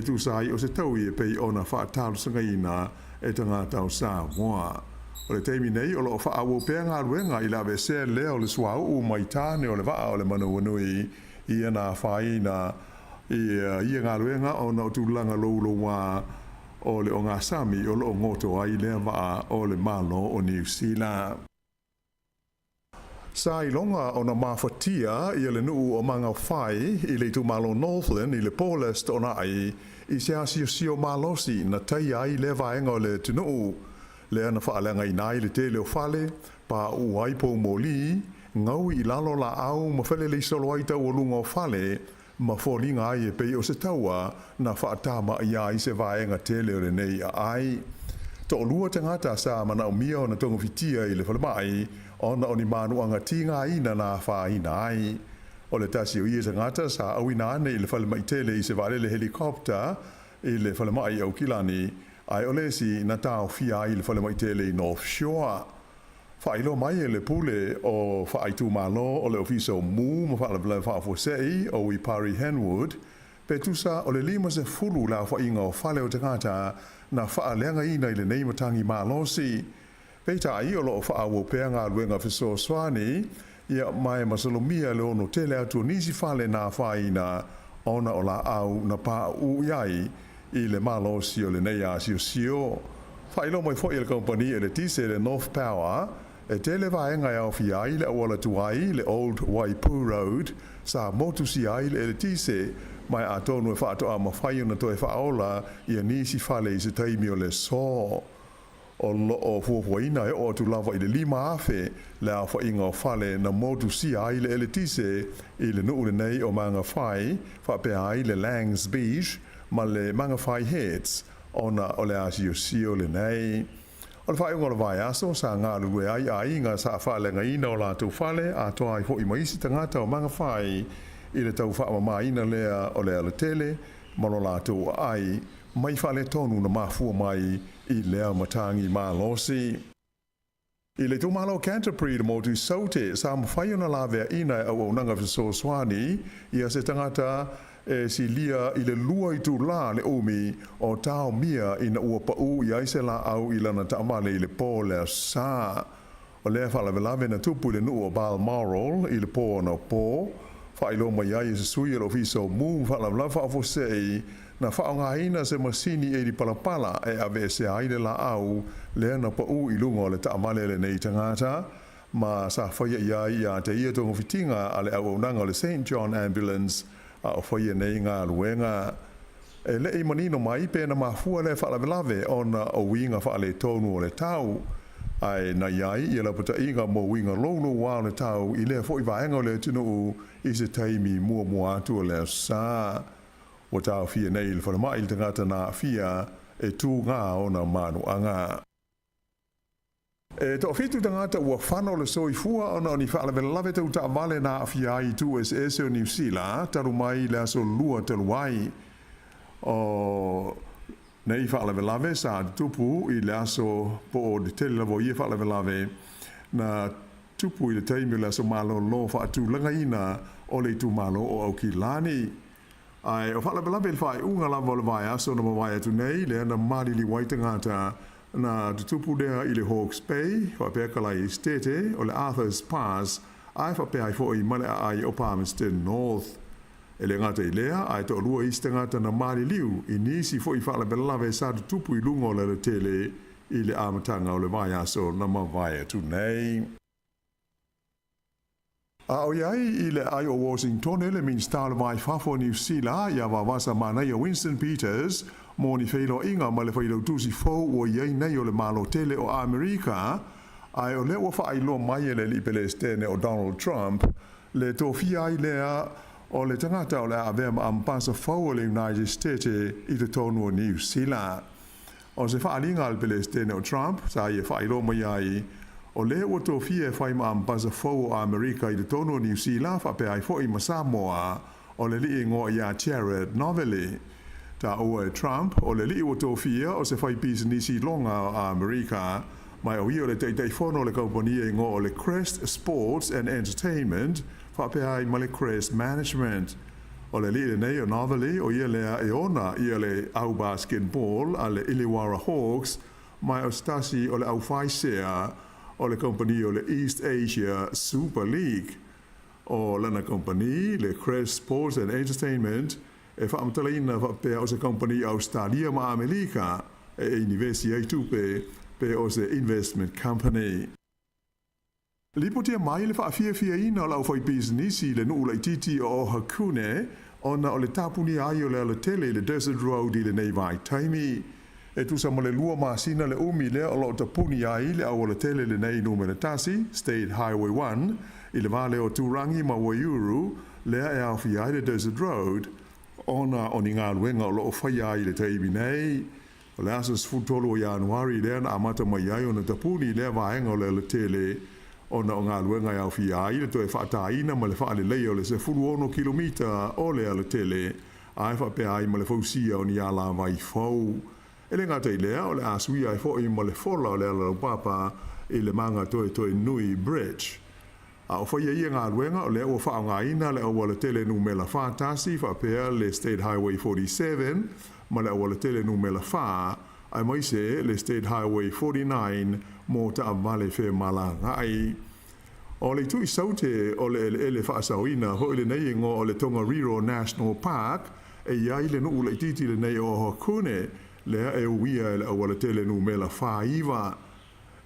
Tu sa ai o se tau I pei o na whaatalu sanga ina tanga tau Sāmoa. O le teimi nei o lo whaawo pēr ngā luenga I la vese lea o le swau o mai tāne o le waa o le manu wanui I ana whaina I ngā luenga o na tūlanga loulo wā o le o ngā sami o lo ngoto ai lea waa o le malo o New Zealand. Sa I longa o na mawhatia I le nuu o manga whai I le tu malo Northland I le Paulist o na ai I se asio sio malosi na tai ai le vaenga o le tunuu le ana whaalenga I nai le tele o whale pa uai po moli ngau I lalo la au ma whele le solo ai tau o lunga o whale ma wholinga ai e pei o se taua na whaatama ia I se vaenga tele o le nei a ai. To lua tangata sa mana o mia o na tonga fitia I le whalemai o na o ni manuanga tinga ina na whaina ai. O le tasi o ia tangata sa awina ane I le whalemai tele I se vale le helikopter I le whalemai au kilani ai o le si na tau fia I le whalemai tele I North Shore. Whailo mai e le pule o whaaitu malo o le ofiso mu ma whaalabla whaafosei o I Pari Henwood pe tusa o le lima se fulu la whainga o whale o tangata na whaaleanga ina I le neimatangi malosi. Peita ai o lo whaawo peanga luenga fiso swani ia mai masalomia le ono tele atu nisi whale na whaina ona o la au na pa u iai I le malosi o le nei a sio. Whailo mai fo I le company e le tise le North Power tele vaenga au fia I le awala tuai le Old Waipu Road sa motu si ai le tise mai a tonu e whaato a mawhai na to e whaola ia nisi whale I se taimi o le so. O lo o fuafuaina e o tu lava I le lima afe le a whainga o whale na motu si ai le tise I le nuu le nei o manga whai whapea ai le Langs Beach ma le manga whai heads ona o le asio sio le nei. O le whai ngora vai aso sa ngā lue ai ngā sa whale ngā ina o lātou whale a toa I hoi maisi tangata o manga whai I le tau wha mamaina lea o le ala tele mano lātou ai mai whale tonu na mafua mai I lea matangi malosi. I le tumalo Canterbury le motu saute sa mawhai ona la vea ina au nanga fiso swani ia se tangata si lia I le lua I tu la le omi o tau mia ina ua pau I aise la au I lana taamale I le po le sa. O lea whalavelave na tupu le nuu o Balmoral I le po na po. Whailo mai ai se sui lo fiso mu whalavela whaafosei na whaongaina se masini e di palapala e ave se aile la au lea na pau I lunga o le taamale le nei tangata ma sa whaia ia te ia tongo fitinga ale au unanga o le St. John Ambulance a o whaia nei ngā luenga. E le I manino mai pēna mafua le whalavelave o na o winga whaale tonu o le tau. Ai na iai I la pata inga mo winga lolo wā le tau I lea fo I vaenga o le tunu I se taimi mua atu o le sa. O tau fia nei le whalamai le tangata na fia e tū ngā o na manuanga. E to fitu tangata ua whano le soifua o na ni whaalavelave tau ta vale na fia I tu SS o New Zealand taru mai le aso lua taluai. O nei whaalavelave sa tupu I le aso po o de tele lavo ia whaalavelave na tupu I le taimi le aso malo lo whaatu langa ina o le tu malo o au ki lani. Ai o whaalavelave le whae unga lavo le vai aso na mawai atu nei le ana marili waitangata na tupu dea I le Hawke's Bay whapea kalai stete o le Arthur's Pass ai whapea I fo I male ai o Palmerston North. E le ngata I lea, ai to lua iste ngata na mari liu, I nisi fo I whaalavelave sa tupu I lungo le tele I le amatanga o le vai aso na mawai atu nei. A o iai I le ai o Washington le minsta le vai fafo New Zealand ia wawasa manai o Winston Peters mo ni whailo inga ma le whailo tusi fau o iai nei o le malo tele o Amerika ai o le ua whailo mai le li Palestine o Donald Trump le tofia I lea o le tangata o le avea ma ampasa fau o le United States I le tonu o New Zealand. O se whaalinga al Palestine o Trump, sa ia whailo mai ai, o le ua tofia whai ma ampasa fau o Amerika I le tonu o New Zealand, whape ai fo I ma Sāmoa, o le li ingo ia Jared Novely. Ta ua Trump, o le li ua tofia o se whai bisinisi longa o Amerika, mai o ia le teitei whono le kompania ingo o le Crest Sports and Entertainment, whapea ma le Crest Management. O le li nei o Novely o ia lea e ona ia le au basketball a le Illawarra Hawks mai o stasi o le au whaisea o le kompani o le East Asia Super League. O lana kompani le Crest Sports and Entertainment e whaamtalaina whapea o se kompani Australia ma Amerika e universia I tupe pe o se investment company. Lipotia mai le whaafia ina o lau whai biznisi le nuu lai titi o Hakune ona o le tapuni ai o le tele le Desert Road I le nei vai taimi. E tu sa mo le lua masina le umi le o lau tapuni ai le au o le tele le nei numere tasi, State Highway 1, I le vale o Turangi ma Waiuru, lea e au fi ai le Desert Road, ona o ni ngā luenga o loo whai ai le taimi nei. O le asas futolo o Januari lea na amata mai ai o na tapuni lea vaenga o le tele, ona o ngā luenga au fi ai le toe whaataina ma le whaale lei o le se fulu ono kilomita o le ala tele, ai whapea ai ma le fausia o ni ala vai fau. E le ngata I lea o le asui ai fo I ma le fola o le ala papa I le manga toe nui bridge. A o whaia ia ngā luenga o le o whaongaina le o le tele numela whaatasi whapea le State Highway 47 ma le o le tele numela wha ai mai se le State Highway 49 mo ta avale fe malanga ai. O le tui saute o le ele whaasauina ho le nei ngo o le Tongariro National Park e iai le nuu le titi le nei o Hakune lea e uia le o le tele numela whaiva.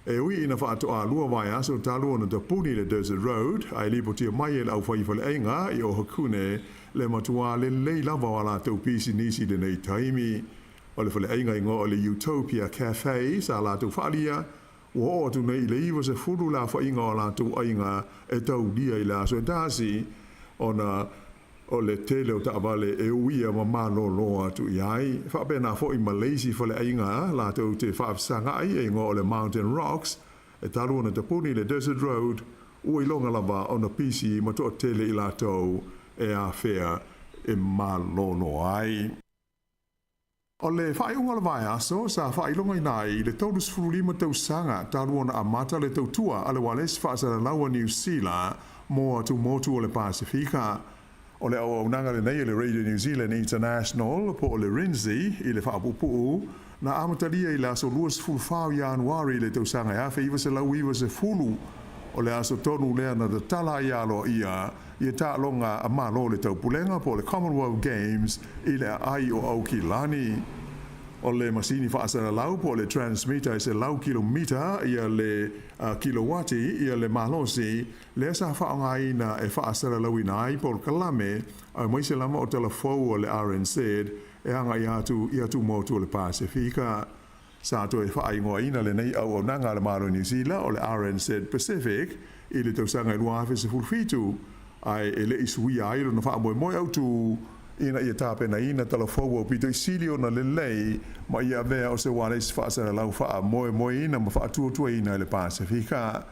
E ui ina whaato a lua vai aso talu ona tapuni le Desert Road ai lipotia mai e le au whaifa le enga I o Hakune le matua le lei lava o la tau pisi nisi le nei taimi. O le whale ainga ingo o le Utopia Cafe sa la tau whaalia o o tu nei le iwa se furu la whainga o la tau ainga e tau dia I la so dasi ona o le tele o taavale e uia ma malo loa tu iai. Whapena fo I Malaysia whale ainga la tau te whaafsanga ai e ingo o le Mountain Rocks e talu ona tapuni le Desert Road ui longa lava ona pisi ma toa tele I la tau e a whea e malo loa ai. O le whaiunga le vai aso, sa whailonga I nai, le taurus furulima tau sanga, talu ona amata le tau tua, ale wales whaasara laua New Zealand, moa tu motu o le Pasifika. O le au aunanga le nei le Radio New Zealand International, po o le Rinzi, I le whaapupu, na amatalia I la so luas fulfau Januari le tau sanga, e awhi iwa se lau iwa se fulu, o le aso tonu lea na te tala ia lo ia ta longa a malo le tau pulenga po le Commonwealth Games i le ai o Aukilani. O le masini whaasara lau po le transmitter i se lau kilomita ia le kilowati ia le malosi le sa whaonga ina e whaasara lau ina ai po le kalame a maise lama o telefou o le RNZ e anga i atu motu le Pasifika. Sa to e whaingoa ina le nei au nanga le malo New Zealand o le RNZ Pacific i le tausanga i luafe se fulfitu ai e le isui ai lo na wha moe au tu ina ia tape na ina telefou o pito i silio na le lei ma ia vea o se wane isi whaasara lau wha moe ina ma wha tua ina le Pasifika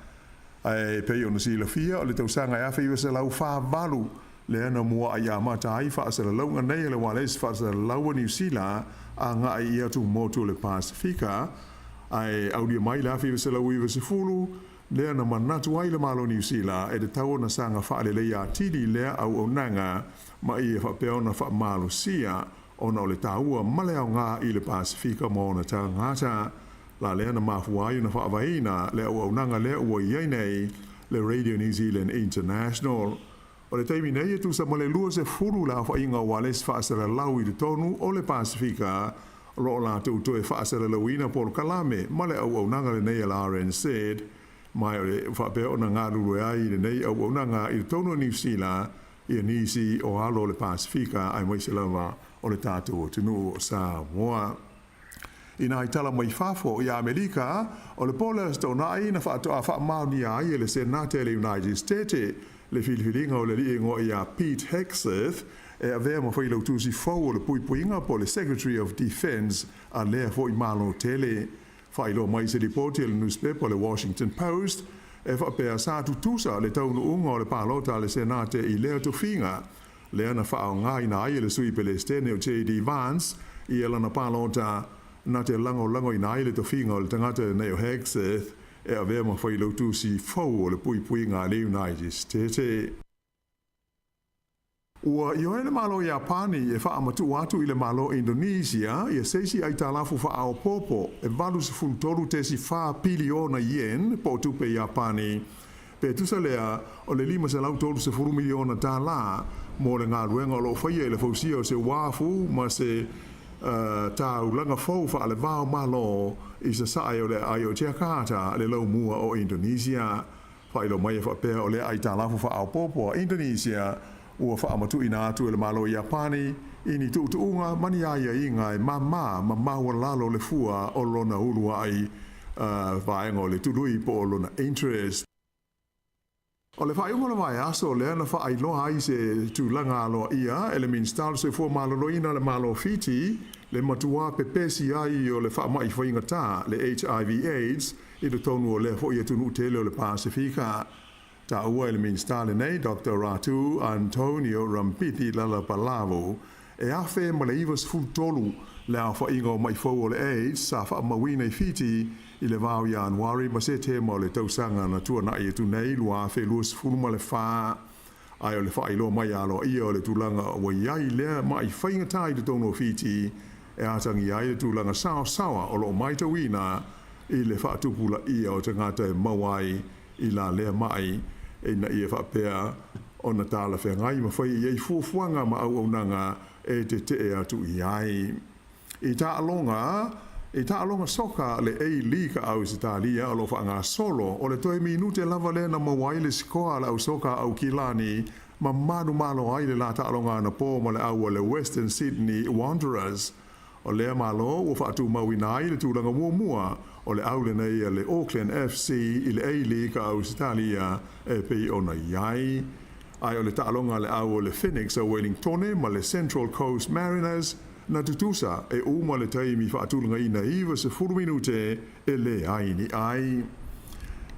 ai pei o na sila fia o le tausanga ia whi se lau wha valu le ana mua ai amata ai whaasara lau nga nei le wane isi whaasara lau New Zealand a nga ai ia tu motu le Pasifika ai audia mai la whi se lau iwa se fulu lea na manatu ai le malo New Zealand e te tau na sanga whaale le ia tili lea au o nanga ma i e whapeo na wha malo sia o na o le taua male au ngā i le Pasifika mo na ta ngata la lea na mafuai na whaavaina lea au nanga lea ua iei nei le Radio New Zealand International. O le teimi nei e tu sa male lua se furu la wha inga wales whaasara lau i le tonu o le Pasifika lo la tu e whaasara lauina por kalame male au nanga le nei la RNZ mai o le whapeo na ngā ruru ai le nei au nanga i le tono New Zealand i nisi o alo le Pasifika ai mai se lava o le tātou o tunu o Sāmoa. Ina i tala mai whafo i Amerika o le pola sto na ai na whaatoa whaamauni ai le Senate le United States le filifilinga o le liingo i a Pete Hegseth e a vea ma whailau tūsi fau o le puipuinga po le Secretary of Defense a lea fo i malo tele. Whailo mai se ripoti le newspaper le Washington Post e whapea sa tutusa le taunu unga o le palota le Senate i lea tuwhinga. Lea na whao ngai na ai le sui Palestine o J.D. Vance i e lana palota na te lango i nai le tuwhinga o le tangata nei o Hegseth e a vea ma whailo tusi fau o le puipuinga le United States. Ua i oe le malo i Apani e wha amatu atu i le malo Indonesia i e seisi ai talafu wha ao popo e valu se fultoru tesi wha piliona yen po tupe i Apani. Pe tusa lea o le lima se lau toru se furu miliona tā la mo le ngā ruenga o lo whaia i le fausia o se wafu ma se tau langa fau wha le vao malo i se sae o le ai o Jakarta le lau mua o Indonesia. Whailo mai e whapea o le ai talafu wha ao popo a Indonesia ua whaamatu ina atu e le malo i Apani, ini tuutuunga mani aia inga e maua lalo le fua o lona ulua ai vaenga o le tului po o lona interest. O le whaiunga le vai aso le ana whaailoa ai se tūlanga aloa ia, e le minstalo se fua malolo ina le malo fiti, le matua pepesi ai o le whaamai whainga tā, le HIV/AIDS, i le tonu o le fo i atunu tele o le Pasifika. Ta ua ele minstale nei Dr. Ratu Antonio Rampithi Lala Palavo e afe ma le iwas fultolu le a whainga o mai fau o le AIDS sa wha mawina i fiti i le vau Januari ma se te ma le tausanga na tua na i tu nei lua afe luas fuluma le wha ai o le wha ilo mai alo ia o le tūlanga o iai lea ma i whainga tai le tono fiti e atangi ai le tūlanga sawa o lo mai tawina i le wha tupula ia o te ngata e mawai i la lea mai e na ia whapea o na tāla whengai ma whai iei fuafuanga ma au nanga e te te atu i ai. I tā alonga soka le A-League au se tālia o lo whaanga solo o le toi minute lava le na mawai le sikoa la au soka au Kilani ma manu malo ai le la tā alonga na pō ma le au le Western Sydney Wanderers. O lea malo ua whaatu mawina ai le tūlanga mua o le au le nei le Auckland FC i le A-League au Italia e pei ona iai. Ai o le taalonga le au le Phoenix a Wellington ma le Central Coast Mariners na tutusa e uma le taimi whaatulanga ina iwa se 4 minute e le aini ai.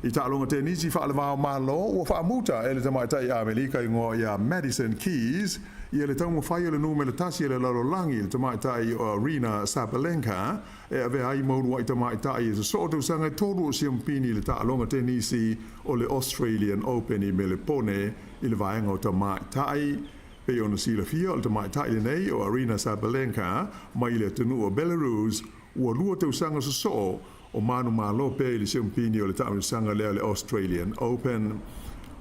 I taalonga te nisi whaalewao malo ua whaamuta e le tamaitai a Amerika i ngoa ia Madison Keys i le taunga whai o le numele tasi le lalolangi le tamaitai o Arena Sabalenka e ave ai maurua i tamaitai e so o sanga toru o siampini le taalonga te nisi o le Australian Open i Melbourne i le vaenga o tamaitai. Pe ona sila fia o le tamaitai le nei o Arena Sabalenka mai le tenu o Belarus ua lua te usanga so o manu malo pe le siampini o le tausaga lea le Australian Open.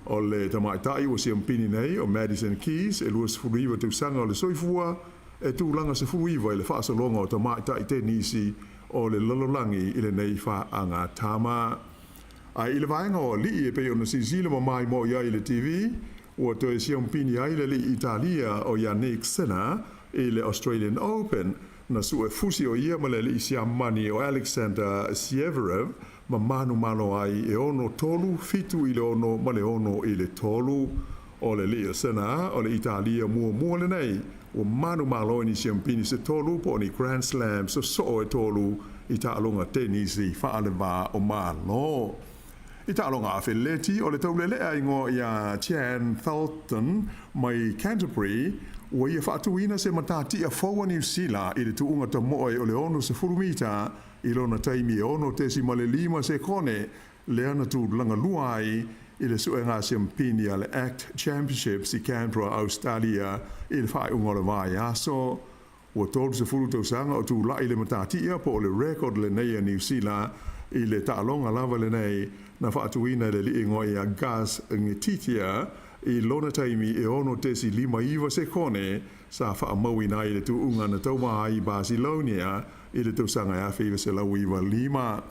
O le tamaitai o siampini nei o Madison Keys e lua sefuluiva tausaga o le soifua e tulaga sefuluiva i le fa'asalonga o tamaitai tenisi o le lalolagi i le nei fa'aga tama. Ai i le vaenga o li'i e pei ona sisila mamai mo ia i le TV ua toe siampini ai le li'i Italia o Yannick Sinner i le Australian Open na su e fusi o ia ma le li'i siamani o Alexander Zverev ma manu malo ai e ono tolu fitu i le ono ma le ono i le tolu o le li'i Sinner o le Italia mua le nei o manu malo ni siampini se tolu po ni Grand Slam so e tolu i ta'alonga tenisi fa'aleva o malo. I ta'alonga a Feleti o le taulelea ingo ia Chan Thalton mai Canterbury ua ia whaatuina se matati a whaua New Zealand i le tuunga ta moe o le ono se furumita i lona taimi e ono tesi ma le 5 se kone le ana tu langa luai i le suenga siampini a le ACT Championships i Canberra, Australia i le whae unga le vai aso. Ua tolu se furu tausanga o tu lai le matatia po o le record le nei a New Zealand i le ta'alonga lava le nei na whaatuina le li ingo i a gas ngetitia i lona taimi e ono tesi 5 se kone sa whaamauina i le tuunga na taumaha i Barcelona i le tausanga e awhiwa se lauiwa 5.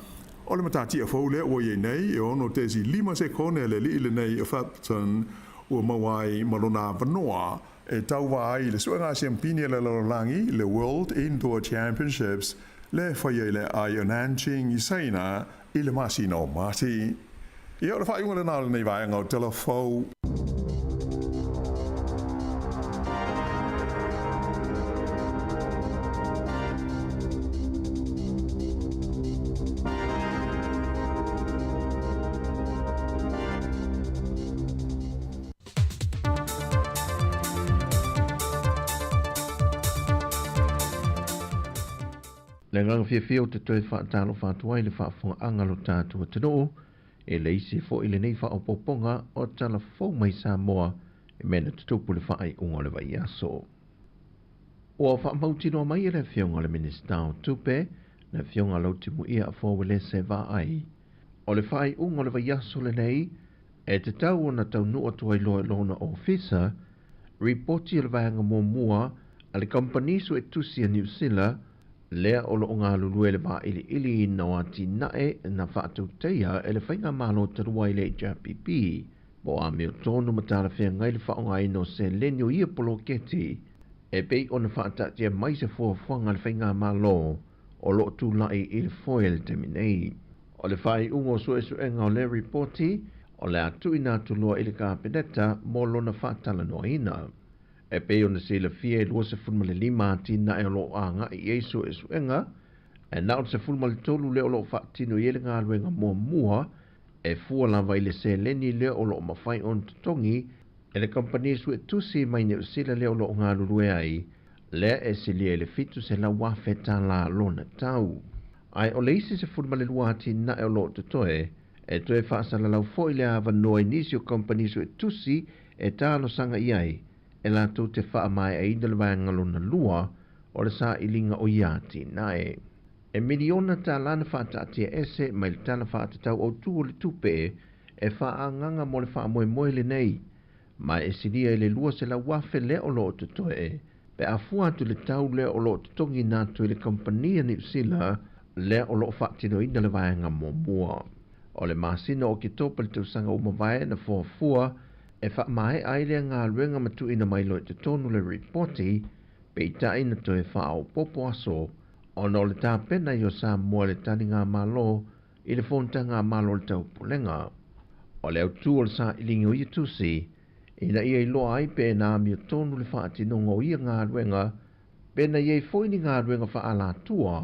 O le matati a whaule ua iei nei e ono tesi 5 se kone le li le nei o Fapton ua mawai malona vanoa e tauwa ai le suanga siampini le lalolangi le World Indoor Championships le whaia le ai o Nanching i Saina i le masino mati. I o le whaiunga le nāle nei vai ngau telefou. Le nganga fia o te toe whaatalo whātua i le whaafonga angalo tātua te noo, e le isi fo i le nei whaopoponga o tala fau mai Sāmoa e mena tutupu le whaai unga le vai aso. O a whaamautino mai e le whionga le minista o tupe, na whionga lautimu ia a fōwele se vā ai. O le whaai unga le vai aso le nei, e te tau o na tau nua tuai loa lona ofisa, reporti le vaianga mua a le kompanisu e tusi a New Zealand lea o lo ngā lulue le vā ili no ati nae na whaatau teia e le whainga malo te rua i le HRPP. Bo a meo tonu matara whea ngai le whaonga ino se lenio ia polo keti e pei o na whaatatia mai se fuafuanga le whainga malo o lo tu lai i le foil te minei. O le whai ungo suenga o le reporti o le atu ina tulua i le kāpeneta mo lo na whaatala noa ina. E pei ona se la fia e lua se fulma le 5 ati na e o lo anga i eiso e suenga, e na o se fulma le tolu le o lo whaatino i ele ngā luenga mua, e fua lava i le se leni le o lo mawhai on tutongi, e le kompani su e tusi mai ne usila le o lo ngā lulue ai, le e se lia le fitu se la wafe ta la lona tau. Ai o le isi se fulma le lua ati na e o lo tutoe, e toe whaasala lau fo i le ava noe nisi o kompani su e tusi e talo sanga iai, e la tau te wha mai a ina le vanga lona lua o le sa ilinga o iati nae. E miliona ta lana whaatatia ese mai le tala whaatatau o tu o le tupe e whaanganga mo le wha moe le nei, mai e siria i le lua se la wafe le o lo tutoe, pe a fuatu le tau le o lo tutongi natu i le kompania New Zealand le o lo whaatino ina le vanga mua. O le masino o ki topa le tausanga umawai na fuafua e wha mai aile ngā luenga matu ina mai loe te tonu le reporti pe i ta ina to e wha au popo aso o no le tā pena i o Sāmoa le tani ngā malo i le fonta ngā malo le tau pulenga. O le au tū o le sa ilingi o i tusi ina ia i loa ai pe nā mi o tonu le wha atinonga o ia ngā luenga pe na iei foini ngā luenga wha ala tua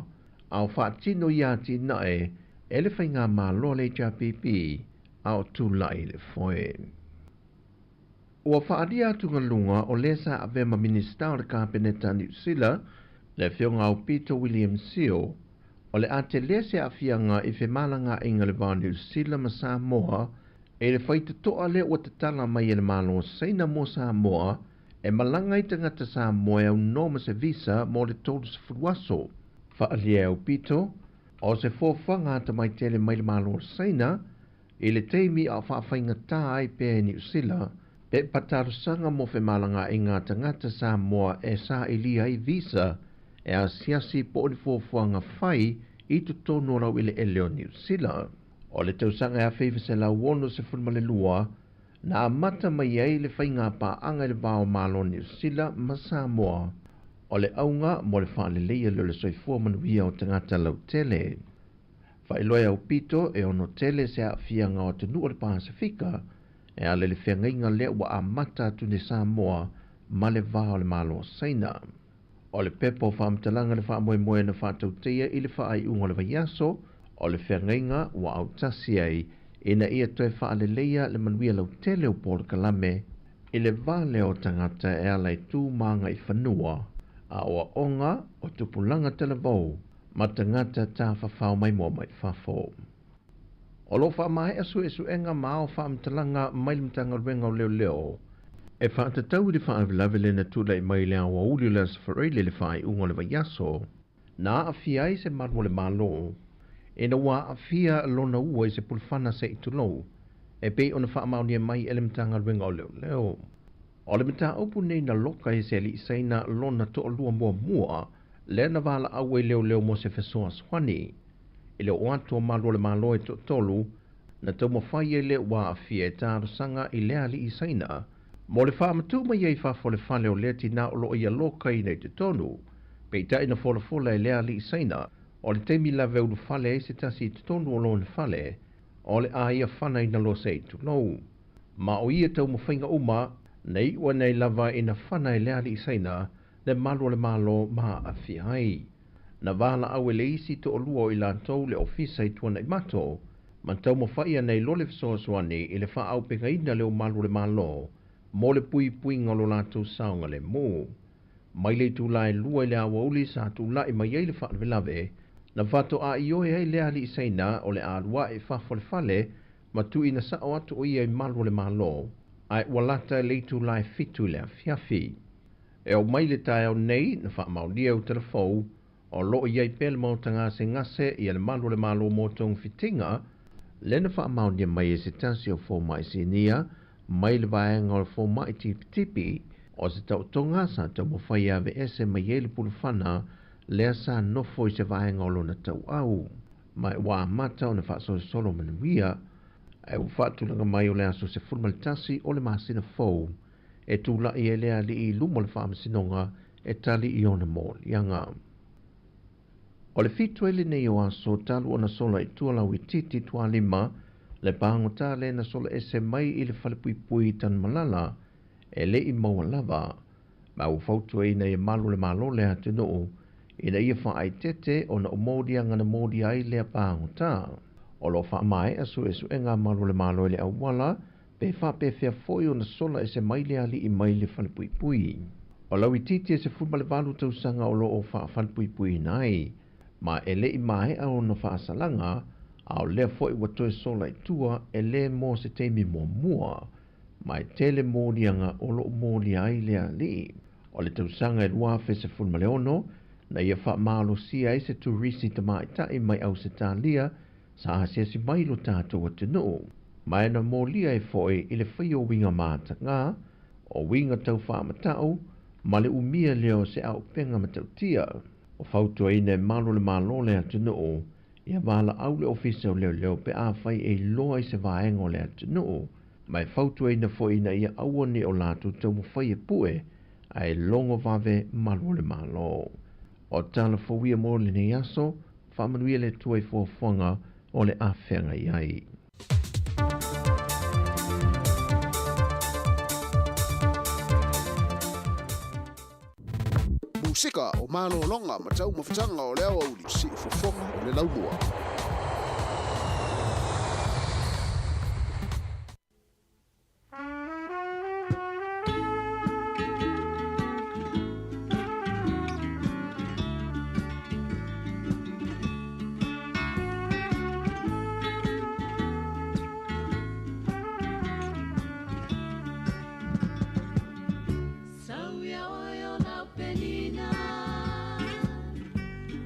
au wha atino i ati nae e le whai ngā malo le HRPP au tū lai le foe. Ua whaaria atu ngā lunga o lesa a vema minista o le kāpeneta New Zealand le whionga o Peter William Seal o le ate lese a whianga i whemalanga inga le vā New Zealand ma Sāmoa e le whaita toa le o te tala mai e le malo seina mo Sāmoa e malanga i tangata Sāmoa au noma se visa mo le tolu se furuaso. Whaalia o Peter O se fōwhanga ta mai tele mai le malo saina, i le teimi a whaawhainga tā ai pe ni usila, pe patarusanga mo fe malanga i ngā tangata Sāmoa e sa ilia i visa, e a siasi po ni fōwhanga whai i tu tonu rau i le eleo ni usila. O le tausanga e a whaiva se la wono se funma le lua, na amata mai ai le whainga pa anga le vāo malo ni usila ma Sāmoa. O le aunga mo le wha le leia le soifua manuia o tangata lau tele. Whailoa au pito e ono tele se a whianga o te nua le Pasifika, e ale le whiangainga lea wa a mata tu ne Sāmoa ma le vāo le malo saina. O le pepo whaamtalanga le wha moe moe na whaatautea i le wha ai ungo le vaiaso, o le whiangainga wa au tasi ai ina ia toe wha le leia le manuia lau tele o Port Kalame, i le vale o tangata e alai tū manga i whanua, a oa onga o tupulanga televou, ma tangata tā whawhau mai mua mai whafo. O lo wha mai asu enga mao wha amtalanga mai mtanga ruenga o leo leo, e wha atatau di wha avilawele na tūlai mai lea wa uli le safareile le wha i ungo le vaiaso, na a fia i se marmo le malo, e na wā a fia lona ua i se pulwhana se i tulou, e pei ona wha amaunia mai ele mtanga ruenga o leo leo. O le mta upu nei na loka i se li isaina lona to lua mua, le na wala awe leo mo se fesoa swani. I le oatua malo le malo e to tolu, na tau mawhai e le wa a fia e tāru sanga i lea li isaina. Mo le wha matu mai ei whafo le whale o lea tina o lo ia loka i nei te tonu, pei ta ina fola e lea li isaina, o le temi la veu whale e se tasi te tonu o lo na whale, o le a ia whana ina lo se i tu nou. Ma o ia tau mawhainga uma, nei ua nei lava ina whana e lea li isaina, le malo le malo ma a fiai. Na wala awe le isi to olua i lantou le ofisa i tuana i mato, man tau mawhaia nei lole fisoaswani i le wha au penga ina leo malo le malo, mo le pui ngalo lantou saunga le mo. Mai le tu lai lua i le awa uli sa tu lai mai ei le wha velave, na vato a ioe ei lea li isaina o le alua e whafo le fale, ma tu ina sa o atu o ia i malo le malo, ai walata le tu lai fitu le a fiafi. E o mai le tae au nei na wha maulia au telefou, o loo iei pele mautanga se ngase i le malo mo tong fitinga, le na wha maulia mai e se tansi o fō mai sinia, mai le vaenga o le fō mai tipi, o se tau tonga sa tau mawhai ave ese mai e le pulufana, lea sa nofo i se vaenga o lona tau au. Mai wā mata o na wha solo manuia, e u whaatulanga mai o le aso se fulmalitasi o le masina fō, e tūla i e lea li i lumo le whaamasinonga e tali i ona mō lianga. O le fitu ele nei o aso talu o na sola i tuala ui titi tua lima, le pango tā le na sola ese mai i le whalepui tan malala, e le i maua lava, ma u fautu e ina i malu le malo le atu noo, ina ia wha ai tete o na umodia ngana modia ai lea pango tā. O lo wha mai asu enga malu le malo le au wala, pe wha pe fea foi o na sola e se mai le ali i mai le whalepui. O lau i titi e se fuma le valu tausanga o lo o wha whalepui nai, ma e le i mai au na wha asalanga, au lea foi watoe sola i tua e le mo se teimi mua, ma e tele mōrianga o lo mōri ai le ali. O le tausanga e lua fe se fuma le ono, na ia wha malo sia e se turisi ta mai tai mai au se tālia, sa hasia si mai lo tātou atu noo. Mai na mōlia e foi i le whai o winga māta ngā, o winga tau whaamatau, ma le umia leo se au penga matau tia. O fautua ine malo le malo le atu noo, ia wala au le ofisa o leo pe a whai e loa i se vaenga o le atu noo. Mai fautua ine foi ina ia awane o latu tau mo whai e pue, a e longo vave malo le malo. O tala fawia mo le ne aso, whamanuia le tuai fuafuanga o le awhenga iai. Musika o malo longa ma tau mawhitanga o leo auli si ufofonga o le laumua.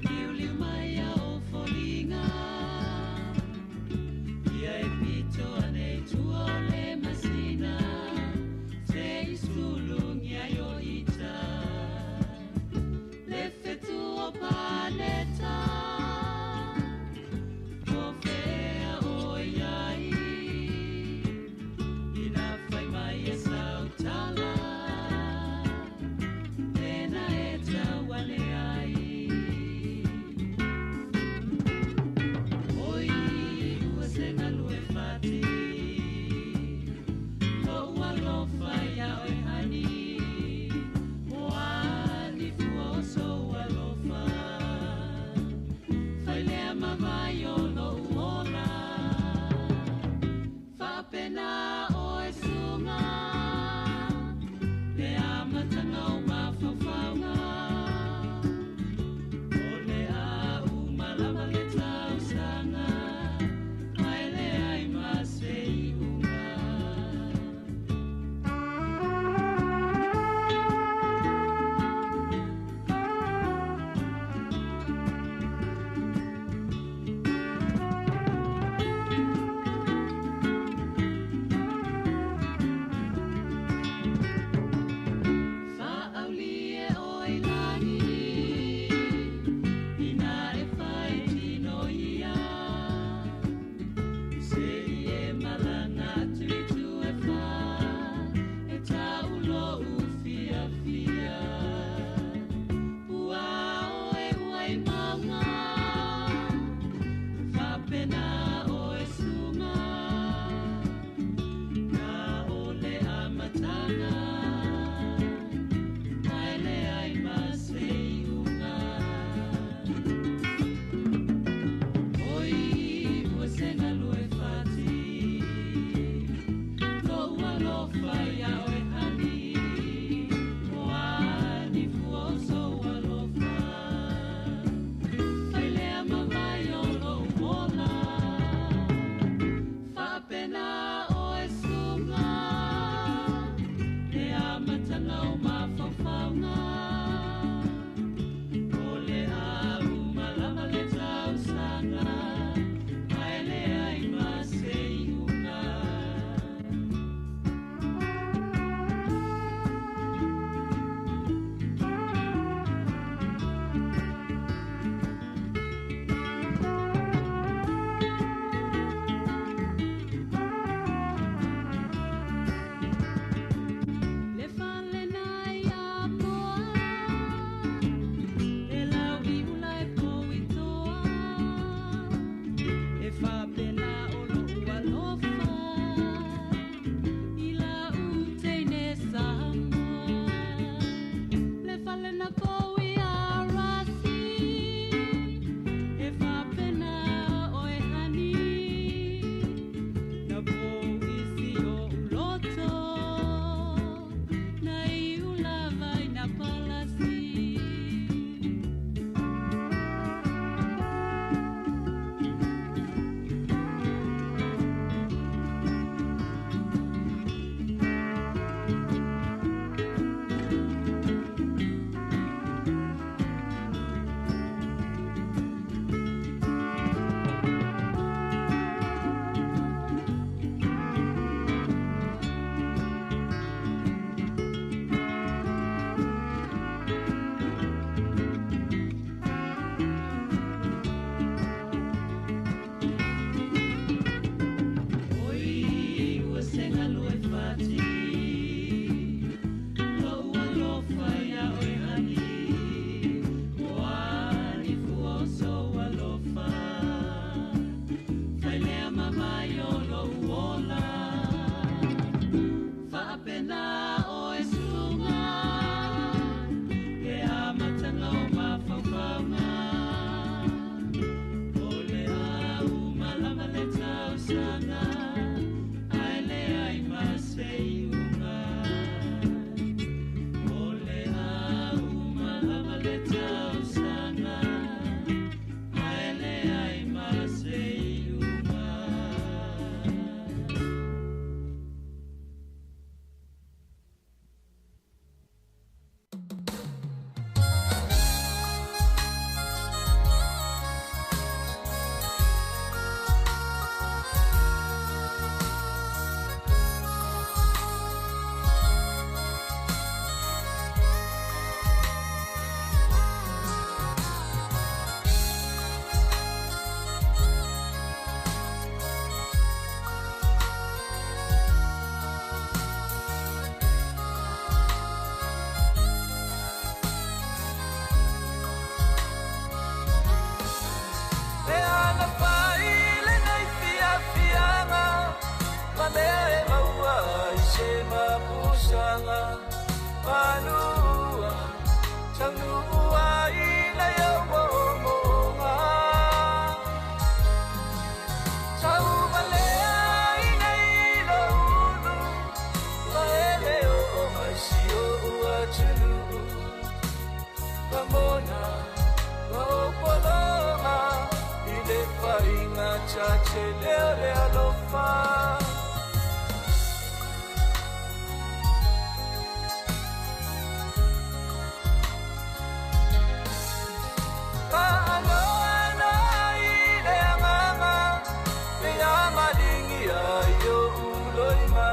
Liu liu mai au folinga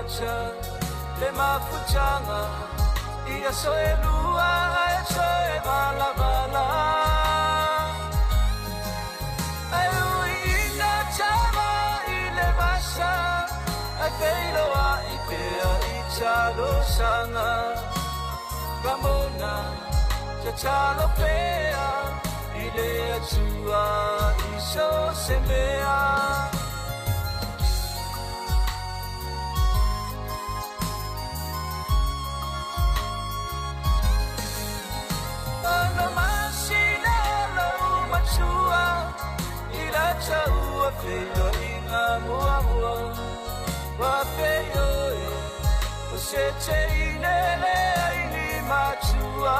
wacha le mafutanga ia soe lua e soe bala bala ai uina chama ile basa a keilo a ipea i chalo sanga Ramona chalo pea ile atua iso semea no masina lo machua ila chaua feio inga mua mua wa feio o se cheinele ini machua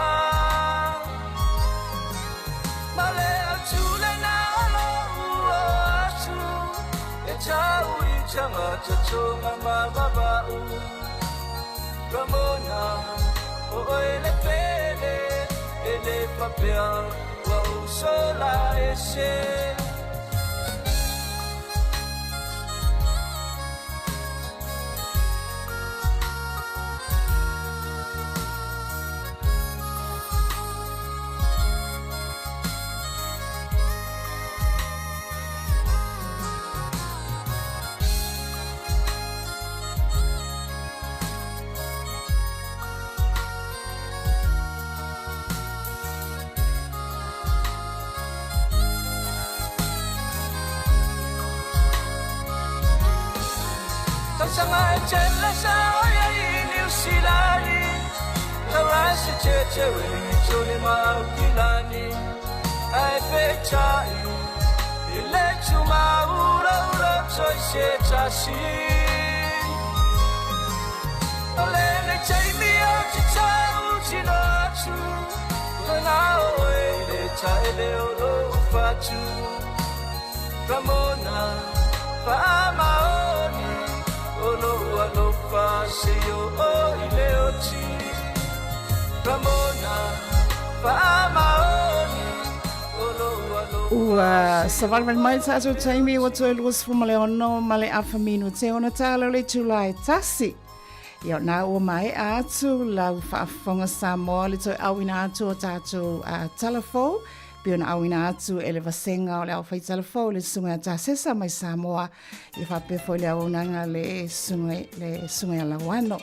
male achule na lo uachu e chau i chama chachonga mababa u Ramona o ele pele ele papel wa usola ese Sanga chela sa ya New Zealand Tawasi cheche we choni maukilani ai pechai ile chuma ura ura choi se chashi ole ne chai mi o chau chinachu na o ile chai le o fachu Ramona fama Olo alo paseo o ileochi Ramona Pamaoni Olo alo Ua savalman mai tato taimi o toi luas fumale ono male afamino te ona talo le tulai tasi Ia na ua mai atu lau whaafonga Sāmoa le toi awina atu o tato telefo Piona awina atu ele vasenga o le au fai telefo le sunga ta sesa mai Sāmoa I whapefo le aunanga le sunga ala wano.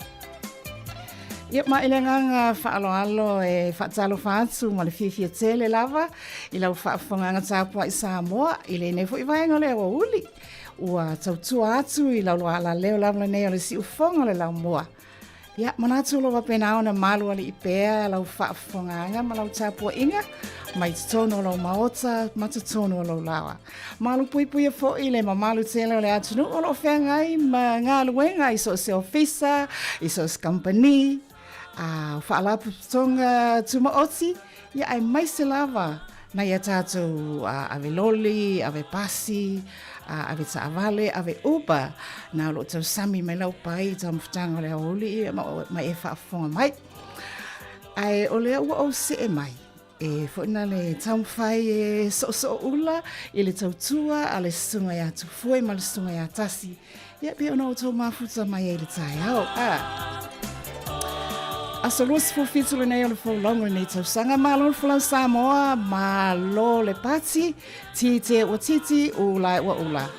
Ia ma ele nganga whaaloalo e whaatalo whaatu ma le whiwhia tele lava I lau whaafonganga tāpua I Sāmoa I le nefo I vaenga le awa uli. Ua tautua atu I lau ala leo lamla nei o le si ufonga le lau moa. Ia manatu lo wapena ona malu ali ipea lau whaafonganga ma lau tāpua inga. Mai tono lo maota, mata tono lo lawa. Malu pui pui a fo ile ma malu tele o le atunu o lo whengai ma ngā luenga I so se ofisa, I so se company, whaalapu tonga tuma oti, ia ai mai se lava na ia tātou ave loli, ave pasi, ave taavale, ave uba, na lo tau sami mai lau pai, tau mawhutanga o le aoli, ma e whaafonga mai. Ai o lea ua o se e mai. E fwina le taumwhai e so ula, I le tautua, a le sunga ia tufue, ma le sunga ia tasi. Ia pe ona o tau mafuta mai e le tai au. A so luas fufitu le nei o le whaulongo nei tausanga, malo le whaulau Sāmoa, malo le pati, tite o titi, ula e wa ula.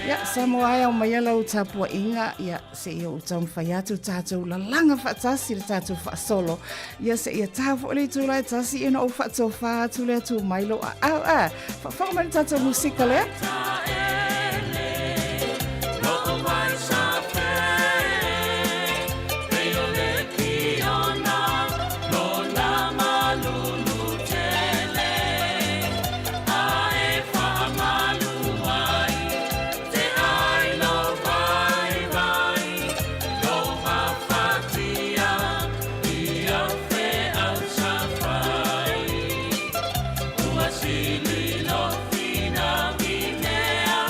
Ia, Sāmoa ai au mai alau tāpua inga, ia se ia o taumwhai atu tātou la langa whaatasi le tātou whaasolo. Ia se ia tāwho le tūlai tasi ina o whaatou whaatu le atu mailo au whaamari tātou musika lea. Sili lo fina minea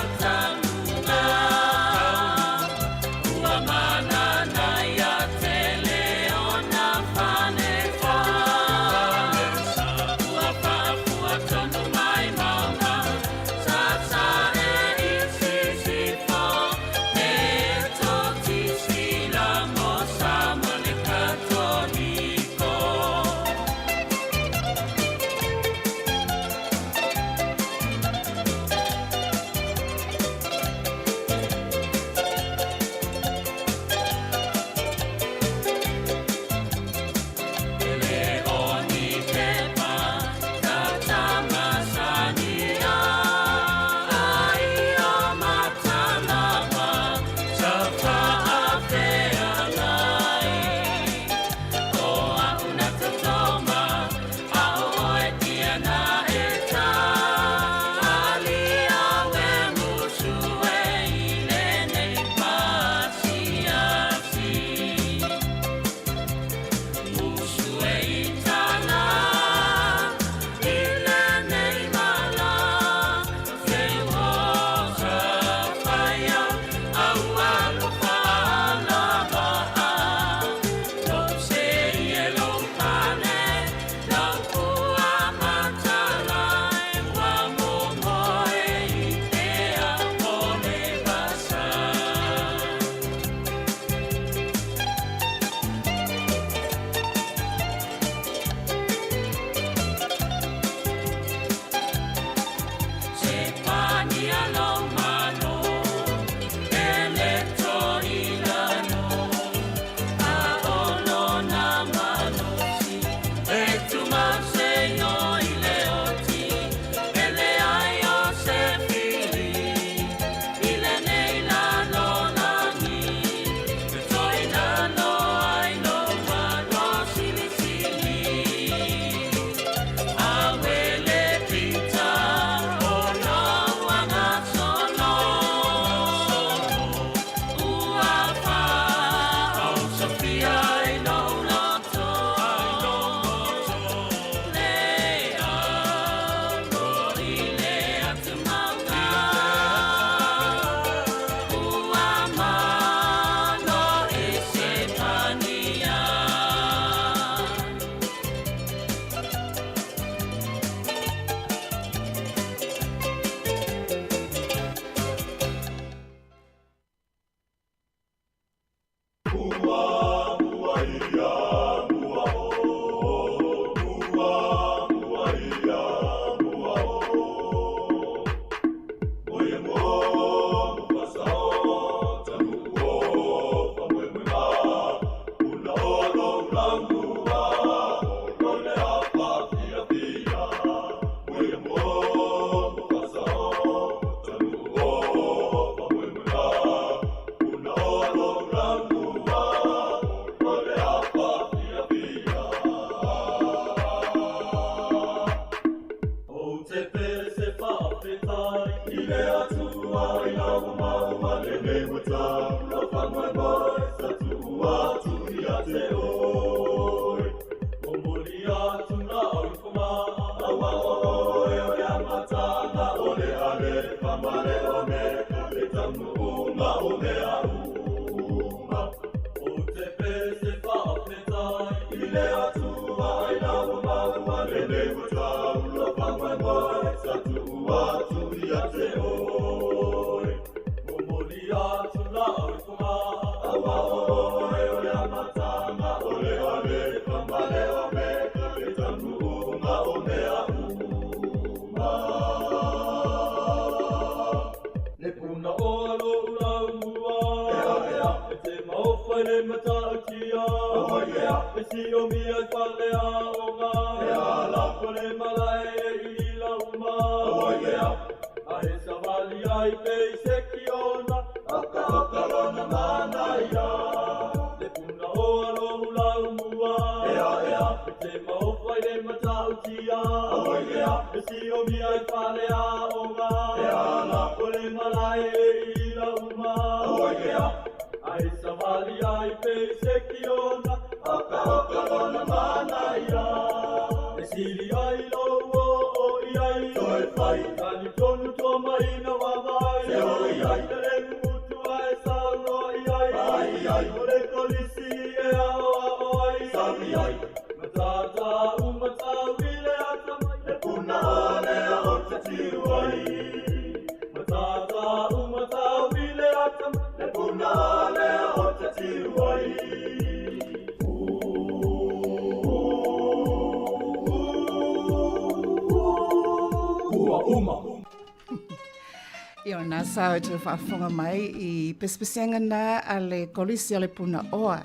Io nā sao tu whaafonga mai I pespesianga nā ale kolisi ale puna oa.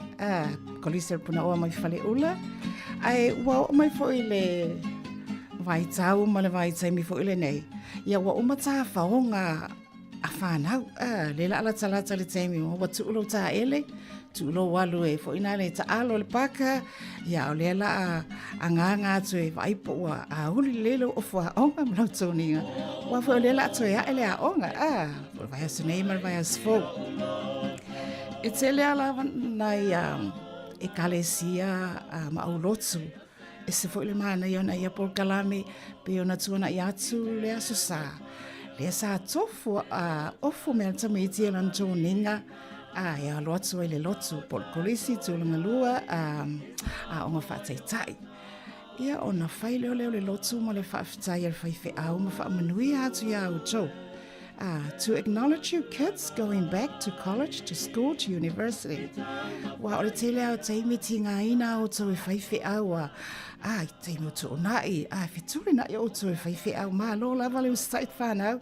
Kolisi ale puna oa mai whale ula. Ai wa mai fo I le vai tau ma le vai taimi fo I le nei. Ia wa uma tā whaonga a whanau. Le la ala talata le taimi wa tu ulo tā ele. Tu ulo walu e fo ina le ta alo le paka. Ia o le la a ngā tu e vaipo ua a uli lelo o whaonga mlau tōninga. Wa fo le la to ya ele a onga vai as nei mar vai as fo it's ele ala nai e kalesia ma ulotsu e se fo le mana yona ia por kalame pe ona tuana yatu le asusa le sa tofu ofu me tama iti lan toninga ia lotu ele lotu por kolisi tu lua onga fataitai Ia ona whai leo le lotu mo le whaafitai al whaife au ma whaamanui atu ia au tau. To acknowledge you kids going back to college, to school, to university. Wa o le tele au teimi ti ngā ina o tau e whaife au I teimi o tau nai, whituri nai o tau e whaife au ma lo lava le ustait whanau.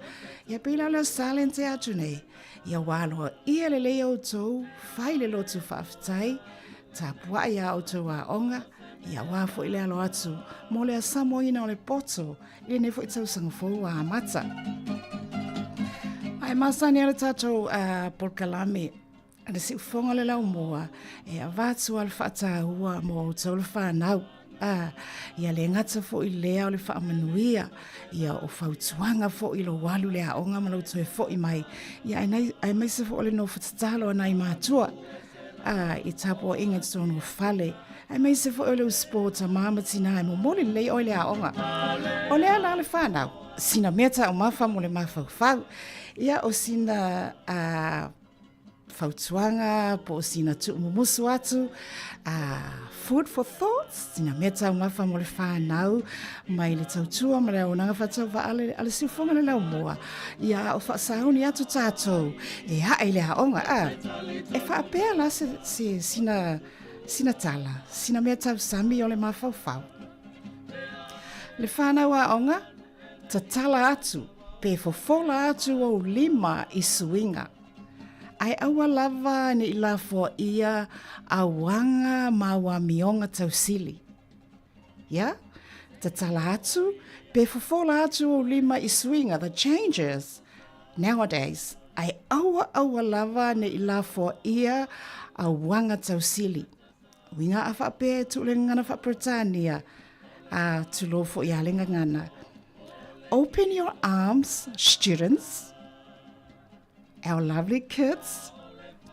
Ia pila leo salente atu nei. Ia waloa ia le leo tau, whai le lotu whaafitai, ta pua ia o tau a onga, Ia wafo I le alo atu, mo le Samoa ina o le poto, I le nefo I tau sangafou a mata. Ai masani ala tatou por kalame, ale si ufonga le lau moa, e a vatu al whaata hua mo tau le whanau. Ia le ngata fo I lea o le whaamanuia, ia o whautuanga fo I lo walu le aonga malau toe fo I mai, ia ai maise fo le no whatatalo anai mātua. I tapo inga tonu whale, ai mai se fo ole sport a mama tina mo mole le ole a onga o le ala le whanau sina meta o mafa mo le mafau ia o sina fautuanga po sina tu musu atu food for thoughts sina meta o mafa mo le whanau mai le tautua ma le onanga fatau va ale siufonga le lau moa ia o whaasauni atu tātou e hae le a onga e whaapea la se sina tala, sina mea tau sami o le mawhauwhau. Le whanau a onga, ta tala atu, pe fofola atu o lima I suinga. Ai aua lava ni I la fo ia a wanga maua mionga tau sili. Ya? Ta tala atu, pe fofola atu o lima I suinga, the changes. Nowadays, ai aua lava ni I la fo ia a wanga tau sili. Winga a whape tu le ngana whapretania tu lo fo ia lenga ngana. Open your arms, students, our lovely kids,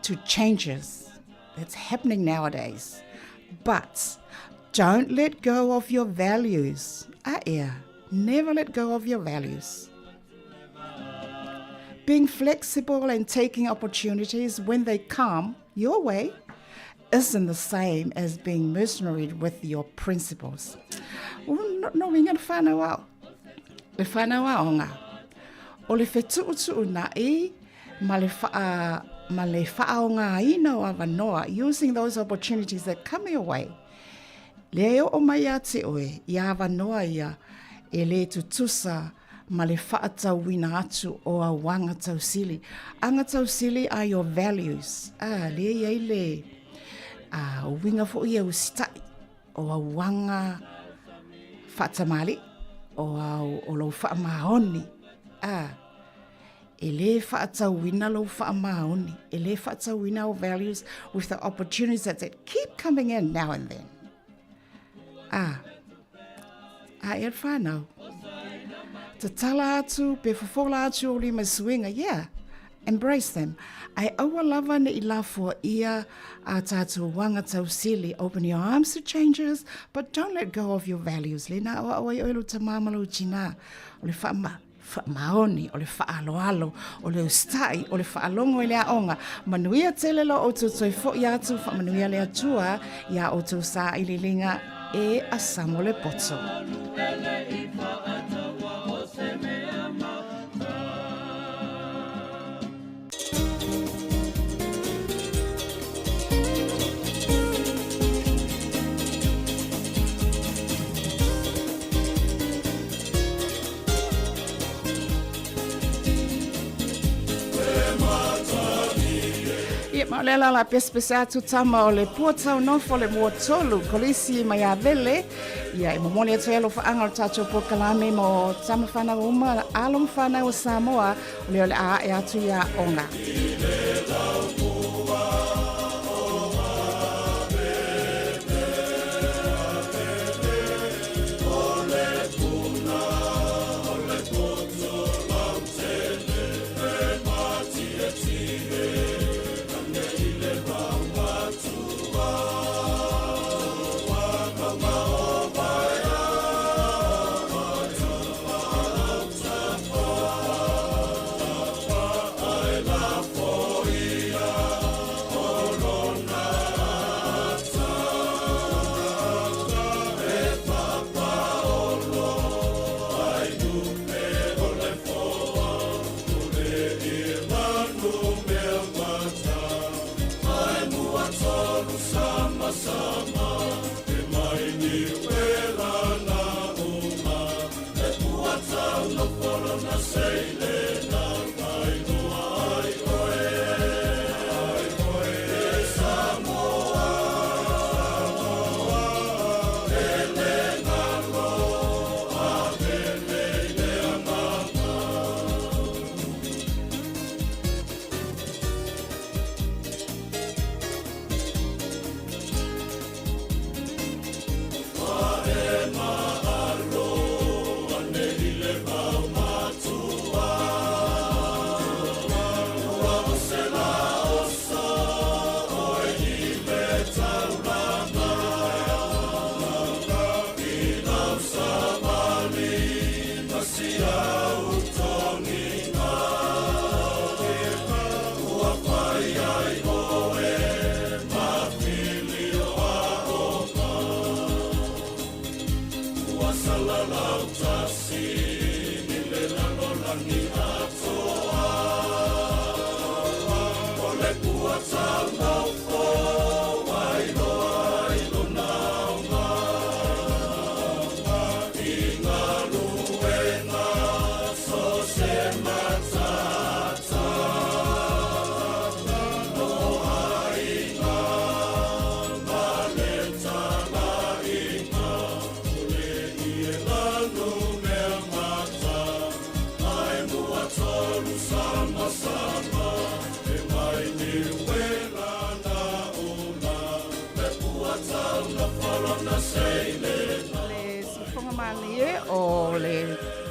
to changes that's happening nowadays. But don't let go of your values. Never let go of your values. Being flexible and taking opportunities when they come your way isn't the same as being mercenary with your principles. No winga le whanau au. Le whanau a onga. O le whetuutu nai, ma le ma le whaaonga o avanoa, using those opportunities that come your way. Leo o mai a te oe, i avanoa ia, e le tutusa, ma le whaatauina atu o a wanga tausili. Anga tausili are your values. Le iei le, o winga fo ia ustai, o a wanga whaatamali, o lo whaamahoni. E le whaatauina lo whaamahoni, e le whaatauina o values with the opportunities that keep coming in now and then. E whanau. Te tala atu, pe fofola atu o lima suinga, embrace them. Ai aua lava ne I lafua ia a tātou wanga tausili. Open your arms to changes, but don't let go of your values. Le na awa i oilu ta mamalo china. O le whaamaoni, o le whaaloalo, o le ustai, o le whaalongo I le aonga. Manuia telelo o tutoi fo I atu, whaamanuia le atua, ia o tu sa I le linga e a samo le poto. Ma le la pespese atu tama o le puatau nofo le mua tolu kolisi mai a vele ia I momoni atu elo whaanga o tātou pokalame mo tama whana uma alom whana o Sāmoa o le a e atu ia onga.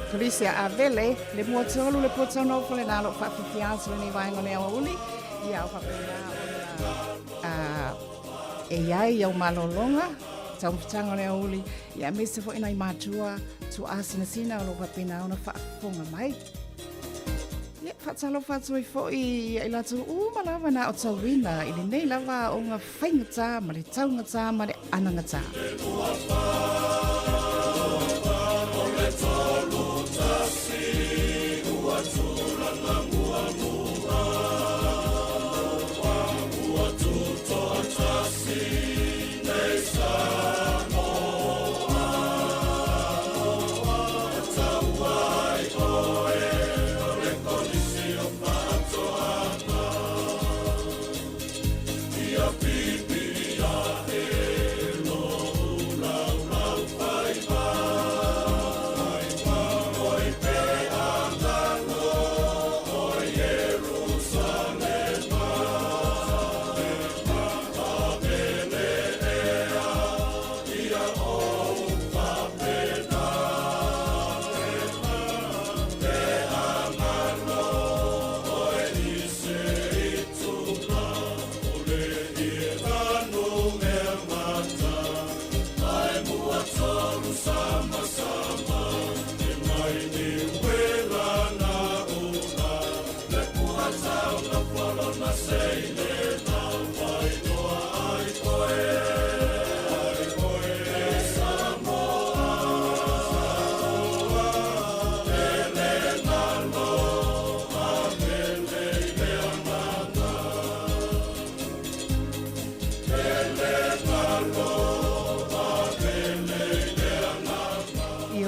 Polisia a vele, le mua tolu le puta no fole na lo whawhiti asu ni vaingo le awa uli, ia o whapena o e iai au malolonga, tau mfitanga le awa uli, ia mese fo ina I mātua, tu asina sina o lo whapena o na whaafonga mai. Ia whatalo whatui fo I latu malawa na o tauwina, I le nei lava o ngā whaingata, ma le taungata, ma le anangata.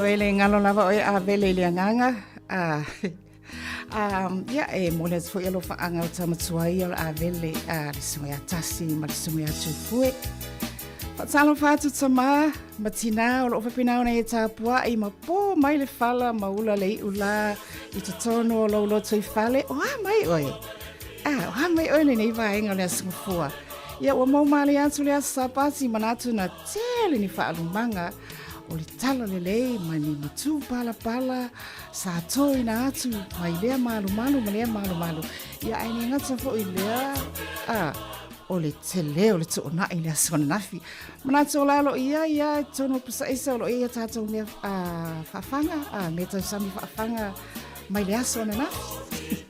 ele ngalo lava o a vele le nganga. Ia e mole fo elo fa anga o tamatua ia a vele le sunga tasi ma le sunga tufue. Fatalo fatu tama matina o fa pina ona e tapua I mapo mai le fala maula le ula I tono lo lo tui fale o mai oi. O mai oi le nei vai ngale sungfua. Ia o mau mali atu le sapasi manatu na tele ni fa alumanga. O le tala le lei mani matu pala pala sa toi na atu mai lea malu malu ma lea malu malu. Ia aini ngata fo I lea o le tele o le to na I lea sona nafi. Manatu o lalo ia tono pusa isa o lo ia tatou mea faafanga me tau sami faafanga mai lea sona nafi.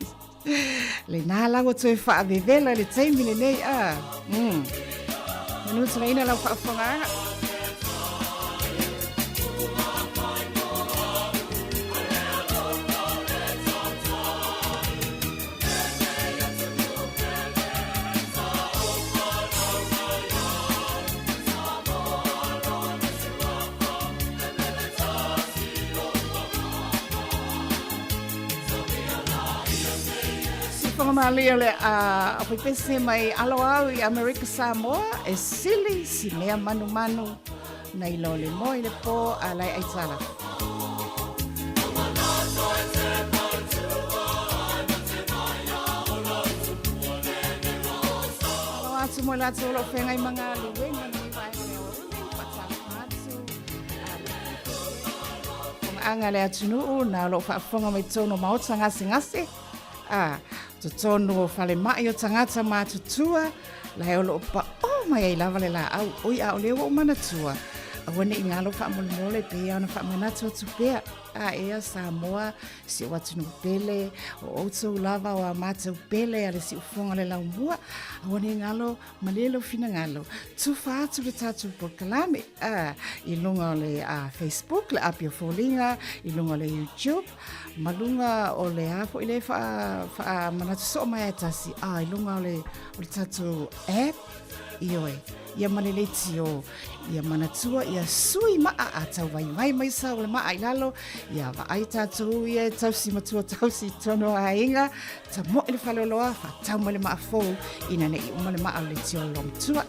Le nala o toi faavevela le taimi le nei Manutu na ina lau faafanga Malia le a pese mai alo au I America Sāmoa e sili si mea manu manu na ilo le moi le po a lai aitala. Alo atu mo la tolo whenga I mga luwenga ni vai leo uli patala atu. Kung anga le atu nuu na lo whaafonga mai tono maota ngasi. Tono fale mai o tangata mātutua, lai o loo pa mai ai lava le la au, oi a o leo o manatua. Awane I ngalo wha mole pe ana wha manatu atu pea. Ea Sāmoa, si o atu pele, o outou lava o a mātou pele, ale si ufonga le lau mua. Awane ngalo, malelo fina ngalo. Tufa atu le tatu por kalame. I lunga o le Facebook, le apio folinga, I lunga o le YouTube. Malunga o le apo I le wha manatu so mai atasi. I lunga o le tatu app. Ioe, ia maleleti o ia manatua, ia sui maa a tau vai mai sa o le maa I lalo, ia vaai tātou ia tausi matua tausi tono a inga, ta mo I le whaloloa, fa tau mo le maa fou, ina ne I uma le maa o le tio long tua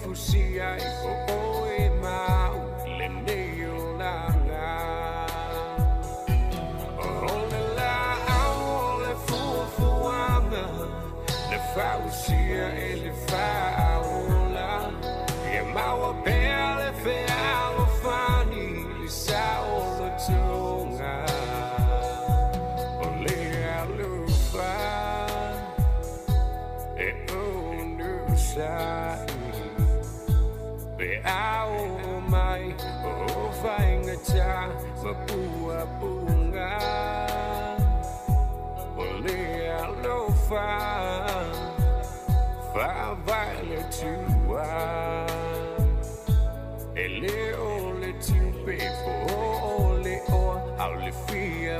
Fusi ai o e mau le neo langa o le la o le fuanga le fausia e le faula e mau belle fe ao fani le sao lo tonga o le alufa e o nu sa Au mai o vainga cha mapua punga o le alofa fa vai tua e le tupe o le o au le fia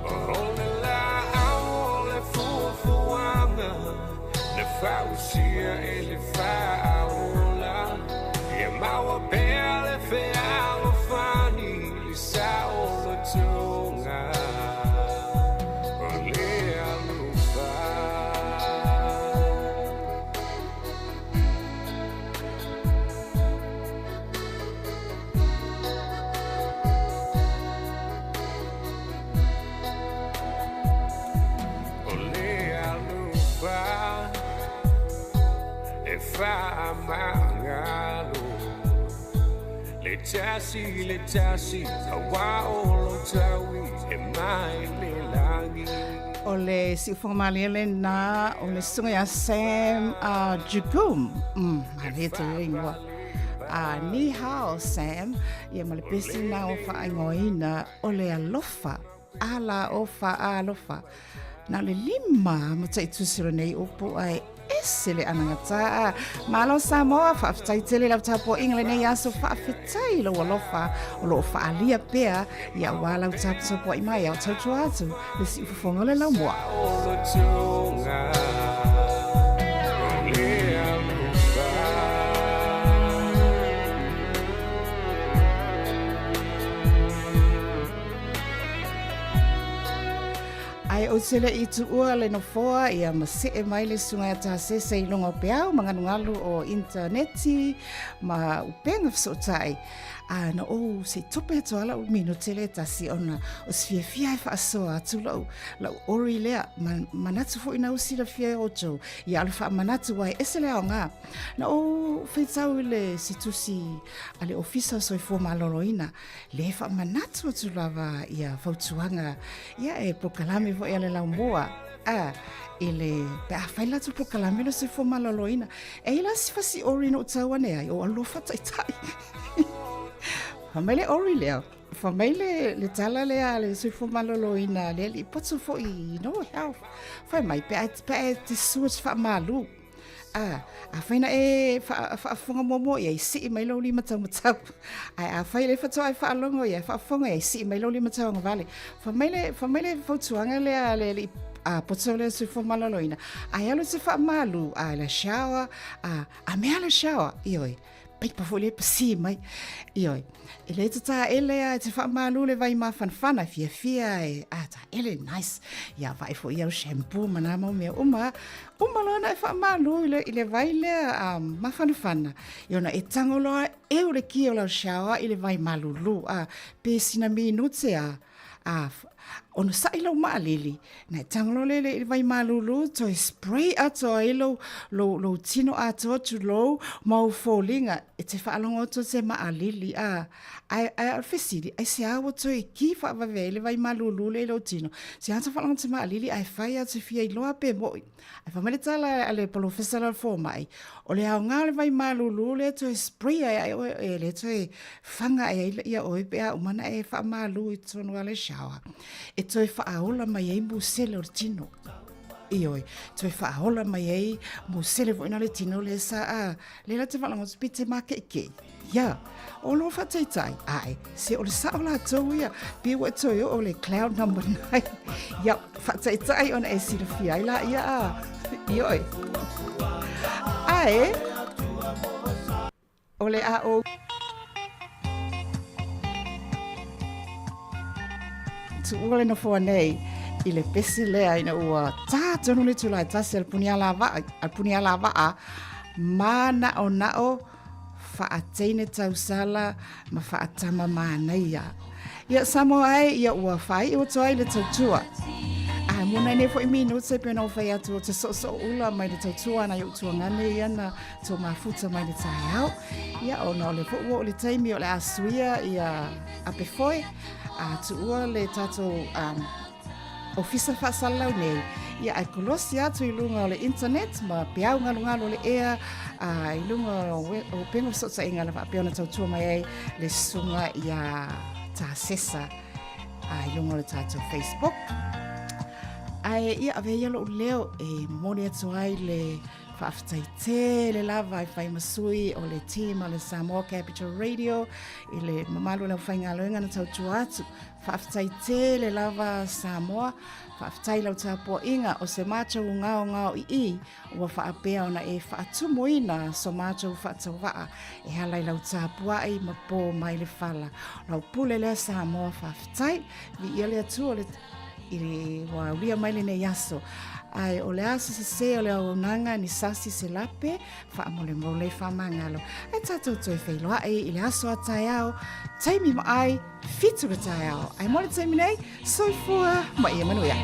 o le la au le fuanga le fausia e le faula e mau belle fe au fani le sao lo tonga o le alufa fa mangalo le tasi awa olo tawi e mai le langi o le siufongamaliele na o le sunga ya Sam Jugum male te ringwa ni hao Sam ia male pesi na o whaingoina o le alofa ala o alofa na le lima matai tusiro nei upo ai esele anangata malo Samoa whaftaitele lau tapo ingle nei aso whawhetai lo alofa o lo whaalia pea ia wala u tapo po i mai au tautu atu le si ufufonga le lau moa ai o sele i tu ua le nofoa ia mase e mai le sunga ya tase se ilonga peau manganungalu o interneti ma upenga fsotai na o se tope to ala o mino tele tasi ona o sfia e fasoa tu lau ori lea manatu fo ina usila fia o jo ia alfa manatu wai esele nga na o feitau le situsi ale ofisa so fo maloloina le fa manatu tu lava ia fautuanga ia e prokalame fo ele la moa ele pe faila tu prokalame lo se fo maloloina e ila si fasi ori no tawane ai o alofa tai Famele ori leo. Famele le tala lea le sui maloloina le li potso fo I no health. Fai mai pe te suas fa malu. Faina e fa fonga momo ia si mai lo li matau. A fai le fato ai fa longo ia fa fonga ia si mai lo li matau ngavale. Famele fotuanga le li potso le sui maloloina. Ai alo se fa malu la shower me ala shower ioi. Pai pa fole pasi mai ioi ele tata ele te fa malu le vai ma fanfana fia ta ele nice ya vai fo ia shampoo mana mo me uma lona fa malu ile vai le ma fanfana iona e tangolo e o le ki o la shower ile vai malulu pe sina minute ono sa ilo maalili na tanglo le vai malulu to spray ato ilo lo tino ato to lo mau folinga e te fa longo to se maalili ai fesidi ai se awo to ki fa va vele vai malulu le lo tino se anta fa longo te maalili ai fai ato fia ilo ape mo ai fa mele tala ale professor fo mai o le anga le vai malulu le to spray ai le to fanga ai ia o pe umana e fa malu to no ale shower e toi whaaola mai ei musele o tino. Ioi, toi whaaola mai ei musele vo ina le tino le sa le la te whalango spite ma ke. Ia, o lo whataitai. Ai, se o le sa o la tau ia, biwa toi o le cloud number 9. Ia, whataitai ona e sira fia ila ia Ioi. Ai, o le o ua no fo nei I le pesi lea ina ua tātonu le tulai tasi al punia lava mana o nao whaateine tausala ma whaatama mānaia. Ia Samoa ai ia ua whai o toai le tautua. Muna ne fo I minute pena o whai atu o te so ula mai le tautua na iu tua ngane ia na tō mafuta mai le tai au. Ia o na o le fo o le taimi o le asuia ia ape foi. Tu ua le tato ofisa whaasalau nei. Ia ai kolosi atu I lunga o le internet, ma peau ngalo le ea, I lunga o pengo sota inga la whaapea na tautua mai ai le sunga ia ta sesa. I lunga o le tato Facebook. Ai ia ave ia lo leo e moni atu ai le whaaftai le lava I whai masui o le team o le Samoa Capital Radio I le mamalu le whai ngaloenga na tautua atu whaaftai le lava Samoa whaaftai lau tāpua inga o se mātou ngao I ua whaapea ona e whaatumuina so mātou whaatawaa e halai lau tāpua I ma pō mai le whala lau pule le Samoa whaaftai vi ia le atu o le I le wauria mai le ne yaso ai o le asa se o le aunanga ni sasi se lape whaamole mole whamangalo ai tātou toi whailoa I le aso a tai au taimi ma ai fitu le tai au ai mole taimi nei soifua ma ia manuia